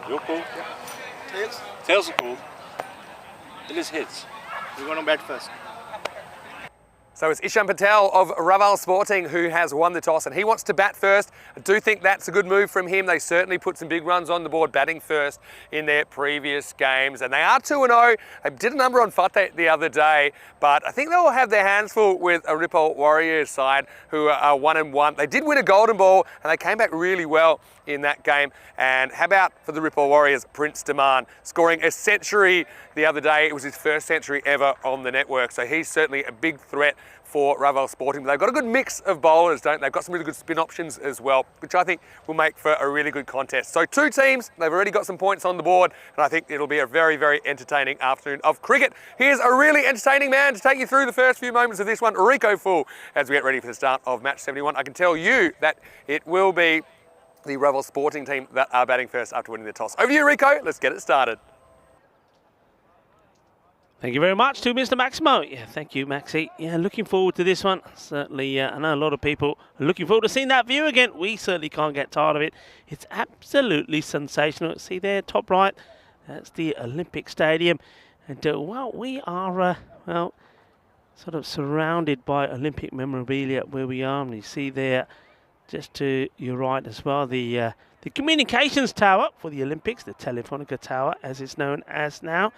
You're cool. Tails. Tails are cool. It is heads. We're going to bat first. So it's Ishan Patel of Raval Sporting who has won the toss, and he wants to bat first. I do think that's a good move from him. They certainly put some big runs on the board batting first in their previous games, and they are 2-0. They did a number on Fateh the other day, but I think they'll have their hands full with a Ripoll Warriors side who are 1-1. They did win a golden ball, and they came back really well in that game. And how about for the Ripoll Warriors, Prince Demand, scoring a century the other day. It was his first century ever on the network, so he's certainly a big threat for Raval Sporting. They've got a good mix of bowlers, don't they? They've got some really good spin options as well, which I think will make for a really good contest. So two teams, they've already got some points on the board, and I think it'll be a very, very entertaining afternoon of cricket. Here's a really entertaining man to take you through the first few moments of this one, Rico Full, as we get ready for the start of match 71. I can tell you that it will be the Raval Sporting team that are batting first after winning the toss. Over to you, Rico. Let's get it started. Thank you very much to Mr. Maximo. Yeah, thank you, Maxi. Yeah, looking forward to this one. Certainly, I know a lot of people are looking forward to seeing that view again. We certainly can't get tired of it. It's absolutely sensational. See there, top right, that's the Olympic Stadium. And, well, we are, well, sort of surrounded by Olympic memorabilia where we are. And you see there, just to your right as well, the communications tower for the Olympics, the Telefonica Tower, as it's known as now.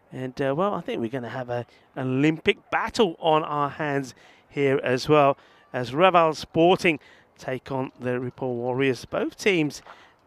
And, well, I think we're going to have an Olympic battle on our hands here as well, as Raval Sporting take on the Ripoll Warriors. Both teams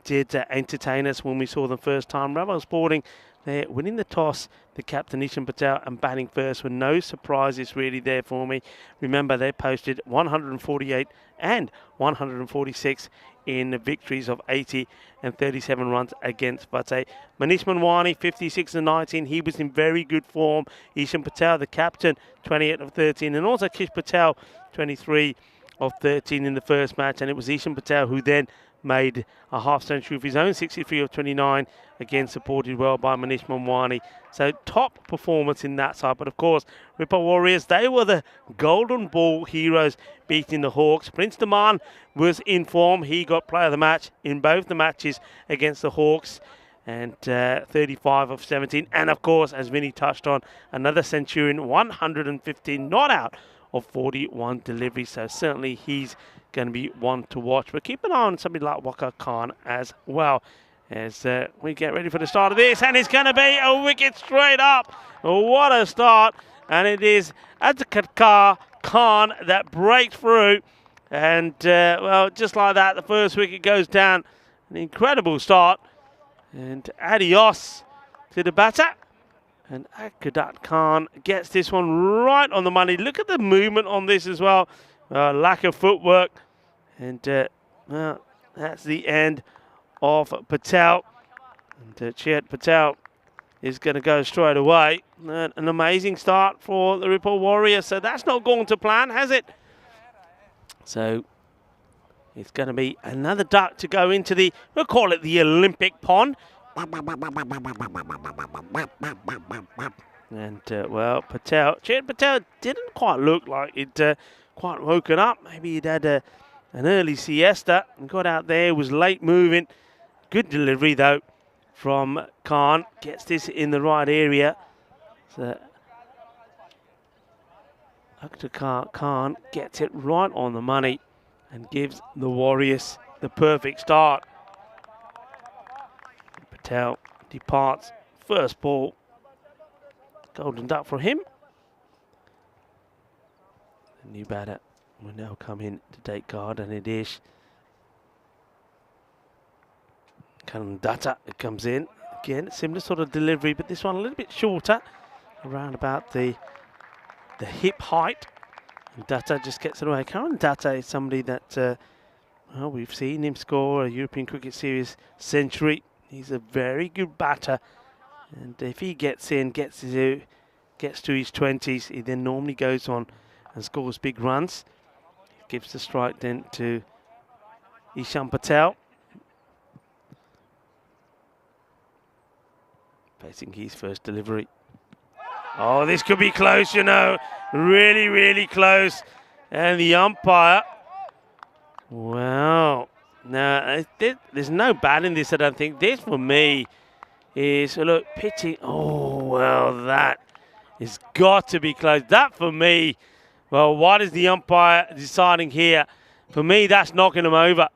did entertain us when we saw them first time. Raval Sporting, they're winning the toss, the captain Ishan Patel, and batting first with no surprises really there for me. Remember, they posted 148 and 146 in the victories of 80 and 37 runs against Fateh. Manish Manwani, 56 and 19. He was in very good form. Ishan Patel, the captain, 28 of 13. And also Kish Patel, 23 of 13 in the first match. And it was Ishan Patel who then made a half century of his own, 63 of 29, again supported well by Manish Manwani. So top performance in that side. But of course, Ripoll Warriors, they were the golden ball heroes beating the Hawks. Prince Demand was in form. He got player of the match in both the matches against the Hawks, and 35 of 17. And of course, as Vinny touched on, another Centurion, 115 not out of 41 deliveries. So certainly he's going to be one to watch. But keep an eye on somebody like Waka Khan as well, as we get ready for the start of this. And it's going to be a wicket straight up. What a start. And it is Adhikar Khan that breaks through. And, well, just like that, the first wicket goes down. An incredible start. And adios to the batter. And Adhikar Khan gets this one right on the money. Look at the movement on this as well. Lack of footwork. And, well, that's the end of Patel. And Chet Patel is going to go straight away. An amazing start for the Ripoll Warriors. So that's not going to plan, has it? So it's going to be another duck to go into the, we'll call it the Olympic pond. And, well, Chet Patel didn't quite look like he'd quite woken up. Maybe he'd had an early siesta and got out there, was late moving. Good delivery, though, from Khan. Gets this in the right area. So Adhikar Khan gets it right on the money and gives the Warriors the perfect start. Patel departs. First ball. Golden duck for him. The new batter will now come in to take guard, and it is Kandata. It comes in. Again, similar sort of delivery, but this one a little bit shorter. Around about the the hip height. And Dutta just gets it away. Karan Dutta is somebody that, well, we've seen him score a European Cricket Series century. He's a very good batter. And if he gets in, gets to his 20s, he then normally goes on and scores big runs. Gives the strike then to Ishan Patel. Facing his first delivery. Oh, this could be close, you know. Really, really close. And the umpire. Well, no, there's no bad in this, I don't think. This, for me, is, look, pitching. Oh, well, that has got to be close. That, for me, well, what is the umpire deciding here? For me, that's knocking him over.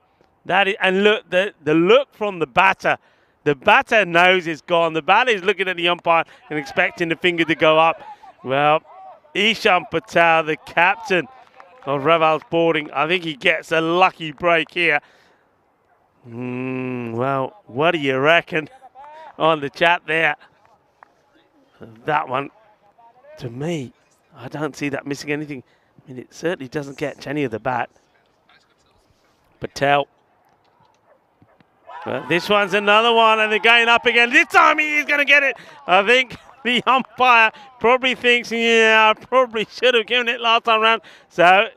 That is, and look, the look from the batter. The batter knows it's gone. The batter is looking at the umpire and expecting the finger to go up. Well, Ishan Patel, the captain of Raval Sporting, I think he gets a lucky break here. Well, what do you reckon on the chat there? That one, to me, I don't see that missing anything. I mean, it certainly doesn't catch any of the bat. Patel. But this one's another one, and they're going up again. This time he's going to get it. I think the umpire probably thinks, yeah, I probably should have given it last time round. So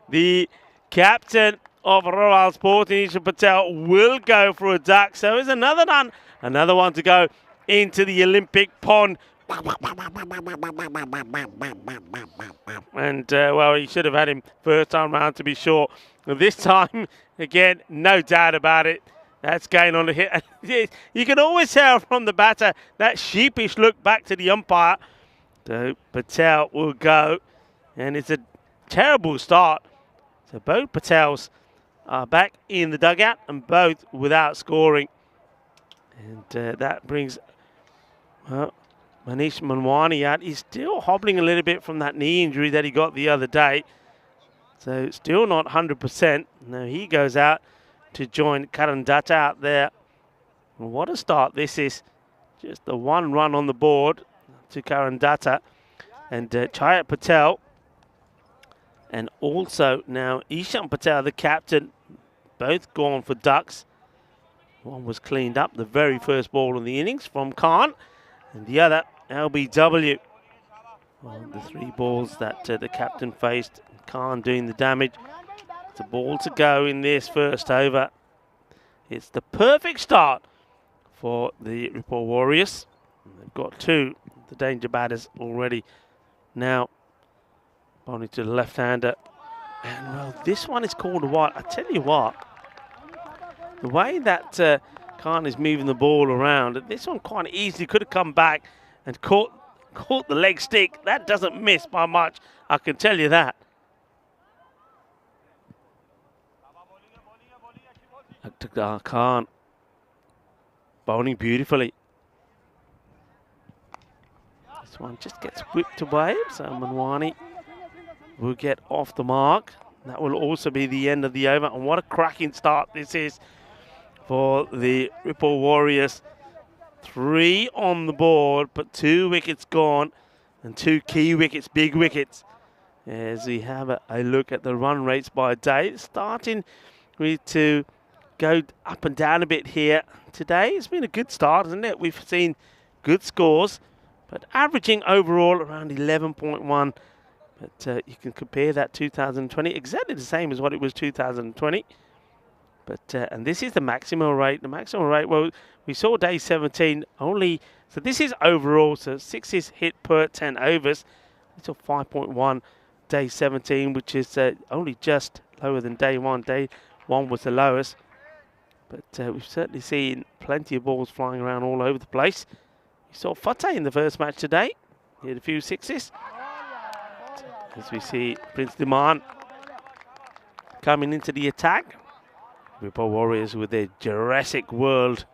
the captain of Royal Sporting, Ishan Patel, will go for a duck. So it's another one to go into the Olympic pond. And, well, he should have had him first time round to be sure. This time, again, no doubt about it. That's going on the hit. You can always tell from the batter that sheepish look back to the umpire. So Patel will go. And it's a terrible start. So both Patels are back in the dugout and both without scoring. And that brings, well, Manish Manwani out. He's still hobbling a little bit from that knee injury that he got the other day. So still not 100%. Now he goes out to join Karan Dutta out there. And what a start this is. Just the one run on the board to Karan Dutta. And Chayat Patel. And also now Ishan Patel, the captain, both gone for ducks. One was cleaned up, the very first ball in the innings from Khan. And the other, LBW. Well, the three balls that the captain faced, Khan doing the damage. It's a ball to go in this first over. It's the perfect start for the Ripple Warriors. They've got two, the danger batters already now. Bowling to the left-hander. And, well, this one is called a what? I tell you what, the way that Khan is moving the ball around, this one quite easily could have come back and caught the leg stick. That doesn't miss by much, I can tell you that. Khan bowling beautifully. This one just gets whipped away, so Manwani will get off the mark. That will also be the end of the over. And what a cracking start this is for the Ripple Warriors. 3 on the board, but 2 wickets gone and 2 key wickets, big wickets. As we have a look at the run rates by day, it's starting to go up and down a bit here today. It's been a good start, isn't it? We've seen good scores, but averaging overall around 11.1. But you can compare that 2020, exactly the same as what it was 2020. But and this is the maximum rate. The maximum rate, well, we saw day 17 only. So this is overall, so 6 is hit per 10 overs. We saw 5.1 day 17, which is only just lower than day 1. Day 1 was the lowest. But we've certainly seen plenty of balls flying around all over the place. We saw Fateh in the first match today. He had a few 6s. As we see Prince Diman coming into the attack. Ripple Warriors with their Jurassic World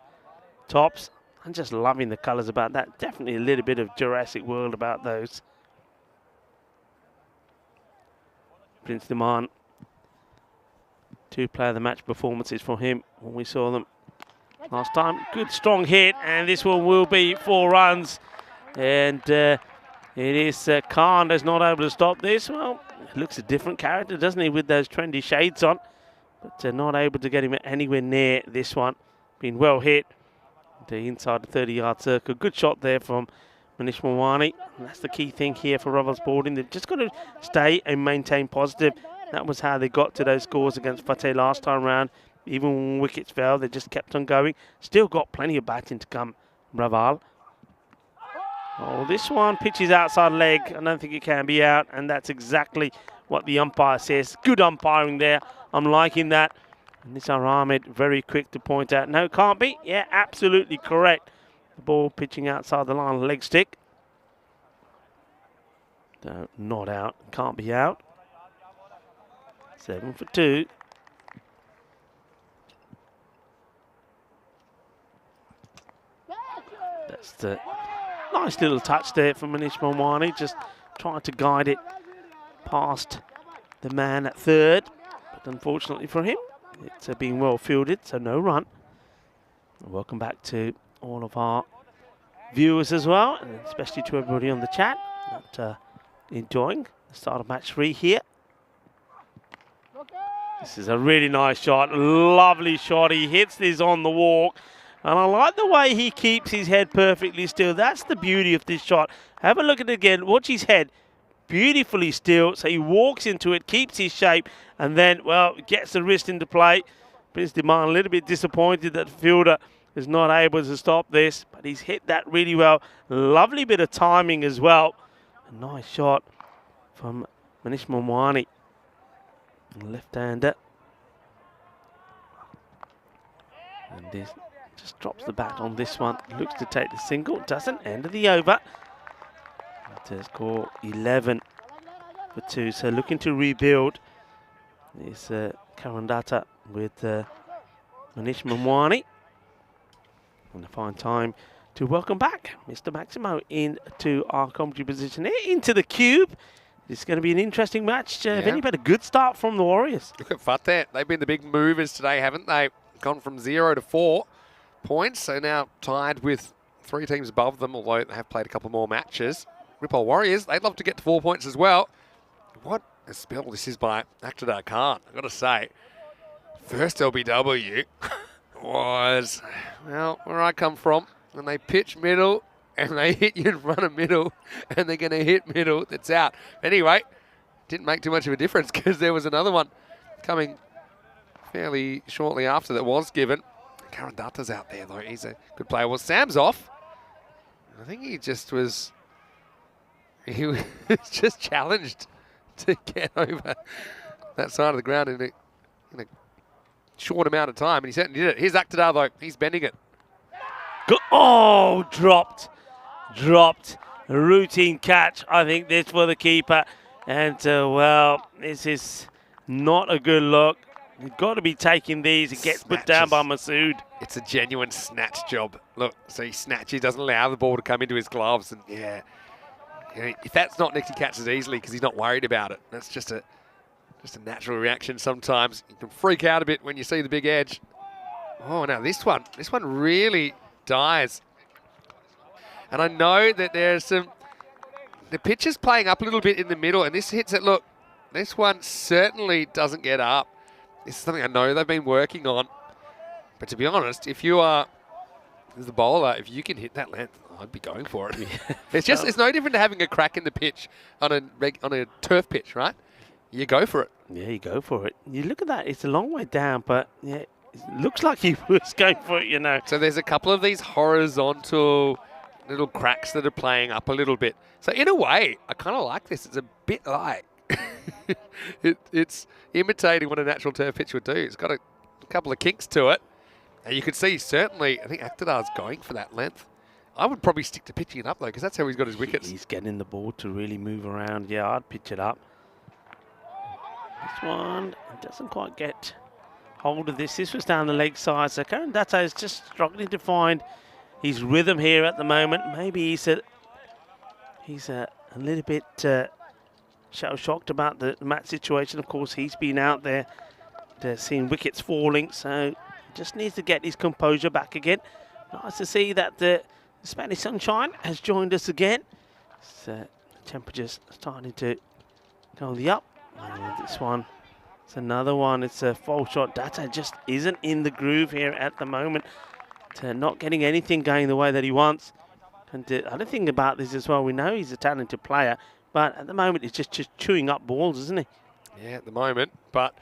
tops. I'm just loving the colours about that. Definitely a little bit of Jurassic World about those. Prince Diman. 2 player of the match performances for him when we saw them last time. Good strong hit, and this one will be 4 runs. And It is Khan that's not able to stop this. Well, he looks a different character, doesn't he, with those trendy shades on. But not able to get him anywhere near this one. Been well hit. The inside the 30-yard circle. Good shot there from Manish Mawani. And that's the key thing here for Rovell Sporting. They've just got to stay and maintain positive. That was how they got to those scores against Fateh last time round. Even when wickets fell, they just kept on going. Still got plenty of batting to come, Rovell. Oh, this one pitches outside leg. I don't think it can be out, and that's exactly what the umpire says. Good umpiring there. I'm liking that. And Nisar Ahmed very quick to point out. No, can't be. Yeah, absolutely correct. The ball pitching outside the line, leg stick. No, not out. Can't be out. 7 for 2. That's the nice little touch there from Manish Mawani, just trying to guide it past the man at third. But unfortunately for him, it's been well fielded, so no run. Welcome back to all of our viewers as well, and especially to everybody on the chat that enjoying the start of match 3 here. This is a really nice shot, lovely shot. He hits this on the walk. And I like the way he keeps his head perfectly still. That's the beauty of this shot. Have a look at it again. Watch his head beautifully still. So he walks into it, keeps his shape, and then, well, gets the wrist into play. Prince Demand a little bit disappointed that the fielder is not able to stop this. But he's hit that really well. Lovely bit of timing as well. A nice shot from Manish Mawani, left-hander. And this just drops the bat on this one. Looks to take the single. Doesn't. End of the over. To score 11 for 2. So looking to rebuild is Karandata with Manish Mawani. And a fine time to welcome back Mr. Maximo into our commentary position here, into the cube. It's going to be an interesting match. If anybody, a good start from the Warriors. Look at Fateh. They've been the big movers today, haven't they? Gone from 0 to 4 points, so now tied with 3 teams above them, although they have played a couple more matches. Ripple Warriors, they'd love to get to 4 points as well. What a spell this is by Aktadar Khan, I've got to say. First LBW was, well, where I come from, when they pitch middle and they hit you in front of middle and they're going to hit middle, that's out. Anyway, didn't make too much of a difference because there was another one coming fairly shortly after that was given. Karandata's out there, though. He's a good player. Well, Sam's off. I think he was just challenged to get over that side of the ground in a short amount of time, and he certainly did it. Here's Aktadar, though. He's bending it. Oh, dropped. A routine catch, I think, this for the keeper. And, well, this is not a good look. You've got to be taking these. It gets put down by Masood. It's a genuine snatch job. Look, so he snatches. He doesn't allow the ball to come into his gloves. And, yeah, if that's not next, he catches easily because he's not worried about it. That's just a natural reaction sometimes. You can freak out a bit when you see the big edge. Oh, now this one really dies. And I know that there's the pitch is playing up a little bit in the middle, and this hits it. Look, this one certainly doesn't get up. This is something I know they've been working on. But to be honest, if you are the bowler, if you can hit that length, I'd be going for it. It's no different to having a crack in the pitch on a turf pitch, right? You go for it. Yeah, you go for it. You look at that, it's a long way down, but yeah, it looks like he was going for it, you know. So there's a couple of these horizontal little cracks that are playing up a little bit. So in a way, I kind of like this. It's a bit like it's imitating what a natural turf pitch would do. It's got a couple of kinks to it. And you can see certainly, I think Akhtadar's going for that length. I would probably stick to pitching it up though, because that's how he's got his wickets. He's getting the ball to really move around. Yeah, I'd pitch it up. This one doesn't quite get hold of this. This was down the leg side. So Karandata is just struggling to find his rhythm here at the moment. Maybe he's a little bit shell-shocked about the match situation. Of course, he's been out there seeing wickets falling, so just needs to get his composure back again. Nice to see that the Spanish Sunshine has joined us again. temperatures starting to go on the up. And this one, it's another one. It's a false shot. Data just isn't in the groove here at the moment. Not getting anything going the way that he wants. And the other thing about this as well, we know he's a talented player, but at the moment he's just chewing up balls, isn't he? Yeah, at the moment, but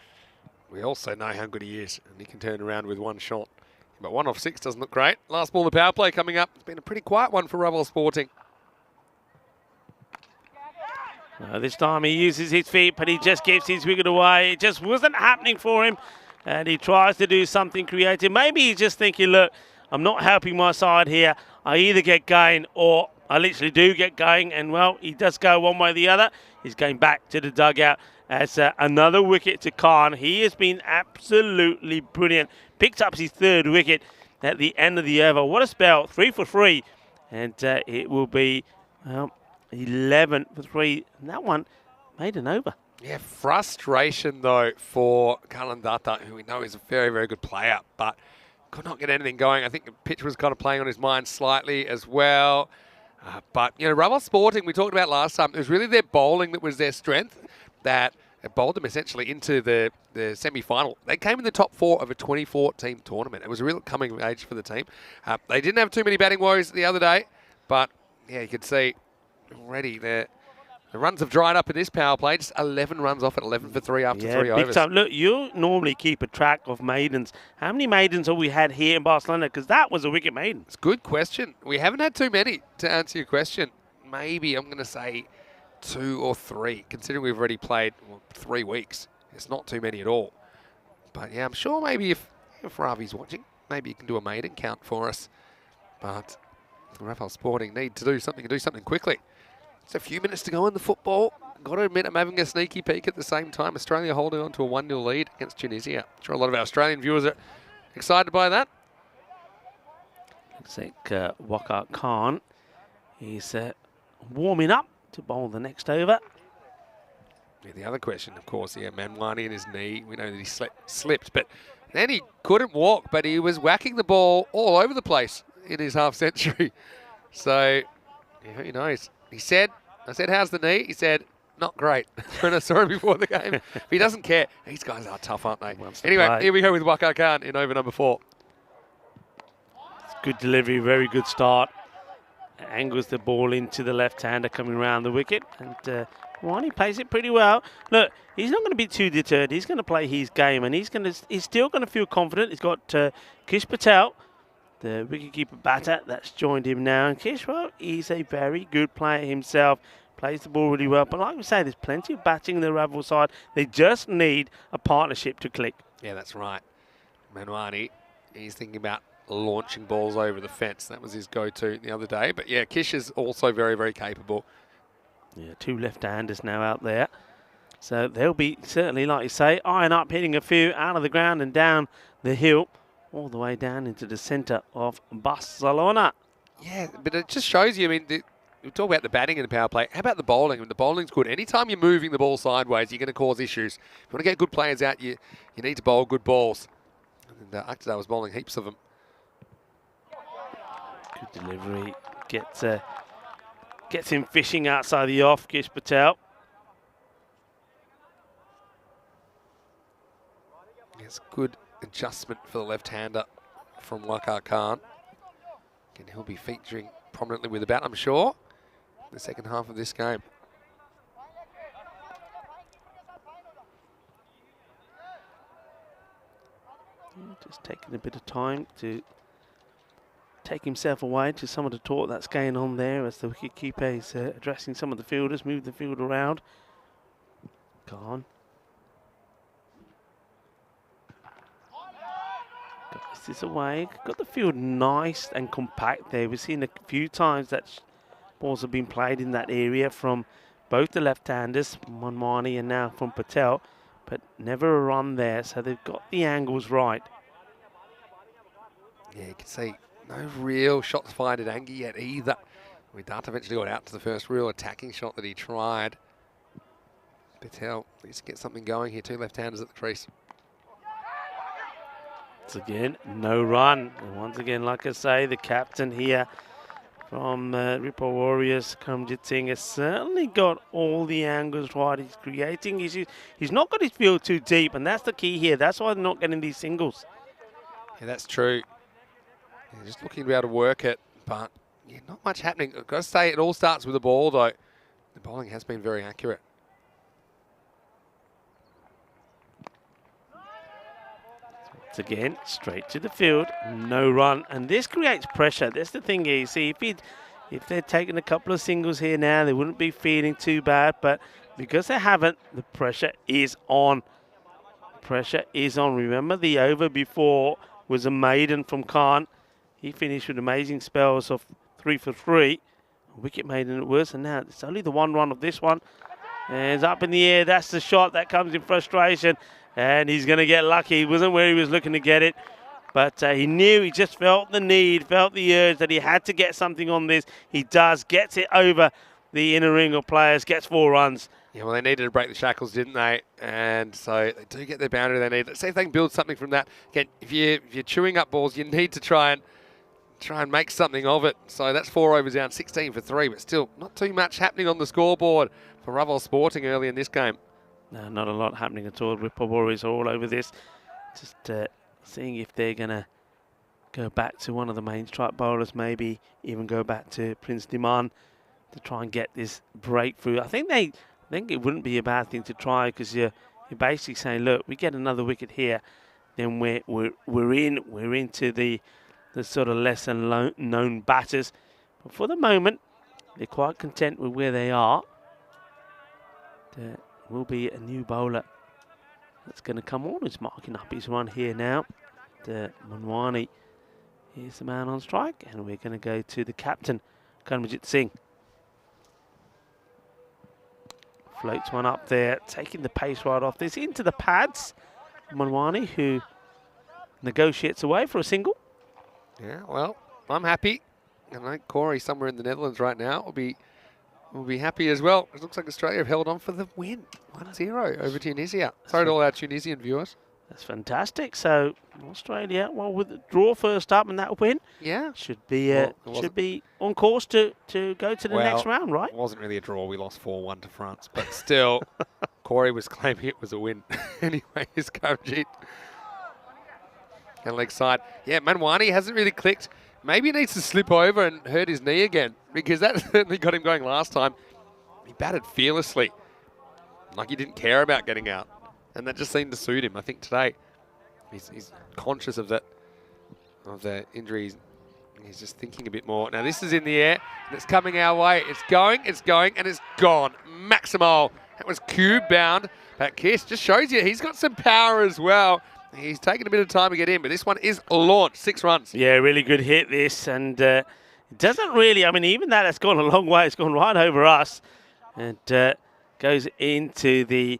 we also know how good he is, and he can turn around with one shot. But 1 off 6 doesn't look great. Last ball of the power play coming up. It's been a pretty quiet one for Ravel Sporting. This time he uses his feet, but he just gives his wicket away. It just wasn't happening for him, and he tries to do something creative. Maybe he's just thinking, look, I'm not helping my side here. I either get going or I literally do get going, and well, he does go one way or the other. He's going back to the dugout as another wicket to Khan. He has been absolutely brilliant. Picks up his 3rd wicket at the end of the over. What a spell, 3 for 3. And it will be 11 for 3. And that one made an over. Yeah, frustration though for Kalandata, who we know is a very, very good player, but could not get anything going. I think the pitch was kind of playing on his mind slightly as well. But, you know, Ravel Sporting, we talked about last time, it was really their bowling that was their strength, that bowled them essentially into the semi-final. They came in the top 4 of a 24-team tournament. It was a real coming of age for the team. They didn't have too many batting woes the other day, but, yeah, you could see already the runs have dried up in this power play. Just 11 runs off at 11 for 3 after 3 big overs. time. Look, you normally keep a track of maidens. How many maidens have we had here in Barcelona? Because that was a wicket maiden. It's a good question. We haven't had too many, to answer your question. Maybe I'm going to say 2 or 3, considering we've already played 3 weeks. It's not too many at all. But yeah, I'm sure maybe if Ravi's watching, maybe he can do a maiden count for us. But Ravel Sporting need to do something quickly. It's a few minutes to go in the football. Got to admit, I'm having a sneaky peek at the same time. Australia holding on to a 1-0 lead against Tunisia. I'm sure a lot of our Australian viewers are excited by that. Looks like Waqar Khan is warming up to bowl the next over. Yeah, the other question, of course, Manwani and his knee. We know that he slipped, but then he couldn't walk, but he was whacking the ball all over the place in his half century. So, yeah, who knows? I said, how's the knee? He said, not great. When I saw him before the game. But he doesn't care. These guys are tough, aren't they? Anyway, here we go with Waqar Khan in over number 4. It's good delivery, very good start. Angles the ball into the left-hander coming around the wicket. And he plays it pretty well. Look, he's not going to be too deterred. He's going to play his game, and he's still going to feel confident. He's got Kish Patel, the wicketkeeper batter, that's joined him now. And Kish, well, he's a very good player himself. Plays the ball really well. But like we say, there's plenty of batting in the Ravel side. They just need a partnership to click. Yeah, that's right. Manwani, he's thinking about launching balls over the fence. That was his go-to the other day. But yeah, Kish is also very, very capable. Yeah, 2 left-handers now out there. So they'll be certainly, like you say, eyeing up, hitting a few out of the ground and down the hill, all the way down into the centre of Barcelona. Yeah, but it just shows you, I mean, we talk about the batting in the power play. How about the bowling? I mean, the bowling's good. Anytime you're moving the ball sideways, you're going to cause issues. If you want to get good players out, you need to bowl good balls. And Akhtar was bowling heaps of them. Good delivery. Gets him fishing outside the off, Kish Patel. It's good adjustment for the left-hander from Waqar Khan. And he'll be featuring prominently with the bat, I'm sure, in the second half of this game. Just taking a bit of time to take himself away to some of the talk that's going on there as the wicketkeeper is addressing some of the fielders, move the field around. Khan. Got this away. Got the field nice and compact there. We've seen a few times that balls have been played in that area from both the left-handers, Manwani and now from Patel, but never a run there, so they've got the angles right. Yeah, you can see no real shots fired at Angie yet either. Data eventually got out to the first real attacking shot that he tried. Patel needs to get something going here. 2 left-handers at the crease. Once again, no run. And once again, like I say, the captain here from Ripple Warriors. Kamjit Singh has certainly got all the angles right. He's creating issues. He's not got his field too deep, and that's the key here. That's why they're not getting these singles. Yeah, that's true. Yeah, just looking to be able to work it, but yeah, not much happening. I've got to say, it all starts with the ball, though. The bowling has been very accurate. Once again, straight to the field, no run, and this creates pressure. That's the thing here. You see, if they're taking a couple of singles here now, they wouldn't be feeling too bad, but because they haven't, the pressure is on. Pressure is on. Remember, the over before was a maiden from Khan. He finished with amazing spells of 3 for 3. Wicket maiden it was, and now it's only the one run of this one. And it's up in the air. That's the shot that comes in frustration. And he's going to get lucky. He wasn't where he was looking to get it. But he knew, he just felt the need, felt the urge that he had to get something on this. He does, gets it over the inner ring of players, gets 4 runs. Yeah, well, they needed to break the shackles, didn't they? And so they do get their boundary they need. Let's see if they can build something from that. Again, if you're chewing up balls, you need to try and make something of it. So that's 4 overs down, 16 for 3, but still not too much happening on the scoreboard for Raval Sporting early in this game. No, not a lot happening at all. Ripple Warriors all over this. Just seeing if they're going to go back to one of the main strike bowlers, maybe even go back to Prince Diman to try and get this breakthrough. I think it wouldn't be a bad thing to try, because you're basically saying, look, we get another wicket here, then we're into the sort of lesser known batters. But for the moment, they're quite content with where they are. There will be a new bowler that's going to come on. He's marking up his run here now. Manwani is the man on strike, and we're going to go to the captain, Kanwajit Singh. Floats one up there, taking the pace right off this into the pads. Manwani, who negotiates away for a single. Yeah, well, I'm happy. And I think Corey, somewhere in the Netherlands right now, will be happy as well. It looks like Australia have held on for the win, 1-0 over Tunisia. Sorry to all our Tunisian viewers. That's fantastic. So Australia, well, with the draw first up and that win, yeah, should be on course to go to the next round, right? It wasn't really a draw. We lost 4-1 to France, but still, Corey was claiming it was a win. Anyway, his Karamjit. And leg side. Yeah, Manwani hasn't really clicked. Maybe he needs to slip over and hurt his knee again, because that certainly got him going last time. He batted fearlessly, like he didn't care about getting out. And that just seemed to suit him. I think today he's conscious of the injuries. He's just thinking a bit more. Now this is in the air, and it's coming our way. It's going, and it's gone. Maximal. That was cube bound. But Kish just shows you he's got some power as well. He's taken a bit of time to get in, but this one is launched. 6 runs. Yeah, really good hit this, and it doesn't really, I mean, even that has gone a long way. It's gone right over us, and goes into the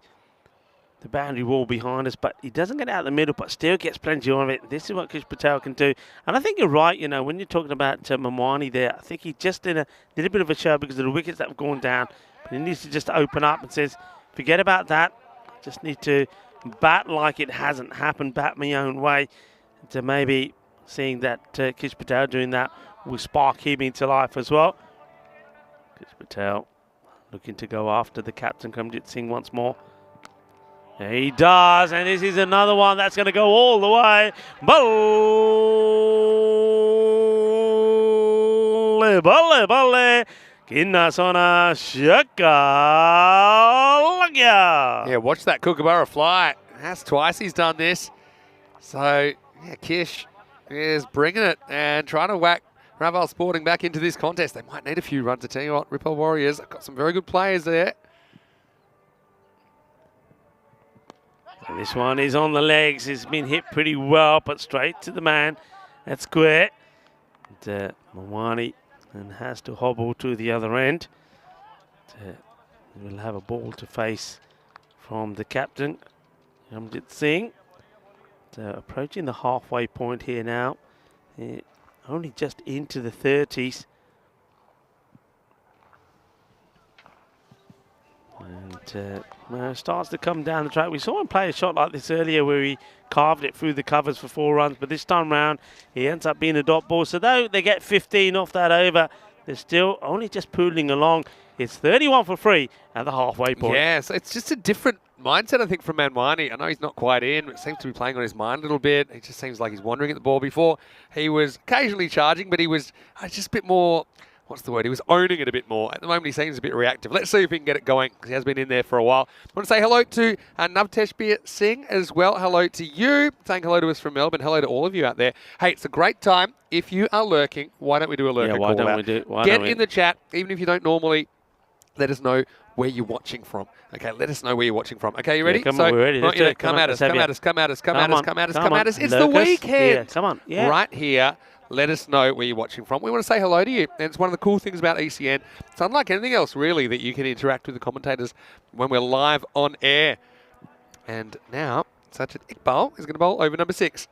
boundary wall behind us, but he doesn't get out the middle, but still gets plenty of it. This is what Kish Patel can do. And I think you're right, you know, when you're talking about Manwani there, I think he just did a bit of a show because of the wickets that have gone down, but he needs to just open up and says, forget about that, I just need to bat like it hasn't happened, bat my own way. To maybe seeing that Kish Patel doing that will spark him into life as well. Kish Patel looking to go after the captain, Kamjit Singh, once more. There he does, and this is another one that's going to go all the way. Balle, balle, balle. Kinnasona Shakalagya. Yeah, watch that Kookaburra fly. That's twice he's done this. So, yeah, Kish is bringing it and trying to whack Raval Sporting back into this contest. They might need a few runs, I tell you what. Ripple Warriors, they've got some very good players there. And this one is on the legs. It's been hit pretty well, but straight to the man. That's square. And Manwani and has to hobble to the other end. We'll have a ball to face from the captain, Kamjit Singh. Approaching the halfway point here now. Only just into the 30s. And starts to come down the track. We saw him play a shot like this earlier where he carved it through the covers for 4 runs, but this time round he ends up being a dot ball. So though they get 15 off that over, they're still only just poodling along. It's 31 for 3 at the halfway point. Yeah, so it's just a different mindset, I think, from Manwani. I know he's not quite in, but seems to be playing on his mind a little bit. He just seems like he's wandering at the ball. Before, he was occasionally charging, but he was just a bit more, what's the word? He was owning it a bit more. At the moment, he seems a bit reactive. Let's see if we can get it going, because he has been in there for a while. I want to say hello to Navteshbir Singh as well. Hello to you. Saying hello to us from Melbourne. Hello to all of you out there. Hey, it's a great time. If you are lurking, why don't we do a lurker call out? Get in the chat, even if you don't normally. Let us know where you're watching from. Okay, let us know where you're watching from. Okay, you ready? Yeah, come on, we're ready. Right, come at us, come at us, come at us, come at us, come at us, come at us. It's the weekend. Yeah, come on. Yeah. Right here. Let us know where you're watching from. We want to say hello to you. And it's one of the cool things about ECN. It's unlike anything else, really, that you can interact with the commentators when we're live on air. And now, Sachin Iqbal is going to bowl over number 6.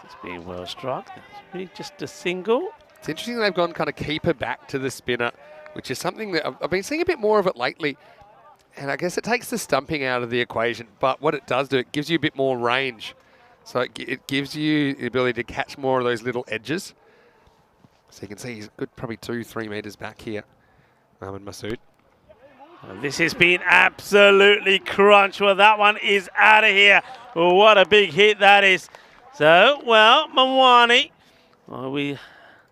It's being well struck. That's really just a single. It's interesting that they've gone kind of keeper back to the spinner, which is something that I've been seeing a bit more of it lately. And I guess it takes the stumping out of the equation. But what it does do, it gives you a bit more range. So it gives you the ability to catch more of those little edges. So you can see he's good, probably 2-3 metres back here, Mohammad Masood. This has been absolutely crunch. Well, that one is out of here. Well, what a big hit that is. So, well, Manwani,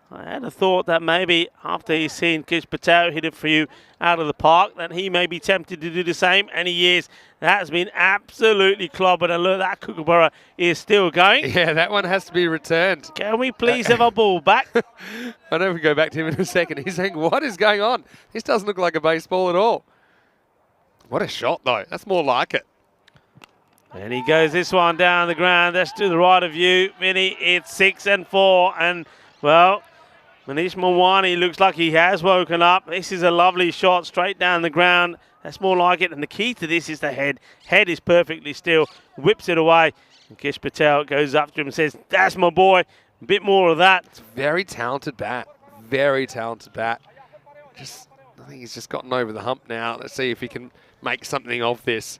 I had a thought that maybe after he's seen Kish Patel hit it for you out of the park, that he may be tempted to do the same, and he is. That has been absolutely clobbered, and look, that Kookaburra is still going. Yeah, that one has to be returned. Can we please have a ball back? I know we go back to him in a second. He's saying, what is going on? This doesn't look like a baseball at all. What a shot, though. That's more like it. And he goes this one down the ground. That's to the right of you, Vinny. It's 6 and 4, and, well, Manish Manwani looks like he has woken up. This is a lovely shot straight down the ground. That's more like it. And the key to this is the head. Head is perfectly still. Whips it away. And Kish Patel goes up to him and says, that's my boy. A bit more of that. It's a very talented bat. Very talented bat. I think he's just gotten over the hump now. Let's see if he can make something of this.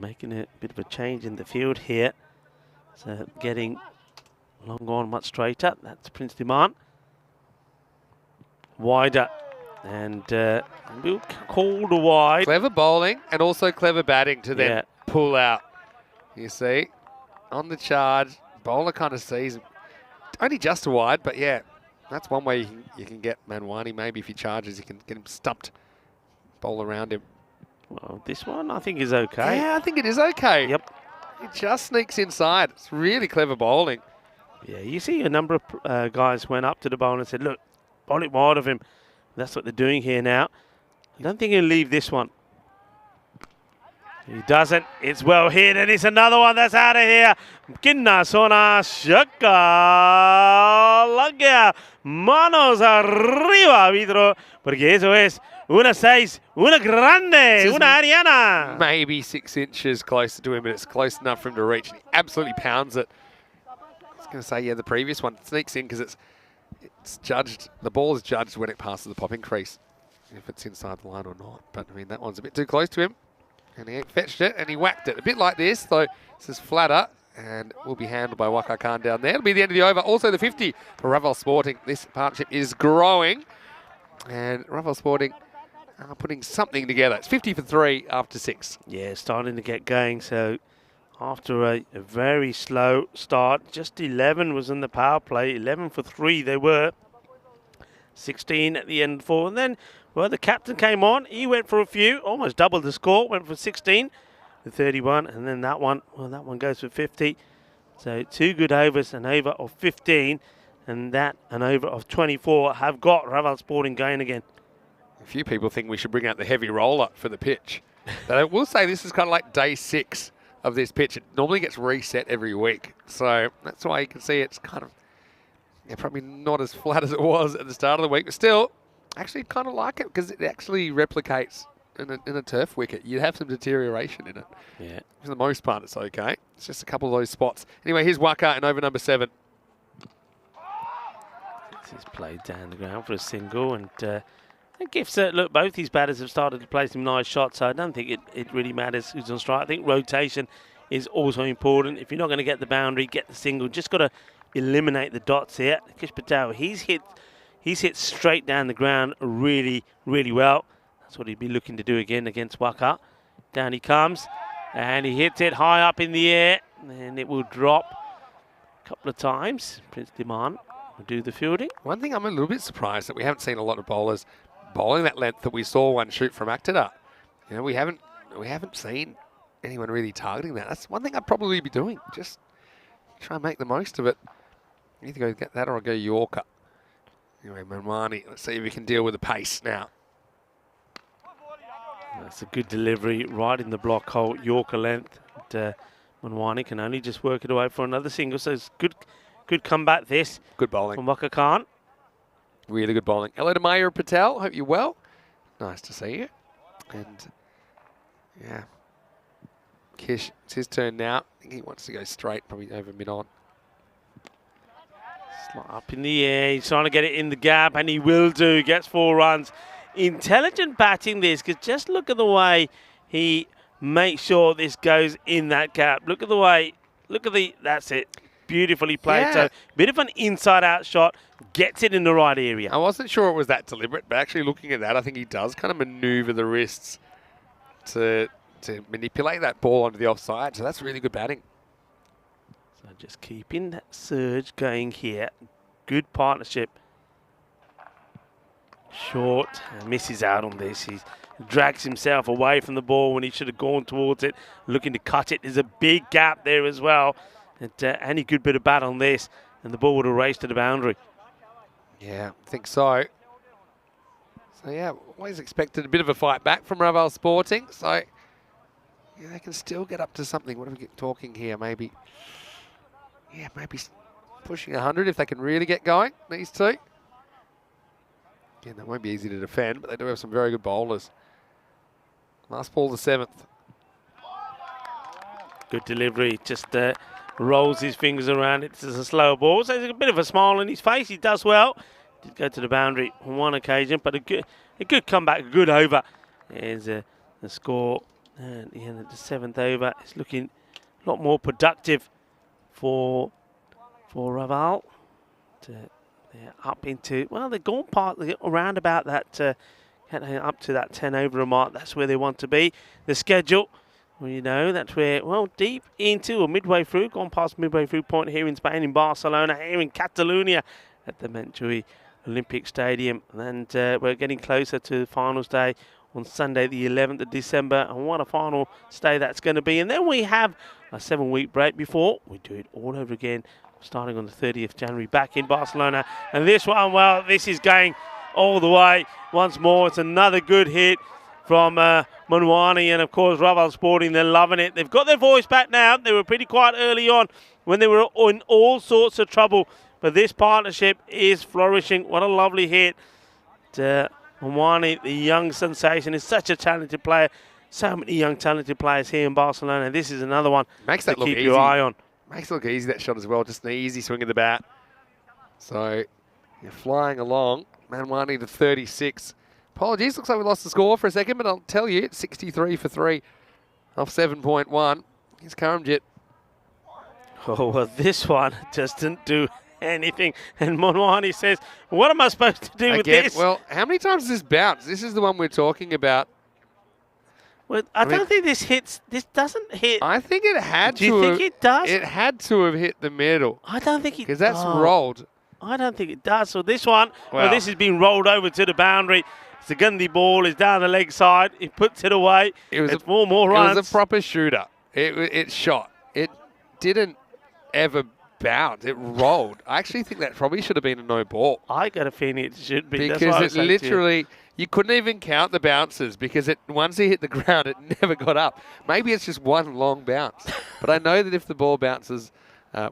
Making a bit of a change in the field here. So getting long on much straighter. That's Prince Demand. Wider. And we'll call the wide. Clever bowling and also clever batting to then pull out. You see, on the charge, bowler kind of sees only just wide, but yeah, that's one way you can get Manwani. Maybe if he charges, you can get him stumped, bowl around him. Well, this one I think is okay. Yeah, I think it is okay. Yep. He just sneaks inside. It's really clever bowling. Yeah, you see a number of guys went up to the bowler and said, look, bowl it wide of him. That's what they're doing here now. I don't think he'll leave this one. He doesn't. It's well hit, and it's another one that's out of here. Kinna Sona Shaka Lagia. Manos arriba, Vidro. Porque eso es una 6, una grande, una Ariana. Maybe 6 inches closer to him, but it's close enough for him to reach. He absolutely pounds it. I was going to say, yeah, the previous one sneaks in because it's judged, the ball is judged when it passes the popping crease, if it's inside the line or not. But, I mean, that one's a bit too close to him. And he fetched it and he whacked it. A bit like this, though this is flatter and will be handled by Waka Khan down there. It'll be the end of the over. Also the 50 for Raval Sporting. This partnership is growing. And Raval Sporting are putting something together. It's 50 for 3 after 6. Yeah, starting to get going. So after a very slow start, just 11 was in the power play. 11 for 3 they were. 16 at the end 4. And then, well, the captain came on. He went for a few, almost doubled the score. Went for 16 to 31. And then that one, well, that one goes for 50. So 2 good overs, an over of 15. And that, an over of 24, have got Raval Sporting going again. A few people think we should bring out the heavy roller for the pitch. But I will say this is kind of like day 6 of this pitch. It normally gets reset every week. So that's why you can see it's kind of, yeah, probably not as flat as it was at the start of the week. But still, actually kind of like it because it actually replicates in a turf wicket. You have some deterioration in it. Yeah. For the most part, it's okay. It's just a couple of those spots. Anyway, here's Waka in over number 7. This is played down the ground for a single, and it gives look, both these batters have started to play some nice shots, so I don't think it really matters who's on strike. I think rotation is also important. If you're not going to get the boundary, get the single. Just got to eliminate the dots here. Kish Patel, he's hit straight down the ground really, really well. That's what he'd be looking to do again against Waka. Down he comes, and he hits it high up in the air, and it will drop a couple of times. Prince Demand will do the fielding. One thing I'm a little bit surprised that we haven't seen a lot of bowlers bowling that length that we saw one shoot from Aktadar. You know, we haven't seen anyone really targeting that. That's one thing I'd probably be doing. Just try and make the most of it. Either go get that or I'll go Yorker. Anyway, Manwani, let's see if we can deal with the pace now. That's a good delivery right in the block hole, Yorker length. Manwani can only just work it away for another single, so it's good comeback this. Good bowling. From Waka Khan. Really good bowling. Hello to Mayur Patel, hope you're well. Nice to see you. And yeah, Kish, it's his turn now. I think he wants to go straight, probably over mid-on. Up in the air, he's trying to get it in the gap, and he will do. Gets 4 runs. Intelligent batting this, because just look at the way he makes sure this goes in that gap. Look at the way, that's it. Beautifully played. Yeah. So, bit of an inside-out shot, gets it in the right area. I wasn't sure it was that deliberate, but actually looking at that, I think he does kind of maneuver the wrists to manipulate that ball onto the offside. So that's really good batting. So just keeping that surge going here. Good partnership. Short, and misses out on this. He drags himself away from the ball when he should have gone towards it, looking to cut it. There's a big gap there as well. And any good bit of bat on this, and the ball would have raced to the boundary. Yeah, I think so. So yeah, always expected a bit of a fight back from Raval Sporting. So yeah, they can still get up to something. What are we talking here? Maybe pushing 100 if they can really get going, these two. Again, that won't be easy to defend, but they do have some very good bowlers. Last ball, the 7th. Good delivery, just rolls his fingers around. It's a slow ball, so there's a bit of a smile on his face. He does well. Did go to the boundary on one occasion, but a good comeback, a good over. There's the score at the end of the 7th over. It's looking a lot more productive for Raval. They're up into, well, they've gone around about that, up to that 10 over mark. That's where they want to be. The schedule, well, you know, that's where, well, deep into or midway through, gone past midway through point here in Spain, in Barcelona, here in Catalonia at the Montjuïc Olympic Stadium. And we're getting closer to the finals day on Sunday, the 11th of December. And what a final stay that's going to be. And then we have a 7-week break before we do it all over again, starting on the 30th January back in Barcelona. And this one, well, this is going all the way once more. It's another good hit from Manwani, and of course Raval Sporting, they're loving it. They've got their voice back now. They were pretty quiet early on when they were in all sorts of trouble, but this partnership is flourishing. What a lovely hit. Manwani, the young sensation, is such a talented player. So many young talented players here in Barcelona. This is another one Makes to that look keep easy. your eye on. Makes it look easy, that shot as well. Just an easy swing of the bat. So you're flying along. Manwani to 36. Apologies, looks like we lost the score for a second, but I'll tell you, it's 63 for 3 off 7.1. Here's Karamjit. Oh, well, this one just didn't do anything. And Manwani says, what am I supposed to do with this? Well, how many times does this bounce? This is the one we're talking about. Well, I don't think this hits. This doesn't hit. I think it had to. Do you think it does? It had to have hit the middle. I don't think it. Because that's rolled. I don't think it does. So this one, well, this has been rolled over to the boundary. It's a Gundy ball. Is down the leg side. He puts it away. It's 4 more runs. It was a proper shooter. It shot. It didn't ever bounce. It rolled. I actually think that probably should have been a no ball. I got a feeling it should be. Because it literally, you couldn't even count the bounces because once he hit the ground, it never got up. Maybe it's just one long bounce. But I know that if the ball bounces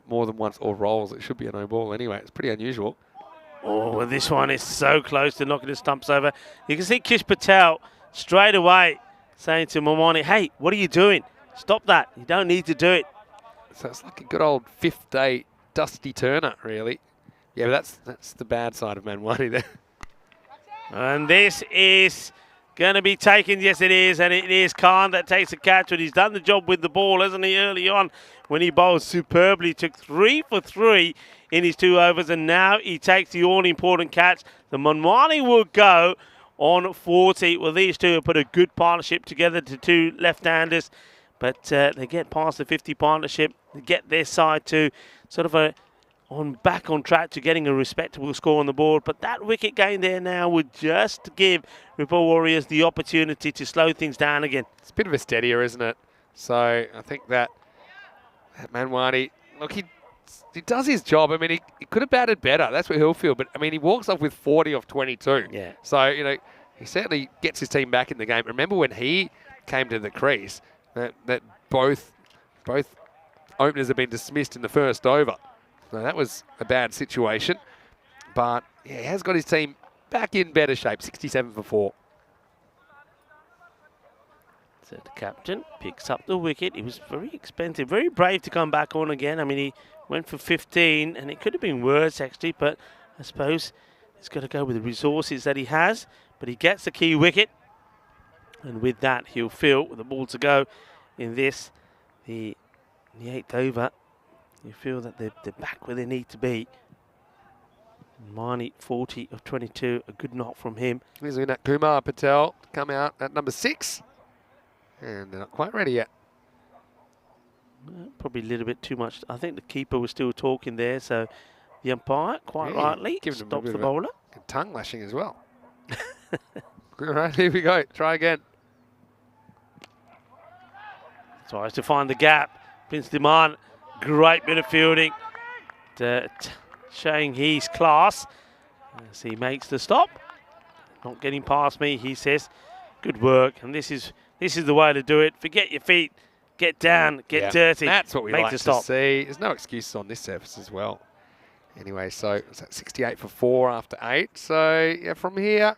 more than once or rolls, it should be a no ball anyway. It's pretty unusual. Oh, well, this one is so close to knocking the stumps over. You can see Kish Patel straight away saying to Manwani, hey, what are you doing? Stop that. You don't need to do it. So it's like a good old 5th day Dusty Turner, really. Yeah, but that's the bad side of Manwani there. And this is going to be taken. Yes, it is. And it is Khan that takes the catch. But he's done the job with the ball, hasn't he, early on when he bowled superbly. Took 3 for 3 in his 2 overs. And now he takes the all-important catch. The Manwani will go on 40. Well, these two have put a good partnership together to 2 left-handers. But they get past the 50 partnership. They get their side to sort of back on track to getting a respectable score on the board. But that wicket gain there now would just give Ripple Warriors the opportunity to slow things down again. It's a bit of a steadier, isn't it? So I think that Manwani, look, he does his job. I mean, he could have batted better. That's what he'll feel. But, I mean, he walks off with 40 off 22. Yeah. So, you know, he certainly gets his team back in the game. Remember when he came to the crease, that both openers have been dismissed in the first over. So that was a bad situation. But, yeah, he has got his team back in better shape, 67 for 4. So the captain picks up the wicket. He was very expensive, very brave to come back on again. I mean, he went for 15, and it could have been worse, actually, but I suppose he's got to go with the resources that he has. But he gets the key wicket, and with that, he'll feel with the ball to go in this, the 8th over. You feel that they're back where they need to be. Marnie, 40 of 22, a good knock from him. Here's Unat Kumar Patel come out at number 6. And they're not quite ready yet. Probably a little bit too much. I think the keeper was still talking there, so the umpire, quite rightly, stops the bowler. Tongue lashing as well. All right, here we go. Try again. Tries to find the gap. Prince Diman, great bit of fielding. Showing his class as he makes the stop. Not getting past me, he says. Good work, and this is the way to do it. Forget your feet. Get down, get dirty. That's what we make like the to stop. see. There's no excuses on this surface as well. Anyway, so it's at 68 for 4 after 8. So, yeah, from here,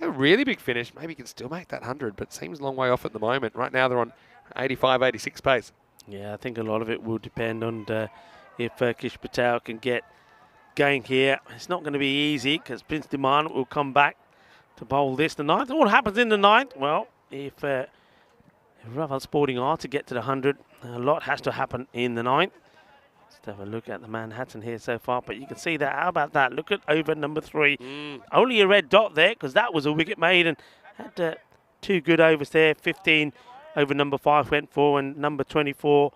a really big finish. Maybe you can still make that 100, but it seems a long way off at the moment. Right now, they're on 85, 86 pace. Yeah, I think a lot of it will depend on if Kish Patel can get going here. It's not going to be easy because Prince Diman will come back to bowl this. The 9th. What happens in the 9th? Well, if Raval Sporting are to get to the 100, a lot has to happen in the 9th. Let's have a look at the Manhattan here so far, but you can see that. How about that? Look at over number 3. Only a red dot there because that was a wicket made and had 2 good overs there. 15 over number 5 went for, and number 24,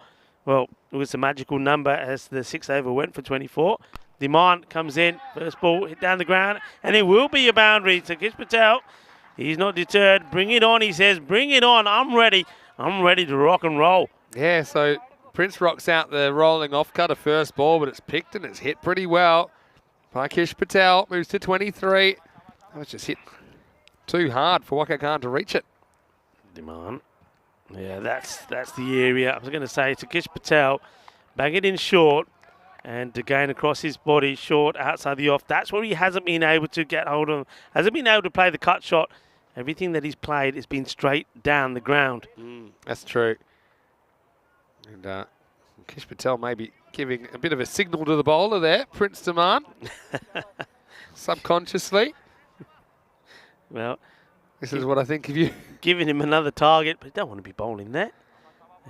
well, it was a magical number as the 6th over went for 24. Diman comes in, first ball hit down the ground, and it will be a boundary. So Kish Patel, he's not deterred. Bring it on, he says. Bring it on. I'm ready. I'm ready to rock and roll. Yeah, so Prince rocks out the rolling off cut of first ball, but it's picked and it's hit pretty well by Kish Patel. Moves to 23. That was just hit too hard for Waka Khan to reach it. Diman. Yeah, that's the area. I was going to say to Kish Patel, bang it in short, and again across his body, short, outside the off. That's where he hasn't been able to get hold of. Hasn't been able to play the cut shot. Everything that he's played has been straight down the ground. That's true. And Kish Patel maybe giving a bit of a signal to the bowler there, Prince Diman, subconsciously. Well, this is what I think of you. Giving him another target, but he don't want to be bowling that.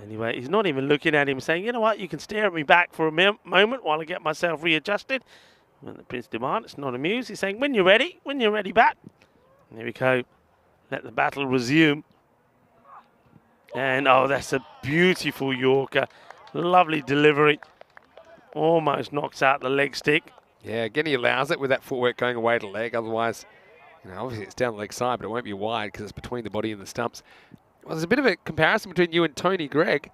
Anyway, he's not even looking at him saying, you know what, you can stare at me back for a moment while I get myself readjusted. And the Prince Diman, it's not amused. He's saying, when you're ready, bat. And there we go. Let the battle resume. And, oh, that's a beautiful Yorker. Lovely delivery. Almost knocks out the leg stick. Yeah, again, he allows it with that footwork going away to leg. Otherwise, you know, obviously it's down the leg side, but it won't be wide because it's between the body and the stumps. Well, there's a bit of a comparison between you and Tony Gregg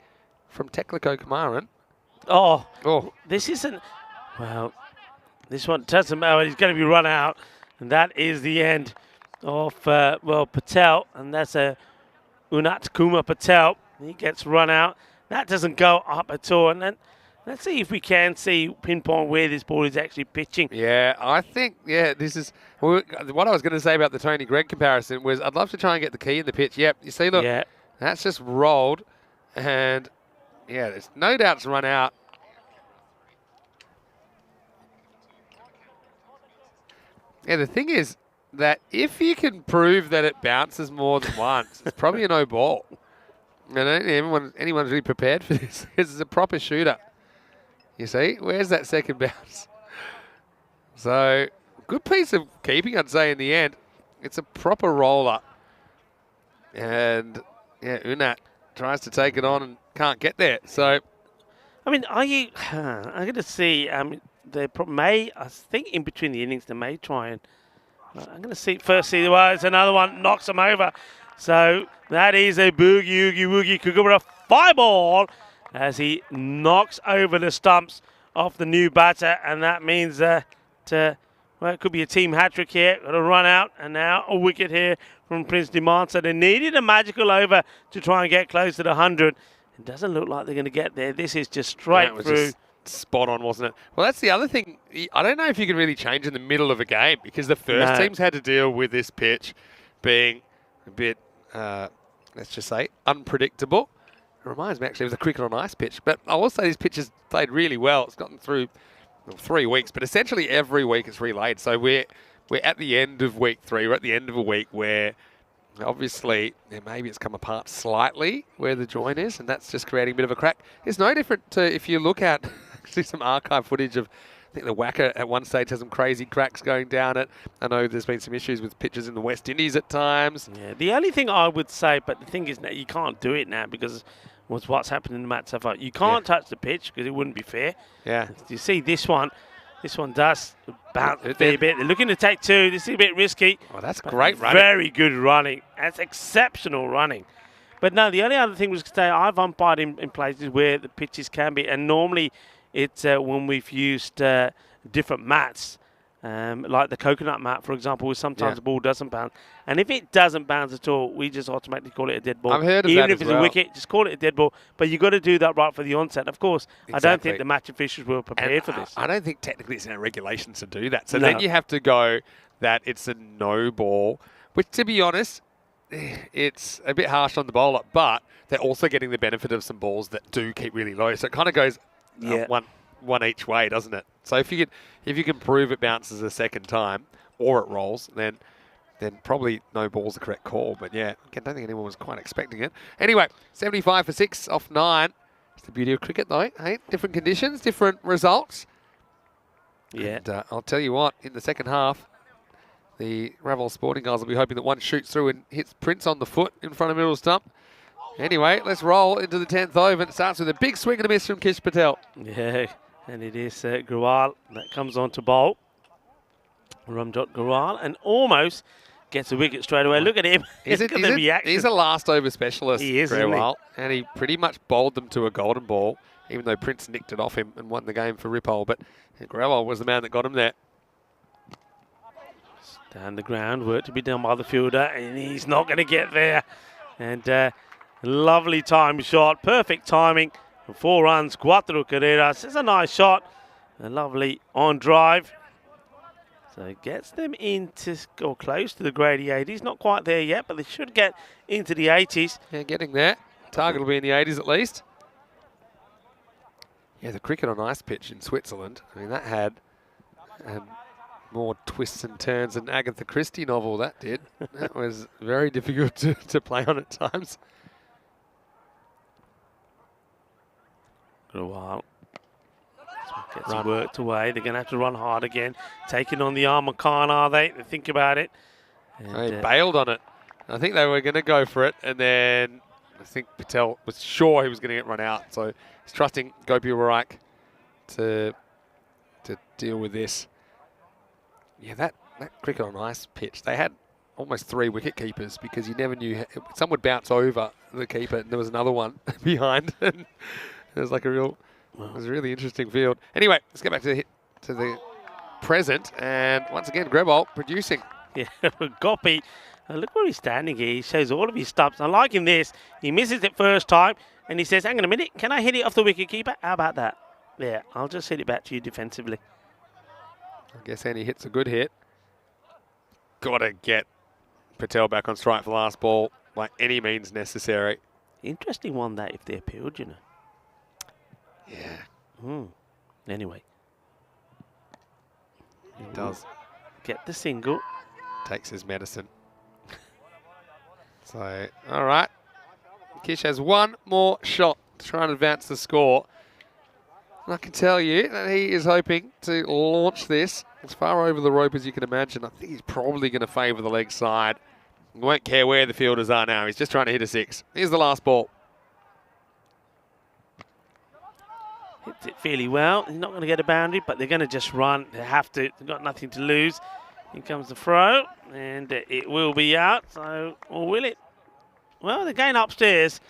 from Tekliko Kumaran. Oh, this isn't... Well, this one doesn't matter. He's going to be run out. And that is the end of, Patel. And that's a Unat Kumar Patel. He gets run out. That doesn't go up at all. And then let's see if we can pinpoint where this ball is actually pitching. Yeah, I think, this is... What I was going to say about the Tony Gregg comparison was I'd love to try and get the key in the pitch. Yep, you see, look, that's just rolled. And, yeah, there's no doubt it's run out. Yeah, the thing is, that if you can prove that it bounces more than once, it's probably a no ball. I don't think anyone's really prepared for this. This is a proper shooter. You see, where's that second bounce? So, good piece of keeping, I'd say, in the end. It's a proper roller. And, yeah, Unat tries to take it on and can't get there. So, I mean, are you... I'm going to see... they may... I think in between the innings, they may try and... I'm going to see... First see... Well, it's another one. Knocks him over. So, that is a boogie, oogie, woogie. Could go with a 5-ball as he knocks over the stumps off the new batter. And that means that... well, it could be a team hat-trick here. Got a run out, and now a wicket here from Prince Demand. So they needed a magical over to try and get close to the 100. It doesn't look like they're going to get there. This is just straight through. Just spot on, wasn't it? Well, that's the other thing. I don't know if you can really change in the middle of a game because the first teams had to deal with this pitch being a bit, let's just say, unpredictable. It reminds me actually of the cricket on ice pitch. But I will say this pitch has played really well. It's gotten through 3 weeks, but essentially every week it's relayed. So we're at the end of week 3. We're at the end of a week where obviously maybe it's come apart slightly where the join is, and that's just creating a bit of a crack. It's no different to if you look at actually some archive footage of, I think the Wacker at one stage has some crazy cracks going down it. I know there's been some issues with pitches in the West Indies at times. Yeah, the only thing I would say, but the thing is that you can't do it now because what's happened in the match so far. You can't touch the pitch because it wouldn't be fair. Yeah. You see this one does bounce a fair bit. They're looking to take 2. This is a bit risky. Oh, that's great running. Very good running. That's exceptional running. But no, the only other thing was to say I've umpired in places where the pitches can be, and normally it's when we've used different mats, like the coconut mat, for example, where sometimes the ball doesn't bounce. And if it doesn't bounce at all, we just automatically call it a dead ball. I've heard of Even that if it's a wicket, just call it a dead ball. But you've got to do that right for the onset. Of course, I don't think the match officials were prepared for this. I don't think technically it's in our regulations to do that. So then you have to go that it's a no ball, which, to be honest, it's a bit harsh on the bowler, but they're also getting the benefit of some balls that do keep really low. So it kind of goes one each way, doesn't it? So if you can prove it bounces a second time or it rolls, then probably no ball's the correct call. But yeah, I don't think anyone was quite expecting it. Anyway, 75 for 6 off 9. It's the beauty of cricket, though. Hey, different conditions, different results. Yeah. And I'll tell you what, in the second half, the Ravel Sporting guys will be hoping that one shoots through and hits Prince on the foot in front of middle stump. Anyway, let's roll into the 10th over. It starts with a big swing and a miss from Kish Patel. Yeah, and it is Grawal that comes on to bowl. Ramjot Grawal, and almost gets a wicket straight away. Look at him. He's a last over specialist, he is, Grawal, and he pretty much bowled them to a golden ball, even though Prince nicked it off him and won the game for Ripoll. But Grawal was the man that got him there. Down the ground, work to be done by the fielder, and he's not going to get there. And lovely time shot, perfect timing. 4 runs, 4 carreras. It's a nice shot. A lovely on drive. So it gets them into or close to the grade 80s. Not quite there yet, but they should get into the 80s. Yeah, getting there. Target will be in the 80s at least. Yeah, the cricket on ice pitch in Switzerland. I mean, that had more twists and turns than Agatha Christie novel, that did. That was very difficult to play on at times. For a while. Gets worked away. They're going to have to run hard again. Taking on the arm of Khan, are they? They think about it. And, they bailed on it. I think they were going to go for it, and then I think Patel was sure he was going to get run out. So he's trusting Gopi Warak to deal with this. Yeah, that cricket on ice pitch, they had almost 3 wicket keepers because you never knew. Some would bounce over the keeper, and there was another one behind. And it was like it was a really interesting field. Anyway, let's get back to the present. And once again, Grebol producing. Yeah, Gopi, look where he's standing here. He shows all of his stumps. I'm liking this. He misses it first time, and he says, hang on a minute, can I hit it off the wicket keeper? How about that? Yeah, I'll just hit it back to you defensively. I guess Andy hits a good hit. Got to get Patel back on strike for the last ball by any means necessary. Interesting one, that, if they appealed, you know. Yeah. Anyway. He does. Get the single. takes his medicine. So, all right. Kish has one more shot to try and advance the score. And I can tell you that he is hoping to launch this as far over the rope as you can imagine. I think he's probably going to favour the leg side. He won't care where the fielders are now. He's just trying to hit a 6. Here's the last ball. Hits it fairly well. He's not going to get a boundary, but they're going to just run. They have to. They've got nothing to lose. Here comes the throw, and it will be out. So, or will it? Well, they're going upstairs.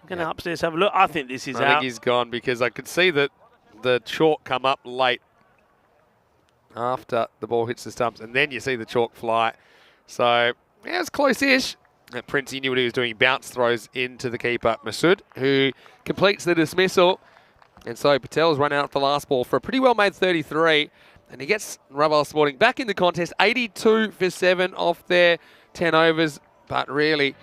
Going to upstairs have a look. I think this is out. I think he's gone because I could see that the chalk come up late after the ball hits the stumps, and then you see the chalk fly. So, yeah, it's close-ish. Prince, he knew what he was doing. He bounce throws into the keeper, Masood, who completes the dismissal. And so Patel's run out the last ball for a pretty well-made 33. And he gets Raval Sporting back in the contest, 82 for 7 off their 10 overs. But really,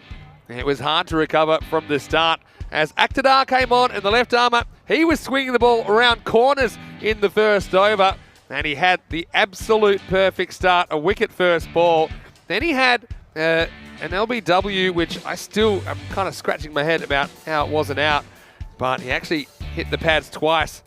it was hard to recover from the start. As Aktadar came on and the left armour, he was swinging the ball around corners in the first over. And he had the absolute perfect start, a wicket first ball. Then he had an LBW, which I still am kind of scratching my head about how it wasn't out. But he actually hit the pads twice.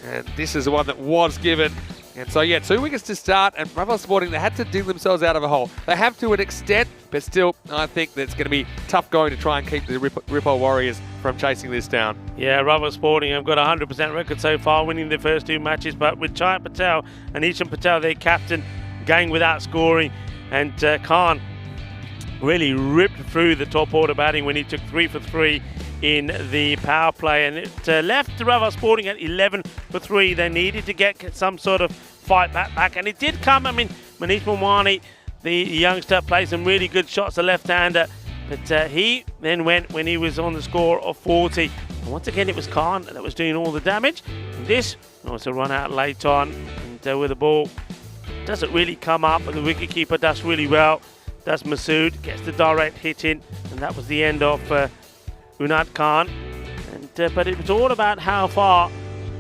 And this is the one that was given. And so, yeah, 2 wickets to start, and Raval Sporting, they had to dig themselves out of a hole. They have to an extent, but still, I think that it's going to be tough going to try and keep the Ripple Warriors from chasing this down. Yeah, Raval Sporting have got a 100% record so far, winning their first 2 matches, but with Chayat Patel and Ishan Patel, their captain, going without scoring, and Khan really ripped through the top order batting when he took 3 for 3 in the power play, and it left Raval Sporting at 11 for 3. They needed to get some sort of fight back, and it did come. I mean, Manish Mawani, the youngster, played some really good shots, a left-hander, but he then went when he was on the score of 40. And once again, it was Khan that was doing all the damage. And this was a run out late on, and with the ball, doesn't really come up, but the wicketkeeper does really well. That's Masood, gets the direct hit in, and that was the end of Unad Khan. And, but it was all about how far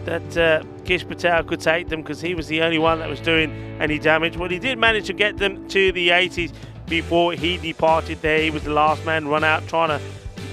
that Kish Patel could take them, because he was the only one that was doing any damage. Well, he did manage to get them to the 80s before he departed there. He was the last man run out, trying to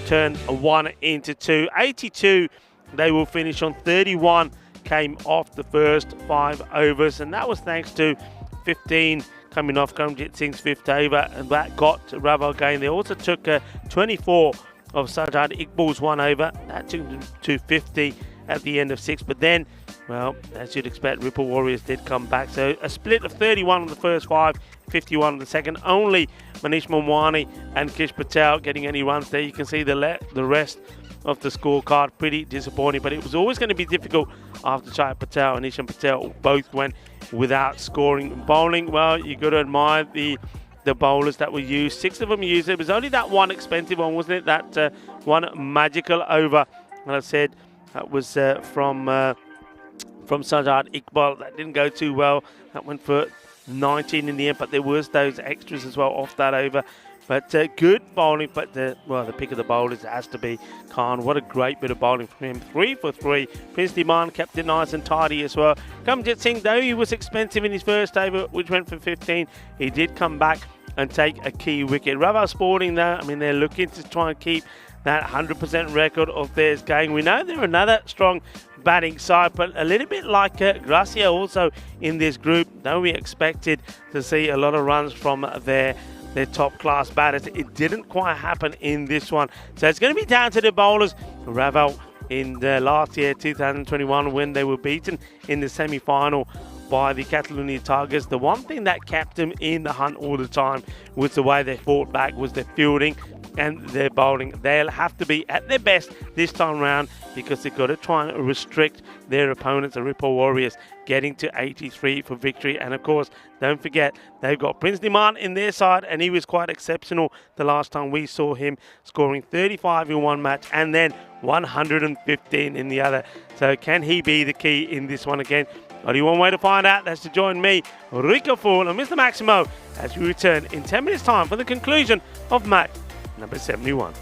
turn a 1 into 2. 82, they will finish on. 31 came off the first 5 overs, and that was thanks to 15 coming off Karamjit Singh's 5th over, and that got Raval going. They also took 24 of Sajjad Iqbal's 1 over. That took them to 50 at the end of 6. But then, well, as you'd expect, Ripple Warriors did come back. So a split of 31 on the first 5, 51 on the second. Only Manish Mamwani and Kish Patel getting any runs there. You can see the rest of the scorecard. Pretty disappointing, but it was always going to be difficult after Chayat Patel and Ishan Patel both went without scoring. Bowling, well, you got to admire the bowlers that were used. 6 of them used. It was only that one expensive one, wasn't it? That one magical over. And I said that was from Sajjad Iqbal. That didn't go too well. That went for 19 in the end, but there was those extras as well off that over. But good bowling, but the pick of the bowlers has to be Khan. What a great bit of bowling from him. 3 for 3. Prince Diman kept it nice and tidy as well. Karamjit Singh, though he was expensive in his first over, which went for 15, he did come back and take a key wicket. Raval Sporting, though, I mean, they're looking to try and keep that 100% record of theirs going. We know they're another strong batting side, but a little bit like Gracia also in this group, though we expected to see a lot of runs from their top class batters. It didn't quite happen in this one. So it's going to be down to the bowlers. Raval in the last year, 2021, when they were beaten in the semi-final by the Catalonia Tigers. The one thing that kept them in the hunt all the time was the way they fought back, was their fielding and their bowling. They'll have to be at their best this time round, because they've got to try and restrict their opponents, the Ripple Warriors, getting to 83 for victory. And of course, don't forget, they've got Prince Diman in their side, and he was quite exceptional the last time we saw him, scoring 35 in one match and then 115 in the other. So can he be the key in this one again? Only one way to find out. That's to join me, Rico Fool, and Mr. Maximo as we return in 10 minutes' time for the conclusion of match number 71.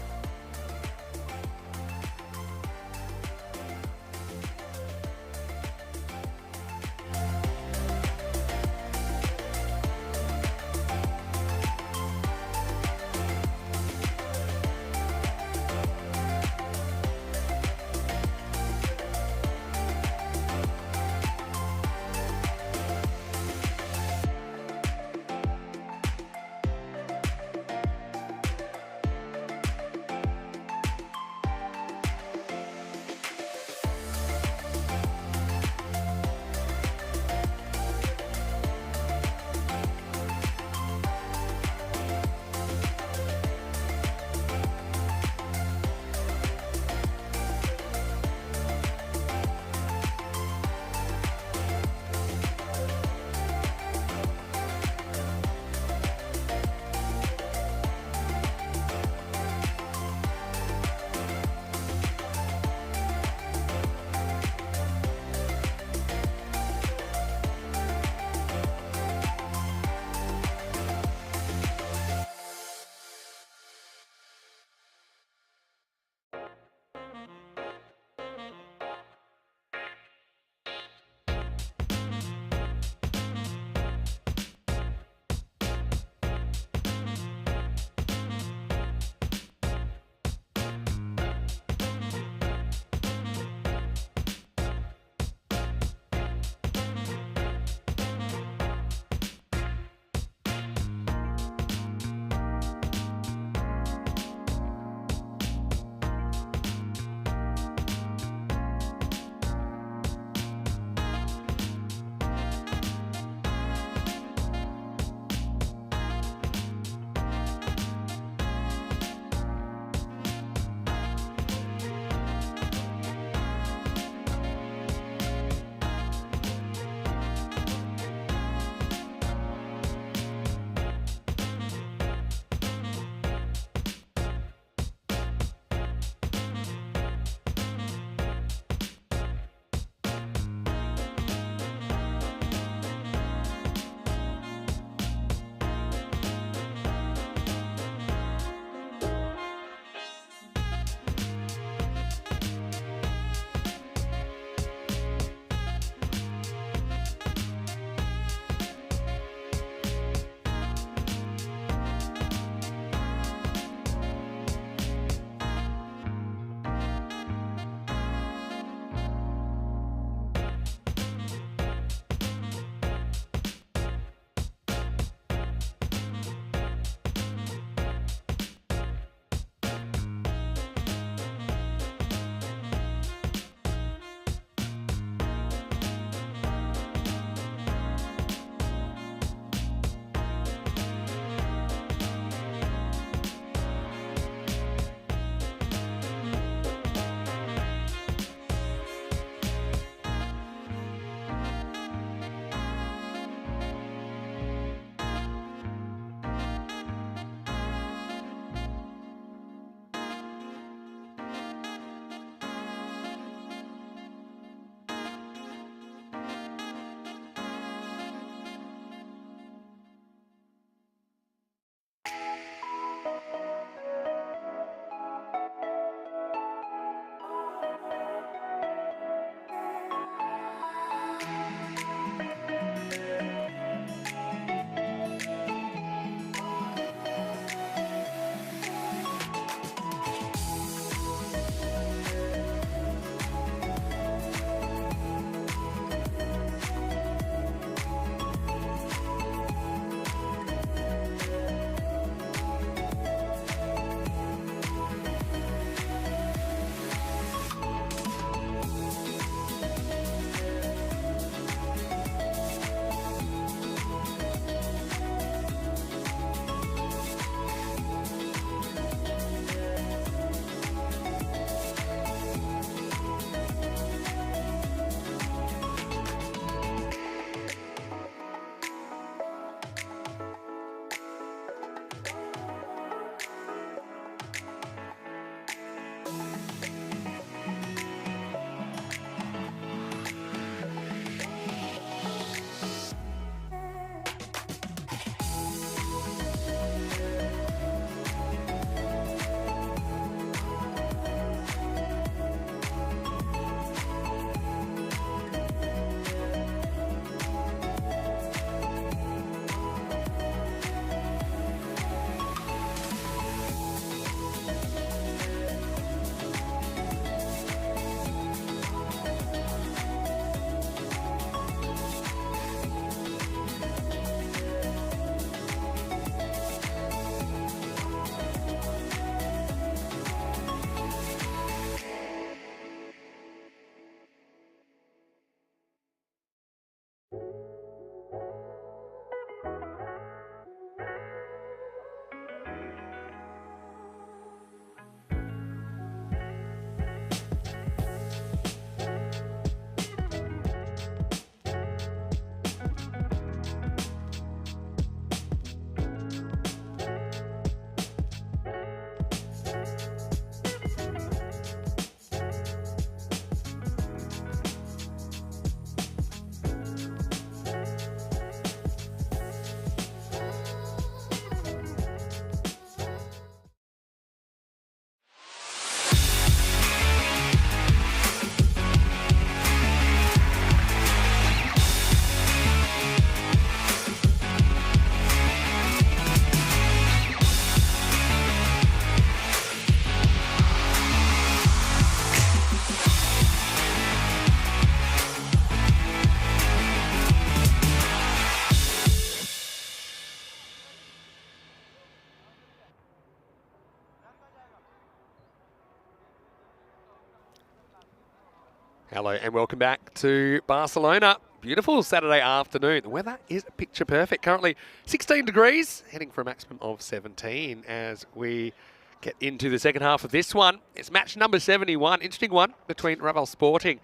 Hello and welcome back to Barcelona. Beautiful Saturday afternoon. The weather is picture perfect. Currently 16 degrees, heading for a maximum of 17 as we get into the second half of this one. It's match number 71. Interesting one between Raval Sporting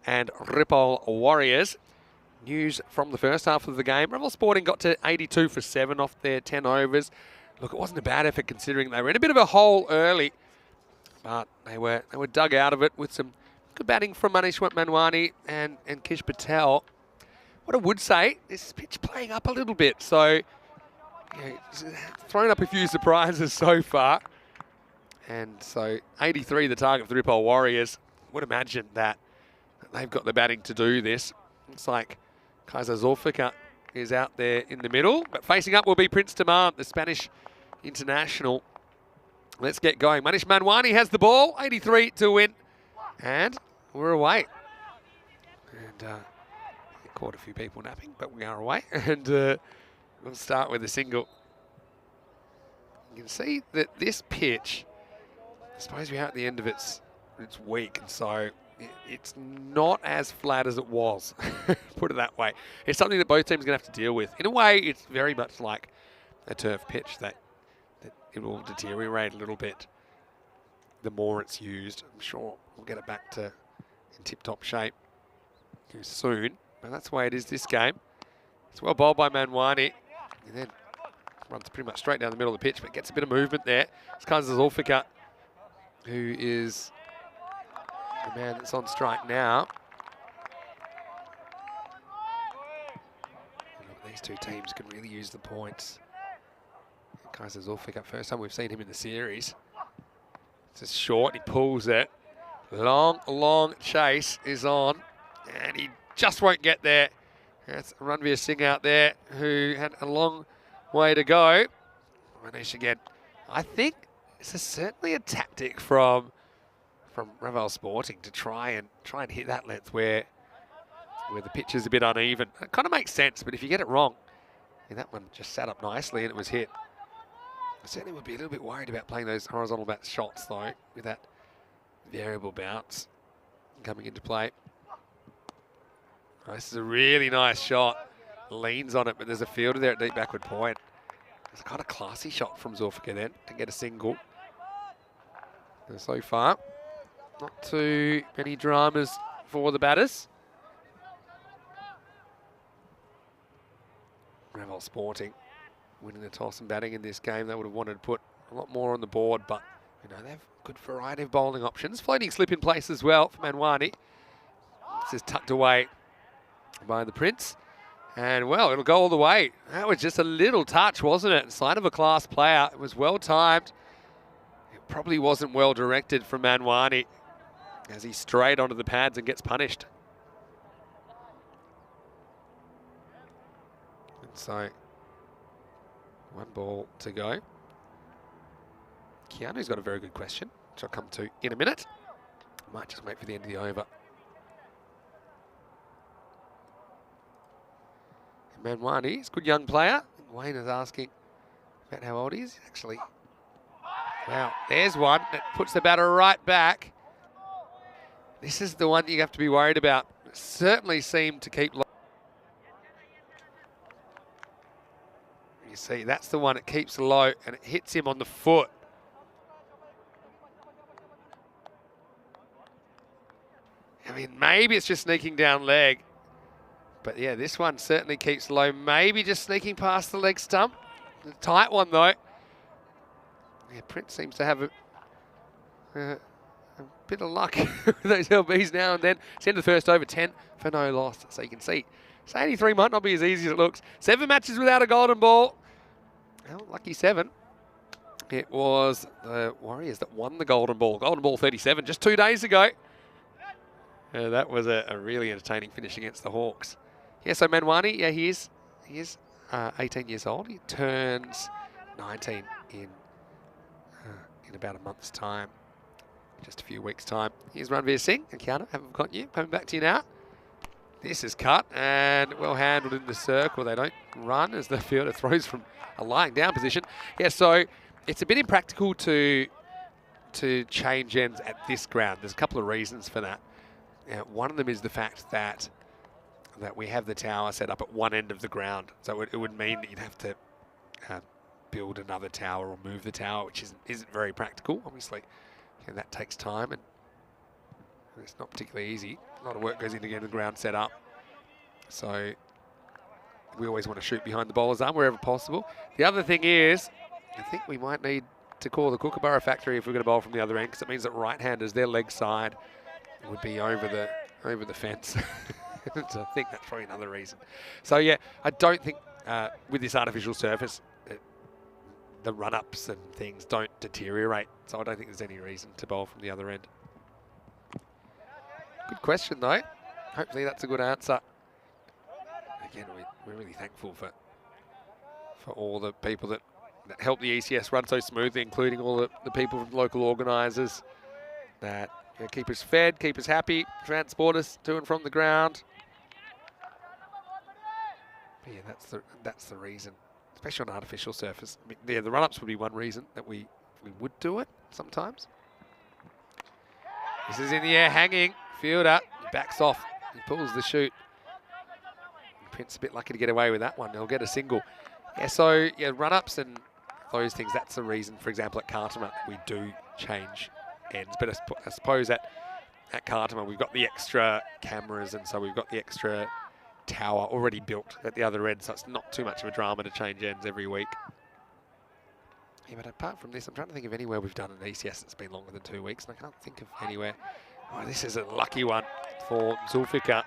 and Ripoll Warriors. News from the first half of the game. Raval Sporting got to 82 for 7 off their 10 overs. Look, it wasn't a bad effort considering they were in a bit of a hole early, but they were dug out of it with some good batting from Manish Manwani and Kish Patel. What I would say, this pitch playing up a little bit, so you know, thrown up a few surprises so far. And so 83 the target for the Ripoll Warriors. Would imagine that they've got the batting to do this. Looks like Kaiser Zulfikar is out there in the middle, but facing up will be Prince Demand, the Spanish international. Let's get going. Manish Manwani has the ball, 83 to win. And we're away. And caught a few people napping, but we are away. And we'll start with a single. You can see that this pitch, I suppose we're at the end of its week, and so it's not as flat as it was, put it that way. It's something that both teams are going to have to deal with. In a way, it's very much like a turf pitch that it will deteriorate a little bit the more it's used. I'm sure we'll get it back to in tip-top shape soon. But that's the way it is this game. It's well bowled by Manwani. And then runs pretty much straight down the middle of the pitch, but gets a bit of movement there. It's Kaiser Zulfikar, who is the man that's on strike now. These two teams can really use the points. Kaiser Zulfikar, first time we've seen him in the series. It's just short, he pulls it. Long chase is on, and he just won't get there. That's Ranveer Singh out there, who had a long way to go. Manish again. I think this is certainly a tactic from Raval Sporting to try and hit that length where the pitch is a bit uneven. It kind of makes sense, but if you get it wrong, and that one just sat up nicely and it was hit. I certainly would be a little bit worried about playing those horizontal bat shots though, with that variable bounce coming into play. Oh, this is a really nice shot. Leans on it, but there's a fielder there at deep backward point. It's a kind of classy shot from Zulfikar then to get a single. And so far, not too many dramas for the batters. Raval Sporting winning the toss and batting in this game. They would have wanted to put a lot more on the board, but you know, they have a good variety of bowling options. Floating slip in place as well for Manwani. This is tucked away by the Prince. And well, it'll go all the way. That was just a little touch, wasn't it? Sign of a class player. It was well timed. It probably wasn't well directed from Manwani as he strayed onto the pads and gets punished. And so, one ball to go. Keanu's got a very good question, which I'll come to in a minute. Might just wait for the end of the over. Manwani is a good young player. Wayne is asking about how old he is. Actually, wow, there's one that puts the batter right back. This is the one you have to be worried about. Certainly seemed to keep low. You see, that's the one that keeps low and it hits him on the foot. I mean, maybe it's just sneaking down leg. But yeah, this one certainly keeps low. Maybe just sneaking past the leg stump. A tight one though. Yeah, Prince seems to have a bit of luck with those LBs now and then. It's the end of the first over, 10 for no loss. So you can see, so 83 might not be as easy as it looks. 7 matches without a golden ball. Well, lucky 7. It was the Warriors that won the golden ball. Golden ball 37 just 2 days ago. That was a really entertaining finish against the Hawks. Yeah, so Manwani, yeah, he is 18 years old. He turns 19 in about a month's time, just a few weeks' time. Here's Ranveer Singh. Encounter, haven't forgotten you. Coming back to you now. This is cut and well handled in the circle. They don't run as the fielder throws from a lying down position. Yeah, so it's a bit impractical to change ends at this ground. There's a couple of reasons for that. One of them is the fact that we have the tower set up at one end of the ground. So it would mean that you'd have to build another tower or move the tower, which isn't very practical. Obviously, that takes time and it's not particularly easy. A lot of work goes into getting the ground set up. So we always want to shoot behind the bowler's arm wherever possible. The other thing is, I think we might need to call the Kookaburra factory if we're going to bowl from the other end, because it means that right-handers, their leg side would be over the fence. So I think that's probably another reason. So yeah, I don't think with this artificial surface, the run-ups and things don't deteriorate. So I don't think there's any reason to bowl from the other end. Good question though. Hopefully that's a good answer. Again, we're really thankful for all the people that help the ECS run so smoothly, including all the people from local organisers that keep us fed, keep us happy, transport us to and from the ground. But yeah, that's the reason, especially on artificial surface. I mean, yeah, the run-ups would be one reason that we would do it sometimes. This is in the air, hanging. Fielder, he backs off. He pulls the shoot. Prince a bit lucky to get away with that one. He'll get a single. Yeah, so yeah, run-ups and those things, that's the reason, for example, at Kartama, we do change ends. But I suppose at Kartama, we've got the extra cameras, and so we've got the extra tower already built at the other end, so it's not too much of a drama to change ends every week. Yeah, but apart from this, I'm trying to think of anywhere we've done an ECS that's been longer than 2 weeks, and I can't think of anywhere. Oh, this is a lucky one for Zulfikar.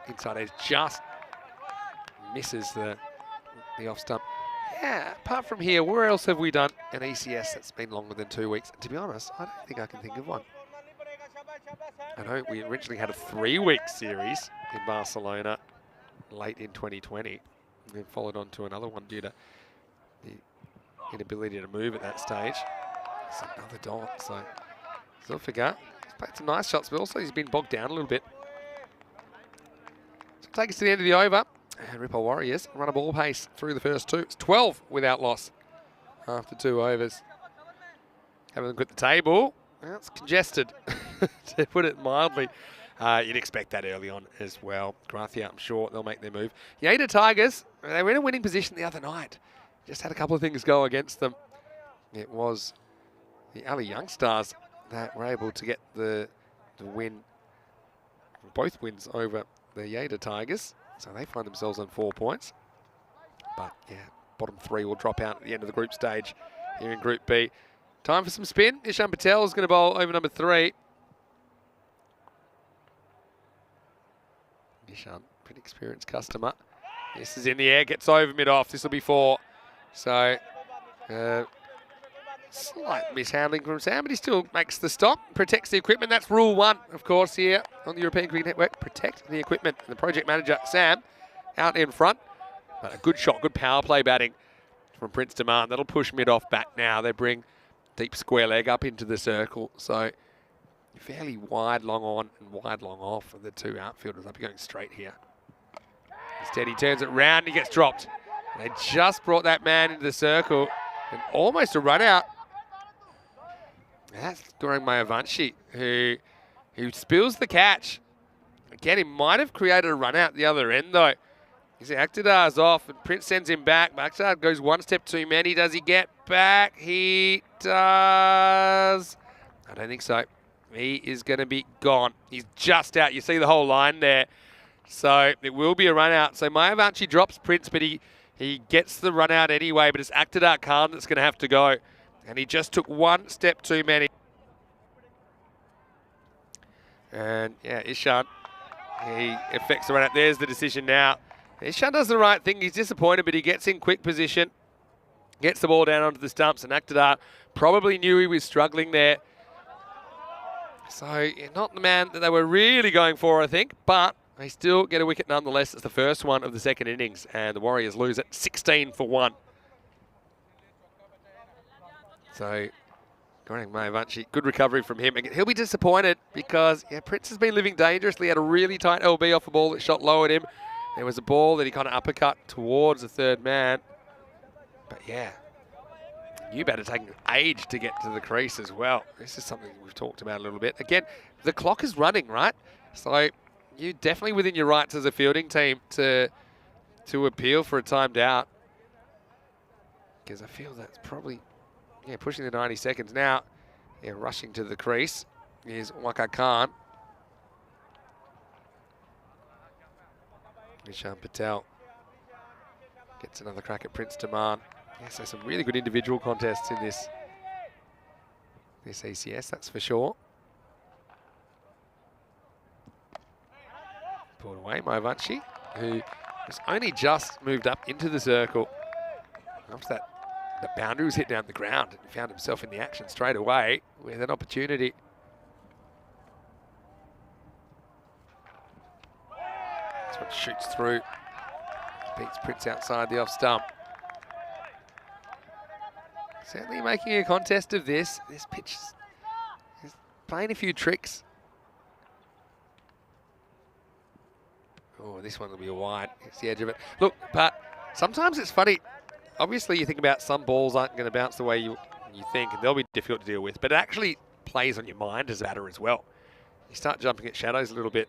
Inside edge just misses the off stump. Yeah, apart from here, where else have we done an ECS that's been longer than 2 weeks? And to be honest, I don't think I can think of one. I know we originally had a 3-week series in Barcelona late in 2020, and then followed on to another one due to the inability to move at that stage. It's another dot, so Zulfikar he's played some nice shots, but also he's been bogged down a little bit. So take us to the end of the over. And Ripple Warriors run a ball pace through the first 2. It's 12 without loss after 2 overs. Having a look at the table. Well, it's congested, to put it mildly. You'd expect that early on as well. Grathia, I'm sure they'll make their move. Yada Tigers, they were in a winning position the other night. Just had a couple of things go against them. It was the Ali Youngstars that were able to get the win, both wins over the Yada Tigers. So they find themselves on 4 points. But yeah, bottom 3 will drop out at the end of the group stage here in Group B. Time for some spin. Ishan Patel is going to bowl over number 3. Ishan, pretty experienced customer. This is in the air, gets over mid-off. This will be 4. So slight mishandling from Sam, but he still makes the stop, protects the equipment. That's rule 1, of course, here on the European Cricket Network. Protect the equipment. And the project manager, Sam, out in front. But a good shot, good power play batting from Prince Demand. That'll push mid-off back now. They bring deep square leg up into the circle. So fairly wide long on and wide long off for the 2 outfielders. They'll be going straight here. Instead, he turns it round, he gets dropped. They just brought that man into the circle and almost a run out. That's Goreng Mayavanshi, who spills the catch. Again, he might have created a run out the other end, though. You see Akhtardar's off, and Prince sends him back. Akhtar goes 1 step too many. Does he get back? He does. I don't think so. He is going to be gone. He's just out. You see the whole line there. So it will be a run out. So Mayavanshi drops Prince, but he gets the run out anyway. But it's Akhtardar Khan that's going to have to go. And he just took 1 step too many. And yeah, Ishan, he affects the run out. There's the decision now. Ishan does the right thing. He's disappointed, but he gets in quick position. Gets the ball down onto the stumps, and Akhtardar probably knew he was struggling there. So not the man that they were really going for, I think, but they still get a wicket nonetheless. It's the first one of the second innings, and the Warriors lose it 16 for 1. So, Goreng Mayavanshi, good recovery from him. He'll be disappointed because Prince has been living dangerously. He had a really tight LB off a ball that shot low at him. There was a ball that he kind of uppercut towards the third man. But yeah, You better take age to get to the crease as well. This is something we've talked about a little bit. Again, the clock is running, right? So you're definitely within your rights as a fielding team to appeal for a timed out. Because I feel that's probably, pushing the 90 seconds now. Yeah, rushing to the crease is Waka Khan. Ishan Patel gets another crack at Prince Taman. Yeah, so some really good individual contests in this ECS, that's for sure. Pulled away, Maivanchi, who has only just moved up into the circle. After the boundary was hit down the ground and found himself in the action straight away with an opportunity. This one shoots through, beats Prince outside the off stump. Certainly making a contest of this. This pitch is playing a few tricks. Oh, this one will be a wide. It's the edge of it. Look, but sometimes it's funny. Obviously, you think about some balls aren't going to bounce the way you think, and they'll be difficult to deal with. But it actually plays on your mind as a batter as well. You start jumping at shadows a little bit.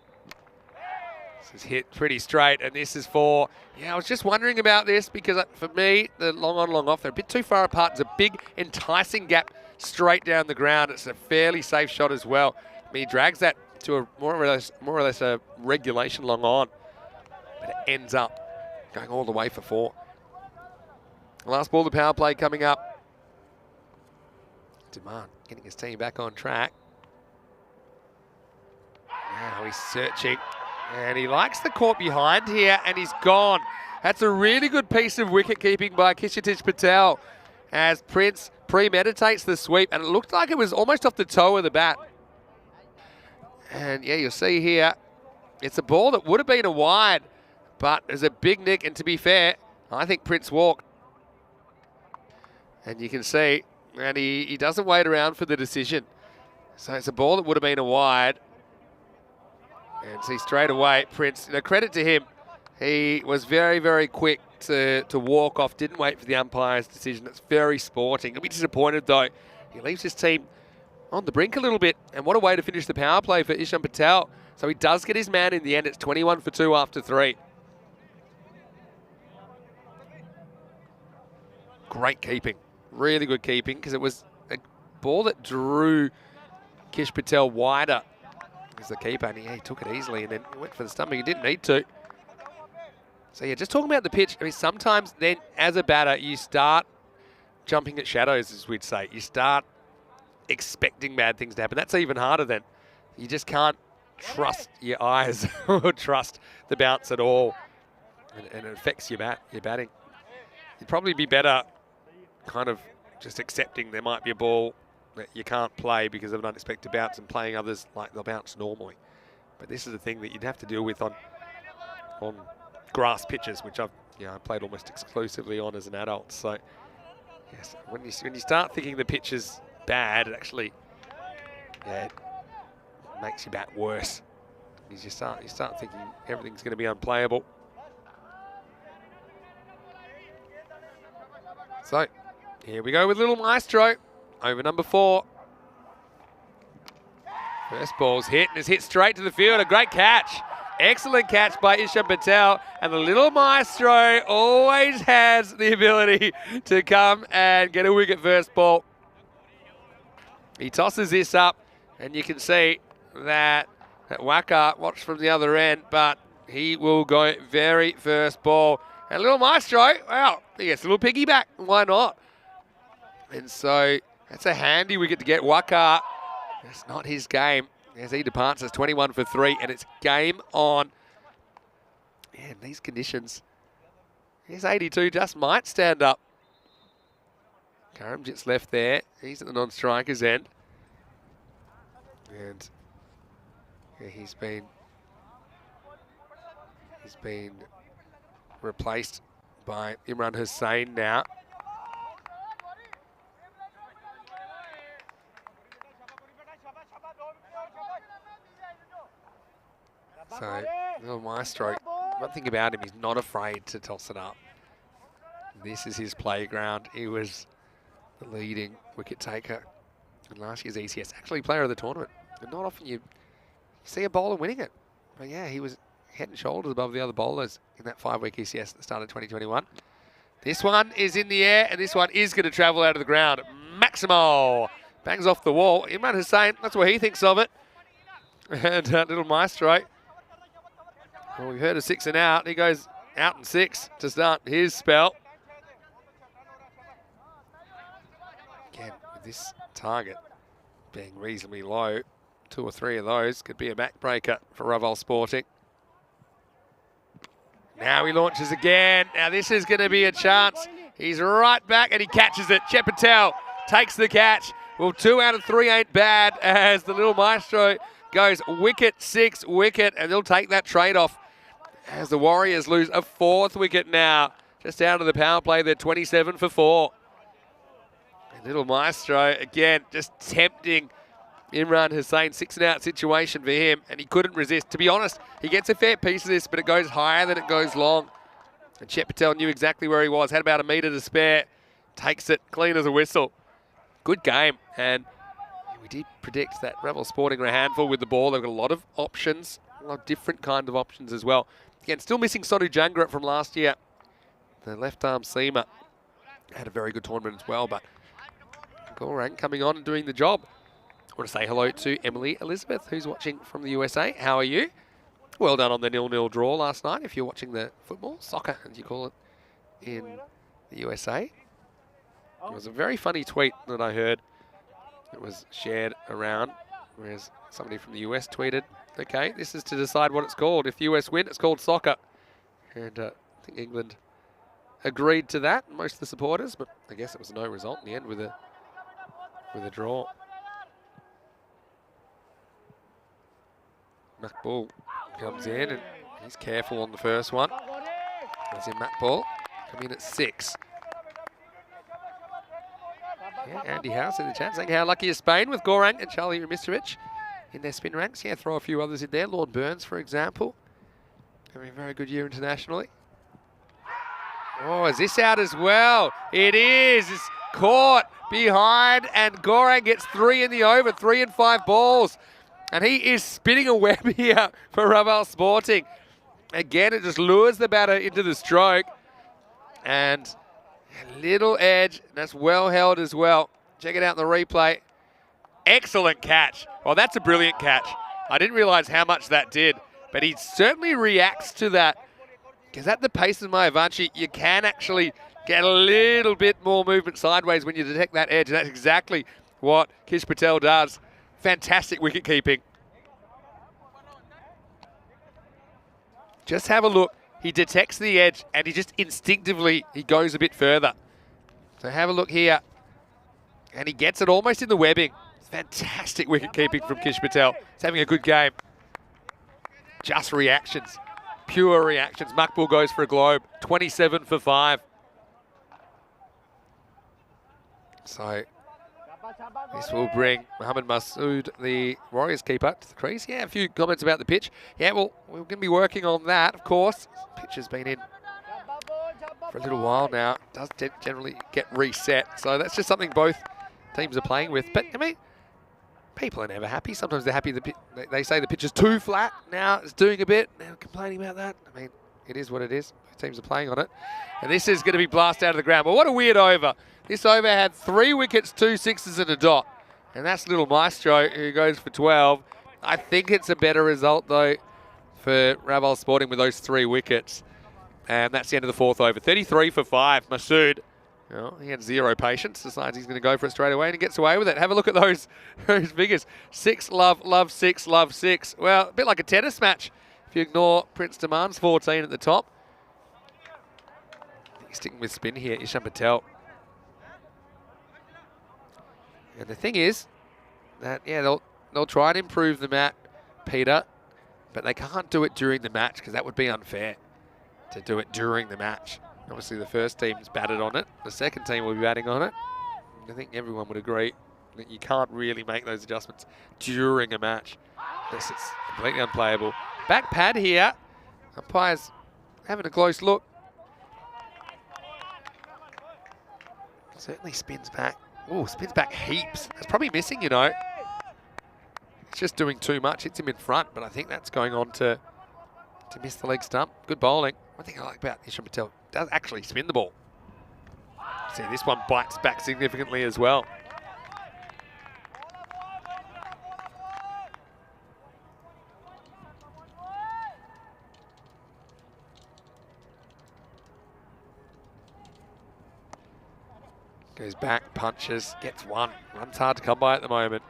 This is hit pretty straight, and this is for, I was just wondering about this because for me, the long on, long off, they're a bit too far apart. It's a big, enticing gap straight down the ground. It's a fairly safe shot as well. I mean, he drags that to a more or less a regulation long on, but it ends up going all the way for 4. Last ball, the power play coming up. Demand getting his team back on track. Now he's searching. And he likes the court behind here, and he's gone. That's a really good piece of wicket keeping by Kishatij Patel as Prince premeditates the sweep, and it looked like it was almost off the toe of the bat. And you'll see here, it's a ball that would have been a wide, but there's a big nick, and to be fair, I think Prince walked. And you can see, and he doesn't wait around for the decision. So it's a ball that would have been a wide. And see straight away, Prince, credit to him, he was very, very quick to walk off, didn't wait for the umpire's decision. It's very sporting. He'll be disappointed though. He leaves his team on the brink a little bit, and what a way to finish the power play for Ishan Patel. So he does get his man in the end. It's 21 for 2 after 3. Great keeping, really good keeping, because it was a ball that drew Kish Patel wider as the keeper, and he took it easily and then went for the stump. He didn't need to. So just talking about the pitch, I mean, sometimes then as a batter, you start jumping at shadows, as we'd say. You start expecting bad things to happen. That's even harder then. You just can't trust your eyes or trust the bounce at all. And it affects your batting. You'd probably be better kind of just accepting there might be a ball that you can't play because of an unexpected bounce and playing others like they'll bounce normally. But this is the thing that you'd have to deal with on grass pitches, which I've played almost exclusively on as an adult. So yes, when you start thinking the pitch is bad, it actually it makes your bat worse. You start thinking everything's going to be unplayable. So here we go with Little Maestro over number 4. First ball's hit, and it's hit straight to the field. A great catch. Excellent catch by Ishan Patel. And the Little Maestro always has the ability to come and get a wicket first ball. He tosses this up, and you can see that Waka watched from the other end, but he will go very first ball. And Little Maestro, wow, he gets a little piggyback. Why not? And so that's a handy wicket to get. Waka, that's not his game as he departs. It's 21 for 3, and it's game on. Yeah, in these conditions, his 82 just might stand up. Karamjit's left there. He's at the non-striker's end. And he's been replaced by Imran Hussain now. So, Little Maestro, one thing about him, he's not afraid to toss it up. This is his playground. He was the leading wicket taker in last year's ECS, actually player of the tournament. And not often you see a bowler winning it. But yeah, he was head and shoulders above the other bowlers in that 5-week ECS at the start of 2021. This one is in the air, and this one is going to travel out of the ground. Maximo bangs off the wall. Imran Hussain, that's what he thinks of it. And little Maestro. Well, we heard a 6 and out. He goes out and 6 to start his spell. Again, with this target being reasonably low, 2 or 3 of those could be a backbreaker for Raval Sporting. Now he launches again. Now this is going to be a chance. He's right back and he catches it. Chet Patel takes the catch. Well, 2 out of 3 ain't bad as the little Maestro goes wicket, 6 wicket, and they'll take that trade-off as the Warriors lose a 4th wicket now. Just out of the power play, they're 27 for 4. And little Maestro, again, just tempting Imran Hussain. 6 and out situation for him, and he couldn't resist. To be honest, he gets a fair piece of this, but it goes higher than it goes long. And Chet Patel knew exactly where he was, had about a metre to spare, takes it clean as a whistle. Good game, and we did predict that Raval Sporting are a handful with the ball. They've got a lot of options, a lot of different kind of options as well. Again, still missing Sonu Jangrat from last year. The left-arm seamer had a very good tournament as well, but Gorang coming on and doing the job. I want to say hello to Emily Elizabeth, who's watching from the USA. How are you? Well done on the 0-0 draw last night, if you're watching the football, soccer, as you call it, in the USA. It was a very funny tweet that I heard. It was shared around, whereas somebody from the US tweeted, okay, this is to decide what it's called. If the US win, it's called soccer. And I think England agreed to that, most of the supporters, but I guess it was no result in the end with a draw. Makbul comes in and he's careful on the first one. As in Makbul, coming in at 6. Yeah, Andy House in the chat saying how lucky is Spain with Gorang and Charlie Ramistovic in their spin ranks. Yeah, throw a few others in there. Lord Burns, for example, having a very good year internationally. Oh, is this out as well? It is. It's caught behind, and Gorang gets 3 in the over, 3 and 5 balls. And he is spinning a web here for Raval Sporting. Again, it just lures the batter into the stroke. And a little edge, that's well held as well. Check it out in the replay. Excellent catch. Well, that's a brilliant catch. I didn't realize how much that did, but he certainly reacts to that. Because at the pace of Mayavanchi, you can actually get a little bit more movement sideways when you detect that edge. And that's exactly what Kish Patel does. Fantastic wicket keeping. Just have a look. He detects the edge and he just instinctively, he goes a bit further. So have a look here. And he gets it almost in the webbing. Fantastic wicket keeping from Kish Patel. He's having a good game. Just reactions. Pure reactions. Makbul goes for a globe. 27 for 5. So this will bring Mohammad Masood, the Warriors keeper, to the crease. Yeah, a few comments about the pitch. Yeah, well, we're going to be working on that, of course. Pitch has been in for a little while now. It does generally get reset. So that's just something both teams are playing with. But, I mean, people are never happy. Sometimes they're happy they say the pitch is too flat. Now it's doing a bit. Now complaining about that. I mean, it is what it is. Both teams are playing on it. And this is going to be blasted out of the ground. But what a weird over. This over had 3 wickets, 2 sixes and a dot. And that's little Maestro who goes for 12. I think it's a better result, though, for Raval Sporting with those 3 wickets. And that's the end of the 4th over. 33 for 5. Masood, well, he had 0 patience. Decides he's going to go for it straight away and he gets away with it. Have a look at those figures. 6, love 6, love 6. Well, a bit like a tennis match if you ignore Prince Demand's 14 at the top. I think he's sticking with spin here, Ishan Patel. And the thing is that, yeah, they'll try and improve the mat, Peter, but they can't do it during the match because that would be unfair to do it during the match. Obviously, the first team's batted on it. The second team will be batting on it. I think everyone would agree that you can't really make those adjustments during a match unless it's completely unplayable. Back pad here. Umpire's having a close look. Certainly spins back Oh, spins back heaps. That's probably missing, you know. It's just doing too much. Hits him in front, but I think that's going on to miss the leg stump. Good bowling. One thing I like about Ishan Patel, does actually spin the ball. See, this one bites back significantly as well. Goes back, punches, gets one. Run's hard to come by at the moment.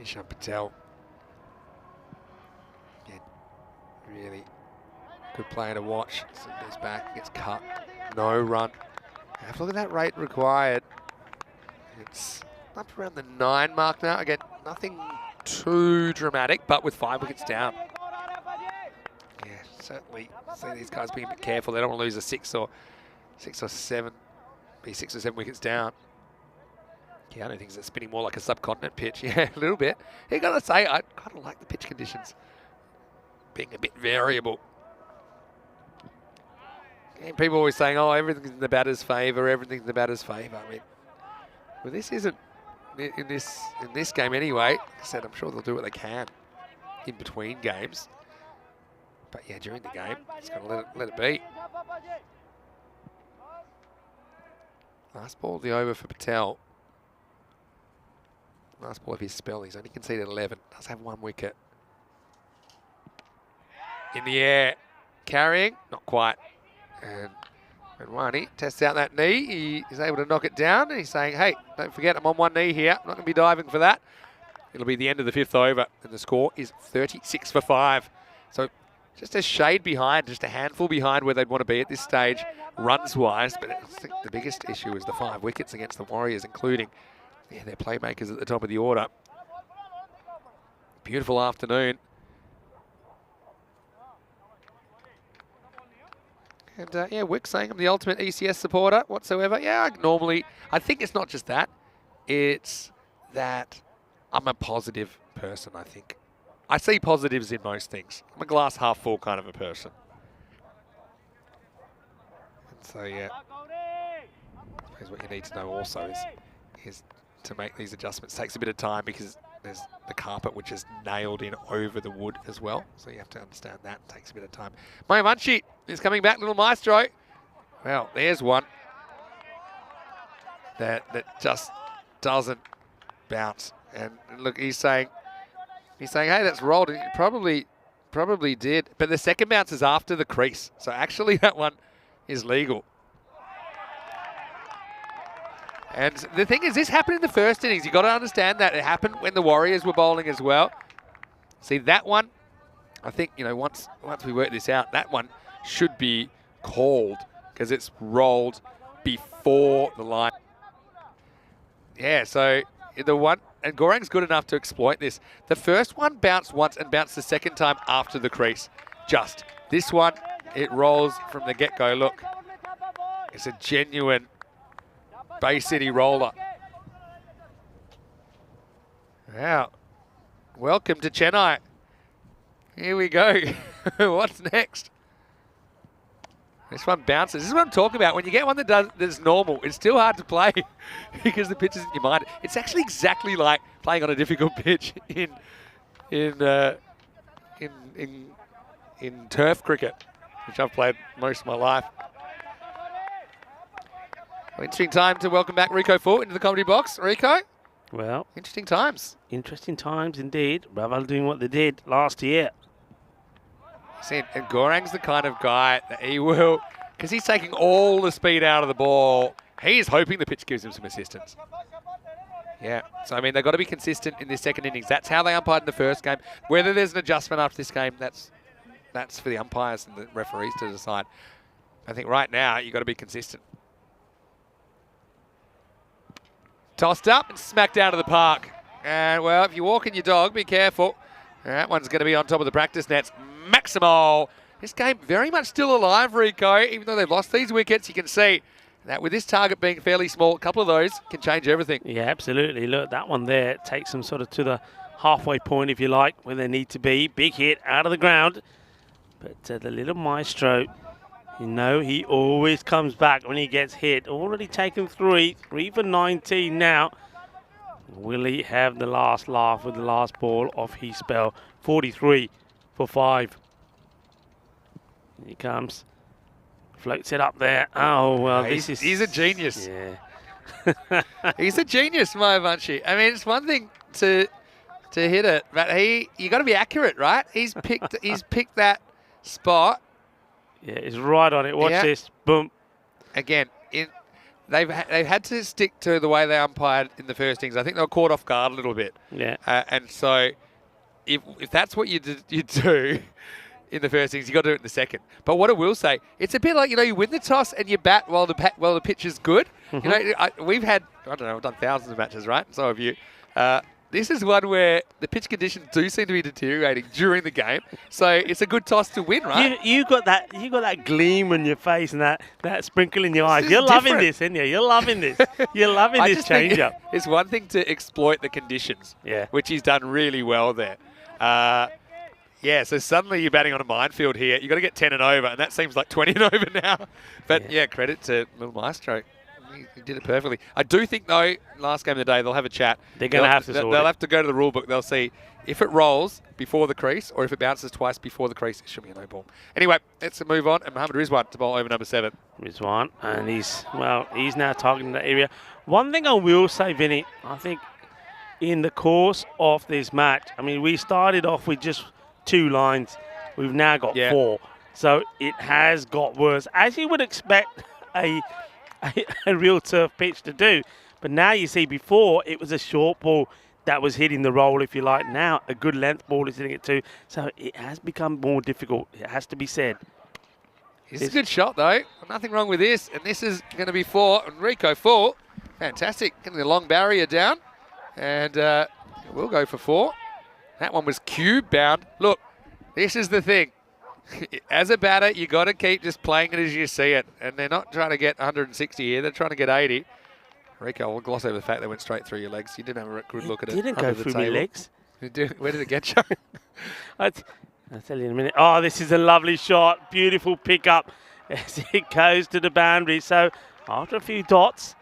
Ishan Patel. Yeah, really good player to watch. So goes back, gets cut, no run. Have a look at that rate required. It's up around the 9 mark now. Again, nothing too dramatic, but with 5 wickets down. Yeah, certainly see these guys being a bit careful. They don't want to lose a 6 or 7, be 6 or 7 wickets down. Yeah, I don't think it's spinning more like a subcontinent pitch. Yeah, a little bit. You gotta say, I kind of like the pitch conditions being a bit variable. And people always saying, oh, everything's in the batter's favour, everything's in the batter's favour. I mean, well, this isn't in this game anyway. Like I said, I'm sure they'll do what they can in between games. But yeah, during the game, just gotta let it be. Last ball of the over for Patel. Last ball of his spell. He's only conceded 11. Does have 1 wicket. In the air. Carrying. Not quite. And Wani tests out that knee. He is able to knock it down. And he's saying, hey, don't forget I'm on 1 knee here. I'm not going to be diving for that. It'll be the end of the 5th over. And the score is 36 for 5. So just a shade behind, just a handful behind where they'd want to be at this stage, runs-wise. But I think the biggest issue is the 5 wickets against the Warriors, including their playmakers at the top of the order. Beautiful afternoon. And yeah, Wick saying I'm the ultimate ECS supporter whatsoever. Yeah, I think it's not just that. It's that I'm a positive person, I think. I see positives in most things. I'm a glass half full kind of a person. And so, yeah, I suppose what you need to know also is to make these adjustments takes a bit of time because there's the carpet which is nailed in over the wood as well. So you have to understand that. It takes a bit of time. Mayamanchi is coming back, little maestro. Well, there's one that just doesn't bounce. And look, he's saying, hey, that's rolled. And it probably did. But the second bounce is after the crease. So actually that one is legal. And the thing is, this happened in the first innings. You've got to understand that. It happened when the Warriors were bowling as well. See, that one, I think, you know, once we work this out, that one should be called because it's rolled before the line. Yeah, so the one, and Gorang's good enough to exploit this. The first one bounced once and bounced the second time after the crease. Just. This one, it rolls from the get-go. Look, it's a genuine Bay City roller. Wow. Welcome to Chennai. Here we go. What's next? This one bounces. This is what I'm talking about. When you get one that's normal, it's still hard to play because the pitch is in your mind. It's actually exactly like playing on a difficult pitch in turf cricket, which I've played most of my life. Well, interesting time to welcome back Rico Fort into the comedy box. Rico? Well, interesting times. Interesting times indeed. Raval doing what they did last year. See, and Gorang's the kind of guy that he will, because he's taking all the speed out of the ball, he is hoping the pitch gives him some assistance. Yeah, so I mean, they've got to be consistent in this second innings. That's how they umpired in the first game. Whether there's an adjustment after this game, that's for the umpires and the referees to decide. I think right now, you've got to be consistent. Tossed up and smacked out of the park. And, well, if you're walking your dog, be careful. That one's going to be on top of the practice nets. Maximo this game very much still alive, Rico. Even though they've lost these wickets, you can see that with this target being fairly small, a couple of those can change everything. Yeah, absolutely. Look, that one there takes them sort of to the halfway point, if you like, where they need to be. Big hit out of the ground. But the little maestro, you know, he always comes back when he gets hit. Already taken 3 for 19 now. Will he have the last laugh with the last ball of his spell? 43 for 5. Here he comes. Floats it up there. Oh, well, He's a genius. Yeah. He's a genius, Mayavanshi. I mean, it's one thing to hit it, but you got to be accurate, right? He's picked that spot. Yeah, he's right on it. Watch this. Boom. Again, they've had to stick to the way they umpired in the first innings. I think they were caught off guard a little bit. Yeah. And so if that's what you do in the first innings, you got to do it in the second. But what I will say, it's a bit like, you win the toss and you bat while the pitch is good. Mm-hmm. We've had, I don't know, we've done thousands of matches, right? So have you. This is one where the pitch conditions do seem to be deteriorating during the game, so it's a good toss to win, right? You got that gleam on your face and that sprinkle in your eyes. You're different. loving this, aren't you? You're loving this. You're loving this change-up. It's one thing to exploit the conditions, which he's done really well there. So suddenly you're batting on a minefield here. You've got to get 10 and over, and that seems like 20 and over now. But credit to Little Maestro. He did it perfectly. I do think, though, last game of the day, they'll have a chat. They're going to have to sort They'll have to go to the rule book. They'll see if it rolls before the crease or if it bounces twice before the crease, it should be a no ball. Anyway, let's move on. And Mohammed Rizwan to bowl over number 7. Rizwan, and he's now targeting that area. One thing I will say, Vinny, I think in the course of this match, I mean, we started off with just 2 lines. We've now got 4. So it has got worse, as you would expect a real turf pitch to do. But now you see, before it was a short ball that was hitting the roll, if you like. Now a good length ball is hitting it too. So it has become more difficult. It has to be said. It's a good shot, though. Nothing wrong with this. And this is going to be 4. And Rico 4. Fantastic. Getting the long barrier down. And we'll go for 4. That one was cube bound. Look, this is the thing. As a batter, you got to keep just playing it as you see it. And they're not trying to get 160 here. They're trying to get 80. Rico, we'll gloss over the fact they went straight through your legs. You didn't have a good look at it. Didn't go through my legs. Where did it get you? I'll tell you in a minute. Oh, this is a lovely shot. Beautiful pickup as it goes to the boundary. So after a few dots,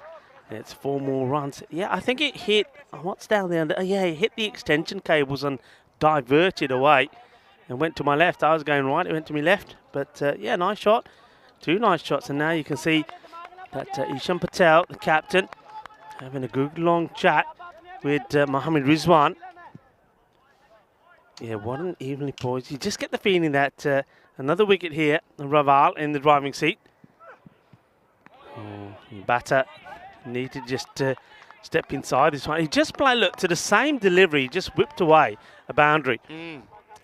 it's 4 more runs. Yeah, I think it hit, what's down there? It hit the extension cables and diverted away. And went to my left. I was going right. It went to my left. But, nice shot. 2 nice shots. And now you can see that Ishan Patel, the captain, having a good long chat with Mohammed Rizwan. Yeah, what an evenly poised. You just get the feeling that another wicket here. Raval in the driving seat. Batter need to just step inside this one. He just played, look, to the same delivery. He just whipped away a boundary.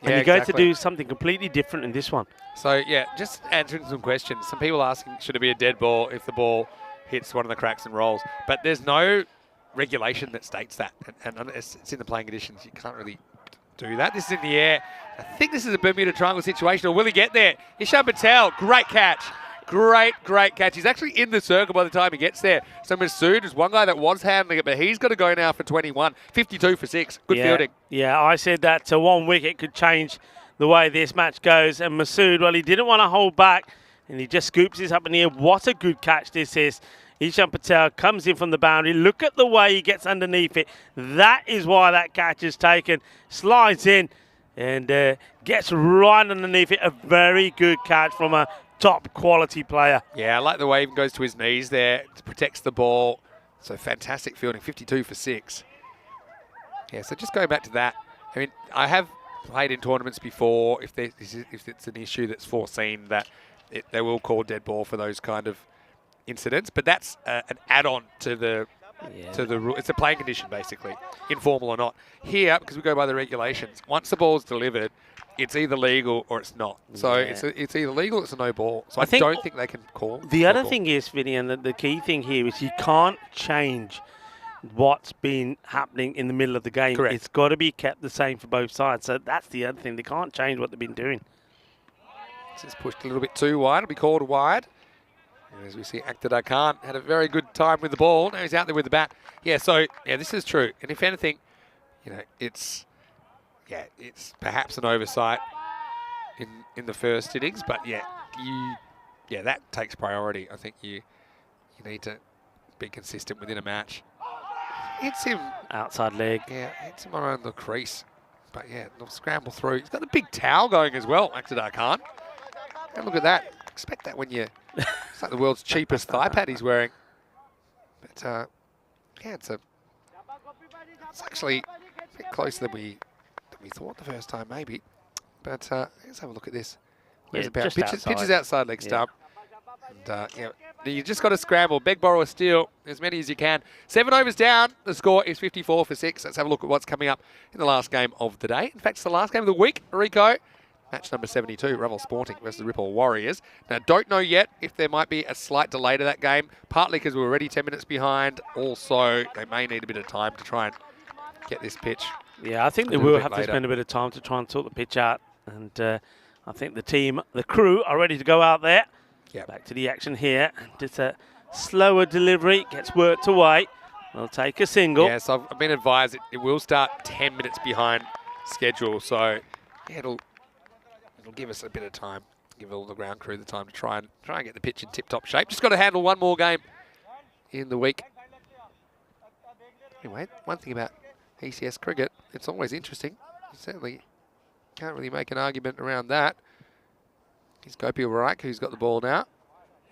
And you're going to do something completely different in this one. So, just answering some questions. Some people asking, should it be a dead ball if the ball hits one of the cracks and rolls? But there's no regulation that states that. And it's in the playing conditions. You can't really do that. This is in the air. I think this is a Bermuda Triangle situation. Or will he get there? Ishan Patel, great catch. Great catch. He's actually in the circle by the time he gets there. So Masood is one guy that was handling it, but he's got to go now for 21. 52 for 6. Good fielding. Yeah, I said that 1 wicket could change the way this match goes. And Masood, well, he didn't want to hold back, and he just scoops this up in the air. What a good catch this is. Ishan Patel comes in from the boundary. Look at the way he gets underneath it. That is why that catch is taken. Slides in and gets right underneath it. A very good catch from a top quality player. Yeah, I like the way he even goes to his knees there, protects the ball. So fantastic fielding, 52 for 6. Yeah, so just going back to that, I mean, I have played in tournaments before. If it's an issue that's foreseen, that they will call dead ball for those kind of incidents. But that's an add-on to the rule. It's a playing condition, basically, informal or not. Here, because we go by the regulations, once the ball's delivered, it's either legal or it's not. So it's either legal or it's a no ball. So I don't think they can call. The other thing is, Vinny, and the key thing here is you can't change what's been happening in the middle of the game. Correct. It's got to be kept the same for both sides. So that's the other thing. They can't change what they've been doing. Just pushed a little bit too wide. It'll be called wide. And as we see, Akhtar Khan had a very good time with the ball. Now he's out there with the bat. Yeah, so, yeah, this is true. And if anything, you know, it's perhaps an oversight in the first innings. But, yeah, that takes priority. I think you need to be consistent within a match. Hits him. Outside leg. Yeah, hits him around the crease. But, yeah, they'll scramble through. He's got the big towel going as well, Akhtar Khan. And look at that. Expect that when you... It's like the world's cheapest thigh pad he's wearing. But, yeah, it's actually a bit closer than we thought the first time, maybe. But let's have a look at this. Where's it about? Pitches outside leg stump. And, yeah, you just got to scramble, beg, borrow, or steal, as many as you can. 7 overs down. The score is 54 for 6. Let's have a look at what's coming up in the last game of the day. In fact, it's the last game of the week, Rico. Match number 72, Revel Sporting versus the Ripple Warriors. Now, don't know yet if there might be a slight delay to that game, partly because we're already 10 minutes behind. Also, they may need a bit of time to try and get this pitch. Yeah, I think they will have to spend a bit of time to try and sort the pitch out. And I think the crew are ready to go out there. Yep. Back to the action here. Just a slower delivery, gets worked away. We'll take a single. Yes, I've been advised it will start 10 minutes behind schedule. So, yeah, it'll give us a bit of time, give all the ground crew the time to try and get the pitch in tip-top shape. Just got to handle one more game in the week. Anyway, one thing about ECS cricket, it's always interesting. You certainly can't really make an argument around that. Here's Gopi Warak, who's got the ball now.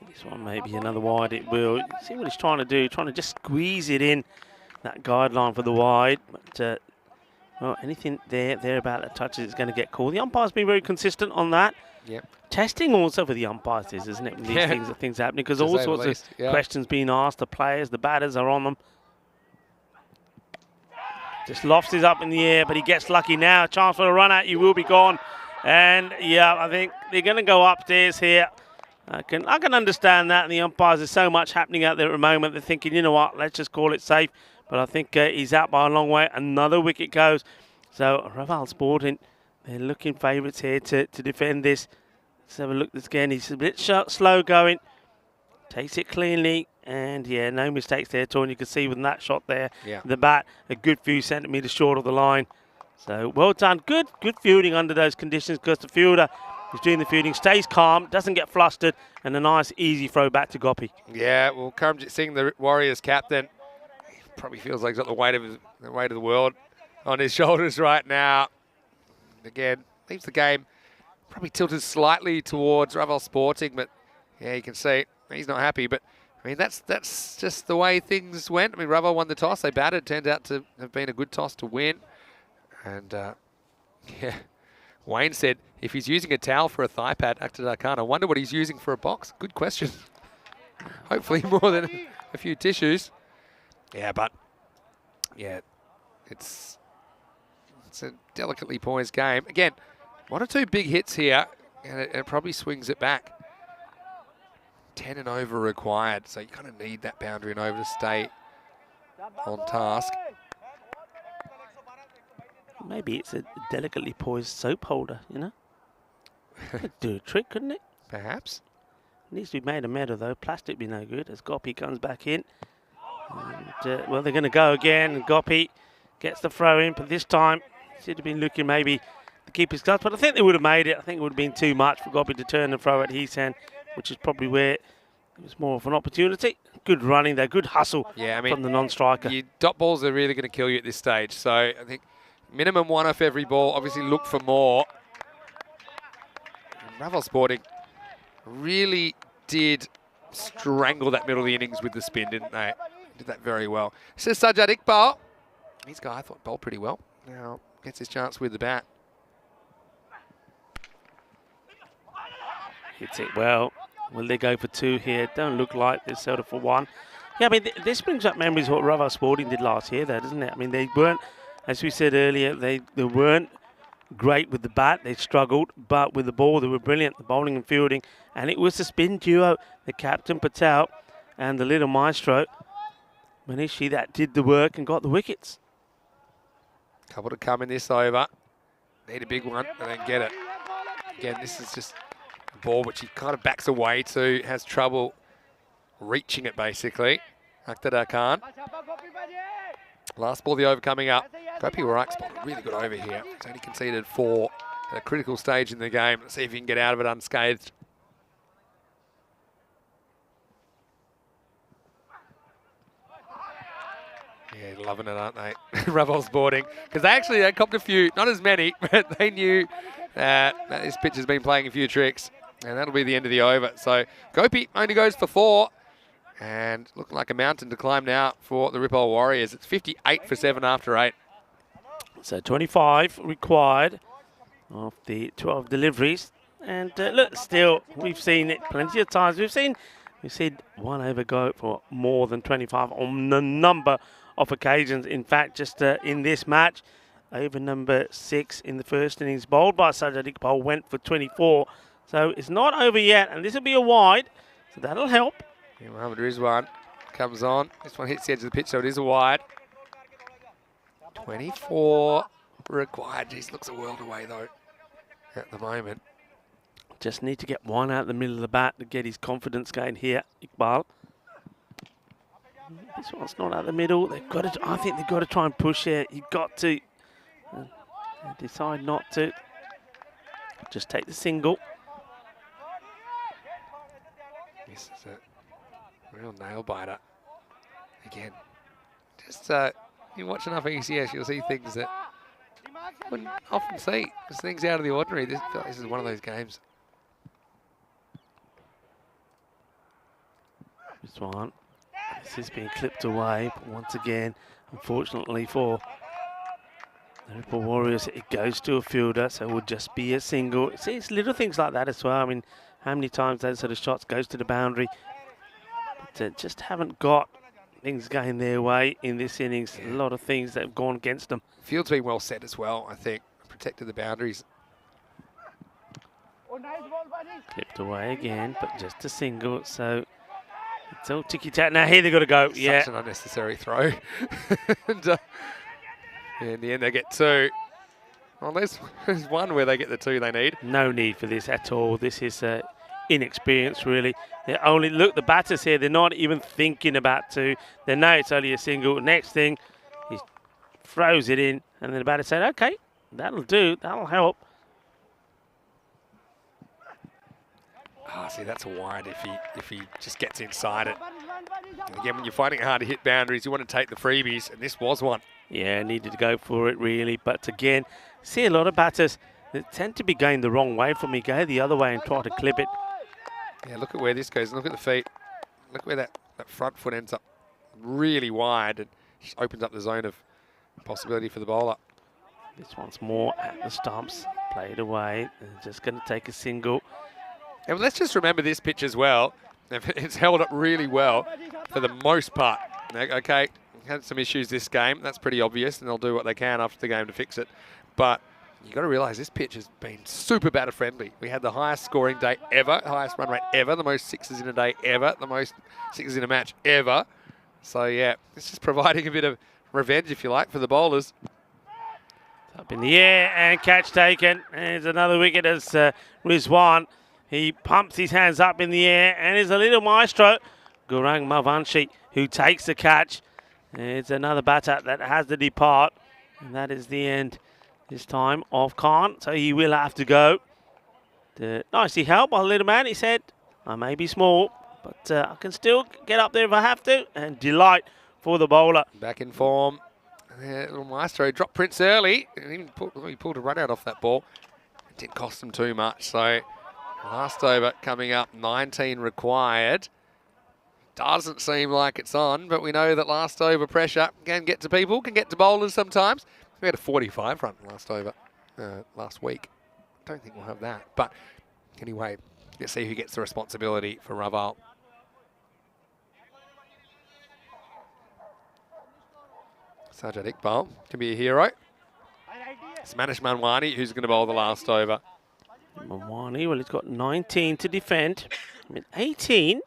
This one may be another wide. It will. See what he's trying to do, trying to just squeeze it in, that guideline for the wide. But well, anything thereabout that touches is going to get called. The umpire's been very consistent on that. Yep. Testing also for the umpires, isn't it? When these things happening, because all sorts of questions being asked. The players, the batters are on them. Just lofts it up in the air, but he gets lucky now. Chance for a run out. You will be gone. And yeah, I think they're going to go upstairs here. I can understand that. And the umpires, there's so much happening out there at the moment. They're thinking, you know what, let's just call it safe. But I think he's out by a long way. Another wicket goes. So Revel Sporting, they're looking favourites here to defend this. Let's have a look at this again. He's a bit slow going. Takes it cleanly. And yeah, no mistakes there, Torn. You can see with that shot there, the bat, a good few centimetres short of the line. So well done. Good fielding under those conditions, because the fielder who's doing the fielding stays calm, doesn't get flustered, and a nice easy throw back to Gopi. Yeah, well, Karamjit Singh, the Warriors captain, he probably feels like he's got the weight of the world on his shoulders right now. Again, leaves the game probably tilted slightly towards Revel Sporting, but yeah, you can see he's not happy. But I mean, that's just the way things went. I mean, Revel won the toss. They batted. Turned out to have been a good toss to win. And, yeah, Wayne said if he's using a towel for a thigh pad, Akhtar Khan, I wonder what he's using for a box. Good question. Hopefully more than a few tissues. Yeah, but, yeah, it's a delicately poised game. Again, 1 or 2 big hits here, and it probably swings it back. 10 and over required, so you kind of need that boundary and over to stay on task. Maybe it's a delicately poised soap holder, you know? Could do a trick, couldn't it? Perhaps. It needs to be made of metal, though. Plastic would be no good, as Gopi comes back in. And, well, they're going to go again, and Gopi gets the throw in, but this time should have been looking maybe to keep his gloves, but I think they would have made it. I think it would have been too much for Gopi to turn and throw at his hand, which is probably where it was more of an opportunity. Good running there, good hustle from the non-striker. Dot balls are really going to kill you at this stage, so I think minimum 1 off every ball. Obviously look for more. And Revel Sporting really did strangle that middle of the innings with the spin, didn't they? Did that very well. This is Sajjad Iqbal. This guy I thought bowled pretty well. Now gets his chance with the bat. Hits it well. Will they go for 2 here? Don't look like they're settled for 1. Yeah, I mean, this brings up memories of what Revel Sporting did last year, though, doesn't it? I mean, they weren't, as we said earlier, they weren't great with the bat. They struggled, but with the ball, they were brilliant, the bowling and fielding. And it was the spin duo, the captain Patel and the little maestro, Manishi, that did the work and got the wickets. Couple to come in this over. Need a big one and then get it. Again, this is just ball, which he kind of backs away to, has trouble reaching it basically. Akhtar Khan. Last ball, the over coming up. Gopi Warak's ball, really good over here. He's only conceded 4 at a critical stage in the game. Let's see if he can get out of it unscathed. Yeah, loving it, aren't they? Raval's boarding. Because they copped a few, not as many, but they knew that this pitch has been playing a few tricks. And that'll be the end of the over. So Gopi only goes for 4. And looking like a mountain to climb now for the Ripoll Warriors. It's 58 for 7 after 8. So 25 required of the 12 deliveries. And look, still, we've seen it plenty of times. We've seen one over go for more than 25 on a number of occasions. In fact, just in this match, over number 6 in the first innings, bowled by Sajjad Iqbal, went for 24. So it's not over yet, and this will be a wide, so that'll help. Yeah, Mohammad Rizwan comes on. This one hits the edge of the pitch, so it is a wide. 24 required. Jeez, looks a world away, though, at the moment. Just need to get one out the middle of the bat to get his confidence going here, Iqbal. This one's not out the middle. They've got to. I think they've got to try and push here. You've got to decide not to. Just take the single. This is a real nail biter. Again, just you watch enough ECS, you'll see things that you wouldn't often see. Just things out of the ordinary. This is one of those games. This one. This is being clipped away, but once again, unfortunately for the Ripoll Warriors, it goes to a fielder, so it will just be a single. See, it's little things like that as well. I mean, how many times those sort of shots goes to the boundary, but just haven't got things going their way in this innings. Yeah. A lot of things that have gone against them. Field's been well set as well, I think. Protected the boundaries. Clipped away again, but just a single, so it's all ticky-tack. Now here they've got to go. Such an unnecessary throw. And in the end they get 2. Well, there's one where they get the 2 they need. No need for this at all. This is inexperience, really. They only look, the batters here, they're not even thinking about 2. They know it's only a single. Next thing, he throws it in, and then the batter said, okay, that'll do, that'll help. See, that's a wide if he just gets inside it. And again, when you're finding it hard to hit boundaries, you want to take the freebies, and this was one. Yeah, needed to go for it, really. But again, see a lot of batters that tend to be going the wrong way from me. Go the other way and try to clip it. Yeah, look at where this goes. Look at the feet. Look where that front foot ends up really wide and just opens up the zone of possibility for the bowler. This one's more at the stumps. Played away. They're just going to take a single. And let's just remember this pitch as well. It's held up really well for the most part. Okay, had some issues this game. That's pretty obvious, and they'll do what they can after the game to fix it. But you've got to realise this pitch has been super batter friendly. We had the highest scoring day ever, highest run rate ever, the most 6s in a day ever, the most 6s in a match ever. So yeah, it's just providing a bit of revenge, if you like, for the bowlers. Up in the air and catch taken. There's another wicket as Rizwan. He pumps his hands up in the air and is a little maestro, Gaurang Mavanshi, who takes the catch. It's another batter that has to depart, and that is the end this time of Khan, so he will have to go. Nicely helped by the little man. He said, I may be small, but I can still get up there if I have to, and delight for the bowler. Back in form. Little maestro dropped Prince early, and even he pulled a run out off that ball. It didn't cost him too much, so last over coming up, 19 required. Doesn't seem like it's on, but we know that last over pressure can get to people, can get to bowlers sometimes. We had a 45 run last over last week. Don't think we'll have that. But anyway, let's see who gets the responsibility for Raval. Sajjad Iqbal can be a hero. It's Manish Manwani who's going to bowl the last over. Manwani, well, he's got 19 to defend. I mean, 18,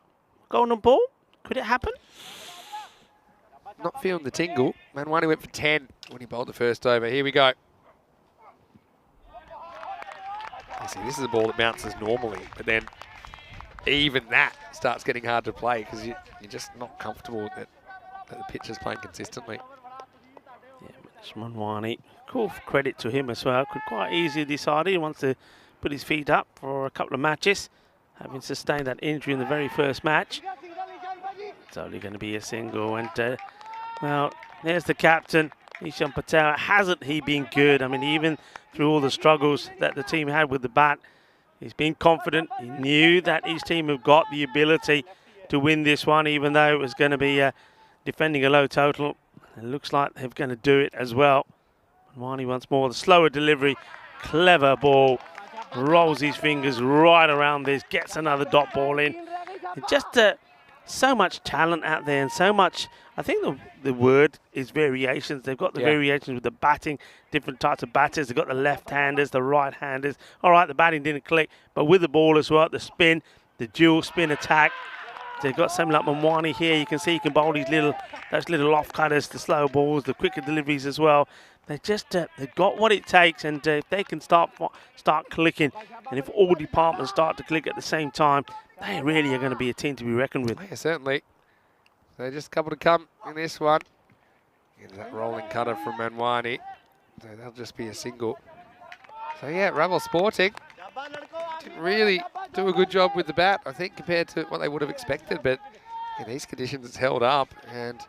golden ball. Could it happen? Not feeling the tingle. Manwani went for 10 when he bowled the first over. Here we go. You see, this is a ball that bounces normally, but then even that starts getting hard to play because you're just not comfortable that the pitcher's playing consistently. Yeah, Manwani, cool credit to him as well. Could quite easily decide he wants to put his feet up for a couple of matches, having sustained that injury in the very first match. It's only going to be a single, and well, there's the captain, Ishan Patel. Hasn't he been good? I mean, even through all the struggles that the team had with the bat, he's been confident. He knew that his team have got the ability to win this one, even though it was going to be defending a low total. It looks like they're going to do it as well. Manwani once more, the slower delivery, clever ball, rolls his fingers right around this, gets another dot ball in. And just so much talent out there, and so much, I think the word is variations. They've got the variations with the batting, different types of batters. They've got the left-handers, the right-handers. All right, the batting didn't click, but with the ball as well, the spin, the dual spin attack. They've got something like Manwani here. You can see he can bowl those little off-cutters, the slow balls, the quicker deliveries as well. They just they've got what it takes, and if they can start clicking, and if all departments start to click at the same time, they really are going to be a team to be reckoned with. Yeah, certainly. They're just a couple to come in this one. Into that rolling cutter from Manwani. So they'll just be a single. So yeah, Ravel Sporting didn't really do a good job with the bat, I think, compared to what they would have expected. But in these conditions, it's held up, and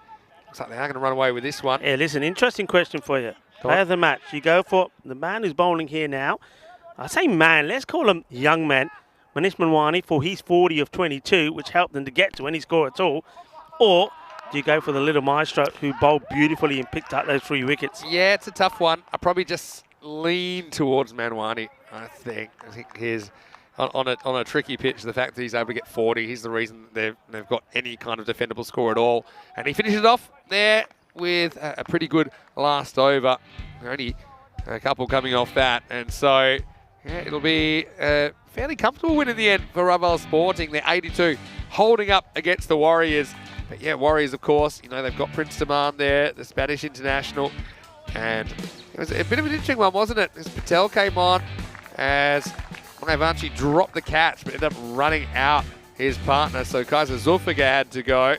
looks like they are going to run away with this one. Yeah, listen, interesting question for you. Player of the match. You go for the man who's bowling here now. I say man, let's call him young man. Manish Manwani for his 40 of 22, which helped them to get to any score at all. Or do you go for the little maestro who bowled beautifully and picked up those 3 wickets? Yeah, it's a tough one. I probably just lean towards Manwani, I think. I think he's on a tricky pitch, the fact that he's able to get 40, he's the reason they've got any kind of defendable score at all. And he finishes off there with a pretty good last over. Only a couple coming off that. And so yeah, it'll be a fairly comfortable win in the end for Ravel Sporting. They're 82, holding up against the Warriors. But yeah, Warriors, of course, you know, they've got Prince Demand there, the Spanish international. And it was a bit of an interesting one, wasn't it? As Patel came on, as Ivanchi dropped the catch, but ended up running out his partner. So Kaiser Zulfiger had to go.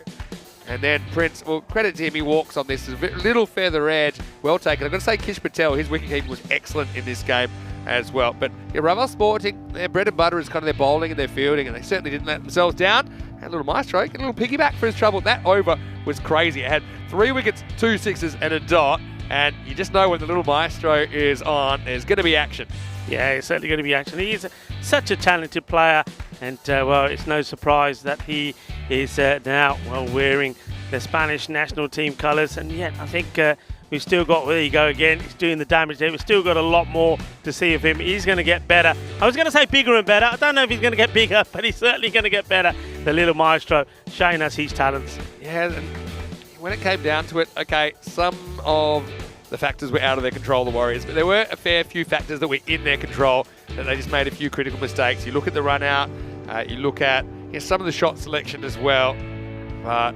And then Prince, well, credit to him, he walks on this. A little feather edge, well taken. I've got to say Kish Patel, his wicket-keeping was excellent in this game as well. But yeah, Ravel Sporting, their bread and butter is kind of their bowling and their fielding, and they certainly didn't let themselves down. And a little maestro, get a little piggyback for his trouble. That over was crazy. It had 3 wickets, 2 sixes, and a dot. And you just know when the little maestro is on, there's going to be action. Yeah, it's certainly going to be action. He is such a talented player, and well, it's no surprise that he is now wearing the Spanish national team colours. And yet, I think we've still got, there you go again, he's doing the damage there. We've still got a lot more to see of him. He's going to get better. I was going to say bigger and better. I don't know if he's going to get bigger, but he's certainly going to get better. The little maestro showing us his talents. Yeah, and when it came down to it, okay, some of the factors were out of their control, the Warriors, but there were a fair few factors that were in their control that they just made a few critical mistakes. You look at the run out, you look at some of the shot selection as well, but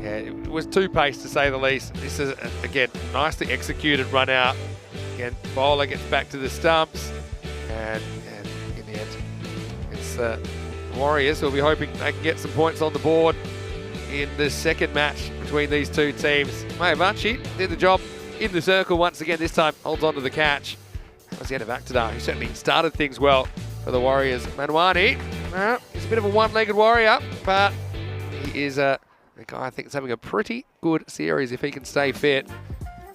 yeah, it was two-paced to say the least. This is, again, nicely executed run out. Again, bowler gets back to the stumps, and in the end, it's the Warriors who'll be hoping they can get some points on the board in the second match between these two teams. Mayavanchi did the job in the circle once again. This time holds on to the catch. That was the end of Akhtar, who certainly started things well for the Warriors. Manwani, he's a bit of a one-legged warrior, but he is a guy I think is having a pretty good series if he can stay fit.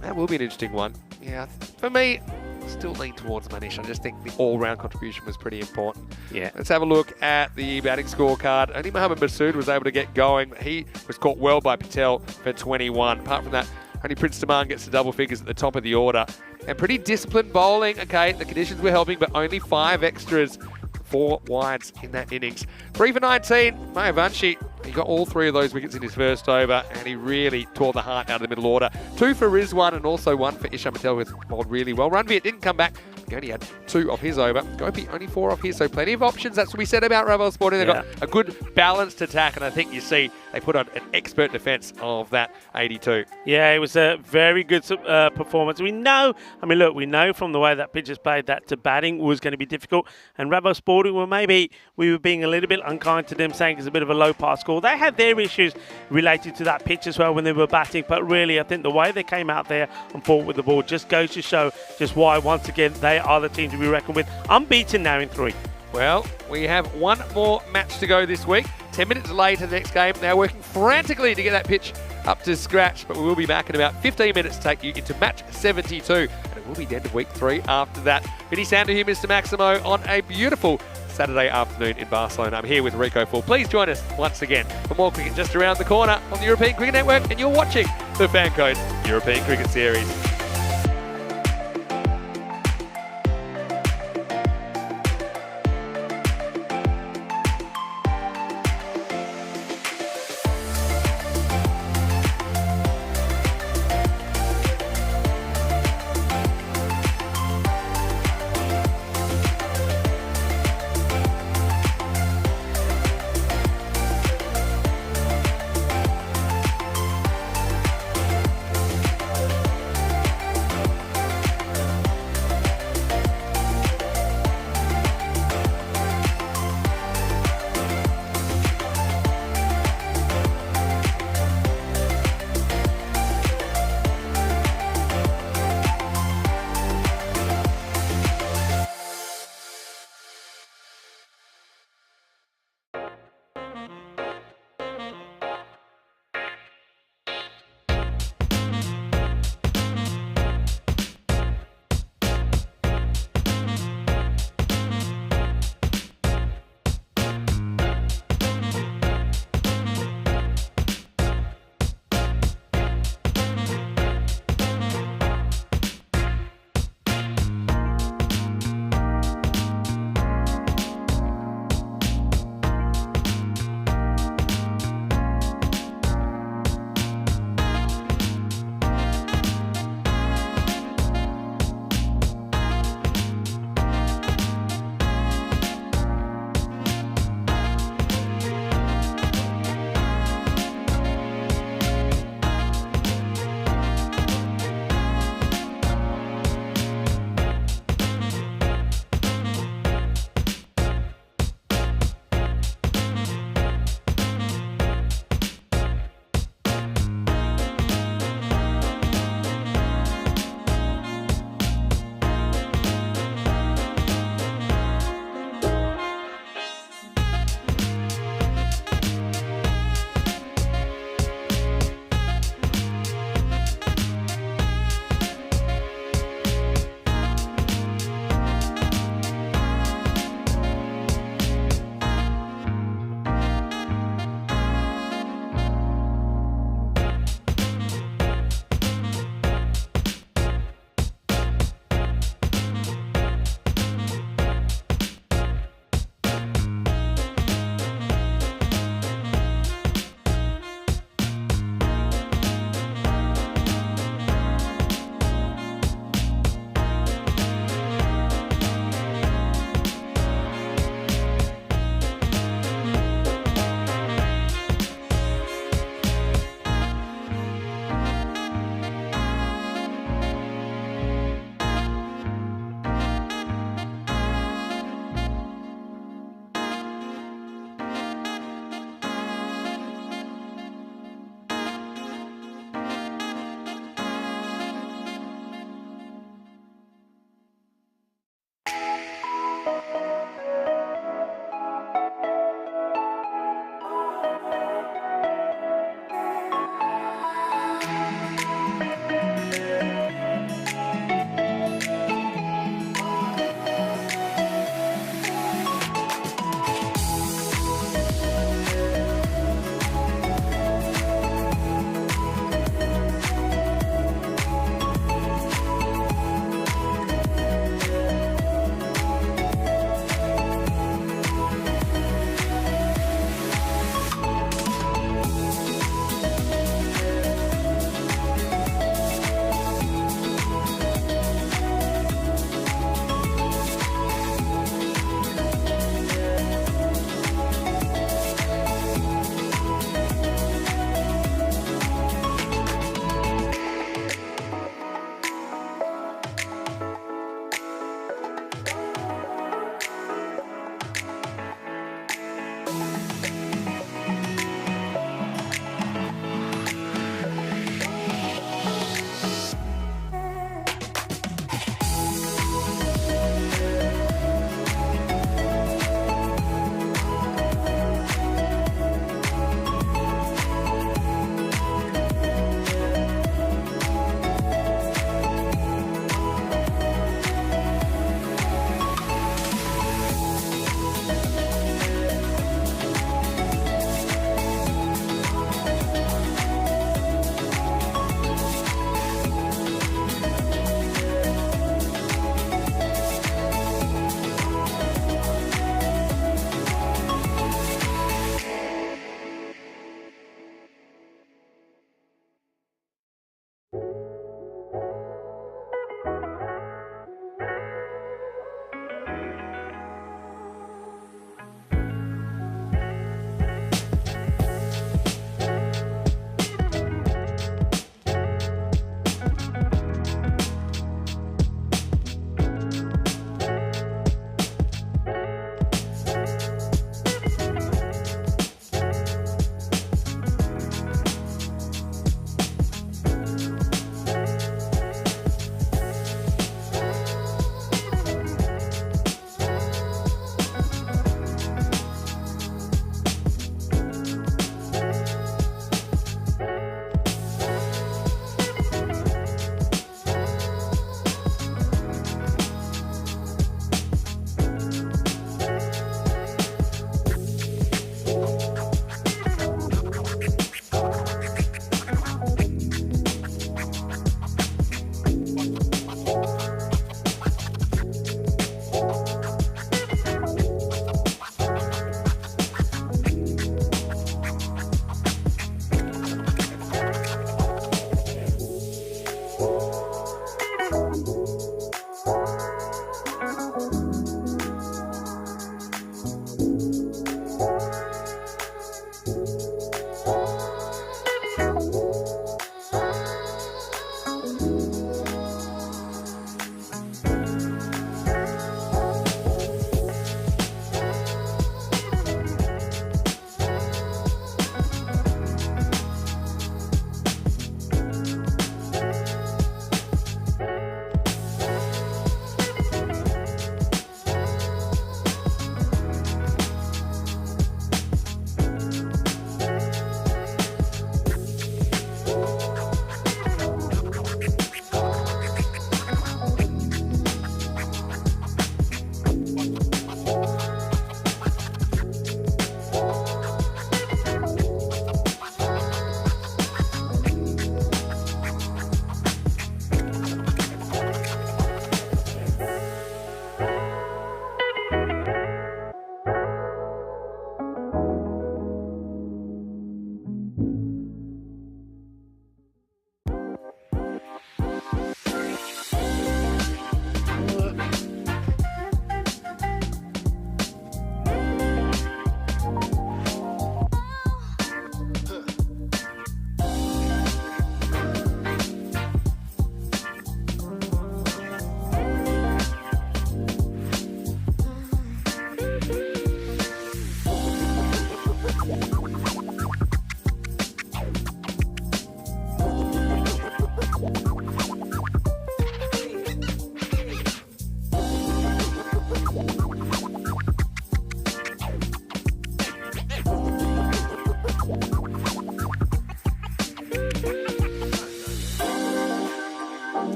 That will be an interesting one. Yeah, for me, still lean towards Manish. I just think the all-round contribution was pretty important. Yeah. Let's have a look at the batting scorecard. Only Mohammad Masood was able to get going. He was caught well by Patel for 21. Apart from that, only Prince Demand gets the double figures at the top of the order. And pretty disciplined bowling. Okay, the conditions were helping, but only 5 extras. 4 wides in that innings. 3 for 19, Mayavanchi. He got all 3 of those wickets in his first over, and he really tore the heart out of the middle order. 2 for Rizwan, and also 1 for Ishan Patel, with bowled really well. Ranveer didn't come back. He only had 2 off his over. Gopi only 4 off his, so plenty of options. That's what we said about Ravel Sporting. They've got a good balanced attack, and I think you see they put on an expert defence of that 82. Yeah, it was a very good performance. We know, we know from the way that pitch is played that to batting was going to be difficult. And Ravel Sporting, well, maybe we were being a little bit unkind to them, saying it's a bit of a low pass score. They had their issues related to that pitch as well when they were batting. But really, I think the way they came out there and fought with the ball just goes to show just why, once again, they are the team to be reckoned with. Unbeaten now in 3. Well, we have one more match to go this week. 10 minutes later, the next game. They're working frantically to get that pitch up to scratch, but we will be back in about 15 minutes to take you into match 72. And it will be the end of week 3 after that. Vinny Sander here, Mr. Maximo, on a beautiful Saturday afternoon in Barcelona. I'm here with Rico Full. Please join us once again for more cricket just around the corner on the European Cricket Network, and you're watching the FanCode European Cricket Series.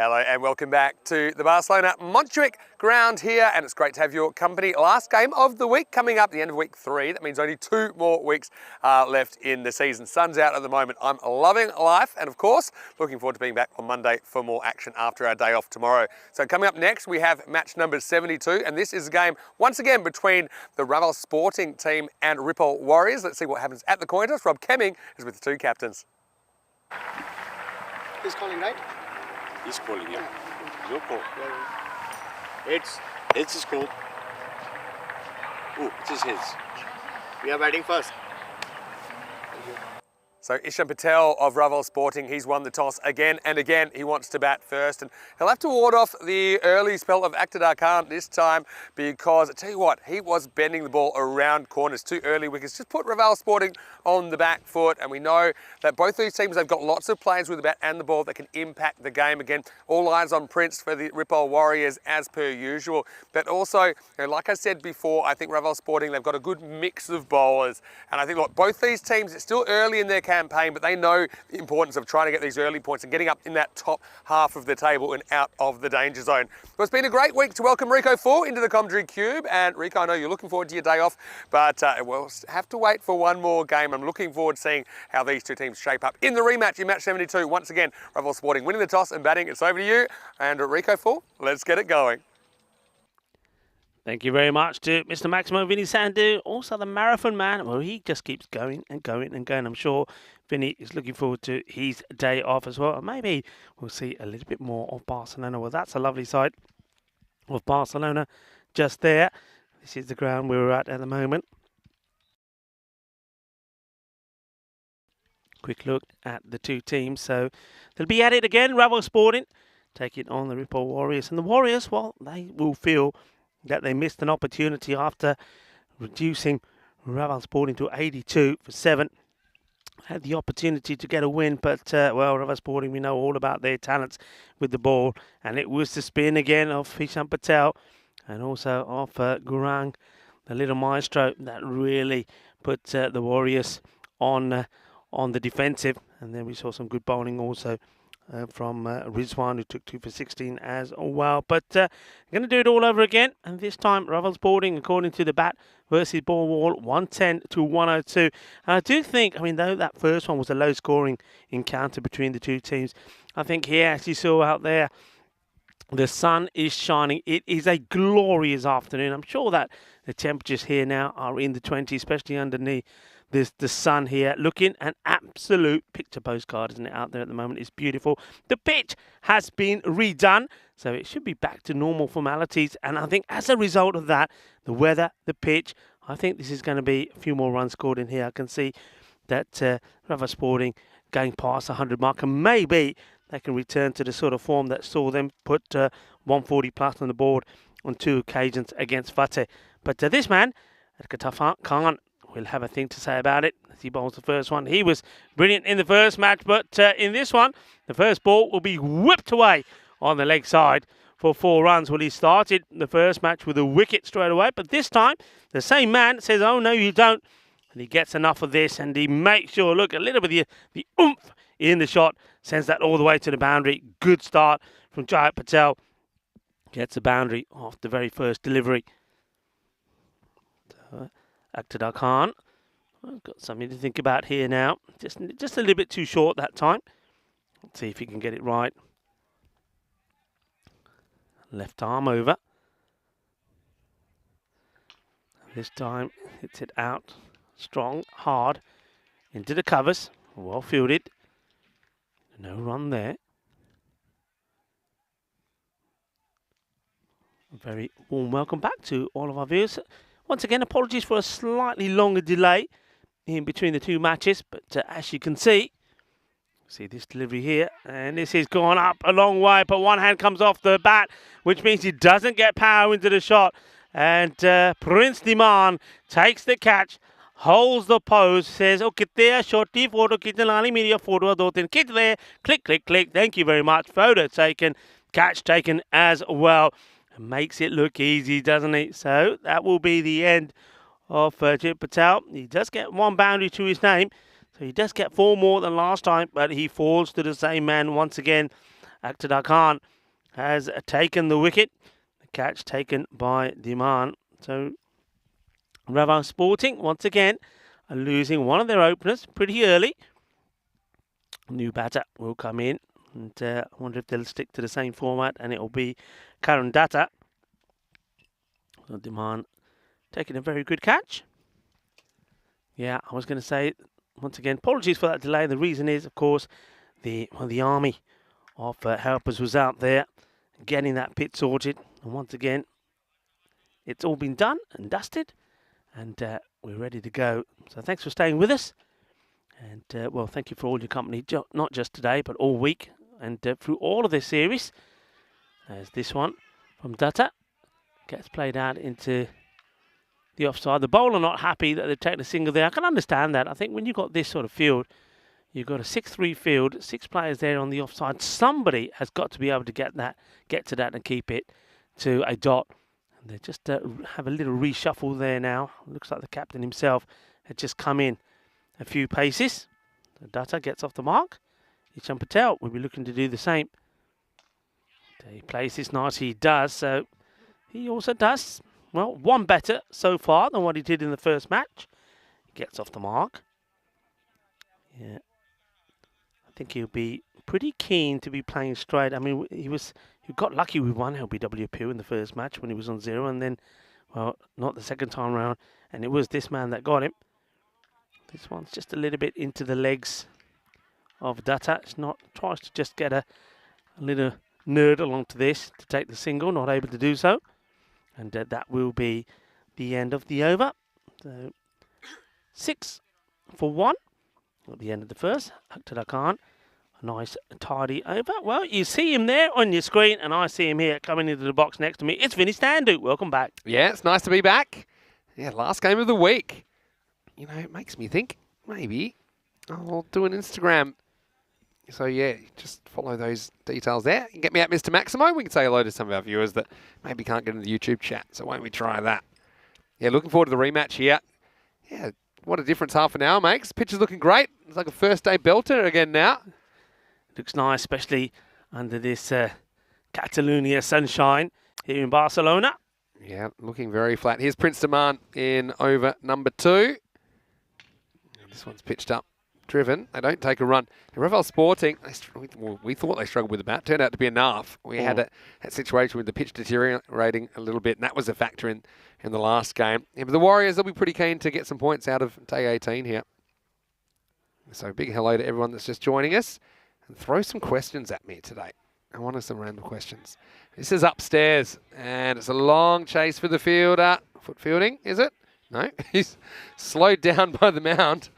Hello and welcome back to the Barcelona Montjuic ground here, and it's great to have your company. Last game of the week coming up, the end of week 3. That means only 2 more weeks left in the season. Sun's out at the moment. I'm loving life, and of course, looking forward to being back on Monday for more action after our day off tomorrow. So coming up next, we have match number 72, and this is a game once again between the Raval Sporting team and Ripoll Warriors. Let's see what happens at the coin toss. Rob Kemming is with the 2 captains. He's calling, right? He's calling you. Your call. It's. Heads is called. Oh, it is heads. We are batting first. So Ishan Patel of Raval Sporting, he's won the toss again and again. He wants to bat first, and he'll have to ward off the early spell of Akhtar Khan this time, because I tell you what, he was bending the ball around corners. 2 early wickets just put Raval Sporting on the back foot, and we know that both these teams, they've got lots of players with the bat and the ball that can impact the game. Again, all eyes on Prince for the Ripoll Warriors as per usual. But also, you know, like I said before, I think Raval Sporting, they've got a good mix of bowlers, and I think, look, both these teams, it's still early in their campaign, but they know the importance of trying to get these early points and getting up in that top half of the table and out of the danger zone. Well, it's been a great week to welcome Rico Full into the commentary cube, and Rico, I know you're looking forward to your day off, but we'll have to wait for one more game. I'm looking forward to seeing how these 2 teams shape up in the rematch in match 72. Once again, Raval Sporting winning the toss and batting. It's over to you, and Rico Full, let's get it going. Thank you very much to Mr. Maximo Vinny Sandu, also the marathon man. Well, he just keeps going and going and going. I'm sure Vinny is looking forward to his day off as well. And maybe we'll see a little bit more of Barcelona. Well, that's a lovely side of Barcelona just there. This is the ground we're at the moment. Quick look at the 2 teams. So they'll be at it again. Raval Sporting taking on the Ripoll Warriors. And the Warriors, well, they will feel that they missed an opportunity after reducing Raval Sporting to 82 for 7. Had the opportunity to get a win, but, well, Raval Sporting, we know all about their talents with the ball. And it was the spin again of Ishan Patel and also of Gurang, the little maestro, that really put the Warriors on the defensive. And then we saw some good bowling also from Rizwan, who took 2 for 16 as well. But I'm going to do it all over again. And this time, Raval Sporting, according to the bat versus ball wall, 110 to 102. And I do think, I mean, though that first one was a low-scoring encounter between the 2 teams, I think here, as you saw out there, the sun is shining. It is a glorious afternoon. I'm sure that the temperatures here now are in the 20s, especially underneath the sun here. Looking an absolute picture postcard, isn't it, out there at the moment? It's beautiful. The pitch has been redone, so it should be back to normal formalities. And I think as a result of that, the weather, the pitch, I think this is going to be a few more runs scored in here. I can see that Raval Sporting going past 100 mark, and maybe they can return to the sort of form that saw them put 140 plus on the board on 2 occasions against Fateh. But this man, Akhtar Khan, will have a thing to say about it as he bowls the first one. He was brilliant in the first match, but in this one, the first ball will be whipped away on the leg side for 4 runs. Well, he started the first match with a wicket straight away, but this time, the same man says, oh, no, you don't. And he gets enough of this, and he makes sure, look, a little bit of the oomph in the shot, sends that all the way to the boundary. Good start from Jayat Patel. Gets the boundary off the very first delivery. Akhtar Khan, I've got something to think about here now. Just a little bit too short that time. Let's see if he can get it right. Left arm over. This time hits it out. Strong, hard, into the covers. Well fielded. No run there. A very warm welcome back to all of our viewers. Once again, apologies for a slightly longer delay in between the 2 matches, but as you can see this delivery here, and this has gone up a long way, but one hand comes off the bat, which means he doesn't get power into the shot, and Prince Diman takes the catch, holds the pose, says, oh, kitte shorty photo khitne lani meri photo do tin khich le, click, click, click, thank you very much, photo taken, catch taken as well. Makes it look easy, doesn't it? So that will be the end of Jayat Patel. He does get 1 boundary to his name, so he does get 4 more than last time, but he falls to the same man once again. Akhtar Khan has taken the wicket. The catch taken by Diman. So Raval Sporting, once again, are losing one of their openers pretty early. New batter will come in. And I wonder if they'll stick to the same format, and it'll be Karan Datta. So Diman taking a very good catch. Yeah, I was going to say, once again, apologies for that delay. The reason is, of course, the army of helpers was out there getting that pit sorted. And once again, it's all been done and dusted, and we're ready to go. So thanks for staying with us. And, well, thank you for all your company, not just today, but all week. And through all of this series, as this one from Datta gets played out into the offside. The bowler not happy that they've taken a single there. I can understand that. I think when you've got this sort of field, you've got a 6-3 field, 6 players there on the offside. Somebody has got to be able to get to that and keep it to a dot. And they just have a little reshuffle there now. Looks like the captain himself had just come in a few paces. So Datta gets off the mark. Ishan Patel will be looking to do the same. He plays this nice, he does. So he also does, well, one better so far than what he did in the first match. He gets off the mark. Yeah. I think he'll be pretty keen to be playing straight. I mean, he got lucky with one LBW in the first match when he was on 0, and then, well, not the second time round, and it was this man that got him. This one's just a little bit into the legs of Datta. It's not, tries to just get a little nerd along to this to take the single, not able to do so. And that will be the end of the over. So 6 for 1 at the end of the first. Akhtar Khan, a nice tidy over. Well, you see him there on your screen, and I see him here coming into the box next to me. It's Vinny Standu. Welcome back. Yeah, it's nice to be back. Yeah, last game of the week. You know, it makes me think maybe I'll do an Instagram. So, yeah, just follow those details there. You can get me at Mr. Maximo. We can say hello to some of our viewers that maybe can't get into the YouTube chat. So why don't we try that? Yeah, looking forward to the rematch here. Yeah, what a difference half an hour makes. Pitch is looking great. It's like a first-day belter again now. Looks nice, especially under this Catalonia sunshine here in Barcelona. Yeah, looking very flat. Here's Prince Demand in over number 2. This one's pitched up. Driven. They don't take a run. Raval Sporting, we thought they struggled with the bat. Turned out to be enough. We had that situation with the pitch deteriorating a little bit, and that was a factor in the last game. Yeah, but the Warriors, they'll be pretty keen to get some points out of day 18 here. So big hello to everyone that's just joining us. And throw some questions at me today. I want some random questions. This is upstairs, and it's a long chase for the fielder. Foot fielding, is it? No, he's slowed down by the mound.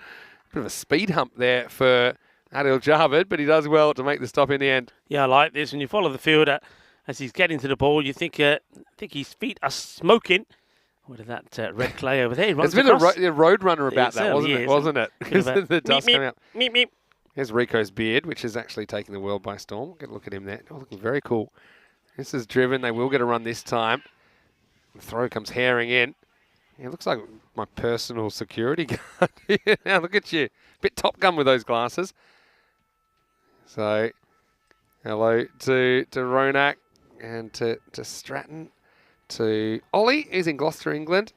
Bit of a speed hump there for Adil Javed, but he does well to make the stop in the end. Yeah, I like this. When you follow the fielder as he's getting to the ball, you think his feet are smoking. What is that red clay over there? There's been a road runner about that, wasn't it? The dust coming up. Meep, meep. Here's Rico's beard, which is actually taking the world by storm. Get a look at him there. Oh, looking very cool. This is driven. They will get a run this time. The throw comes herring in. It looks like my personal security guard. Now look at you. Bit Top Gun with those glasses. So, hello to Ronak and to Stratton. To Ollie, who's in Gloucester, England.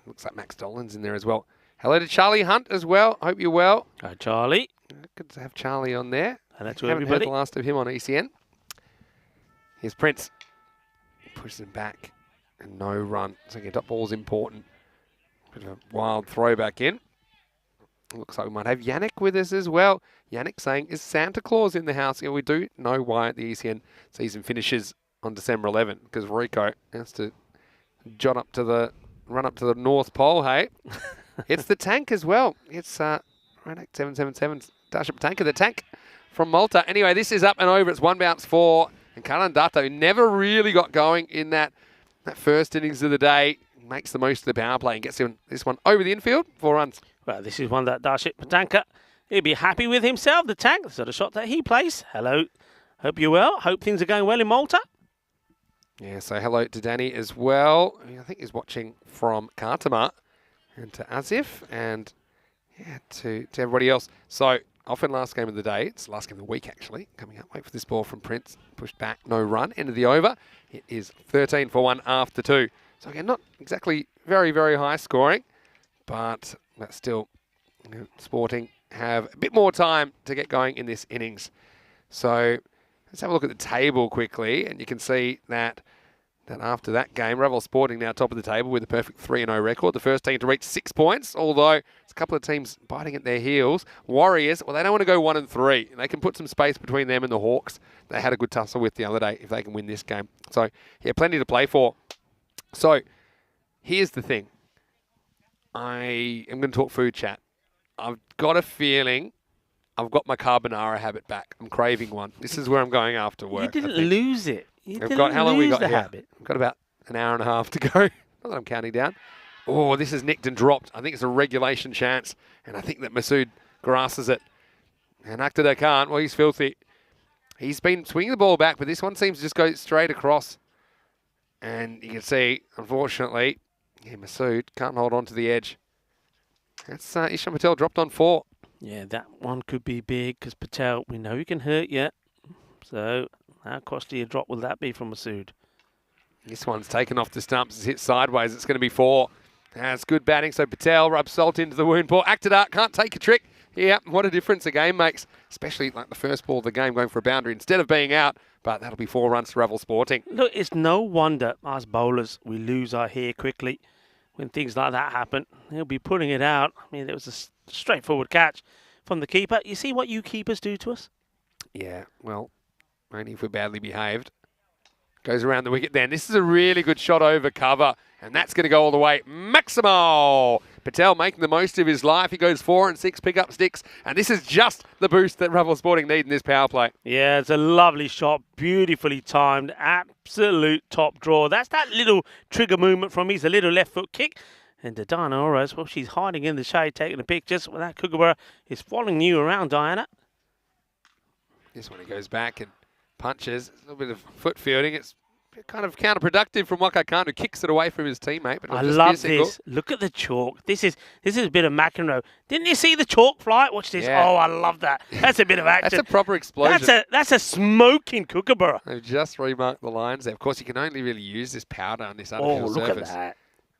Looks like Max Dolan's in there as well. Hello to Charlie Hunt as well. Hope you're well. Hi, Charlie. Good to have Charlie on there. And that's haven't heard the last of him on ECN. Here's Prince. Pushes him back. And no run. So dot ball's important. Bit of a wild throw back in. Looks like we might have Yannick with us as well. Yannick saying, is Santa Claus in the house? Yeah, we do know why the ECN season finishes on December 11, because Rico has to run up to the North Pole, hey? It's the tank as well. It's Ronak 777 Starship Tanker, the tank from Malta. Anyway, this is up and over. It's one bounce for, and Karan Datta, who never really got going in that first innings of the day, makes the most of the power play and gets this one over the infield, 4 runs. Well, this is one that Darshit Patanka, he'll be happy with himself, the tank, the sort of shot that he plays. Hello, hope you're well. Hope things are going well in Malta. Yeah, so hello to Danny as well. I think he's watching from Kartama, and to Azif, and yeah, to everybody else. So Often last game of the day. It's the last game of the week, actually. Coming up, wait for this ball from Prince. Pushed back, no run. End of the over. It is 13 for 1 after 2. So again, not exactly very, very high scoring, but that's still, Sporting have a bit more time to get going in this innings. So let's have a look at the table quickly, and you can see that after that game, Revel Sporting now top of the table with a perfect 3-0 record. The first team to reach 6 points, although it's a couple of teams biting at their heels. Warriors, well, they don't want to go 1 and 3. They can put some space between them and the Hawks. They had a good tussle with the other day if they can win this game. So, yeah, plenty to play for. So, here's the thing. I am going to talk food chat. I've got a feeling I've got my carbonara habit back. I'm craving one. This is where I'm going after work. You didn't lose it. How long we got here? Habit. We've got about an hour and a half to go. Not that I'm counting down. Oh, this is nicked and dropped. I think it's a regulation chance, and I think that Masood grasses it. And Akhtar can't. Well, he's filthy. He's been swinging the ball back, but this one seems to just go straight across. And you can see, unfortunately, Masood can't hold on to the edge. That's Isham Patel dropped on 4. Yeah, that one could be big because Patel, we know he can hurt you. So how costly a drop will that be from Masood? This one's taken off the stumps. It's hit sideways. It's going to be 4. That's good batting. So Patel rubs salt into the wound. Poor Akhtar can't take a trick. Yeah, what a difference a game makes, especially like the first ball of the game going for a boundary instead of being out. But that'll be 4 runs to Revel Sporting. Look, it's no wonder us bowlers, we lose our hair quickly when things like that happen. He'll be putting it out. I mean, it was a straightforward catch from the keeper. You see what you keepers do to us? Yeah, well, only if we're badly behaved. Goes around the wicket then. This is a really good shot over cover, and that's going to go all the way. Maximo! Patel making the most of his life. He goes 4 and 6 pick-up sticks, and this is just the boost that Revel Sporting need in this power play. Yeah, it's a lovely shot, beautifully timed, absolute top draw. That's that little trigger movement from his little left foot kick. And Diana Ores, well, she's hiding in the shade, taking the pictures. Well, that Kookaburra is following you around, Diana. This one he goes back and punches. A little bit of foot fielding. It's kind of counterproductive from Waka Khan, who kicks it away from his teammate. But I love this. Look at the chalk. This is a bit of McEnroe. Didn't you see the chalk flight? Watch this. Yeah. Oh, I love that. That's a bit of action. That's a proper explosion. That's a smoking Kookaburra. They've just remarked the lines there. Of course, you can only really use this powder on this Oh, underfield look surface. at that.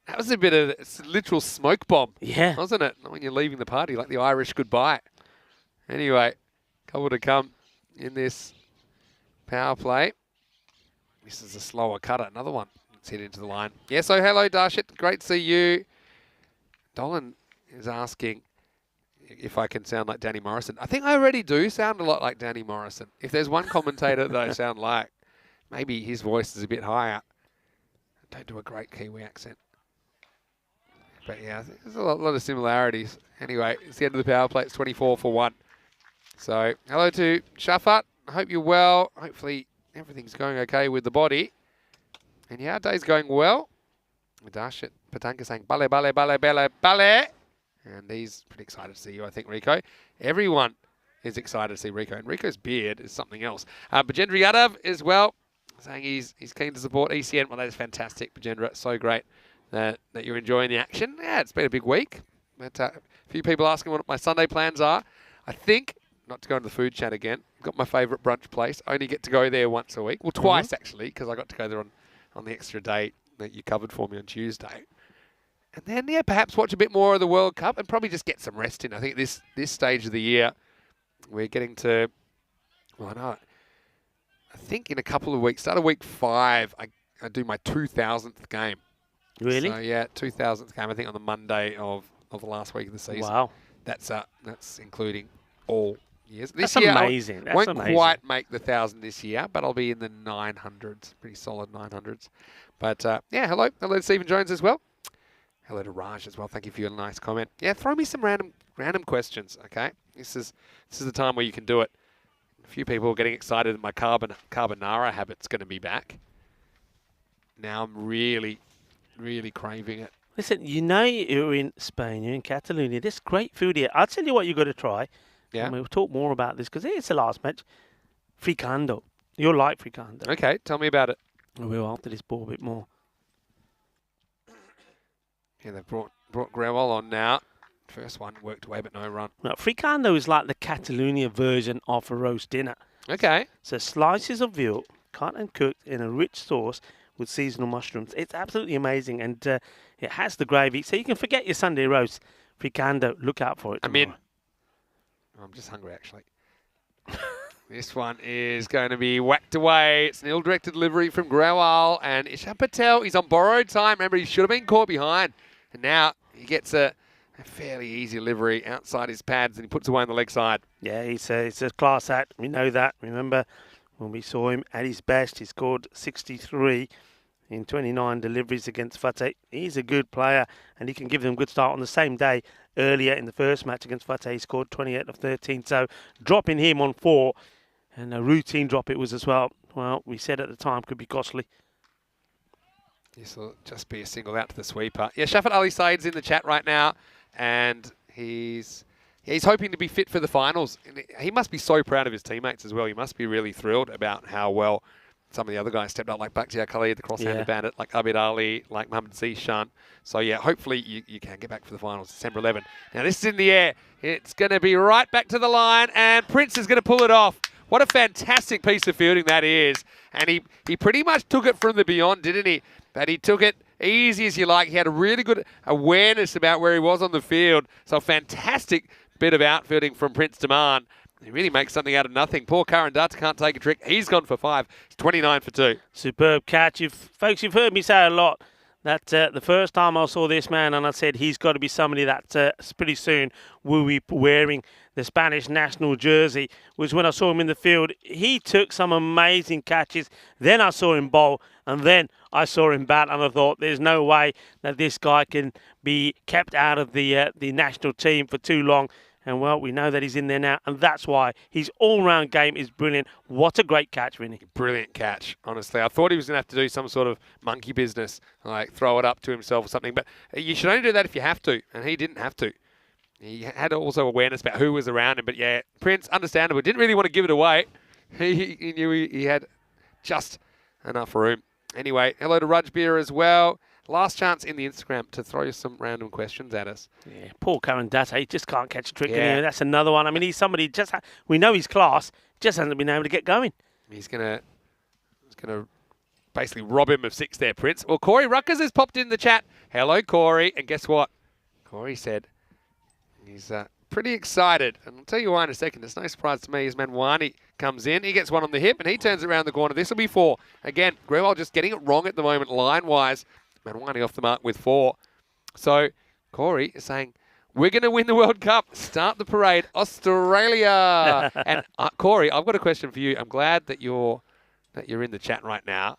That was a bit of a literal smoke bomb. Yeah. Wasn't it? When you're leaving the party, like the Irish goodbye. Anyway, couple to come in this power play. This is a slower cutter. Another one. Let's hit into the line. Yeah, so hello, Darshit. Great to see you. Dolan is asking if I can sound like Danny Morrison. I think I already do sound a lot like Danny Morrison. If there's one commentator that I sound like, maybe his voice is a bit higher. I don't do a great Kiwi accent. But yeah, I think there's a lot of similarities. Anyway, it's the end of the power play. It's 24 for 1. So, hello to Shafat. I hope you're well. Hopefully everything's going okay with the body. And yeah, our day's going well. Darshit Patanka saying, bale, bale, bale, bale, bale. And he's pretty excited to see you, I think, Rico. Everyone is excited to see Rico. And Rico's beard is something else. Bajendra Yadav as well, saying he's keen to support ECN. Well, that is fantastic, Bajendra. So great that you're enjoying the action. Yeah, it's been a big week. But a few people asking what my Sunday plans are. I think, not to go into the food chat again, got my favourite brunch place. Only get to go there once a week. Well, twice, actually, because I got to go there on the extra date that you covered for me on Tuesday. And then, yeah, perhaps watch a bit more of the World Cup and probably just get some rest in. I think this stage of the year, we're getting to, well, I know, I think in a couple of weeks, start of week 5, I do my 2000th game. Really? So, yeah, 2000th game, I think on the Monday of the last week of the season. Wow. That's including all years. That's year, amazing. I won't quite make the 1,000 this year, but I'll be in the 900s, pretty solid 900s. But, yeah, hello to Stephen Jones as well. Hello to Raj as well. Thank you for your nice comment. Yeah, throw me some random questions, okay? This is the time where you can do it. A few people are getting excited that my carbonara habit's going to be back. Now I'm really, really craving it. Listen, you know you're in Spain, you're in Catalonia. There's great food here. I'll tell you what you've got to try. Yeah. And we'll talk more about this because it's the last match. Fricando. You'll like fricando. Okay, tell me about it. We'll after this ball a bit more. Yeah, they've brought Grewal on now. First one worked away, but no run. Now, fricando is like the Catalonia version of a roast dinner. Okay. So slices of veal, cut and cooked in a rich sauce with seasonal mushrooms. It's absolutely amazing, and it has the gravy, so you can forget your Sunday roast. Fricando, look out for it tomorrow. I'm just hungry, actually. This one is going to be whacked away. It's an ill-directed delivery from Grewal, and Ishan Patel, he's on borrowed time. Remember, he should have been caught behind. And now he gets a fairly easy delivery outside his pads, and he puts away on the leg side. Yeah, it's a class act. We know that. Remember, when we saw him at his best, he scored 63 in 29 deliveries against Fateh. He's a good player, and he can give them a good start. On the same day, earlier in the first match against Fateh, he scored 28 of 13. So dropping him on 4, and a routine drop it was as well. Well, we said at the time could be costly. This will just be a single out to the sweeper. Yeah, Shafat Ali Said's in the chat right now, and he's hoping to be fit for the finals. And he must be so proud of his teammates as well. He must be really thrilled about how well some of the other guys stepped up, like Bakhtiar Khalid, the cross-handed bandit, like Abid Ali, like Mohamed Zishan. So, yeah, hopefully you can get back for the finals, December 11. Now, this is in the air. It's going to be right back to the line, and Prince is going to pull it off. What a fantastic piece of fielding that is. And he pretty much took it from the beyond, didn't he? But he took it easy as you like. He had a really good awareness about where he was on the field. So, a fantastic bit of outfielding from Prince Daman. He really makes something out of nothing. Poor Karan Dutt can't take a trick. He's gone for 5. It's 29 for 2. Superb catch. Folks, you've heard me say a lot that the first time I saw this man, and I said he's got to be somebody that pretty soon will be wearing the Spanish national jersey, was when I saw him in the field. He took some amazing catches. Then I saw him bowl, and then I saw him bat, and I thought there's no way that this guy can be kept out of the national team for too long. And, well, we know that he's in there now, and that's why his all-round game is brilliant. What a great catch, Vinny. Brilliant catch, honestly. I thought he was going to have to do some sort of monkey business, like throw it up to himself or something. But you should only do that if you have to, and he didn't have to. He had also awareness about who was around him. But, yeah, Prince, understandable, didn't really want to give it away. He knew he had just enough room. Anyway, hello to Rajbir as well. Last chance in the Instagram to throw some random questions at us. Yeah, poor Karan Dutt, he just can't catch a trick anymore. That's another one. I mean, he's somebody we know his class, just hasn't been able to get going. He's gonna basically rob him of 6 there, Prince. Well, Corey Ruckers has popped in the chat. Hello, Corey. And guess what? Corey said he's pretty excited. And I'll tell you why in a second. It's no surprise to me as Manwani comes in. He gets one on the hip and he turns it around the corner. This will be 4. Again, Grewal just getting it wrong at the moment line-wise. Manwani off the mark with 4. So Corey is saying, we're going to win the World Cup. Start the parade, Australia. And Corey, I've got a question for you. I'm glad that you're in the chat right now.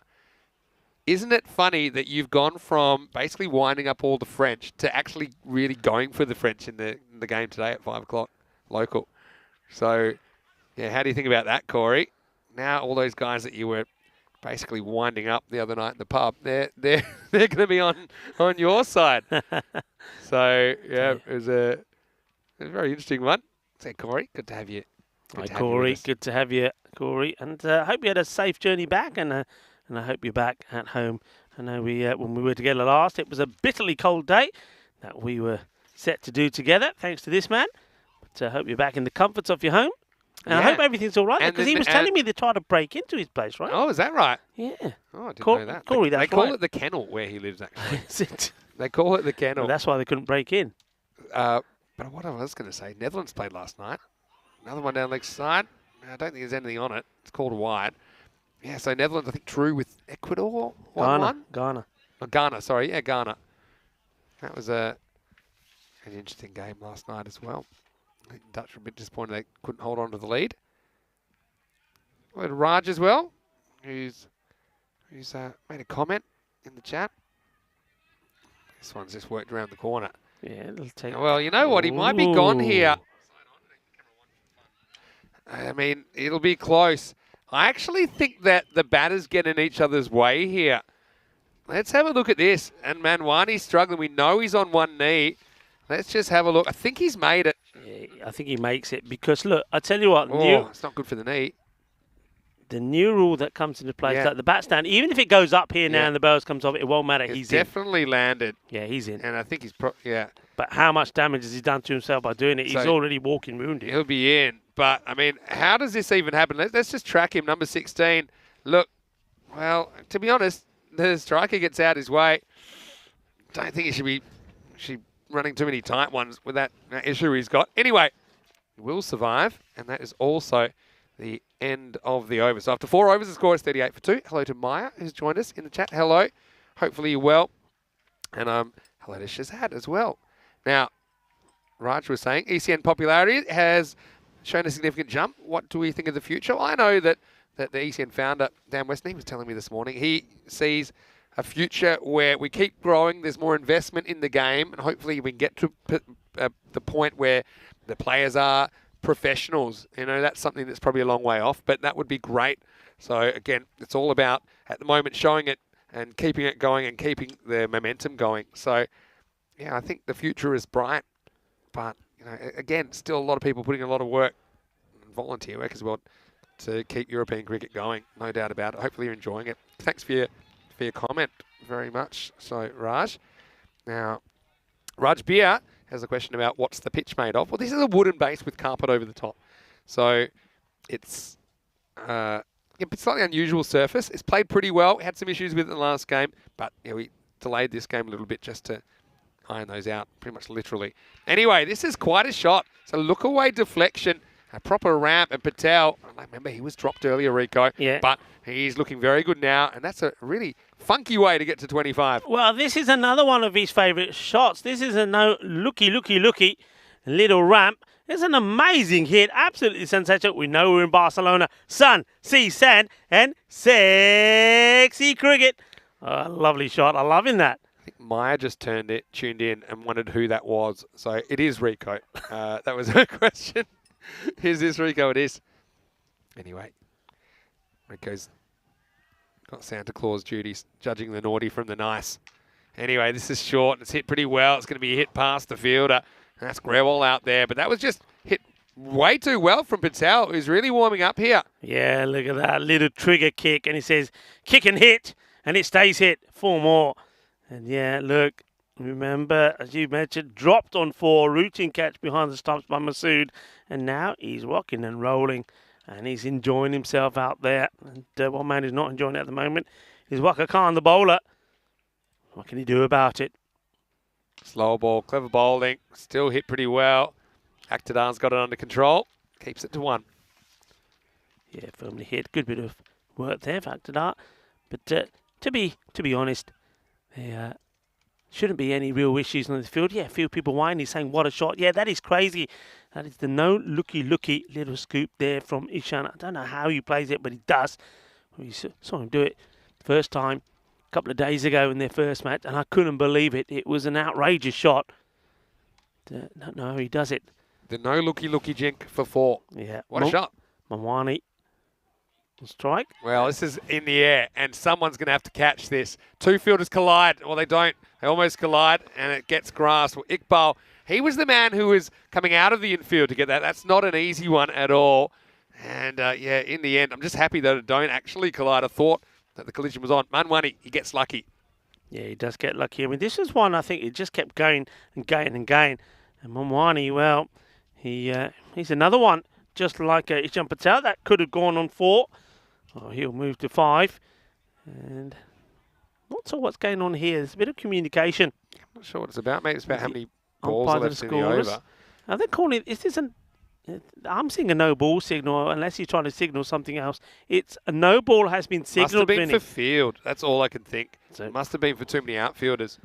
Isn't it funny that you've gone from basically winding up all the French to actually really going for the French in the game today at 5 o'clock local? So, yeah, how do you think about that, Corey? Now all those guys that you were basically winding up the other night in the pub, they're going to be on your side. So, yeah, it was a very interesting one. So, Corey, good to have you. Hi, Corey. Good to have you, Corey. And I hope you had a safe journey back, and I hope you're back at home. I know when we were together last, it was a bitterly cold day that we were set to do together, thanks to this man. But I hope you're back in the comforts of your home. And I hope everything's all right, because he was telling me they tried to break into his place, right? Oh, is that right? Yeah. Oh, I didn't know that. Corey, they call it the kennel where he lives, actually. Is it? They call it the kennel. Well, that's why they couldn't break in. But what I was going to say, Netherlands played last night. Another one down leg side. I don't think there's anything on it. It's called wide. Yeah, so Netherlands, I think, drew with Ecuador. Ghana. Oh, Ghana, sorry. Yeah, Ghana. That was an interesting game last night as well. I think Dutch were a bit disappointed they couldn't hold on to the lead. We had Raj as well, who's made a comment in the chat. This one's just worked around the corner. Yeah, it'll take... Well, you know what? He might be gone here. I mean, it'll be close. I actually think that the batters get in each other's way here. Let's have a look at this. And Manwani's struggling. We know he's on one knee. Let's just have a look. I think he's made it. Yeah, I think he makes it because, look, I tell you what. It's not good for the knee. The new rule that comes into play is that the bat stand, even if it goes up here now and the bells comes off, it won't matter. He's definitely landed. Yeah, he's in. And I think he's But how much damage has he done to himself by doing it? He's So- already walking wounded. He'll be in. But, I mean, how does this even happen? Let's just track him, number 16. Look, well, to be honest, the striker gets out his way. Don't think he should be running too many tight ones with that issue he's got. Anyway, he will survive, and that is also the end of the over. So after 4 overs, the score is 38 for 2. Hello to Maya, who's joined us in the chat. Hello. Hopefully you're well. And hello to Shazad as well. Now, Raj was saying ECN popularity has shown a significant jump. What do we think of the future? Well, I know that the ECN founder, Dan Weston, he was telling me this morning, he sees a future where we keep growing, there's more investment in the game, and hopefully we can get to the point where the players are professionals. You know, that's something that's probably a long way off, but that would be great. So, again, it's all about, at the moment, showing it and keeping it going and keeping the momentum going. So, yeah, I think the future is bright. But, you know, again, still a lot of people putting a lot of work, and volunteer work as well, to keep European cricket going. No doubt about it. Hopefully you're enjoying it. Thanks for your comment very much. So, Raj. Now, Raj Beer has a question about what's the pitch made of. Well, this is a wooden base with carpet over the top. So, it's a slightly unusual surface. It's played pretty well. We had some issues with it in the last game, but we delayed this game a little bit just to iron those out, pretty much literally. Anyway, this is quite a shot. So look away deflection, a proper ramp, and Patel, I remember he was dropped earlier, Rico, Yeah. but he's looking very good now, and that's a really funky way to get to 25. Well, this is another one of his favourite shots. This is a looky little ramp. It's an amazing hit, absolutely sensational. We know we're in Barcelona. Sun, sea, sand, and sexy cricket. Lovely shot. I'm loving that. I think Maya just tuned in and wondered who that was. So it is Rico. That was her question. Is this Rico? It is. Anyway, Rico's got Santa Claus duties, judging the naughty from the nice. Anyway, this is short. It's hit pretty well. It's going to be hit past the fielder. That's Grewal out there. But that was just hit way too well from Patel, who's really warming up here. Yeah, look at that little trigger kick. And he says, kick and hit. And it stays hit. 4 more. And yeah, look, remember, as you mentioned, dropped on 4, routine catch behind the stumps by Masood. And now he's rocking and rolling. And he's enjoying himself out there. And one man who's not enjoying it at the moment is Waka Khan, the bowler. What can he do about it? Slow ball, clever bowling, still hit pretty well. Akhtardan's got it under control, keeps it to 1. Yeah, firmly hit. Good bit of work there for Akhtardan. But to be honest, there shouldn't be any real issues on the field. Yeah, a few people whining, saying, what a shot. Yeah, that is crazy. That is the no looky little scoop there from Ishan. I don't know how he plays it, but he does. We saw him do it first time a couple of days ago in their first match, and I couldn't believe it. It was an outrageous shot. Don't know how he does it. The no looky jink for 4. Yeah. What a shot. Mawani will strike. Well, this is in the air, and someone's going to have to catch this. 2 fielders collide. Well, they don't. They almost collide, and it gets grass. Well, Iqbal, he was the man who was coming out of the infield to get that. That's not an easy one at all. And, yeah, in the end, I'm just happy that it don't actually collide. I thought that the collision was on. Manwani, he gets lucky. Yeah, he does get lucky. I mean, this is one I think it just kept going and going and going. And Manwani, well, he's another one, just like Ishan Patel. That could have gone on 4. Oh, he'll move to 5. And not sure what's going on here. There's a bit of communication. I'm not sure what it's about. Maybe it's about how many balls are left in the scorers. over. Are they calling it? This isn't. I'm seeing a no ball signal, unless he's trying to signal something else. It's a no ball has been signalled. Must have been Vinny. for field. That's all I can think. So- It must have been for too many outfielders.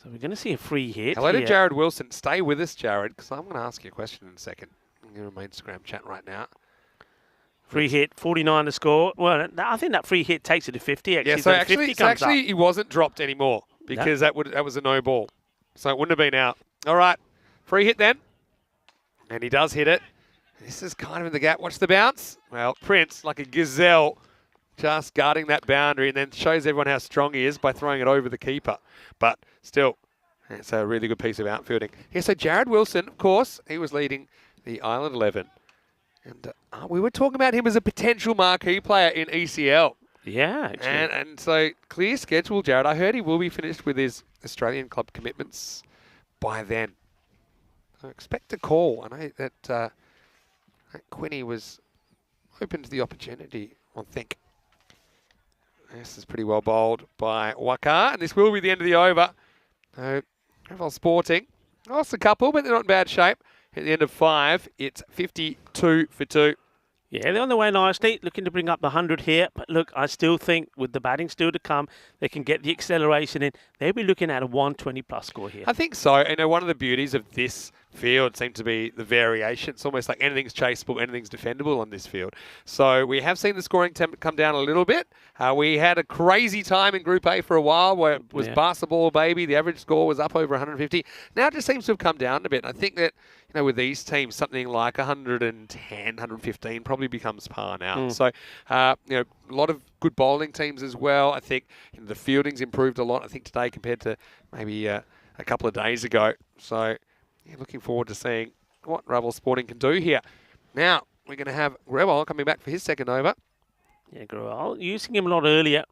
So we're going to see a free hit. Hello to here. Jared Wilson. Stay with us, Jared, because I'm going to ask you a question in a second. I'm going to my Instagram chat right now. Free hit, 49 to score. Well, I think that free hit takes it to 50. Actually, Yeah, so the 50 comes actually up. he wasn't dropped anymore because that was a no ball. So it wouldn't have been out. All right, free hit then. And he does hit it. This is kind of in the gap. Watch the bounce. Well, Prince, like a gazelle, just guarding that boundary and then shows everyone how strong he is by throwing it over the keeper. But still, it's a really good piece of outfielding. Yeah, so Jared Wilson, of course, he was leading the Island 11. And we were talking about him as a potential marquee player in ECL. Yeah, actually. And so, clear schedule, Jared. I heard he will be finished with his Australian club commitments by then. So expect a call. I know that Quinny was open to the opportunity, I think. This is pretty well bowled by Waka, and this will be the end of the over. Gravel Sporting lost a couple, but they're not in bad shape. At the end of 5, it's 52 for 2. Yeah, they're on the way nicely, looking to bring up the 100 here. But look, I still think with the batting still to come, they can get the acceleration in. They'll be looking at a 120-plus score here. I think so. One of the beauties of this field seems to be the variation. It's almost like anything's chaseable, anything's defendable on this field. So we have seen the scoring come down a little bit. We had a crazy time in Group A for a while where it was Barcelona, baby. The average score was up over 150. Now it just seems to have come down a bit. I think that, with these teams, something like 110, 115 probably becomes par now. So, a lot of good bowling teams as well. I think the fielding's improved a lot, I think, today compared to maybe a couple of days ago. So, looking forward to seeing what Gravel Sporting can do here. Now, we're going to have Gravel coming back for his second over. Yeah, Gravel, using him a lot earlier.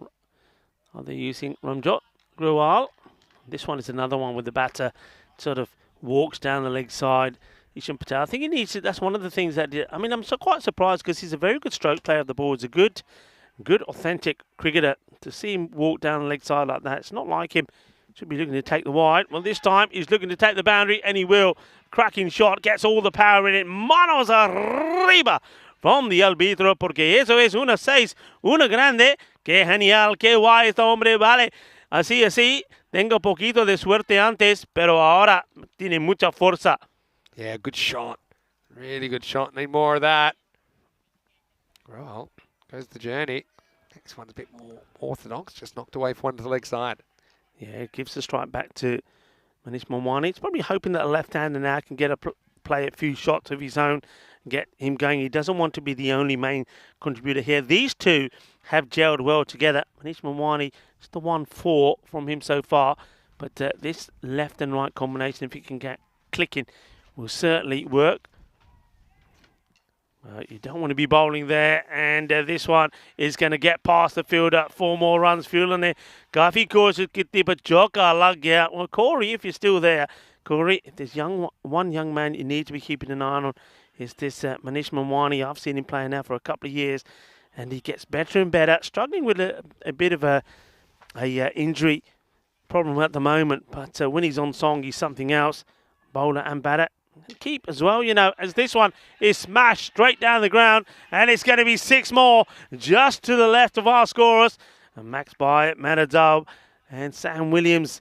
Are they using Ramjot? Gravel. This one is another one with the batter sort of walks down the leg side. Ishan Patel. I think he needs to. That's one of the things that. I'm quite surprised because he's a very good stroke player of the ball. He's a good, authentic cricketer. To see him walk down the leg side like that, it's not like him. Should be looking to take the wide. Well, this time he's looking to take the boundary, and he will. Cracking shot, gets all the power in it. Manos arriba from the arbitro, porque eso es una 6, una grande. Qué genial, qué guay este hombre, vale. Así. Tengo poquito de suerte antes, pero ahora tiene mucha fuerza. Yeah, good shot. Really good shot. Need more of that. Well, goes the journey. Next one's a bit more orthodox. Just knocked away for one to the leg side. Yeah, it gives the strike back to Manish Mamwani. He's probably hoping that a left-hander now can get play a few shots of his own and get him going. He doesn't want to be the only main contributor here. These two have gelled well together. Manish Mamwani, it's the 1-4 from him so far. But this left and right combination, if he can get clicking, will certainly work. You don't want to be bowling there, and this one is going to get past the fielder. 4 more runs fueling. Kafi कोशिश कितनी पर चौका लग गया. Well, Corey, if you're still there, Corey, if there's one young man you need to be keeping an eye on, is this Manish Mamwani. I've seen him playing now for a couple of years, and he gets better and better. Struggling with a bit of a injury problem at the moment, but when he's on song, he's something else. Bowler and batter. Keep as well, as this one is smashed straight down the ground, and it's going to be 6 more just to the left of our scorers. And Max Byatt, Manadub, and Sam Williams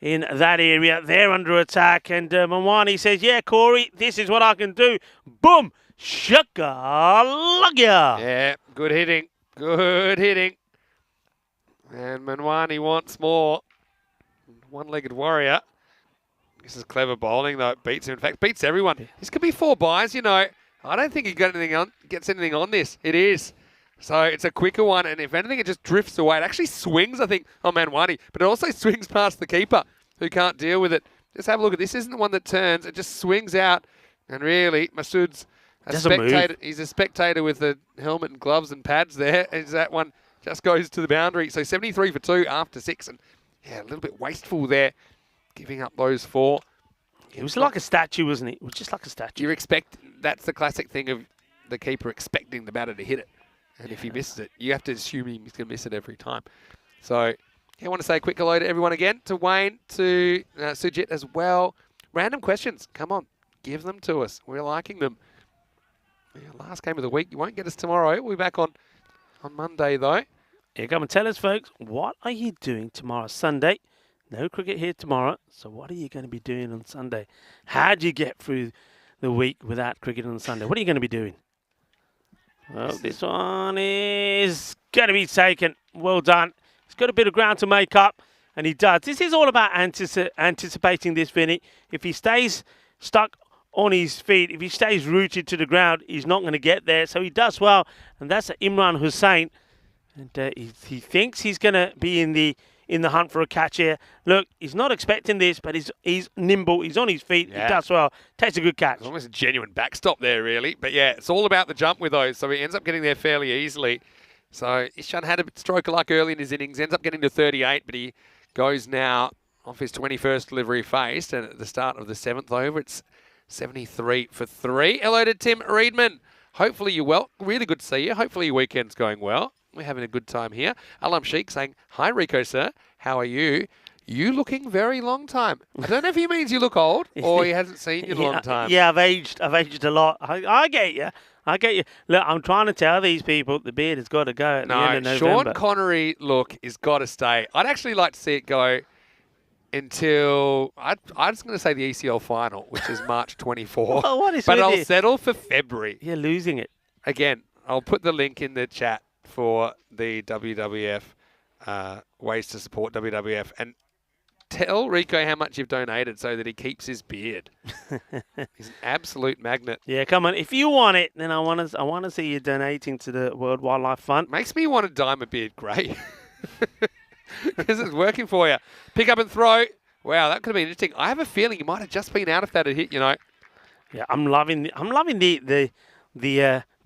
in that area. They're under attack, and Mamwani says, yeah, Corey, this is what I can do. Boom! Shaka lagya. Yeah, good hitting. Good hitting. And Mamwani wants more. One-legged warrior. This is clever bowling, though. It beats him. In fact, beats everyone. This could be 4 byes, I don't think he gets anything on this. It is. So it's a quicker one, and if anything, it just drifts away. It actually swings, I think, on Manwani, but it also swings past the keeper, who can't deal with it. Just have a look at this. This isn't the one that turns. It just swings out, and really, Masood's a spectator. Move. He's a spectator with the helmet and gloves and pads there, as that one just goes to the boundary. So 73 for 2 after 6, and yeah, a little bit wasteful there. Giving up those 4. It was like a statue, wasn't it? It was just like a statue. That's the classic thing of the keeper expecting the batter to hit it. And if he misses it, you have to assume he's going to miss it every time. So, I want to say a quick hello to everyone again, to Wayne, to Sujit as well. Random questions, come on, give them to us. We're liking them. Yeah, last game of the week, you won't get us tomorrow. We'll be back on Monday, though. Yeah, come and tell us, folks, what are you doing tomorrow, Sunday? No cricket here tomorrow, so what are you going to be doing on Sunday? How do you get through the week without cricket on Sunday? What are you going to be doing? Well, this one is going to be taken. Well done. He's got a bit of ground to make up, and he does. This is all about anticipating this, Vinny. If he stays stuck on his feet, if he stays rooted to the ground, he's not going to get there. So he does well, and that's Imran Hussain. And he thinks he's going to be in the hunt for a catch here. Look, he's not expecting this, but he's nimble. He's on his feet. Yeah. He does well. Takes a good catch. It's almost a genuine backstop there, really. But yeah, it's all about the jump with those. So he ends up getting there fairly easily. So Ishan had a stroke of luck early in his innings. Ends up getting to 38, but he goes now off his 21st delivery faced. And at the start of the 7th over, it's 73 for 3. Hello to Tim Reedman. Hopefully you're well. Really good to see you. Hopefully your weekend's going well. We're having a good time here. Alam Sheikh saying, hi Rico, sir. How are you? You looking very long time. I don't know if he means you look old or he hasn't seen you in a long time. Yeah, I've aged a lot. I get you. I get you. Look, I'm trying to tell these people the beard has got to go at the end of November. Sean Connery look is got to stay. I'd actually like to see it go until I was going to say the ECL final, which is March 24. Well, what is but with I'll you? settle for February. You're losing it. Again, I'll put the link in the chat for the WWF ways to support WWF and tell Rico how much you've donated so that he keeps his beard. He's an absolute magnet. Yeah, come on. If you want it, then I want to see you donating to the World Wildlife Fund. Makes me want to dye my beard grey. Because it's working for you. Pick up and throw. Wow, that could have been interesting. I have a feeling you might have just been out if that had hit, you know. Yeah, I'm loving the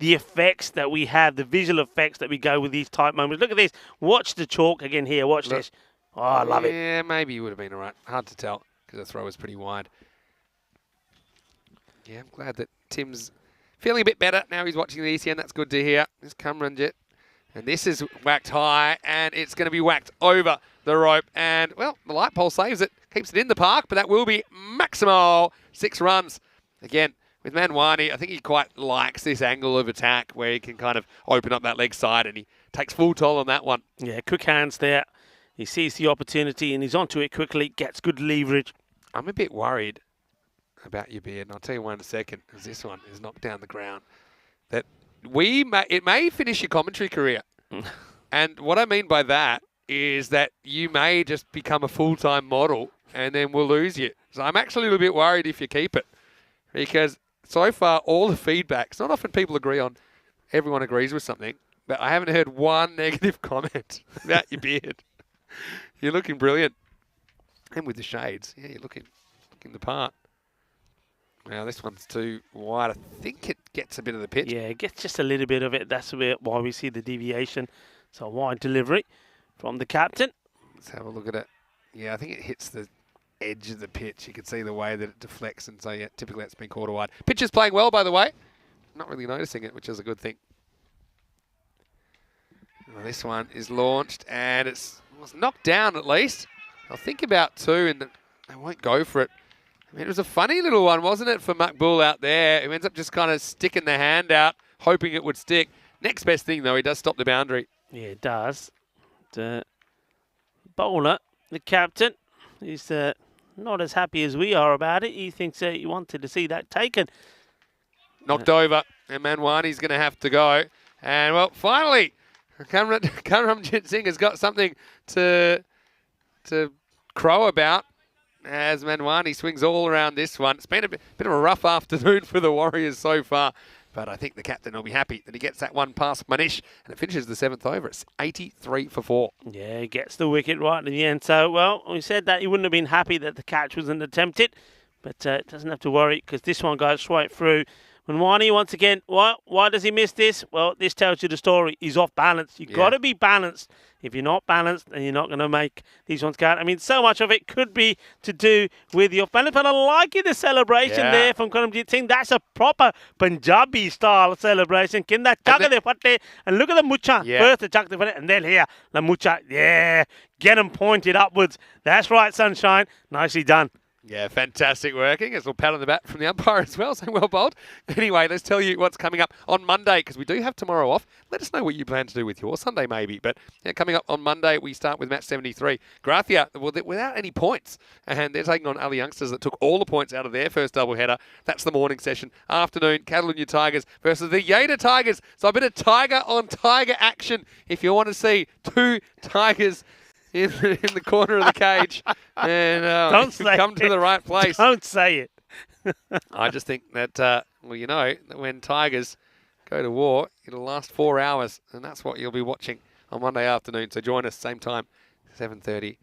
effects that we have, the visual effects that we go with these type moments. Look at this. Watch the chalk again here. Watch this. Oh, I love it. Yeah, maybe you would have been all right. Hard to tell because the throw was pretty wide. Yeah, I'm glad that Tim's feeling a bit better. Now he's watching the ECN. That's good to hear. This Cumrunjit. And this is whacked high, and it's going to be whacked over the rope. And, well, the light pole saves it, keeps it in the park, but that will be maximal 6 runs. Again, with Manwani, I think he quite likes this angle of attack where he can kind of open up that leg side, and he takes full toll on that one. Yeah, quick hands there. He sees the opportunity, and he's onto it quickly, gets good leverage. I'm a bit worried about your beard, and I'll tell you why in a second, because this one is knocked down the ground. That it may finish your commentary career. And what I mean by that is that you may just become a full-time model and then we'll lose you. So I'm actually a little bit worried if you keep it. Because so far, all the feedback, it's not often people agree on, everyone agrees with something, but I haven't heard one negative comment about your beard. You're looking brilliant. And with the shades, yeah, you're looking the part. Now, this one's too wide. I think it gets a bit of the pitch. Yeah, it gets just a little bit of it. That's why we see the deviation. So wide delivery from the captain. Let's have a look at it. Yeah, I think it hits the edge of the pitch. You can see the way that it deflects. And so, yeah, typically that's been quarter wide. Pitch is playing well, by the way. Not really noticing it, which is a good thing. Well, this one is launched, and it was knocked down at least. I'll think about 2, and they won't go for it. I mean, it was a funny little one, wasn't it, for Makbul out there, who ends up just kind of sticking the hand out, hoping it would stick. Next best thing, though, he does stop the boundary. Yeah, it does. The bowler, the captain, is not as happy as we are about it. He thinks he wanted to see that taken. Knocked over, and Manwani's going to have to go. And, well, finally, Karamjit Singh has got something to crow about. As Manwani swings all around this one. It's been a bit of a rough afternoon for the Warriors so far, but I think the captain will be happy that he gets that one past Manish, and it finishes the 7th over. It's 83 for 4. Yeah, he gets the wicket right in the end. So, well, we said that he wouldn't have been happy that the catch wasn't attempted, but doesn't have to worry because this one goes straight through. Manwani, once again, why does he miss this? Well, this tells you the story. He's off balance. You've got to be balanced. If you're not balanced, then you're not going to make these ones count. I mean, so much of it could be to do with your balance, but I like the celebration there from Karamjit Singh. That's a proper Punjabi-style celebration. Kinda chak de fatte, and look at the mucha. First the chak de fatte, and then here, the mucha. Yeah, get them pointed upwards. That's right, Sunshine. Nicely done. Yeah, fantastic working. It's a little pat on the back from the umpire as well, saying well bowled. Anyway, let's tell you what's coming up on Monday, because we do have tomorrow off. Let us know what you plan to do with your Sunday, maybe. But yeah, coming up on Monday, we start with match 73. Grathia, without any points, and they're taking on Ali Youngsters that took all the points out of their first doubleheader. That's the morning session. Afternoon, Catalunya Tigers versus the Yeda Tigers. So a bit of Tiger on Tiger action if you want to see 2 Tigers in the corner of the cage, and Don't say come to the right place. Don't say it. I just think that, well, you know, that when Tigers go to war, it'll last 4 hours, and that's what you'll be watching on Monday afternoon. So join us, same time, 7:30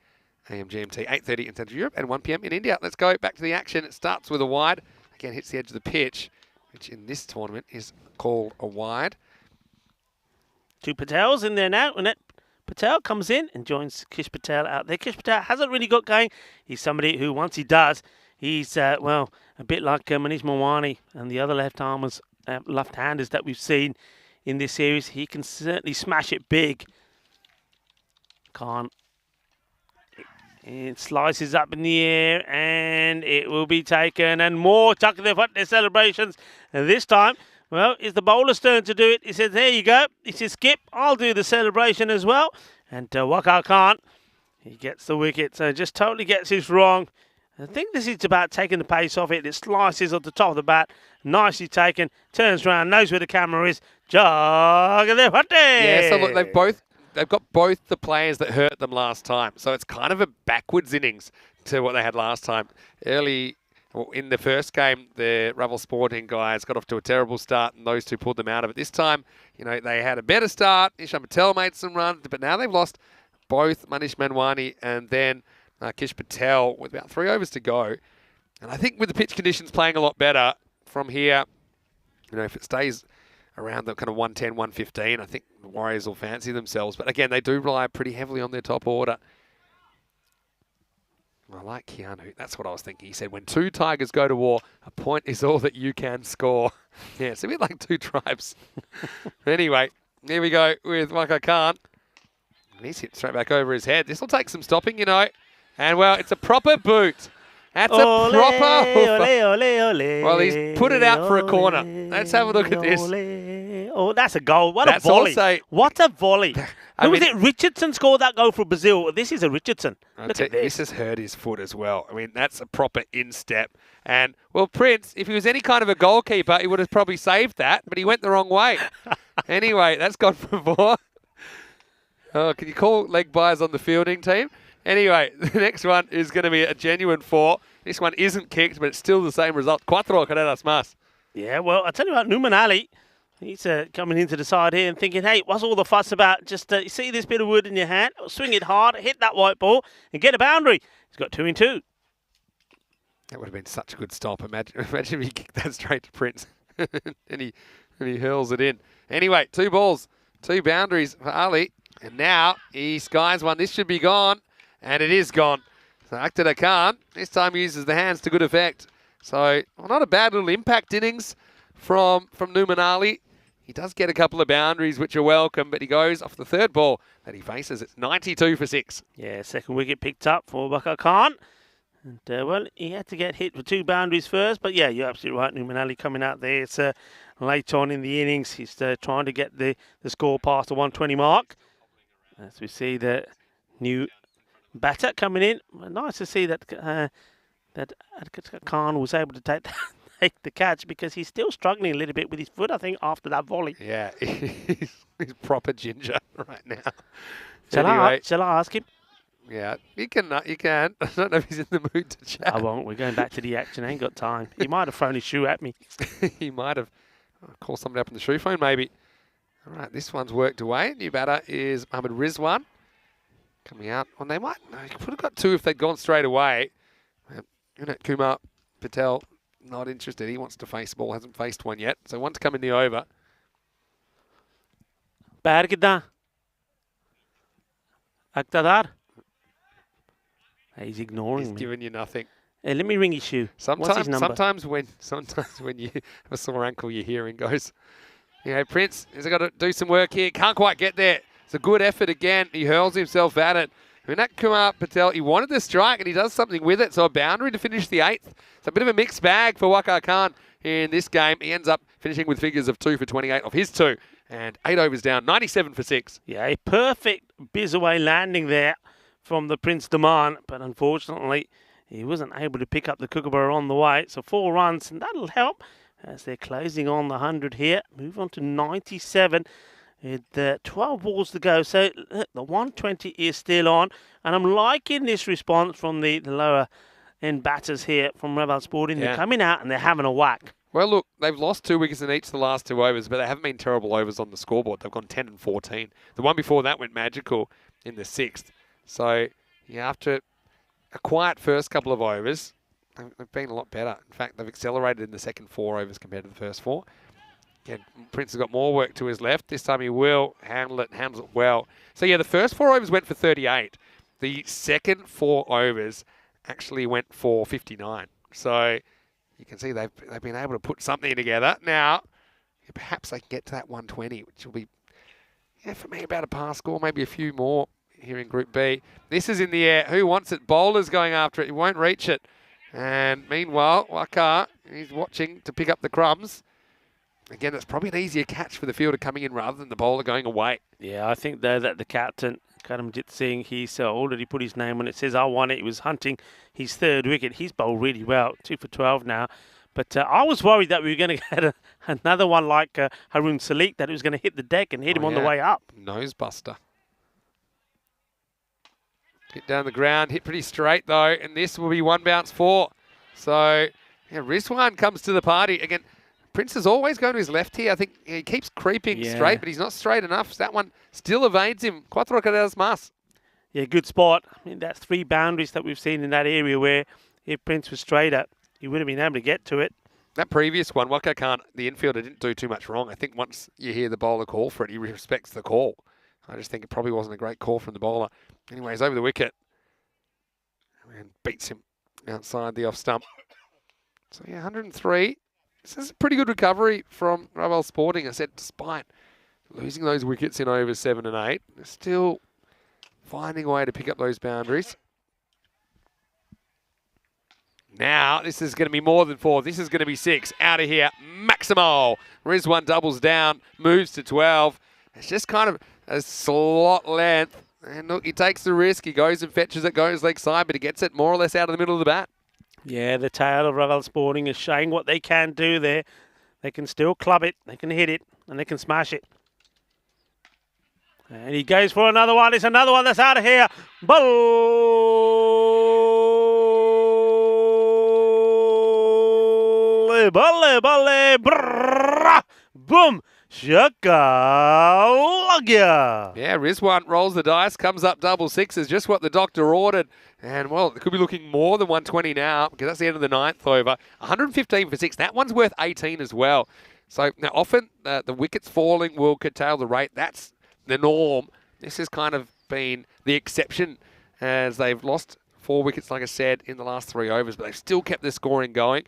a.m. GMT, 8:30 in Central Europe, and 1 p.m. in India. Let's go back to the action. It starts with a wide. Again, hits the edge of the pitch, which in this tournament is called a wide. 2 Patels in there now, and Patel comes in and joins Kish Patel out there. Kish Patel hasn't really got going. He's somebody who, once he does, He's, well, a bit like Manish Mawani and the other left-handers that we've seen in this series. He can certainly smash it big. Can't. It slices up in the air and it will be taken. And more chuck their foot, their celebrations. And this time, well, it's the bowler's turn to do it. He says, there you go. He says, Skip, I'll do the celebration as well. And Waka can't. He gets the wicket, so just totally gets this wrong. I think this is about taking the pace off it. It slices at the top of the bat. Nicely taken. Turns around, knows where the camera is. Jog their foot. Yeah, so look, they've got both the players that hurt them last time. So it's kind of a backwards innings to what they had last time. In the first game, the Ravel Sporting guys got off to a terrible start, and those two pulled them out of it. This time, they had a better start. Ishan Patel made some runs, but now they've lost both Manish Manwani and then Kish Patel with about 3 overs to go. And I think with the pitch conditions playing a lot better from here, if it stays around the kind of 110, 115, I think the Warriors will fancy themselves. But again, they do rely pretty heavily on their top order. I like Keanu. That's what I was thinking. He said, when 2 Tigers go to war, a point is all that you can score. Yeah, it's a bit like 2 tribes. Anyway, here we go with Waka Khan. And he's hit straight back over his head. This will take some stopping, And, well, it's a proper boot. That's Ole, a proper hoofer. ole, ole, ole, Well, he's put it out for a corner. Let's have a look at this. Oh, that's a goal. What That's a volley. also- What a volley. Who was it? Richardson scored that goal for Brazil. This is a Richardson. Look at This has hurt his foot as well. I mean, that's a proper instep. And, well, Prince, if he was any kind of a goalkeeper, he would have probably saved that, but he went the wrong way. Anyway, that's gone for 4. Oh, can you call leg buyers on the fielding team? Anyway, the next one is going to be a genuine 4. This one isn't kicked, but it's still the same result. 4 carreras más. Yeah, well, I tell you what, Numan Ali, he's coming into the side here and thinking, hey, what's all the fuss about? Just you see this bit of wood in your hand, swing it hard, hit that white ball, and get a boundary. He's got 2 in 2. That would have been such a good stop. Imagine if he kicked that straight to Prince and he hurls it in. Anyway, 2 balls, 2 boundaries for Ali. And now he skies one. This should be gone. And it is gone. So Akhtar Khan this time uses the hands to good effect. So not a bad little impact innings from Numan Ali. He does get a couple of boundaries which are welcome, but he goes off the 3rd ball that he faces. It's 92 for 6. Yeah, 2nd wicket picked up for Waka Khan. And, well, he had to get hit for 2 boundaries first. But, yeah, you're absolutely right. Numan Ali coming out there. It's late on in the innings. He's trying to get the score past the 120 mark. As we see the new batter coming in. Nice to see that Khan was able to take the catch because he's still struggling a little bit with his foot, I think, after that volley. Yeah, he's proper ginger right now. Shall I ask him? Yeah, you can. I don't know if he's in the mood to chat. I won't. We're going back to the action. I ain't got time. He might have thrown his shoe at me. He might have. I'll call somebody up on the shoe phone, maybe. All right, this one's worked away. New batter is Mohammad Rizwan. Coming out. Well, they might. No, he could have got 2 if they'd gone straight away. Kumar Patel, not interested. He wants to face the ball. Hasn't faced one yet. So one to come in the over. Baher kidda? Aktadar? He's ignoring He's me. giving you nothing. Hey, let me ring his shoe. What's his number? Sometimes when you have a sore ankle, your hearing goes. Prince has got to do some work here. Can't quite get there. It's a good effort again. He hurls himself at it. Kumar Patel, he wanted the strike and he does something with it. So a boundary to finish the 8th. It's a bit of a mixed bag for Waka Khan in this game. He ends up finishing with figures of 2 for 28 off his 2. And 8 overs down, 97 for 6. Yeah, a perfect biz-away landing there from the Prince Daman. But unfortunately, he wasn't able to pick up the Kookaburra on the way. So 4 runs, and that'll help as they're closing on the 100 here. Move on to 97. With 12 balls to go. So the 120 is still on. And I'm liking this response from the lower end batters here from Raval Sporting. Yeah. They're coming out and they're having a whack. Well, look, they've lost 2 wickets in each of the last 2 overs, but they haven't been terrible overs on the scoreboard. They've gone 10 and 14. The one before that went magical in the 6th. So, after a quiet first couple of overs, they've been a lot better. In fact, they've accelerated in the second 4 overs compared to the first 4. Again, Prince has got more work to his left. This time he will handles it well. So, the first 4 overs went for 38. The second 4 overs actually went for 59. So you can see they've been able to put something together. Now, perhaps they can get to that 120, which will be, for me, about a par score, maybe a few more here in Group B. This is in the air. Who wants it? Bowler's going after it. He won't reach it. And meanwhile, Waka, he's watching to pick up the crumbs. Again, that's probably an easier catch for the fielder coming in rather than the bowler going away. Yeah, I think though that the captain, Karamjit Singh, he's already put his name on it. Says, I won it. He was hunting his third wicket. He's bowled really well, 2 for 12 now. But I was worried that we were going to get another one like Haroon Salik, that it was going to hit the deck and hit him on the way up. Nose buster. Hit down the ground, hit pretty straight though, and this will be 1 bounce 4. So, Rizwan comes to the party. Again, Prince is always going to his left here. I think he keeps creeping straight, but he's not straight enough. So that one still evades him. Cuatro carreras más. Yeah, good spot. I mean, that's 3 boundaries that we've seen in that area where if Prince was straighter, he would have been able to get to it. That previous one, Waka Khan, the infielder, didn't do too much wrong. I think once you hear the bowler call for it, he respects the call. I just think it probably wasn't a great call from the bowler. Anyway, he's over the wicket and beats him outside the off stump. So, 103. This is a pretty good recovery from Ravel Sporting. I said, despite losing those wickets in overs 7 and 8, they're still finding a way to pick up those boundaries. Now, this is going to be more than 4. This is going to be 6. Out of here, Maximo. Rizwan doubles down, moves to 12. It's just kind of a slot length. And look, he takes the risk. He goes and fetches it, goes leg side, but he gets it more or less out of the middle of the bat. Yeah, the tail of Ravel Sporting is showing what they can do there. They can still club it, they can hit it, and they can smash it. And he goes for another one. It's another one that's out of here. Balle, balle, balle, brrrr, boom, shakalagya. Yeah, Rizwan rolls the dice, comes up double sixes, just what the doctor ordered. And, well, it could be looking more than 120 now because that's the end of the 9th over. 115 for 6. That one's worth 18 as well. So, now often the wickets falling will curtail the rate. That's the norm. This has kind of been the exception as they've lost 4 wickets, like I said, in the last 3 overs, but they've still kept the scoring going.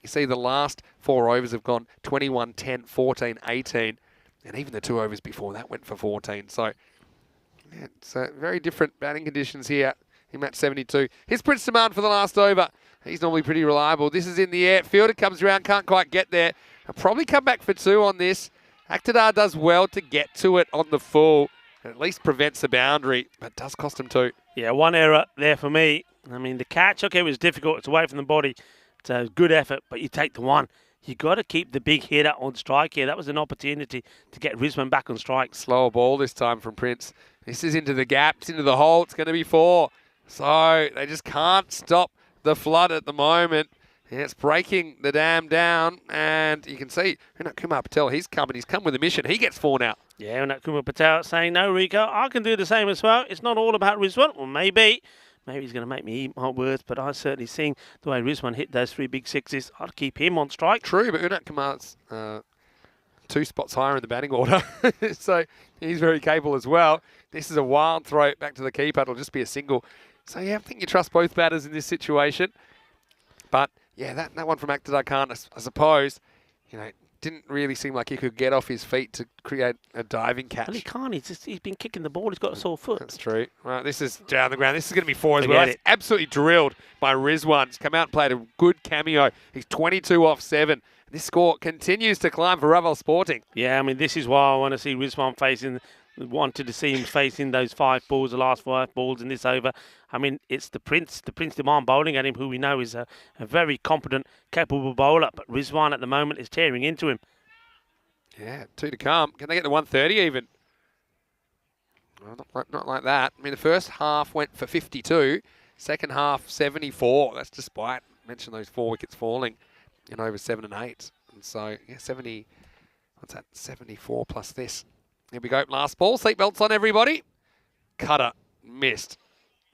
You see the last 4 overs have gone 21, 10, 14, 18, and even the 2 overs before that went for 14. So, yeah, it's very different batting conditions here in match 72. Here's Prince Saman for the last over. He's normally pretty reliable. This is in the air. Fielder comes around, can't quite get there. I'll probably come back for 2 on this. Aktadar does well to get to it on the full. At least prevents the boundary, but does cost him 2. Yeah, 1 error there for me. I mean, the catch, okay, was difficult. It's away from the body. It's a good effort, but you take the 1. You got to keep the big hitter on strike here. That was an opportunity to get Rizwan back on strike. Slower ball this time from Prince. This is into the gaps, into the hole. It's going to be 4. So they just can't stop the flood at the moment. And it's breaking the dam down. And you can see Kumar Patel, he's come with a mission. He gets 4 now. Yeah, and Kumar Patel saying, no, Rico, I can do the same as well. It's not all about Rizwan. Well, maybe. Maybe he's going to make me eat my words, but I've certainly seen the way Rizwan hit those 3 big sixes. I'd keep him on strike. True, but Unat Kumar's 2 spots higher in the batting order. So he's very capable as well. This is a wild throw back to the keeper. It'll just be a single. So, yeah, I think you trust both batters in this situation. But, yeah, that one from Akhtar Khan, I suppose, didn't really seem like he could get off his feet to create a diving catch. Well, he can't. He's been kicking the ball. He's got a sore foot. That's true. Right, this is down the ground. This is going to be 4 as Forget well. it. It's absolutely drilled by Rizwan. He's come out and played a good cameo. He's 22 off 7. This score continues to climb for Ravel Sporting. Yeah, I mean, this is why I want to see Rizwan wanted to see him facing those 5 balls, the last 5 balls in this over. I mean, it's the Prince demand bowling at him, who we know is a very competent, capable bowler. But Rizwan at the moment is tearing into him. Yeah, 2 to come. Can they get to 130 even? Well, not like that. I mean, the first half went for 52. Second half, 74. That's despite, mention those 4 wickets falling in over 7 and 8. And so, yeah, 70, what's that? 74 plus this. Here we go. Last ball. Seatbelts on, everybody. Cutter. Missed.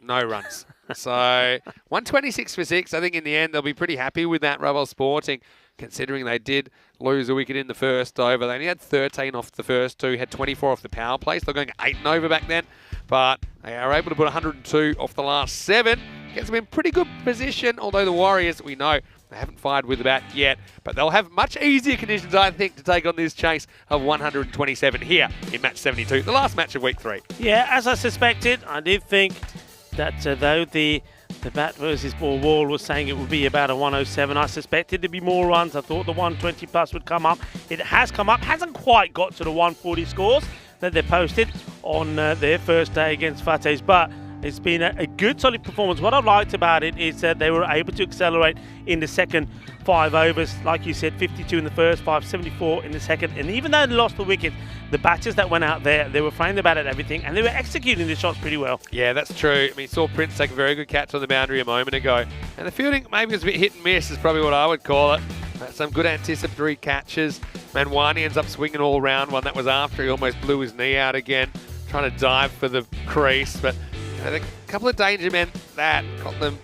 No runs. So, 126 for 6. I think in the end, they'll be pretty happy with that, Ravel Sporting, considering they did lose a wicket in the first over. They only had 13 off the first 2, had 24 off the power play. So they're going 8 and over back then. But they are able to put 102 off the last 7. gets them in pretty good position, although the Warriors, we know, they haven't fired with the bat yet, but they'll have much easier conditions, I think, to take on this chase of 127 here in match 72, the last match of week 3. Yeah, as I suspected, I did think that though the bat versus ball wall was saying it would be about a 107, I suspected there'd be more runs. I thought the 120 plus would come up. It has come up, hasn't quite got to the 140 scores that they posted on their first day against Fateh's, but it's been a good solid performance. What I liked about it is that they were able to accelerate in the second 5 overs. Like you said, 52 in the first, 574 in the second. And even though they lost the wicket, the batters that went out there, they were framing the bat at everything and they were executing the shots pretty well. Yeah, that's true. I mean, saw Prince take a very good catch on the boundary a moment ago. And the fielding maybe was a bit hit and miss is probably what I would call it. Some good anticipatory catches. Manwani ends up swinging all around one. That was after he almost blew his knee out again, trying to dive for the crease. But a couple of danger men that got them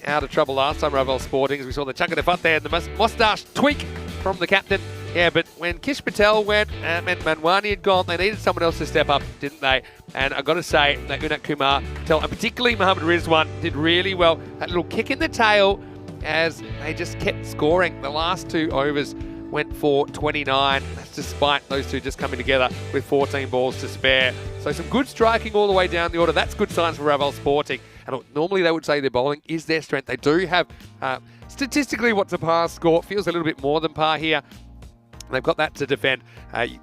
out of trouble last time, Ravel Sporting, as we saw the chuck of the foot there and the moustache tweak from the captain. Yeah, but when Kish Patel went and Manwani had gone, they needed someone else to step up, didn't they? And I've got to say that Unak Kumar Patel, and particularly Mohammad Rizwan, did really well. That little kick in the tail as they just kept scoring. The last 2 overs went for 29. That's despite those two just coming together with 14 balls to spare. So some good striking all the way down the order. That's good signs for Ravel Sporting. And normally they would say their bowling is their strength. They do have statistically what's a par score. Feels a little bit more than par here. They've got that to defend.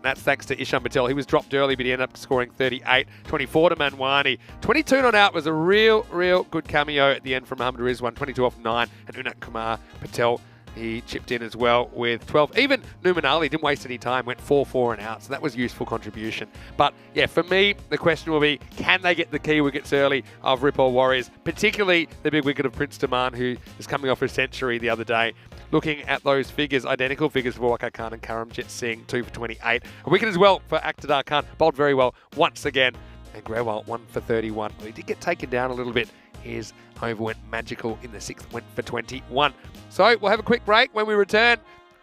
That's thanks to Ishan Patel. He was dropped early, but he ended up scoring 38. 24 to Manwani. 22 not out was a real good cameo at the end from Mohammad Rizwan. 22 off 9. And Unak Kumar Patel, he chipped in as well with 12. Even Numan Ali didn't waste any time, went 4-4 and out, so that was a useful contribution. But yeah, for me, the question will be, can they get the key wickets early of Ripple Warriors, particularly the big wicket of Prince Daman, who is coming off a century the other day. Looking at those figures, identical figures for Waqar Khan and Karamjit Singh, 2 for 28. A wicket as well for Akhtar Khan, bowled very well once again. And Grewal, 1 for 31. Well, he did get taken down a little bit. His over went magical in the 6th, went for 21. So we'll have a quick break. When we return,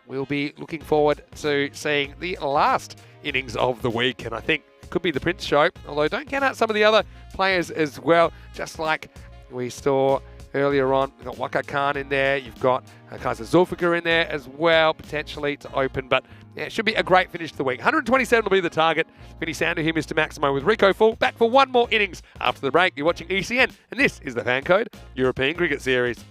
we'll be looking forward to seeing the last innings of the week. And I think it could be the Prince show, although don't count out some of the other players as well, just like we saw earlier on. We've got Waqar Khan in there. You've got Kaiser Zulfikar in there as well, potentially to open. But yeah, it should be a great finish to the week. 127 will be the target. Vinny Sandu here, Mr. Maximo with Rico Full. Back for one more innings after the break. You're watching ECN, and this is the FanCode European Cricket Series.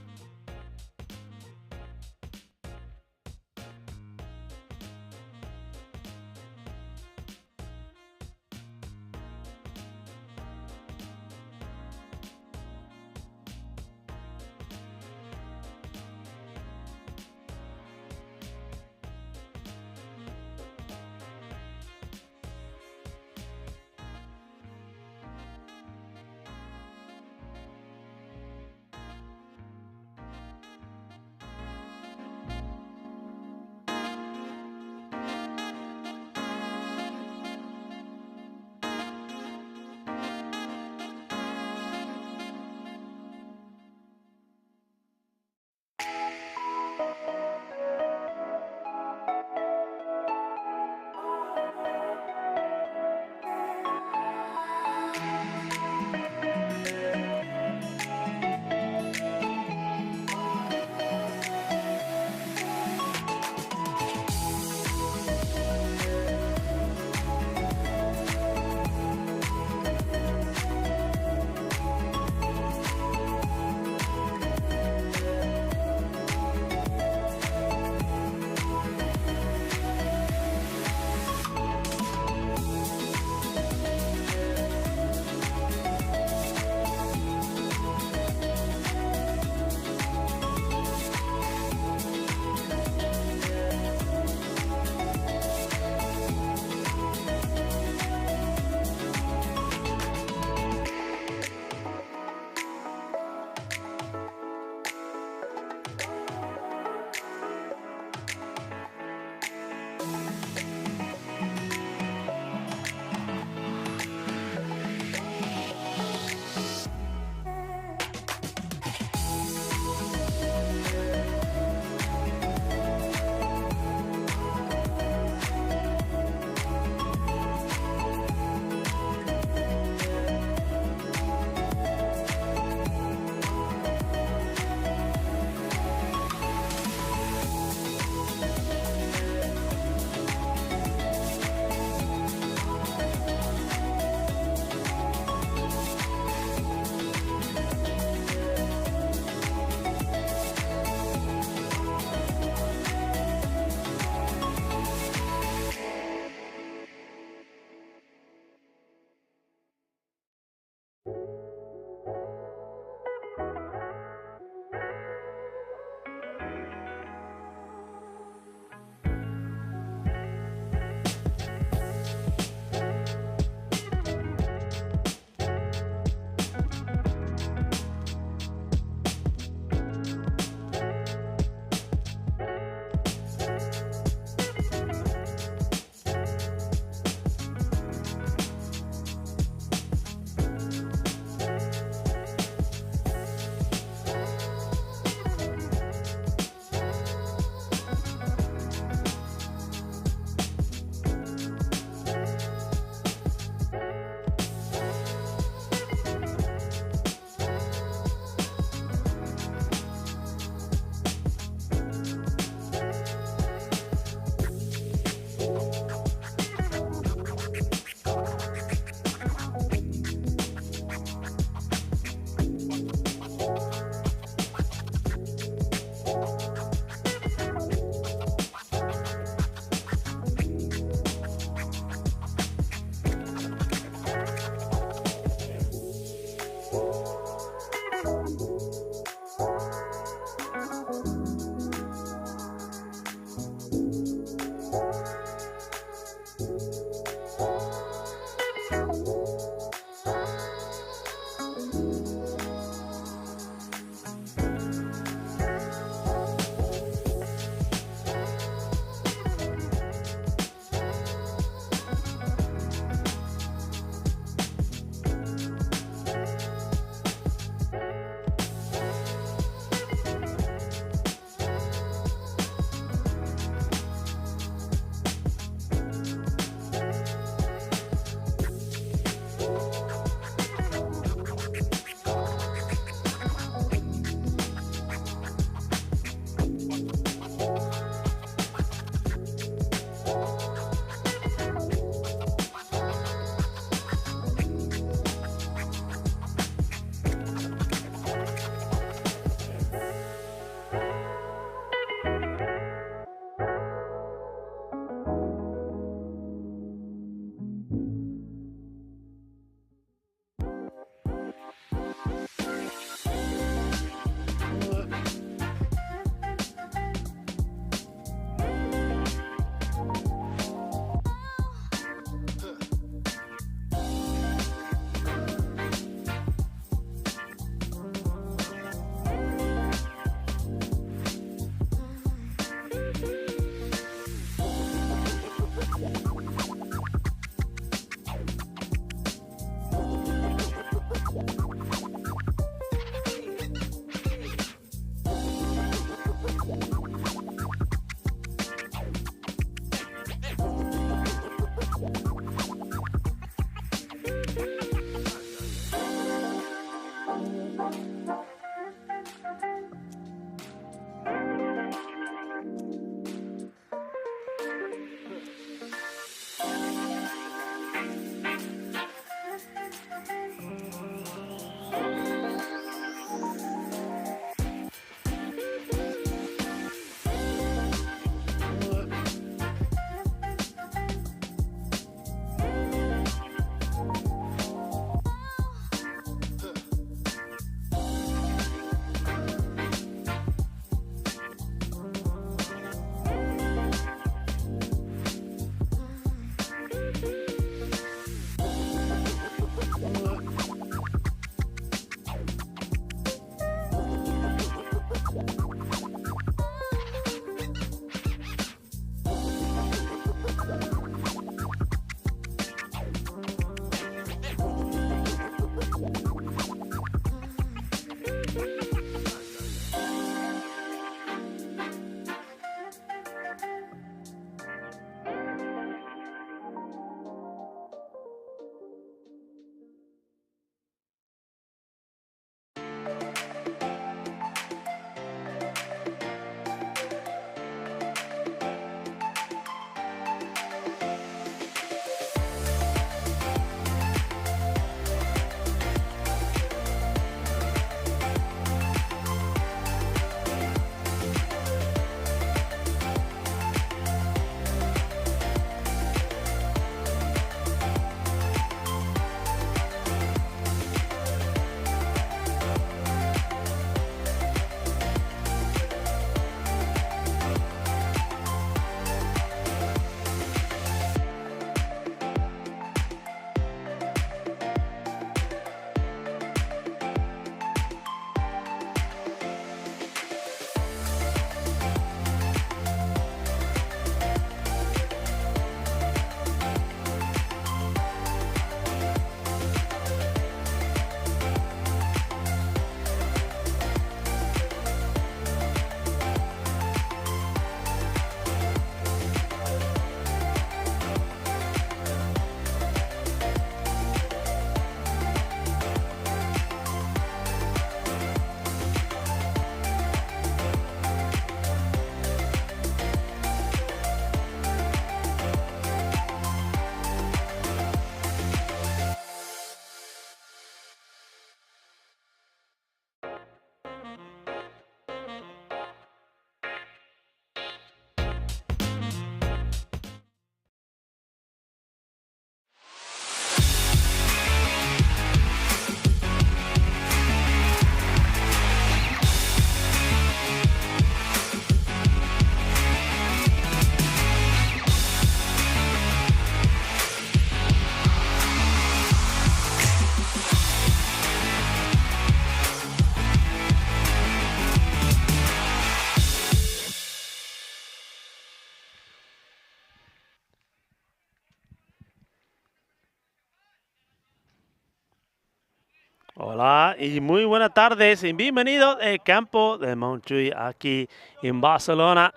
Hola y muy buenas tardes y bienvenidos al campo de Montjuïc aquí en Barcelona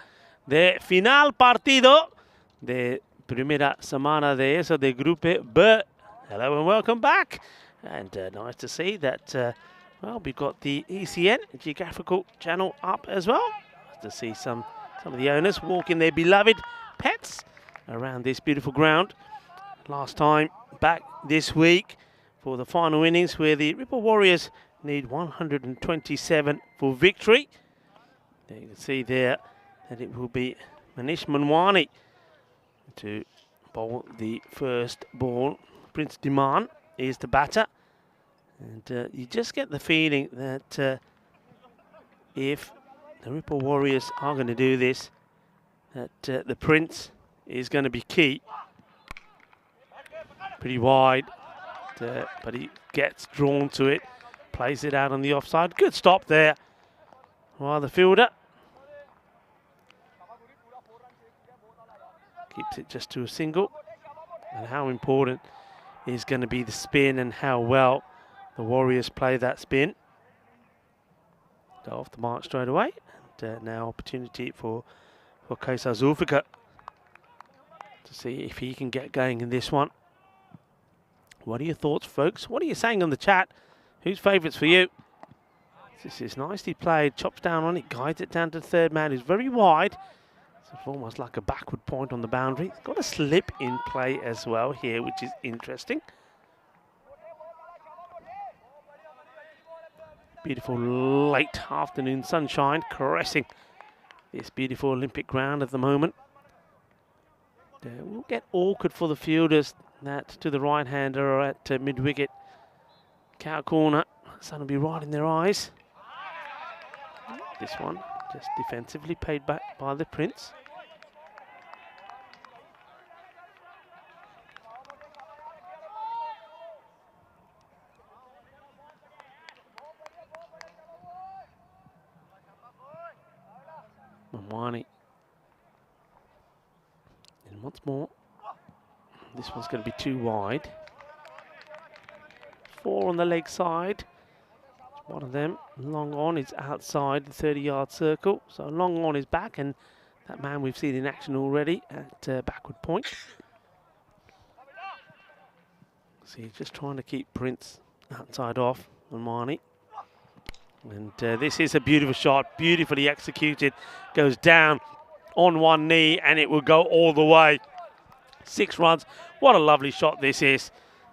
de final partido de primera semana de eso de Grupo B. Hello and welcome back, and nice to see that well, we've got the ECN geographical channel up as well. Nice to see some of the owners walking their beloved pets around this beautiful ground. Last time back this week for the final innings, where the Ripple Warriors need 127 for victory. You can see there that it will be Manish Manwani to bowl the first ball. Prince Diman is the batter. And you just get the feeling that if the Ripple Warriors are going to do this, that the Prince is going to be key. Pretty wide. But he gets drawn to it, plays it out on the offside. Good stop there. While the fielder keeps it just to a single. And how important is going to be the spin and how well the Warriors play that spin. Go off the mark straight away. And now opportunity for Kaysar Zulfikar to see if he can get going in this one. What are your thoughts, folks? What are you saying on the chat? Who's favourites for you? This is nicely played. Chops down on it, guides it down to the third man, who's very wide. It's almost like a backward point on the boundary. It's got a slip in play as well here, which is interesting. Beautiful late afternoon sunshine caressing this beautiful Olympic ground at the moment. It will get awkward for the fielders. That to the right-hander or at mid-wicket. Cow corner. Sun will be right in their eyes. This one just defensively paid back by the Prince. Manwani. And once more. This one's going to be too wide. 4 on the leg side. One of them, long on, is outside the 30-yard circle. So long on is back, and that man we've seen in action already at backward point. So he's just trying to keep Prince outside off Manwani. And this is a beautiful shot, beautifully executed. Goes down on one knee, and it will go all the way. 6 runs. What a lovely shot this is.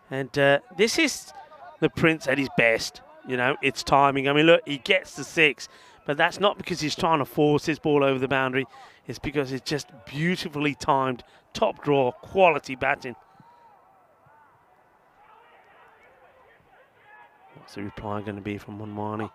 And this is the Prince at his best. You know, it's timing. I mean, look, he gets the 6. But that's not because he's trying to force his ball over the boundary. It's because it's just beautifully timed. Top draw, quality batting. What's the reply going to be from Manwani?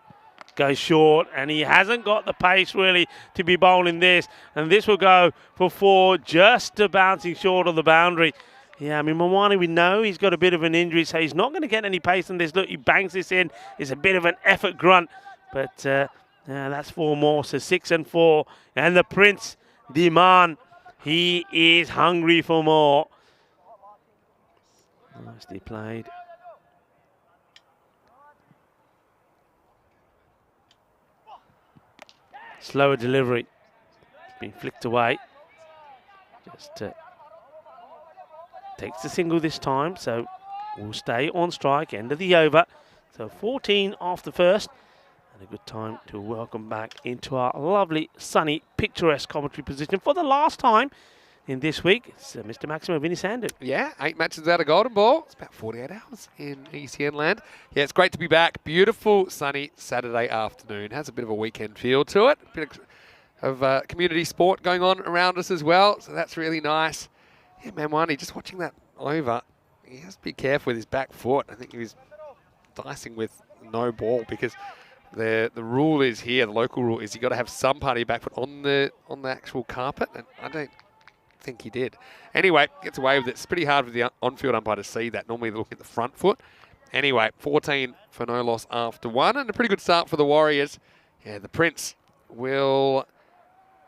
Goes short, and he hasn't got the pace really to be bowling this, and this will go for 4, just bouncing short of the boundary. Yeah, I mean, Manwani, we know he's got a bit of an injury, so he's not going to get any pace on this. Look, he bangs this in. It's a bit of an effort grunt, but that's 4 more, so 6 and 4. And the Prince, Diman, he is hungry for more. Nicely played. Slower delivery. It's been flicked away. Just takes the single this time, so we'll stay on strike, end of the over. So 14 off the first, and a good time to welcome back into our lovely, sunny, picturesque commentary position for the last time in this week. It's Mr. Maximo Vinny Sandu. Yeah, 8 matches without a golden ball. It's about 48 hours in ECN land. Yeah, it's great to be back. Beautiful, sunny Saturday afternoon. Has a bit of a weekend feel to it. A bit of community sport going on around us as well, so that's really nice. Yeah, Manwani, just watching that over, he has to be careful with his back foot. I think he was dicing with no ball because the rule is here, the local rule is you got to have some part of your back foot on the actual carpet, and I don't think he did. Anyway, gets away with it. It's pretty hard for the on-field umpire to see that. Normally they look at the front foot. Anyway, 14 for no loss after 1, and a pretty good start for the Warriors. Yeah, the Prince will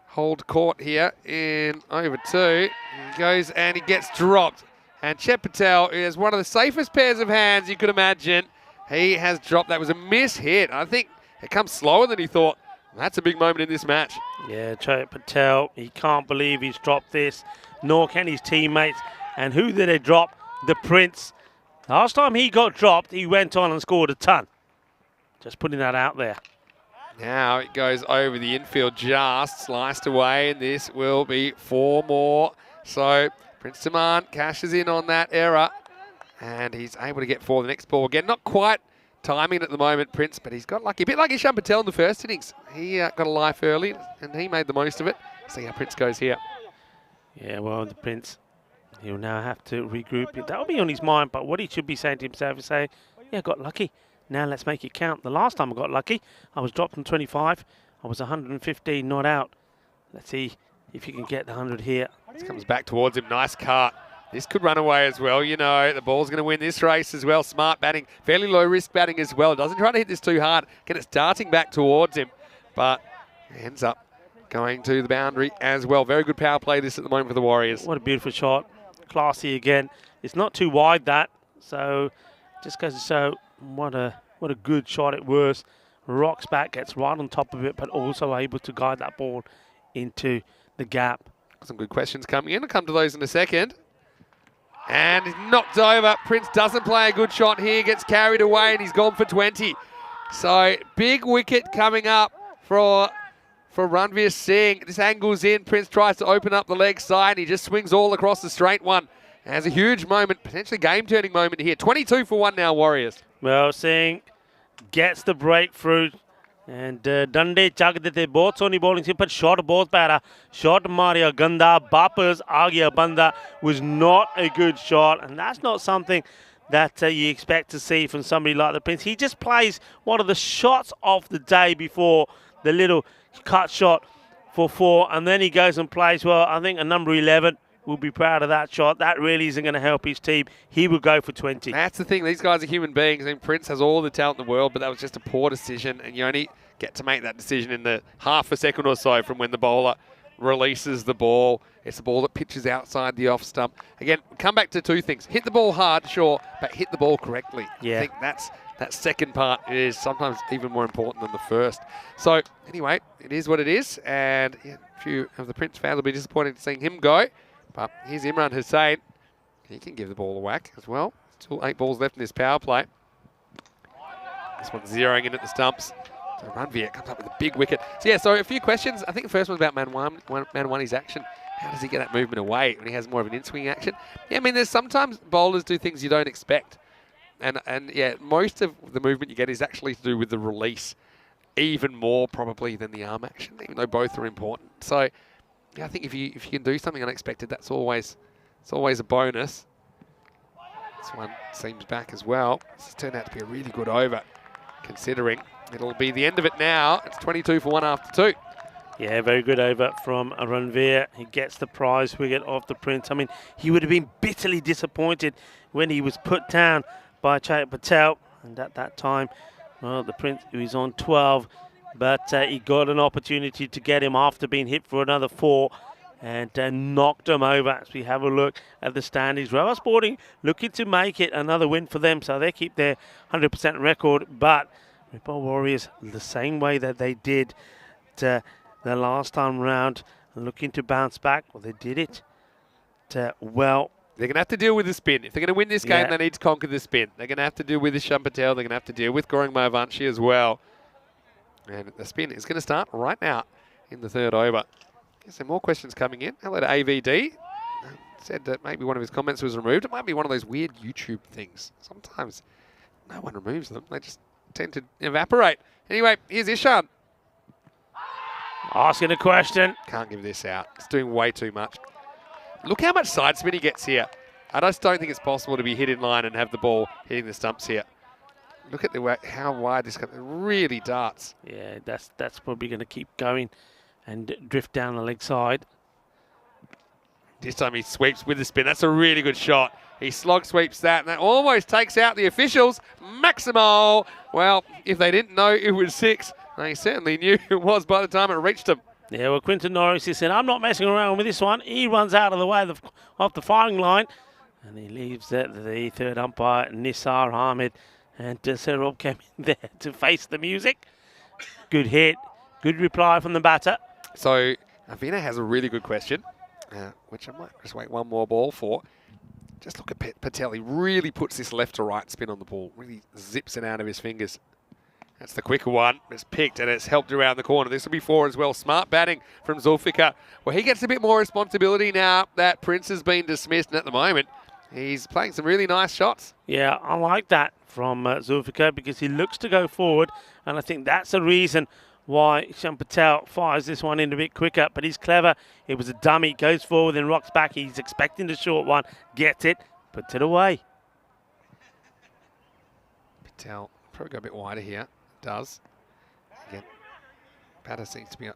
hold court here in over 2. He goes and he gets dropped. And Chet Patel is one of the safest pairs of hands you could imagine. He has dropped. That was a miss hit. I think it comes slower than he thought. That's a big moment in this match. Yeah, Chayat Patel, he can't believe he's dropped this, nor can his teammates. And who did they drop? The Prince. Last time he got dropped, he went on and scored a ton. Just putting that out there. Now it goes over the infield, just sliced away, and this will be 4 more. So Prince Taman cashes in on that error, and he's able to get 4 the next ball again. Not quite timing at the moment, Prince, but he's got lucky. A bit like Ishan Patel in the first innings. He got a life early, and he made the most of it. See how Prince goes here. Yeah, well, the Prince, he'll now have to regroup. That'll be on his mind, but what he should be saying to himself is say, yeah, got lucky. Now let's make it count. The last time I got lucky, I was dropped from 25. I was 115 not out. Let's see if you can get the 100 here. This comes back towards him. Nice cut. This could run away as well. You know, the ball's going to win this race as well. Smart batting. Fairly low risk batting as well. Doesn't try to hit this too hard. Get it darting back towards him. But ends up going to the boundary as well. Very good power play this at the moment for the Warriors. What a beautiful shot. Classy again. It's not too wide, that. So just goes to show what a good shot it was. Rocks back, gets right on top of it, but also able to guide that ball into the gap. Some good questions coming in. I'll come to those in a second. And he's knocked over. Prince doesn't play a good shot here. Gets carried away, and he's gone for 20. So big wicket coming up for Ranveer Singh. This angles in. Prince tries to open up the leg side. He just swings all across the straight one. Has a huge moment, potentially game-turning moment here. 22 for 1 now, Warriors. Well, Singh gets the breakthrough. And Dande Chagdete both Sony bowling but short both para. Short Maria Ganda Bappers Agia Banda was not a good shot, and that's not something that you expect to see from somebody like the Prince. He just plays one of the shots of the day before, the little cut shot for 4, and then he goes and plays well. I think a number 11 will be proud of that shot. That really isn't going to help his team. He will go for 20. That's the thing. These guys are human beings. I mean, Prince has all the talent in the world, but that was just a poor decision, and you only get to make that decision in the half a second or so from when the bowler releases the ball. It's the ball that pitches outside the off stump. Again, come back to 2 things. Hit the ball hard, sure, but hit the ball correctly. Yeah. I think that second part is sometimes even more important than the first. So, anyway, it is what it is, and yeah, a few of the Prince fans will be disappointed seeing him go. But here's Imran Hussain. He can give the ball a whack as well. Still 8 balls left in this power play. This one's zeroing in at the stumps. So Ranveer comes up with a big wicket. So yeah, so a few questions. I think the first one's about man one, his action. How does he get that movement away when he has more of an in-swing action? Yeah, I mean, there's sometimes bowlers do things you don't expect. And yeah, most of the movement you get is actually to do with the release, even more probably than the arm action, even though both are important. So yeah, I think if you can do something unexpected, it's always a bonus. This one seems back as well. This has turned out to be a really good over, considering it'll be the end of it now. It's 22 for 1 after 2. Yeah, very good over from Ranveer. He gets the prize wicket off the Prince. I mean, he would have been bitterly disappointed when he was put down by Chayat Patel. And at that time, well, the Prince, who is on 12, but he got an opportunity to get him after being hit for another 4 and knocked him over. As we have a look at the standings, Rawa Sporting looking to make it another win for them, so they keep their 100% record. But Ripple Warriors, the same way that they did the last time round, looking to bounce back. Well, they did it well. They're going to have to deal with the spin. If they're going to win this game, they need to conquer the spin. They're going to have to deal with Ishan Patel. They're going to have to deal with Gaurang Mayavanshi as well. And the spin is going to start right now in the 3rd over. Some more questions coming in. Hello to AVD. Said that maybe one of his comments was removed. It might be one of those weird YouTube things. Sometimes no one removes them. They just tend to evaporate. Anyway, here's Ishan. Asking a question. Can't give this out. It's doing way too much. Look how much side spin he gets here. I just don't think it's possible to be hit in line and have the ball hitting the stumps here. Look at the way, how wide this comes. It really darts. Yeah, that's probably going to keep going and drift down the leg side. This time he sweeps with the spin. That's a really good shot. He slog sweeps that, and that almost takes out the officials. Maximo. Well, if they didn't know it was 6, they certainly knew it was by the time it reached them. Yeah, well, Quinton Norris, he said, I'm not messing around with this one. He runs out of the way off the firing line, and he leaves the 3rd umpire, Nisar Ahmed, And Sir Rob came in there to face the music. Good hit. Good reply from the batter. So Avina has a really good question, which I might just wait one more ball for. Just look at Patel. He really puts this left to right spin on the ball. Really zips it out of his fingers. That's the quicker one. It's picked and it's helped around the corner. This will be 4 as well. Smart batting from Zulfikar. Well, he gets a bit more responsibility now that Prince has been dismissed. And at the moment, he's playing some really nice shots. Yeah, I like that from Zulfikar because he looks to go forward. And I think that's the reason why Ishan Patel fires this one in a bit quicker. But he's clever. It was a dummy. Goes forward, then rocks back. He's expecting the short one. Gets it. Puts it away. Patel probably go a bit wider here. Does. Again, batter seems to be kind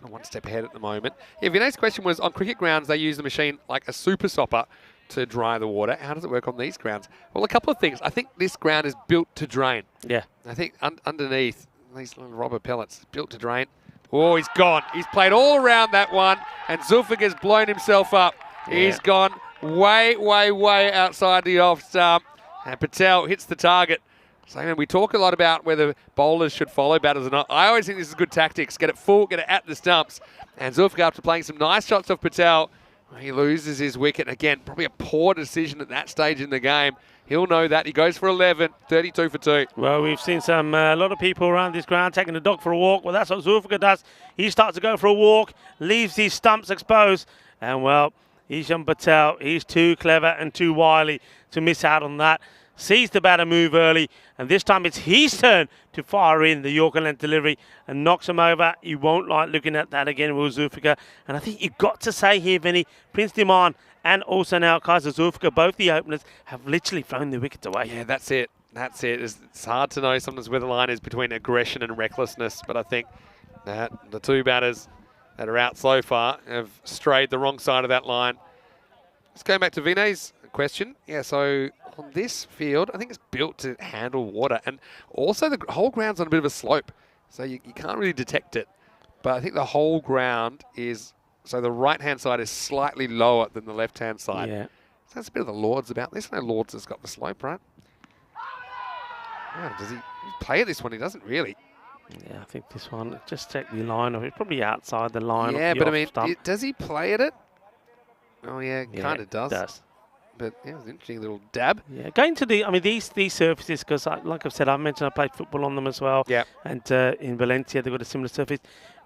of one step ahead at the moment. Yeah, Vinay's question was, on cricket grounds, they use the machine like a super sopper to dry the water. How does it work on these grounds? Well, a couple of things. I think this ground is built to drain. Yeah. I think underneath these little rubber pellets, built to drain. Oh, he's gone. He's played all around that one, and Zulfikar's blown himself up. Yeah. He's gone way, way, way outside the off stump, and Patel hits the target. So we talk a lot about whether bowlers should follow batters or not. I always think this is good tactics. Get it full, get it at the stumps. And Zulfikar, after playing some nice shots off Patel, he loses his wicket. Again, probably a poor decision at that stage in the game. He'll know that. He goes for 11, 32 for 2. Well, we've seen a lot of people around this ground taking the dog for a walk. Well, that's what Zulfikar does. He starts to go for a walk, leaves his stumps exposed. And, well, Ishan Patel, he's too clever and too wily to miss out on that. Sees the batter move early, and this time it's his turn to fire in the Yorker length delivery and knocks him over. You won't like looking at that again with Zulfikar. And I think you've got to say here, Vinny, Prince Diman and also now Kaiser Zulfikar, both the openers, have literally thrown the wickets away. Yeah, that's it. That's it. It's hard to know sometimes where the line is between aggression and recklessness, but I think that the two batters that are out so far have strayed the wrong side of that line. Let's go back to Vinay's question. Yeah, so on this field, I think it's built to handle water, and also the whole ground's on a bit of a slope, so you can't really detect it. But I think the whole ground is, so the right-hand side is slightly lower than the left-hand side. Yeah. So that's a bit of the Lords about this. No Lords has got the slope, right? Oh, does he play this one? He doesn't really. Yeah, I think this one, just check the line of it. Probably outside the line. Yeah, of the but I mean, stump. does he play at it? Oh, yeah, kind of does. Does. But yeah, it was an interesting little dab. Yeah, going to the, I mean, these surfaces, because like I've said, I mentioned I played football on them as well. Yeah. And in Valencia, they've got a similar surface.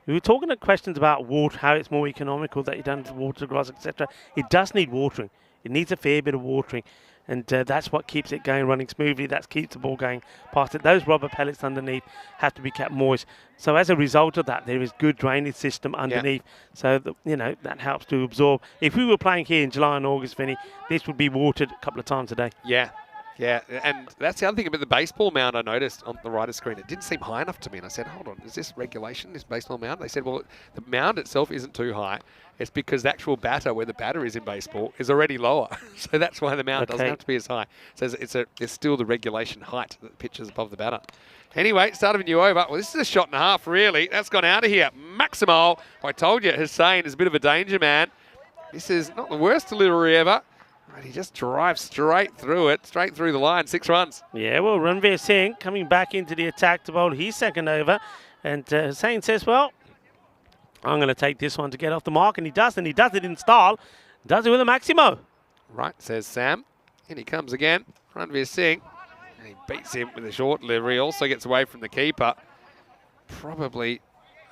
We were talking at questions about water, how it's more economical that you don't water the grass, etc. It does need watering. It needs a fair bit of watering. And that's what keeps it going, running smoothly. That keeps the ball going past it. Those rubber pellets underneath have to be kept moist. So as a result of that, there is good drainage system underneath. Yeah. So, that helps to absorb. If we were playing here in July and August, Vinny, this would be watered a couple of times a day. Yeah. Yeah, and that's the other thing about the baseball mound I noticed on the writer's screen. It didn't seem high enough to me, and I said, hold on, is this regulation, this baseball mound? They said, well, the mound itself isn't too high. It's because the actual batter, where the batter is in baseball, is already lower. So that's why the mound doesn't have to be as high. So it's still the regulation height that pitches above the batter. Anyway, start of a new over. Well, this is a shot and a half, really. That's gone out of here. Maximo, I told you, Hussain is a bit of a danger man. This is not the worst delivery ever. But he just drives straight through it, straight through the line, 6 runs. Yeah, well, Ranveer Singh coming back into the attack to bowl his second over. And Hussain says, well, I'm going to take this one to get off the mark. And he does it in style. Does it with a Maximo. Right, says Sam. In he comes again, Ranveer Singh. And he beats him with a short delivery. Also gets away from the keeper. Probably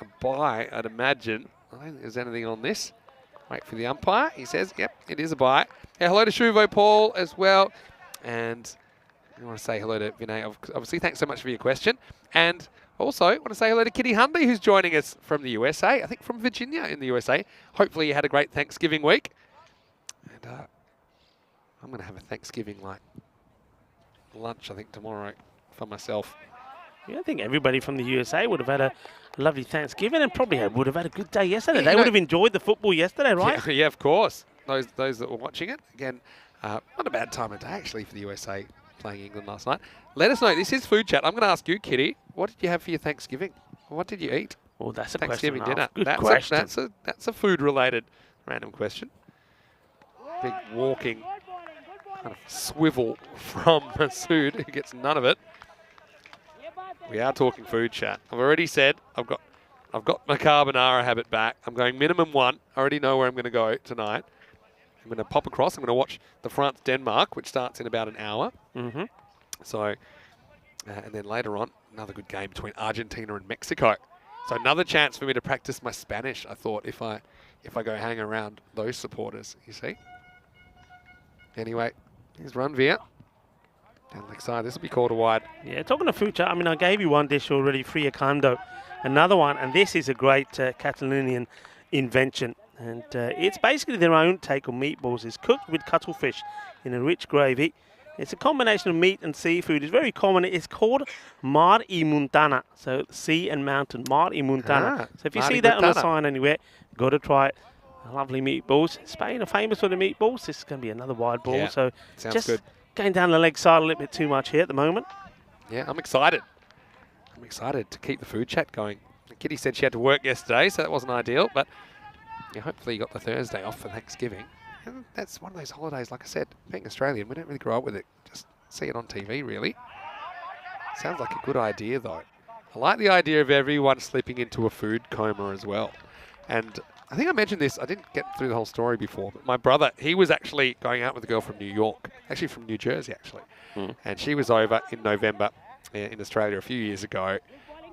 a bye, I'd imagine. I don't think there's anything on this. Wait for the umpire. He says, yep, it is a bye. Yeah, hello to Shuvo Paul as well. And I want to say hello to Vinay. Obviously, thanks so much for your question. And also, I want to say hello to Kitty Huntley, who's joining us from the USA. I think from Virginia in the USA. Hopefully you had a great Thanksgiving week. And I'm going to have a Thanksgiving lunch, I think, tomorrow for myself. Yeah, I think everybody from the USA would have had a lovely Thanksgiving and probably would have had a good day yesterday. Yeah, they would have enjoyed the football yesterday, right? Yeah, of course. Those that were watching it. Again, not a bad time of day, actually, for the USA playing England last night. Let us know. This is Food Chat. I'm going to ask you, Kitty, what did you have for your Thanksgiving? What did you eat? Well, that's a Thanksgiving question. dinner. Good question. That's a food-related random question. Big walking kind of swivel from Masood, who gets none of it. We are talking food chat. I've already said I've got my carbonara habit back. I'm going minimum 1. I already know where I'm going to go tonight. I'm going to pop across. I'm going to watch the France-Denmark, which starts in about an hour. Mm-hmm. So, and then later on, another good game between Argentina and Mexico. So another chance for me to practice my Spanish, I thought, if I go hang around those supporters, you see. Anyway, here's Ranveer. Down the leg side. This will be called a wide. Yeah, talking of food chat, I mean, I gave you one dish already, friacando. Another one, and this is a great Catalonian invention. And it's basically their own take on meatballs. It's cooked with cuttlefish in a rich gravy. It's a combination of meat and seafood. It's very common. It's called mar y muntana, so sea and mountain, mar y muntana. So if you see that on a sign anywhere, got to try it. Lovely meatballs. Spain are famous for the meatballs. This is going to be another wide ball. Yeah, so sounds just good. Going down the leg side a little bit too much here at the moment. Yeah, I'm excited. I'm excited to keep the food chat going. Kitty said she had to work yesterday, so that wasn't ideal, but yeah, hopefully you got the Thursday off for Thanksgiving. And that's one of those holidays, like I said, being Australian, we don't really grow up with it. Just see it on TV, really. Sounds like a good idea, though. I like the idea of everyone slipping into a food coma as well. And I think I mentioned this, I didn't get through the whole story before, but my brother, he was actually going out with a girl from New York, actually from New Jersey, actually. And she was over in November in Australia a few years ago.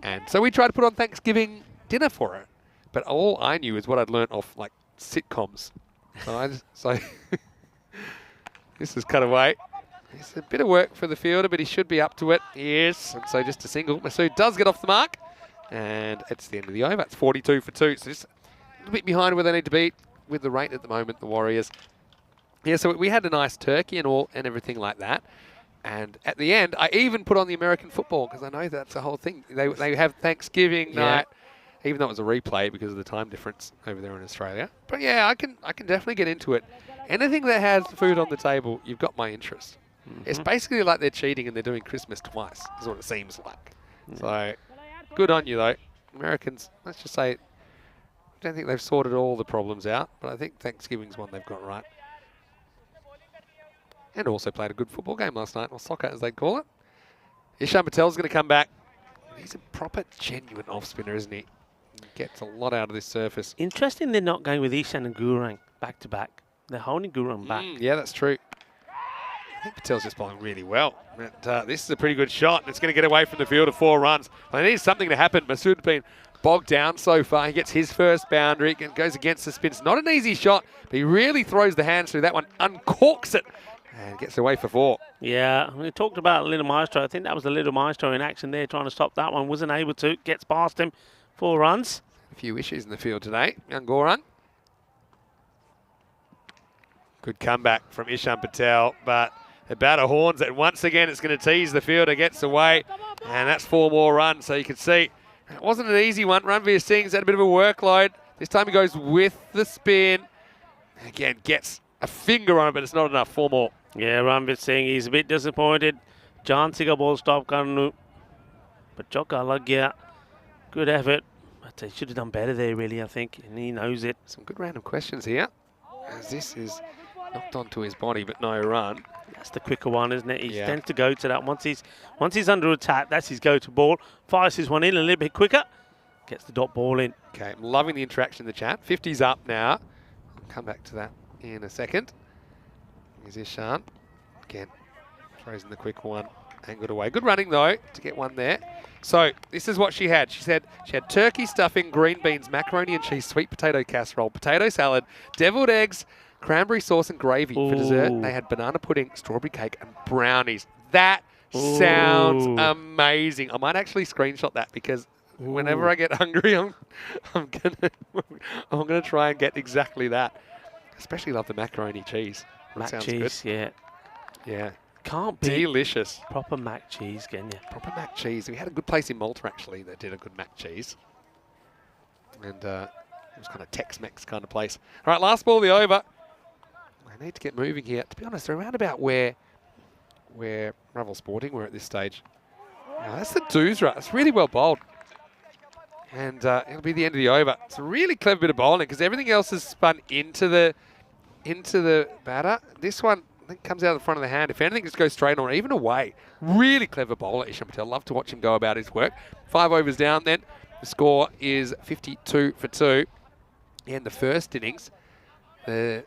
And so we tried to put on Thanksgiving dinner for her. But all I knew is what I'd learnt off, like, sitcoms. So this is cut away. It's a bit of work for the fielder, but he should be up to it. Yes. And so just a single. Masood does get off the mark. And it's the end of the over. It's 42 for 2. So just a little bit behind where they need to be with the rate at the moment, the Warriors. Yeah, so we had a nice turkey and everything like that. And at the end, I even put on the American football because I know that's the whole thing. They have Thanksgiving night, even though it was a replay because of the time difference over there in Australia. But yeah, I can definitely get into it. Anything that has food on the table, you've got my interest. It's basically like they're cheating and they're doing Christmas twice, is what it seems like. So good on you, though. Americans, let's just say, I don't think they've sorted all the problems out, but I think Thanksgiving's one they've got right. And also played a good football game last night, or soccer as they call it. Ishan Patel's going to come back. He's a proper, genuine off-spinner, isn't he? He gets a lot out of this surface. Interesting they're not going with Ishan and Gurung back-to-back. They're holding Gurung back. Yeah, that's true. I think Patel's just bowling really well. But, this is a pretty good shot. It's going to get away from the field of 4 runs. They need something to happen. Masood's been bogged down so far. He gets his first boundary and goes against the spin. It's not an easy shot, but he really throws the hands through that one, uncorks it, and gets away for 4. Yeah, we talked about Little Maestro. I think that was the Little Maestro in action there, trying to stop that one. Wasn't able to. Gets past him. 4 runs. A few issues in the field today. Young Gorung. Good comeback from Ishan Patel, but the batter horns it. Once again, it's going to tease the fielder, gets away, and that's 4 more runs. So you can see it wasn't an easy one. Ranveer Singh's had a bit of a workload. This time he goes with the spin. Again, gets a finger on it, but it's not enough. 4 more. Yeah, Ranveer Singh, he's a bit disappointed. Jhansi ka ball stop karnu. But chokka lag gaya. Good effort. But he should have done better there, really, I think. And he knows it. Some good random questions here. As this is knocked onto his body, but no run. That's the quicker one, isn't it? He tends to go to that. Once he's under attack, that's his go-to ball. Fires his one in a little bit quicker. Gets the dot ball in. Okay, I'm loving the interaction in the chat. 50's up now. I'll come back to that in a second. Here's Ishan. Again, throws in the quick one. Angled away. Good running, though, to get one there. So, this is what she had. She said she had turkey stuffing, green beans, macaroni and cheese, sweet potato casserole, potato salad, deviled eggs, cranberry sauce and gravy. For dessert, they had banana pudding, strawberry cake, and brownies. That sounds amazing. I might actually screenshot that because whenever I get hungry, I'm gonna try and get exactly that. Especially love the macaroni cheese. That sounds cheese, good. Yeah. Can't be delicious. Proper mac cheese, can you? Proper mac cheese. We had a good place in Malta actually that did a good mac cheese, and it was kind of Tex-Mex kind of place. All right, last ball of the over. I need to get moving here. To be honest, around about where Ravel Sporting were at this stage. Now, that's the Doosra. It's really well bowled. And it'll be the end of the over. It's a really clever bit of bowling because everything else is spun into the batter. This one, I think comes out of the front of the hand. If anything, just goes straight on or even away. Really clever bowler, Ishan Patel. Love to watch him go about his work. 5 overs down then. The score is 52 for 2. In the first innings, I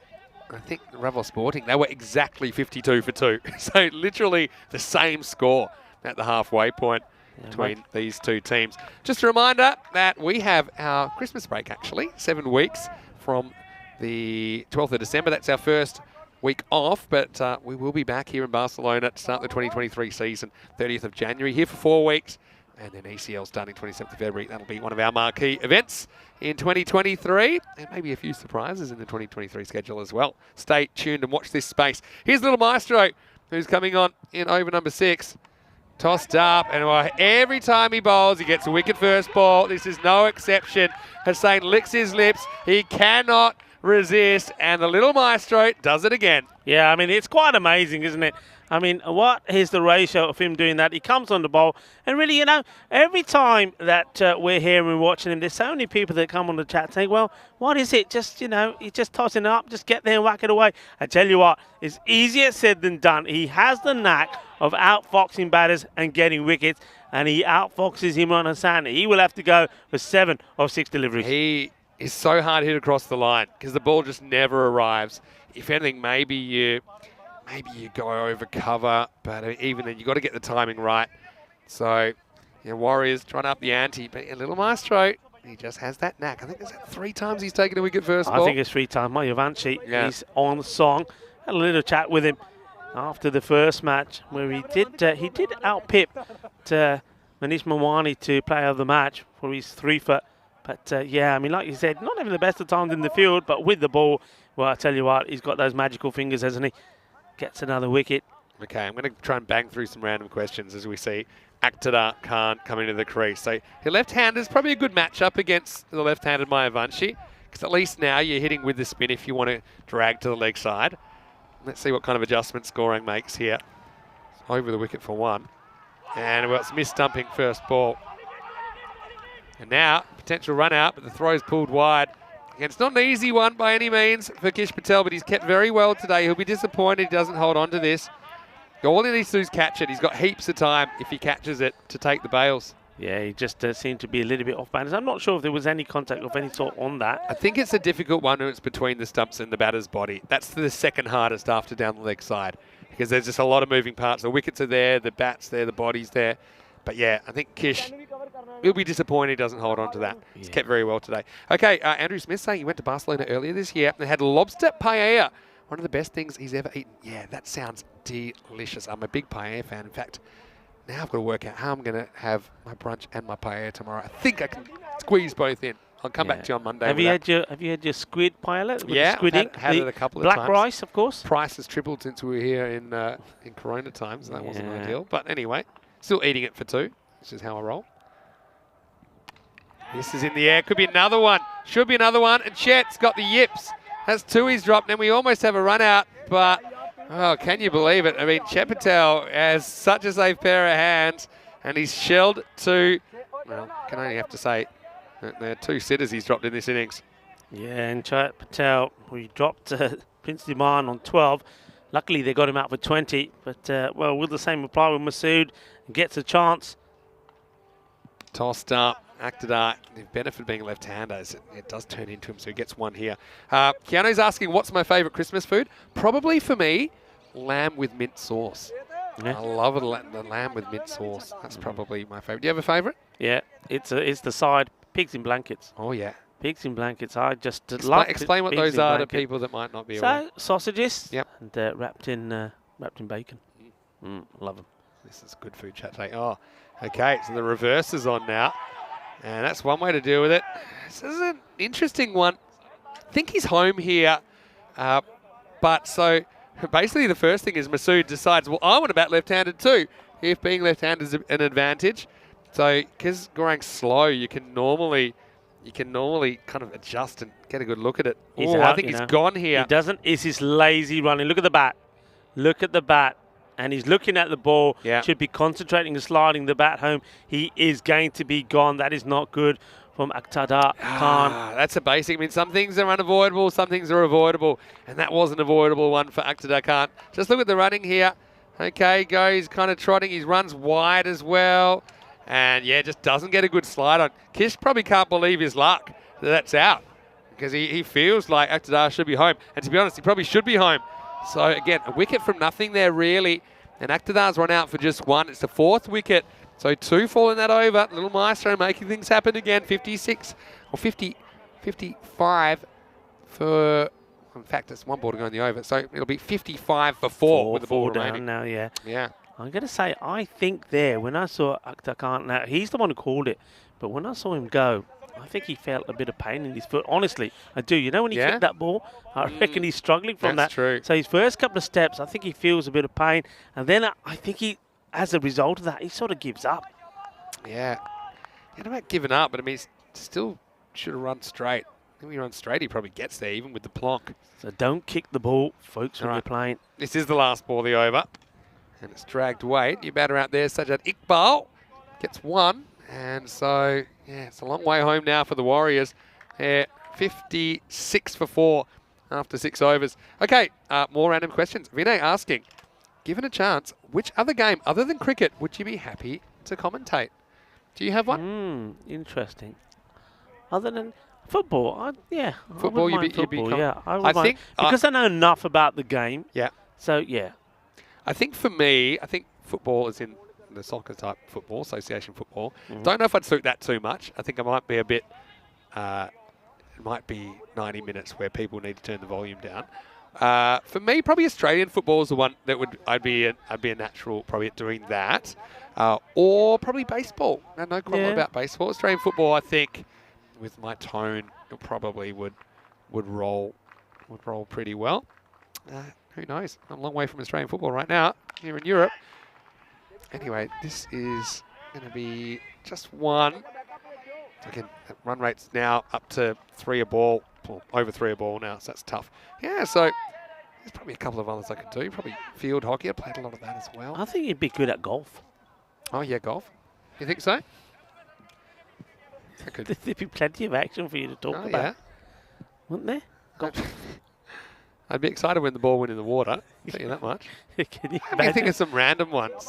think Ravel Sporting, they were exactly 52 for 2. So literally the same score at the halfway point between these two teams. Just a reminder that we have our Christmas break, actually, 7 weeks from the 12th of December. That's our first week off, but we will be back here in Barcelona to start the 2023 season, 30th of January, here for 4 weeks. And then ECL starting 27th of February. That'll be one of our marquee events in 2023. And maybe a few surprises in the 2023 schedule as well. Stay tuned and watch this space. Here's Little Maestro, who's coming on in over number 6. Tossed up, and every time he bowls, he gets a wicket first ball. This is no exception. Hussain licks his lips. He cannot resist, and the Little Maestro does it again. Yeah, I mean, it's quite amazing, isn't it? I mean, what is the ratio of him doing that? He comes on the bowl, and really, you know, every time that we're here and we're watching him, there's so many people that come on the chat saying, well, what is it? Just, you know, he's just tossing it up, just get there and whack it away. I tell you what, it's easier said than done. He has the knack of outfoxing batters and getting wickets, and he outfoxes Imran Hassan. He will have to go for 7 of 6 deliveries. He is so hard hit across the line because the ball just never arrives. If anything, maybe you go over cover, but even then, you've got to get the timing right. So, you know, Warriors trying to up the ante, but a Little Maestro, he just has that knack. I think there's 3 times he's taken a wicket first ball. I think it's 3 times. My Yavanshi, he's on song. Had a little chat with him after the first match where he did outpip Manish Mawani to player of the match for his 3-foot. But, yeah, I mean, like you said, not having the best of times in the field, but with the ball, well, I tell you what, he's got those magical fingers, hasn't he? Gets another wicket. Okay, I'm going to try and bang through some random questions as we see Akhtar Khan coming to the crease. So your left-hander's probably a good matchup against the left-handed Mayavanshi, because at least now you're hitting with the spin if you want to drag to the leg side. Let's see what kind of adjustment scoring makes here. Over the wicket for 1. And well, it's missed stumping first ball. And now, potential run out, but the throw's pulled wide. And it's not an easy one by any means for Kish Patel, but he's kept very well today. He'll be disappointed he doesn't hold on to this. All he needs to do is catch it. He's got heaps of time if he catches it to take the bails. Yeah, he just seemed to be a little bit off balance. I'm not sure if there was any contact of any sort on that. I think it's a difficult one when it's between the stumps and the batter's body. That's the second hardest after down the leg side, because there's just a lot of moving parts. The wickets are there, the bat's there, the body's there. But yeah, I think Kish, he'll be disappointed he doesn't hold on to that. He's kept very well today. Okay, Andrew Smith saying he went to Barcelona earlier this year and had lobster paella. One of the best things he's ever eaten. Yeah, that sounds delicious. I'm a big paella fan. In fact, now I've got to work out how I'm going to have my brunch and my paella tomorrow. I think I can squeeze both in. I'll come back to you on Monday. Have you had your squid paella? Yeah, squid ink? Had it a couple of times. Black rice, of course. Price has tripled since we were here in Corona times. So that wasn't ideal. But anyway, still eating it for 2. This is how I roll. This is in the air. Could be another one. Should be another one. And Chet's got the yips. That's 2 he's dropped. And we almost have a run out. But, oh, can you believe it? I mean, Chet Patel has such a safe pair of hands. And he's shelled 2. Well, can only have to say there are 2 sitters he's dropped in this innings. Yeah, and Chet Patel, we dropped Prince Diman on 12. Luckily, they got him out for 20. But, well, will the same apply with Masood? Gets a chance. Tossed up. Akhtar, the benefit of being a left-hander is it does turn into him, so he gets 1 here. Keanu's asking, what's my favourite Christmas food? Probably for me, lamb with mint sauce. Yeah. I love it, the lamb with mint sauce. That's probably my favourite. Do you have a favourite? Yeah, it's the side, pigs in blankets. Oh, yeah. Pigs in blankets. I just love explain what those are to people that might not be aware. So, sausages and wrapped in bacon. Love them. This is good food chat today. Oh, okay, so the reverse is on now. And that's one way to deal with it. This is an interesting one. I think he's home here. But so basically the first thing is Masood decides, well, I want to bat left-handed too, if being left-handed is an advantage. So because Gorang's slow, you can normally kind of adjust and get a good look at it. Oh, I think he's gone here. He doesn't. It's his lazy running. Look at the bat. Look at the bat. And he's looking at the ball, should be concentrating and sliding the bat home. He is going to be gone. That is not good from Aqtada Khan. That's a basic. I mean, some things are unavoidable, some things are avoidable, and that was an avoidable one for Aqtada Khan. Just look at the running here. Okay, goes kind of trotting. He runs wide as well. And, yeah, just doesn't get a good slide on. Kish probably can't believe his luck that that's out because he feels like Aqtada should be home. And to be honest, he probably should be home. So, again, a wicket from nothing there, really. And Aqtada's run out for just one. It's the 4th wicket. So 2 falling that over. Little Maestro making things happen again. 56 or 50, 55 for... In fact, it's 1 ball to go in the over. So it'll be 55 for 4 with the ball down remaining. now, yeah. Yeah. I'm going to say, I think there, when I saw Aqtada Khan, now he's the one who called it, but when I saw him go, I think he felt a bit of pain in his foot. Honestly, I do. You know when he kicked that ball, I reckon he's struggling from That's that. true. So his first couple of steps, I think he feels a bit of pain. And then I think he, as a result of that, he sort of gives up. Yeah. You know about giving up, but I mean, he still should have run straight. I think when he runs straight, he probably gets there, even with the plonk. So don't kick the ball, folks, when All you're right. playing. This is the last ball, the over. And it's dragged weight. Your batter out there, Sajjad Iqbal, gets 1. And so, yeah, it's a long way home now for the Warriors. They're 56 for 4 after 6 overs. Okay, more random questions. Vinay asking, given a chance, which other game other than cricket would you be happy to commentate? Do you have one? Interesting. Other than football, yeah. Football, I wouldn't mind football, yeah. I think because I know enough about the game. Yeah. So, yeah. I think for me, I think football is in the soccer type football, association football. Don't know if I'd suit that too much. I think I might be a bit, it might be 90 minutes where people need to turn the volume down. For me, probably Australian football is the one that I'd be a natural probably at doing that. Or probably baseball. No qualm about baseball. Australian football, I think, with my tone, it probably would roll pretty well. Who knows? I'm a long way from Australian football right now, here in Europe. Anyway, this is going to be just 1. Again, run rate's now up to 3 a ball, or over 3 a ball now, so that's tough. Yeah, so there's probably a couple of others I could do. Probably field hockey. I played a lot of that as well. I think you'd be good at golf. Oh, yeah, golf. You think so? I could. There'd be plenty of action for you to talk about, Yeah. wouldn't there? Golf. I'd be excited when the ball went in the water. I'll tell you that much. Can you I think imagine? of some random ones.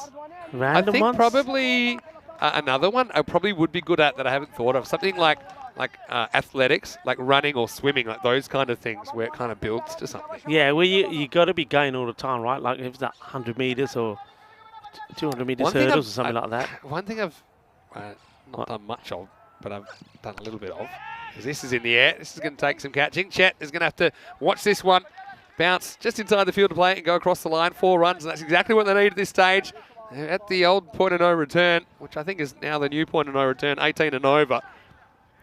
Random I think ones? probably another one I probably would be good at that I haven't thought of. Something like athletics, like running or swimming, like those kind of things where it kind of builds to something. Yeah, well, you got to be going all the time, right? Like if it's that 100 metres or 200 metres hurdles or something like that. One thing I've not done much of, but I've done a little bit of, is this is in the air. This is going to take some catching. Chet is going to have to watch this one bounce just inside the field to play and go across the line. 4 runs, and that's exactly what they need at this stage. They're at the old point of no return, which I think is now the new point of no return, 18 and over.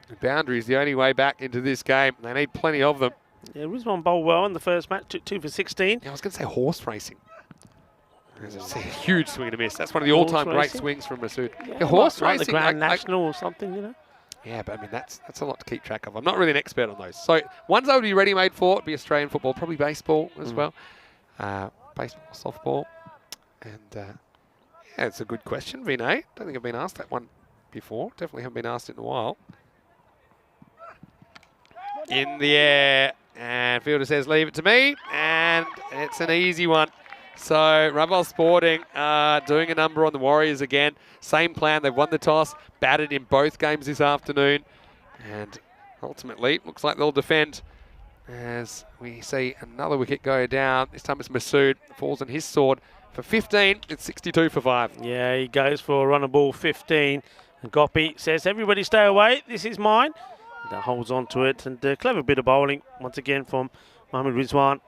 The boundary is the only way back into this game. They need plenty of them. Yeah, Rizwan bowled well in the first match, 2 for 16. Yeah, I was going to say horse racing. It's a huge swing and a miss. That's one of the all-time great racing? swings from Masood. Yeah, Yeah, horse like racing. the Grand National or something, you know. Yeah, but I mean, that's a lot to keep track of. I'm not really an expert on those. So ones I would be ready-made for would be Australian football, probably baseball as well. Baseball, softball. And yeah, it's a good question, Vinay. Don't think I've been asked that one before. Definitely haven't been asked it in a while. In the air. And fielder says, leave it to me. And it's an easy one. So Raval Sporting doing a number on the Warriors again. Same plan. They've won the toss, batted in both games this afternoon. And ultimately, looks like they'll defend as we see another wicket go down. This time it's Masood. Falls on his sword for 15. It's 62 for 5. Yeah, he goes for a runner ball 15. And Gopi says, everybody stay away. This is mine. That holds on to it. And a clever bit of bowling once again from Mohammad Rizwan.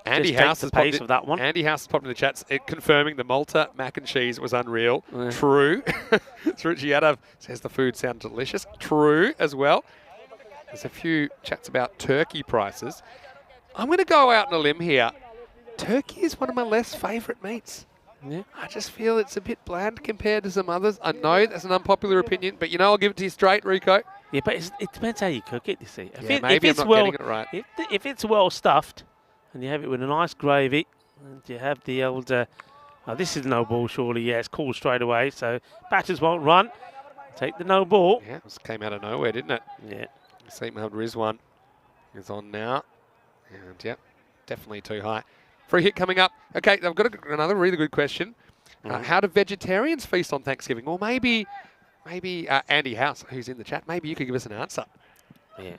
Andy Just House takes the pace of that one. Andy House has popped in the chats confirming the Malta mac and cheese was unreal. Yeah. True. Sruchi Yadav says the food sounds delicious. True as well. There's a few chats about turkey prices. I'm going to go out on a limb here. Turkey is one of my less favourite meats. Yeah. I just feel it's a bit bland compared to some others. I know that's an unpopular opinion, but you know I'll give it to you straight, Rico. Yeah, but it depends how you cook it, you see. Maybe I'm not getting it right. If it's well stuffed, and you have it with a nice gravy, and you have the old, this is no ball surely, yeah, it's called straight away, so batters won't run. Take the no ball. Yeah, it came out of nowhere, didn't it? Yeah. Saeed Mohammed Rizwan is on now. And, yep, definitely too high. Free hit coming up. Okay, I've got another really good question. How do vegetarians feast on Thanksgiving? Or maybe Andy House, who's in the chat, maybe you could give us an answer. Yeah.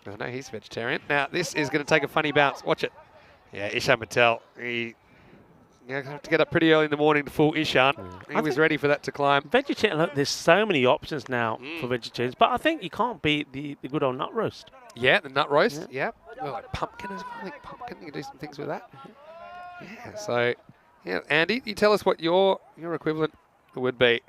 I know he's vegetarian. Now, this is going to take a funny bounce. Watch it. Yeah, Ishan Patel. He have to get up pretty early in the morning to fool Ishan. He was ready for that to climb. Vegetarian, look, there's so many options now for vegetarians, but I think you can't beat the good old nut roast. Yeah, the nut roast. Yeah. Well, like pumpkin as well. I think pumpkin, you can do some things with that. Yeah, so, yeah, Andy, you tell us what your equivalent would be.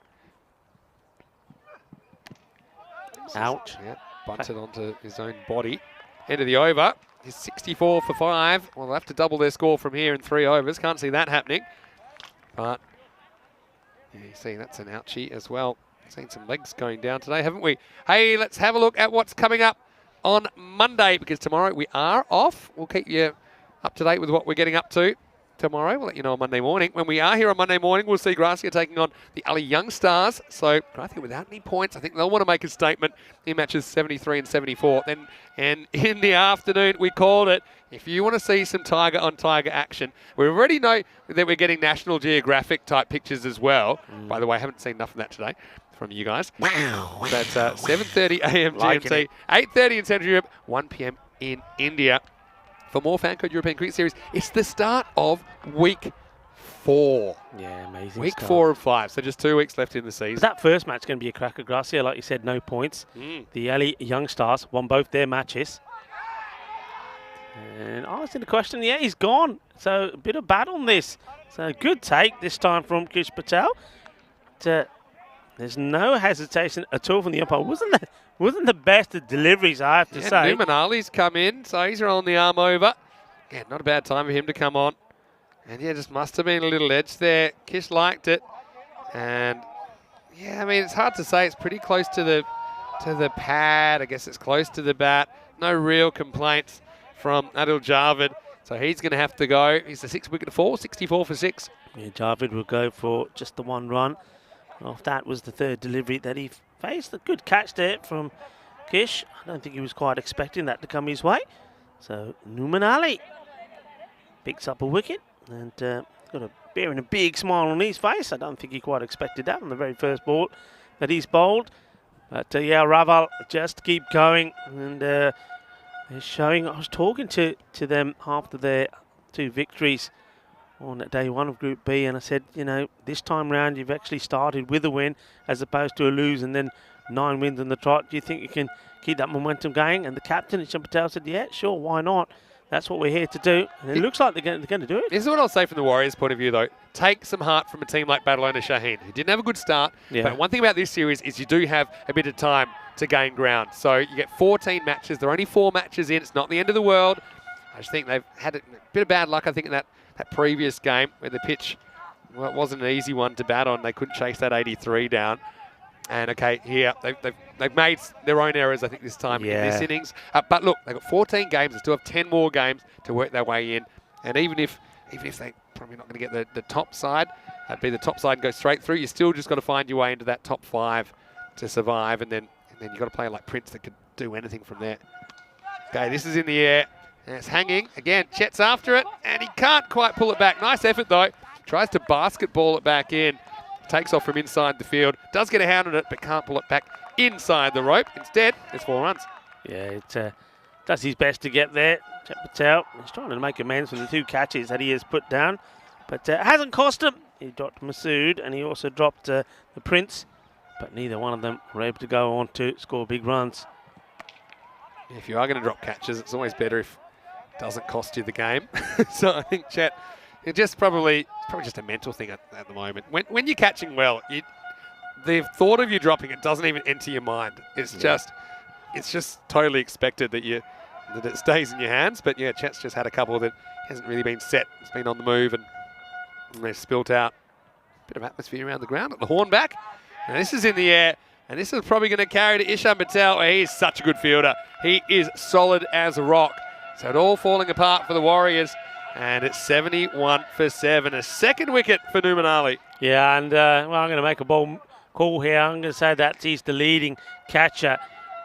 Ouch. Yeah, bunted onto his own body. End of the over. He's 64 for 5. Well, they'll have to double their score from here in 3 overs. Can't see that happening. But, yeah, you see, that's an ouchie as well. Seen some legs going down today, haven't we? Hey, let's have a look at what's coming up on Monday, because tomorrow we are off. We'll keep you up to date with what we're getting up to tomorrow. We'll let you know on Monday morning. When we are here on Monday morning, we'll see Gracia taking on the Ali Young Stars. So Gracia without any points. I think they'll want to make a statement in matches 73 and 74. And in the afternoon, we called it. If you want to see some Tiger on Tiger action, we already know that we're getting National Geographic type pictures as well. By the way, I haven't seen enough of that today from you guys. Wow. That's 7:30 a.m. GMT, 8:30 in Central Europe, 1 p.m. in India. For more FanCode European Cricket Series, it's the start of week 4. Yeah, amazing. Week start. 4 of 5, so just 2 weeks left in the season. That first match is going to be a cracker. Gracia, like you said, no points. The Ali Young Stars won both their matches. And asking the question, yeah, he's gone. So a bit of battle on this. So good take this time from Kish Patel. There's no hesitation at all from the umpire. Wasn't the best of deliveries, I have to say. Numan Ali's come in, so he's rolling the arm over. Yeah, not a bad time for him to come on. And yeah, just must have been a little edge there. Kish liked it. And yeah, I mean, it's hard to say. It's pretty close to the pad. I guess it's close to the bat. No real complaints from Adil Javed. So he's going to have to go. He's the 6-wicket fall, 64 for 6. Yeah, Javed will go for just the 1 run. Off that was the 3rd delivery that he faced. A good catch there from Kish. I don't think he was quite expecting that to come his way. So Numan Ali picks up a wicket and got bearing a big smile on his face. I don't think he quite expected that on the very first ball that he's bowled. But yeah, Raval just keep going, and they're showing. I was talking to them after their 2 victories on day 1 of Group B, and I said, you know, this time round you've actually started with a win as opposed to a lose, and then 9 wins on the trot. Do you think you can keep that momentum going? And the captain, Ishan Patel, said, yeah, sure, why not? That's what we're here to do. And it looks like they're going to do it. This is what I'll say from the Warriors' point of view, though. Take some heart from a team like Barcelona Shaheen, who didn't have a good start. Yeah. But one thing about this series is you do have a bit of time to gain ground. So you get 14 matches. There are only 4 matches in. It's not the end of the world. I just think they've had a bit of bad luck, I think, in that previous game where the pitch, well, it wasn't an easy one to bat on. They couldn't chase that 83 down. And, okay, here, they've made their own errors, I think, this time in this innings. But, look, they've got 14 games. They still have 10 more games to work their way in. And even if they're probably not going to get the top side, that'd be the top side and go straight through, you still just got to find your way into that top 5 to survive. And then you've got a player like Prince that could do anything from there. Okay, this is in the air. And it's hanging. Again, Chet's after it, and he can't quite pull it back. Nice effort, though. Tries to basketball it back in. Takes off from inside the field. Does get a hand on it, but can't pull it back inside the rope. Instead, it's 4 runs. Yeah, it does his best to get there. Chet Patel, he's trying to make amends for the 2 catches that he has put down, but it hasn't cost him. He dropped Masood, and he also dropped the Prince, but neither one of them were able to go on to score big runs. If you are going to drop catches, it's always better if it doesn't cost you the game. So I think Chet, it's just probably just a mental thing at the moment. When you're catching well, the thought of you dropping it doesn't even enter your mind. It's just totally expected that it stays in your hands. But yeah, Chet's just had a couple that hasn't really been set. It's been on the move, and they've spilt out a bit of atmosphere around the ground at the horn back. And this is in the air, and this is probably going to carry to Ishan Patel. He is such a good fielder. He is solid as a rock. So it all falling apart for the Warriors. And it's 71 for 7. A 2nd wicket for Numan Ali. Yeah, and well, I'm going to make a bold call here. I'm going to say that he's the leading catcher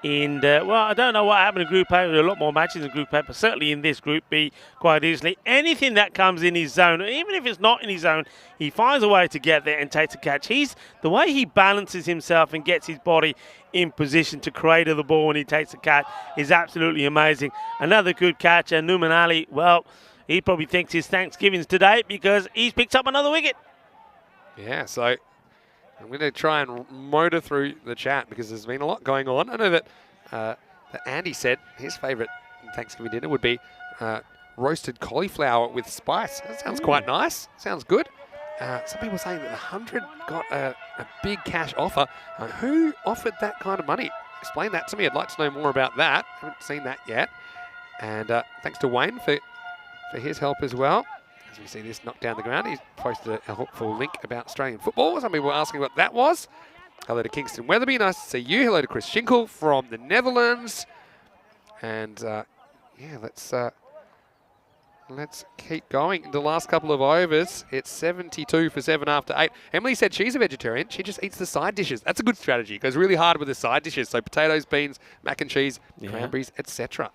in well, I don't know what happened in Group A. There are a lot more matches in Group A, but certainly in this Group B, quite easily. Anything that comes in his zone, even if it's not in his zone, he finds a way to get there and takes a catch. The way he balances himself and gets his body in position to cradle the ball when he takes a catch is absolutely amazing. Another good catch, and Numan Ali, well, he probably thinks his Thanksgiving's today because he's picked up another wicket. Yeah, so I'm going to try and motor through the chat because there's been a lot going on. I know that Andy said his favourite Thanksgiving dinner would be roasted cauliflower with spice. That sounds quite nice. Sounds good. Some people saying that the 100 got a big cash offer. Who offered that kind of money? Explain that to me. I'd like to know more about that. Haven't seen that yet. And thanks to Wayne for his help as well. As we see this knocked down the ground, he's posted a helpful link about Australian football. Some people were asking what that was. Hello to Kingston Weatherby, nice to see you. Hello to Chris Schinkel from the Netherlands. And yeah, let's keep going. The last couple of overs, it's 72 for 7 after 8. Emily said she's a vegetarian. She just eats the side dishes. That's a good strategy. Goes really hard with the side dishes. So potatoes, beans, mac and cheese, cranberries, etc.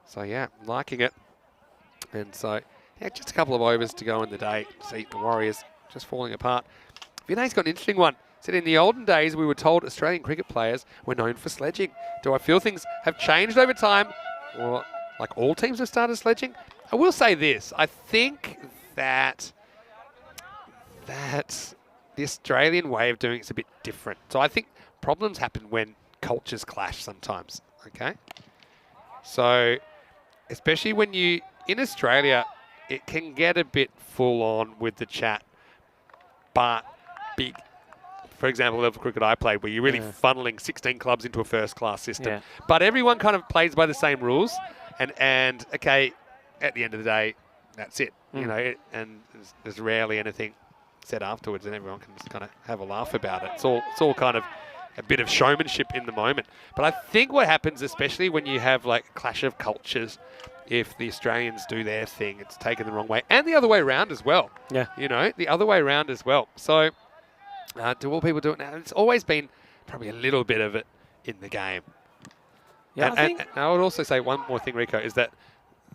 So yeah, liking it. And so, yeah, just a couple of overs to go in the day. See the Warriors just falling apart. Vinay's got an interesting one. Said in the olden days, we were told Australian cricket players were known for sledging. Do I feel things have changed over time? Or like all teams have started sledging? I will say this. I think that the Australian way of doing it is a bit different. So I think problems happen when cultures clash sometimes, okay? So especially when in Australia, it can get a bit full on with the chat, but big. For example, the level of cricket I played, where you're really funneling 16 clubs into a first-class system. But everyone kind of plays by the same rules, and okay, at the end of the day, that's it. You know, and there's rarely anything said afterwards, and everyone can just kind of have a laugh about it. It's all kind of a bit of showmanship in the moment. But I think what happens, especially when you have like a clash of cultures, if the Australians do their thing, it's taken the wrong way, and the other way around as well. Yeah, you know, the other way around as well. So. Do all people do it now? It's always been probably a little bit of it in the game. Yeah, and I would also say one more thing, Rico, is that...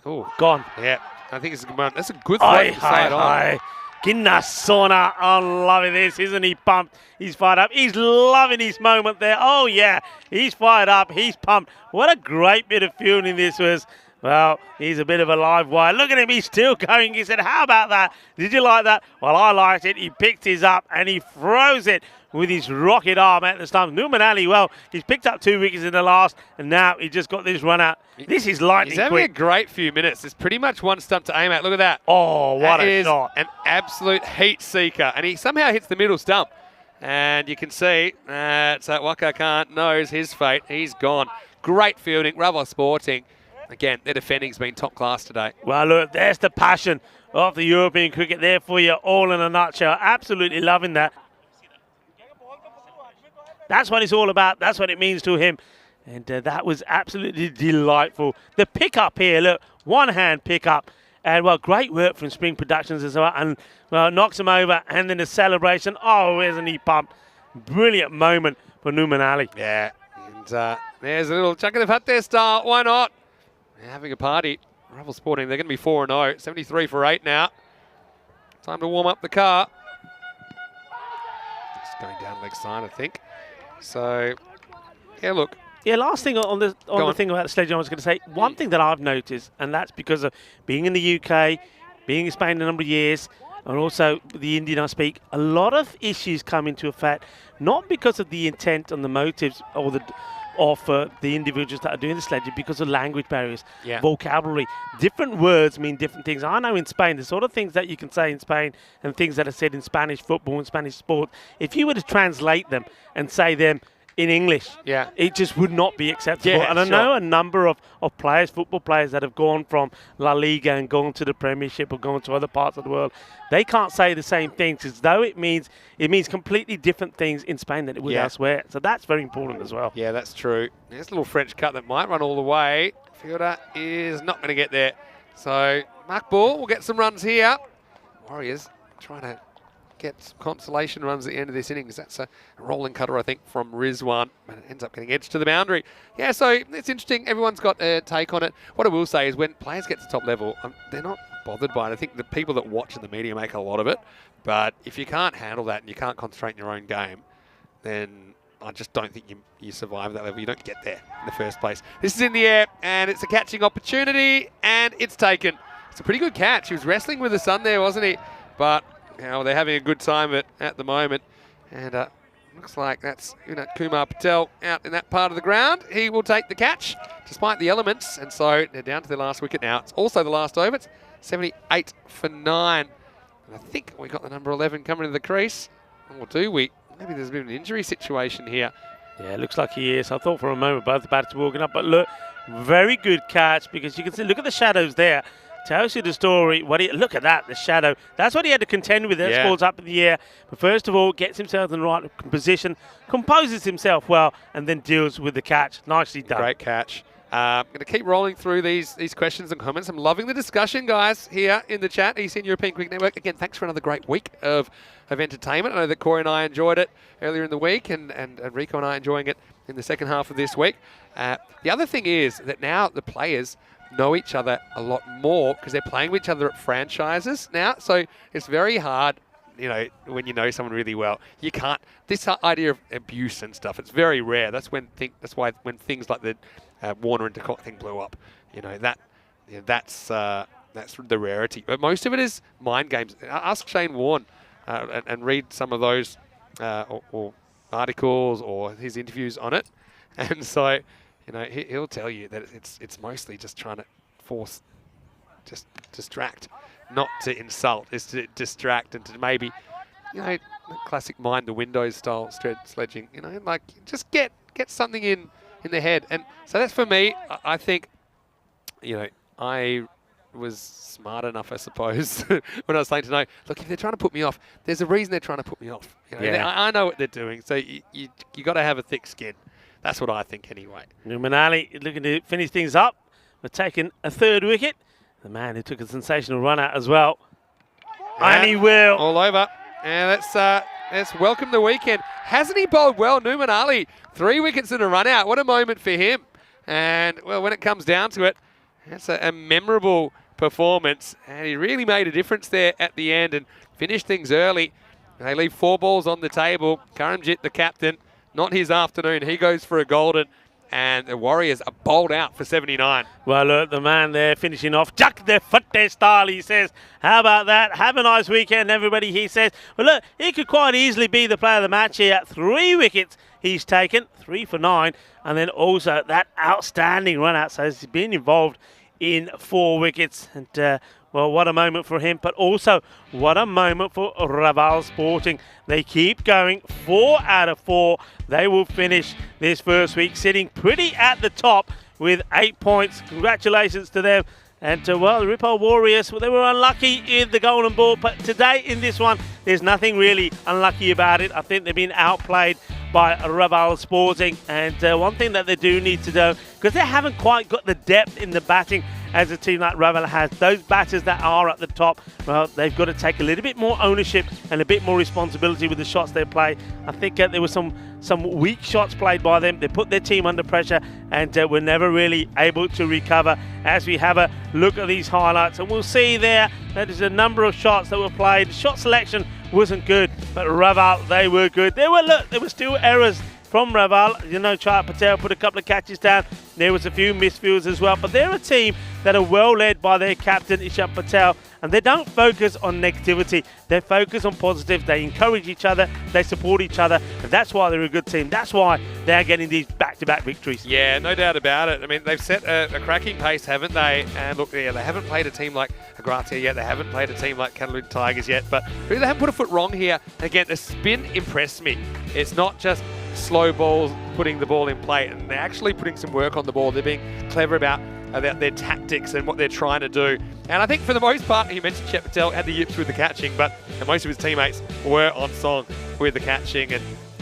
Oh, gone. Yeah, I think it's a good one. That's a good throw to say it on. Kinnasona, I'm loving this. Isn't he pumped? He's fired up. He's loving his moment there. Oh, yeah, he's fired up. He's pumped. What a great bit of fielding this was. Well, he's a bit of a live wire. Look at him, he's still going. He said, how about that? Did you like that? Well, I liked it. He picked his up and he throws it with his rocket arm at the stump. Numan Ali, well, he's picked up 2 wickets in the last, and now he just got this run out. This is lightning He's having a great few minutes. There's pretty much one stump to aim at. Look at that. Oh, what a shot. An absolute heat seeker. And he somehow hits the middle stump. And you can see that Waka Khan knows his fate. He's gone. Great fielding. Rubber Sporting. Again, their defending's been top class today. Well, look, there's the passion of the European cricket there for you, all in a nutshell. Absolutely loving that. That's what it's all about. That's what it means to him. And that was absolutely delightful. The pickup here, look, one-hand pickup. And, well, great work from Spring Productions as well. And, well, knocks him over. And then the celebration. Oh, isn't he pumped? Brilliant moment for Numan Ali. Yeah. And there's a little chuck of the hut there, Star. Why not? They're having a party. Rubble Sporting, they're going to be 4-0. 73 for 8 now. Time to warm up the car. Just going down leg side, I think. So, yeah, look. Yeah, last thing on the thing about the sledging, I was going to say, one thing that I've noticed, and that's because of being in the UK, being in Spain a number of years, and also the Indian I speak, a lot of issues come into effect, not because of the intent and the motives or the individuals that are doing the sledging, because of language barriers, vocabulary. Different words mean different things. I know in Spain, the sort of things that you can say in Spain and things that are said in Spanish football and Spanish sport, if you were to translate them and say them in English, it just would not be acceptable. And I know a number of players, football players, that have gone from La Liga and gone to the Premiership or gone to other parts of the world. They can't say the same things, as though it means completely different things in Spain than it would elsewhere. So that's very important as well. Yeah, that's true. There's a little French cut that might run all the way. Fielder is not going to get there. So Mark Ball will get some runs here. Warriors trying to get some consolation runs at the end of this innings. That's a rolling cutter, I think, from Rizwan, but it ends up getting edged to the boundary. Yeah, so it's interesting. Everyone's got a take on it. What I will say is when players get to top level, they're not bothered by it. I think the people that watch in the media make a lot of it, but if you can't handle that and you can't concentrate in your own game, then I just don't think you survive that level. You don't get there in the first place. This is in the air, and it's a catching opportunity, and it's taken. It's a pretty good catch. He was wrestling with the sun there, wasn't he? But they're having a good time at the moment. And looks like that's Kumar Patel out in that part of the ground. He will take the catch, despite the elements. And so they're down to their last wicket now. It's also the last over. It's 78 for 9. And I think we got the number 11 coming to the crease. Or do we? Maybe there's a bit of an injury situation here. Yeah, it looks like he is. I thought for a moment both the batters were walking up, but look, very good catch because you can see, look at the shadows there. Tells you the story. Look at that, the shadow. That's what he had to contend with. That ball's up in the air. But first of all, gets himself in the right position, composes himself well, and then deals with the catch. Nicely done. Great catch. I'm going to keep rolling through these questions and comments. I'm loving the discussion, guys, here in the chat. Eastern European Cricket Network. Again, thanks for another great week of entertainment. I know that Corey and I enjoyed it earlier in the week, and Rico and I enjoying it in the second half of this week. The other thing is that now the players know each other a lot more because they're playing with each other at franchises now. So it's very hard, when you know someone really well. You can't. This idea of abuse and stuff, it's very rare. That's why when things like the Warner and DeCock thing blew up, that's the rarity. But most of it is mind games. Ask Shane Warne and read some of those or articles or his interviews on it, and so he'll tell you that it's mostly just trying to force, just distract, not to insult. It's to distract and to maybe, classic mind the windows style sledging. Just get something in the head. And so that's for me. I think, I was smart enough, I suppose, when I was saying to know, look, if they're trying to put me off, there's a reason they're trying to put me off. I know what they're doing. So you got to have a thick skin. That's what I think anyway. Nouman Ali looking to finish things up. We're taking a third wicket. The man who took a sensational run out as well. And he will. All over. And let's welcome the weekend. Hasn't he bowled well, Nouman Ali? 3 wickets and a run out. What a moment for him. And, well, when it comes down to it, that's a memorable performance. And he really made a difference there at the end and finished things early. They leave 4 balls on the table. Karamjit, the captain, not his afternoon. He goes for a golden. And the Warriors are bowled out for 79. Well, look, the man there finishing off. Chuck their foot their style, he says. How about that? Have a nice weekend, everybody, he says. Well, look, he could quite easily be the player of the match here. 3 wickets he's taken, 3 for 9. And then also that outstanding run out. So he's been involved in 4 wickets. And, well, what a moment for him, but also what a moment for Raval Sporting. They keep going, 4 out of 4. They will finish this first week sitting pretty at the top with 8 points. Congratulations to them. And, well, the Ripoll Warriors, well, they were unlucky in the golden ball, but today in this one, there's nothing really unlucky about it. I think they've been outplayed by Raval Sporting. And one thing that they do need to do, because they haven't quite got the depth in the batting as a team like Raval has, those batters that are at the top, well, they've got to take a little bit more ownership and a bit more responsibility with the shots they play. I think there were some weak shots played by them. They put their team under pressure and were never really able to recover. As we have a look at these highlights, and we'll see there that there's a number of shots that were played. Shot selection wasn't good, but Raval, they were good. There were still errors from Raval. Chayat Patel put a couple of catches down. There was a few misfields as well, but they're a team that are well led by their captain, Ishant Patel, and they don't focus on negativity. They focus on positive. They encourage each other. They support each other, and that's why they're a good team. That's why they're getting these back-to-back victories. Yeah, no doubt about it. I mean, they've set a cracking pace, haven't they? And look, they haven't played a team like Gratia yet. They haven't played a team like Catalan Tigers yet, but really they haven't put a foot wrong here. Again, the spin impressed me. It's not just slow balls putting the ball in play, and they're actually putting some work on the ball. They're being clever about their tactics and what they're trying to do. And I think for the most part, he mentioned Chet Patel had the yips with the catching, but most of his teammates were on song with the catching.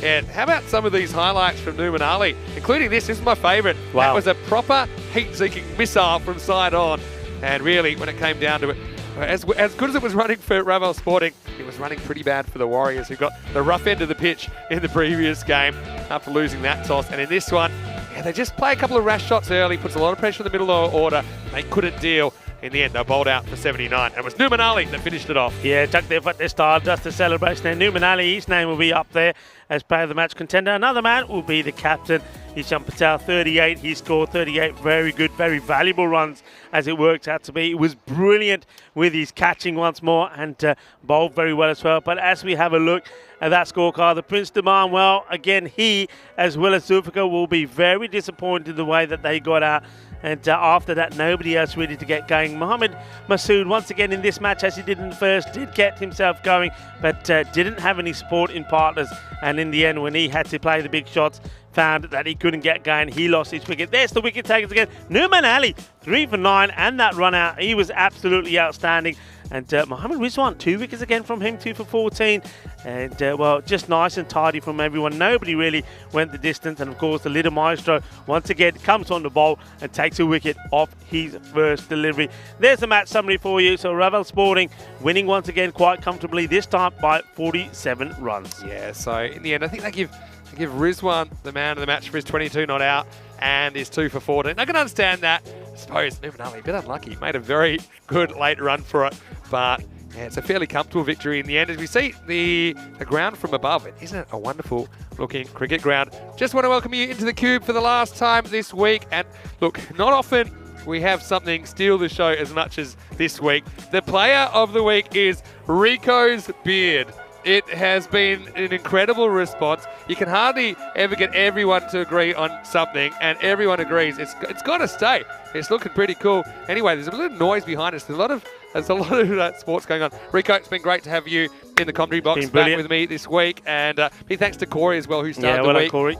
And how about some of these highlights from Nouman Ali, including this? This is my favourite. Wow. That was a proper heat-seeking missile from side on. And really, when it came down to it, as good as it was running for Ravel Sporting, it was running pretty bad for the Warriors, who got the rough end of the pitch in the previous game after losing that toss. And in this one, yeah, they just play a couple of rash shots early, puts a lot of pressure in the middle order. They couldn't deal. In the end, they bowled out for 79, and it was Numan that finished it off. Yeah, tucked their foot this style, just a celebration. And Numan, his name will be up there as player of the match contender. Another man will be the captain, Isham Patel, 38. He scored 38 very good, very valuable runs as it worked out to be. He was brilliant with his catching once more and bowled very well as well. But as we have a look at that scorecard, the Prince Demand, well, again, he, as well as Zulfikar, will be very disappointed in the way that they got out. And after that, nobody else ready to get going. Mohamed Masood, once again in this match, as he did in the first, did get himself going, but didn't have any support in partners. And in the end, when he had to play the big shots, found that he couldn't get going. He lost his wicket. There's the wicket takers again. Numan 3 for 9, and that run out. He was absolutely outstanding. And Mohamed Rizwan, 2 wickets again from him, 2 for 14. And, well, just nice and tidy from everyone. Nobody really went the distance. And, of course, the little maestro, once again, comes on the bowl and takes a wicket off his first delivery. There's the match summary for you. So, Ravel Sporting winning once again quite comfortably, this time by 47 runs. Yeah, so in the end, I think they give Rizwan the man of the match for his 22 not out and his 2 for 14. I can understand that. I suppose Numan a bit unlucky. He made a very good late run for it, but yeah, it's a fairly comfortable victory in the end. As we see the ground from above, isn't it a wonderful looking cricket ground? Just want to welcome you into the Cube for the last time this week. And look, not often we have something steal the show as much as this week. The player of the week is Rico's beard. It has been an incredible response. You can hardly ever get everyone to agree on something, and everyone agrees. It's got to stay. It's looking pretty cool. Anyway, there's a little noise behind us. There's a lot of sports going on. Rico, it's been great to have you in the commentary box back with me this week, and big thanks to Corey as well, who started the week. Corey.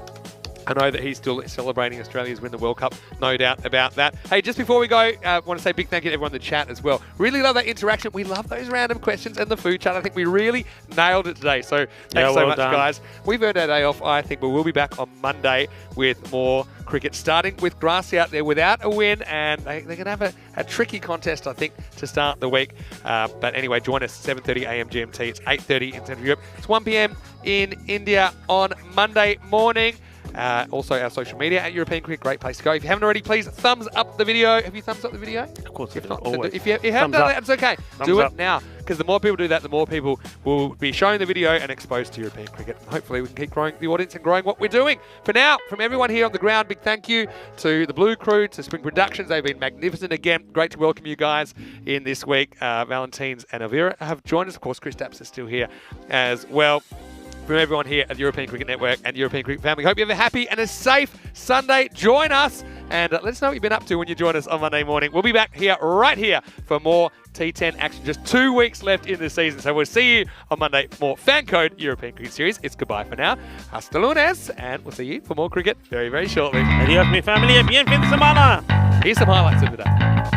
I know that he's still celebrating Australia's win the World Cup, no doubt about that. Hey, just before we go, I want to say big thank you to everyone in the chat as well. Really love that interaction. We love those random questions and the food chat. I think we really nailed it today. So thanks so much, guys. We've earned our day off, I think, but we'll be back on Monday with more cricket, starting with Grassy out there without a win, and they're going to have a tricky contest, I think, to start the week. But anyway, join us 7:30 a.m. GMT. It's 8:30 in Central Europe. It's 1 p.m. in India on Monday morning. Also, our social media at European Cricket, great place to go. If you haven't already, please thumbs up the video. Have you thumbs up the video? Of course, if not, always. if you haven't done that, it's okay. Do it now, because the more people do that, the more people will be showing the video and exposed to European cricket. And hopefully, we can keep growing the audience and growing what we're doing. For now, from everyone here on the ground, big thank you to the Blue Crew, to Spring Productions. They've been magnificent again. Great to welcome you guys in this week. Valentines and Elvira have joined us. Of course, Chris Dapps is still here as well. From everyone here at the European Cricket Network and European Cricket family, hope you have a happy and a safe Sunday. Join us and let us know what you've been up to when you join us on Monday morning. We'll be back here, right here, for more T10 action. Just 2 weeks left in the season, so we'll see you on Monday for more FanCode European Cricket Series. It's goodbye for now. Hasta lunes, and we'll see you for more cricket very, very shortly. Adios, mi familia. Bien fin de semana. Here's some highlights of the day.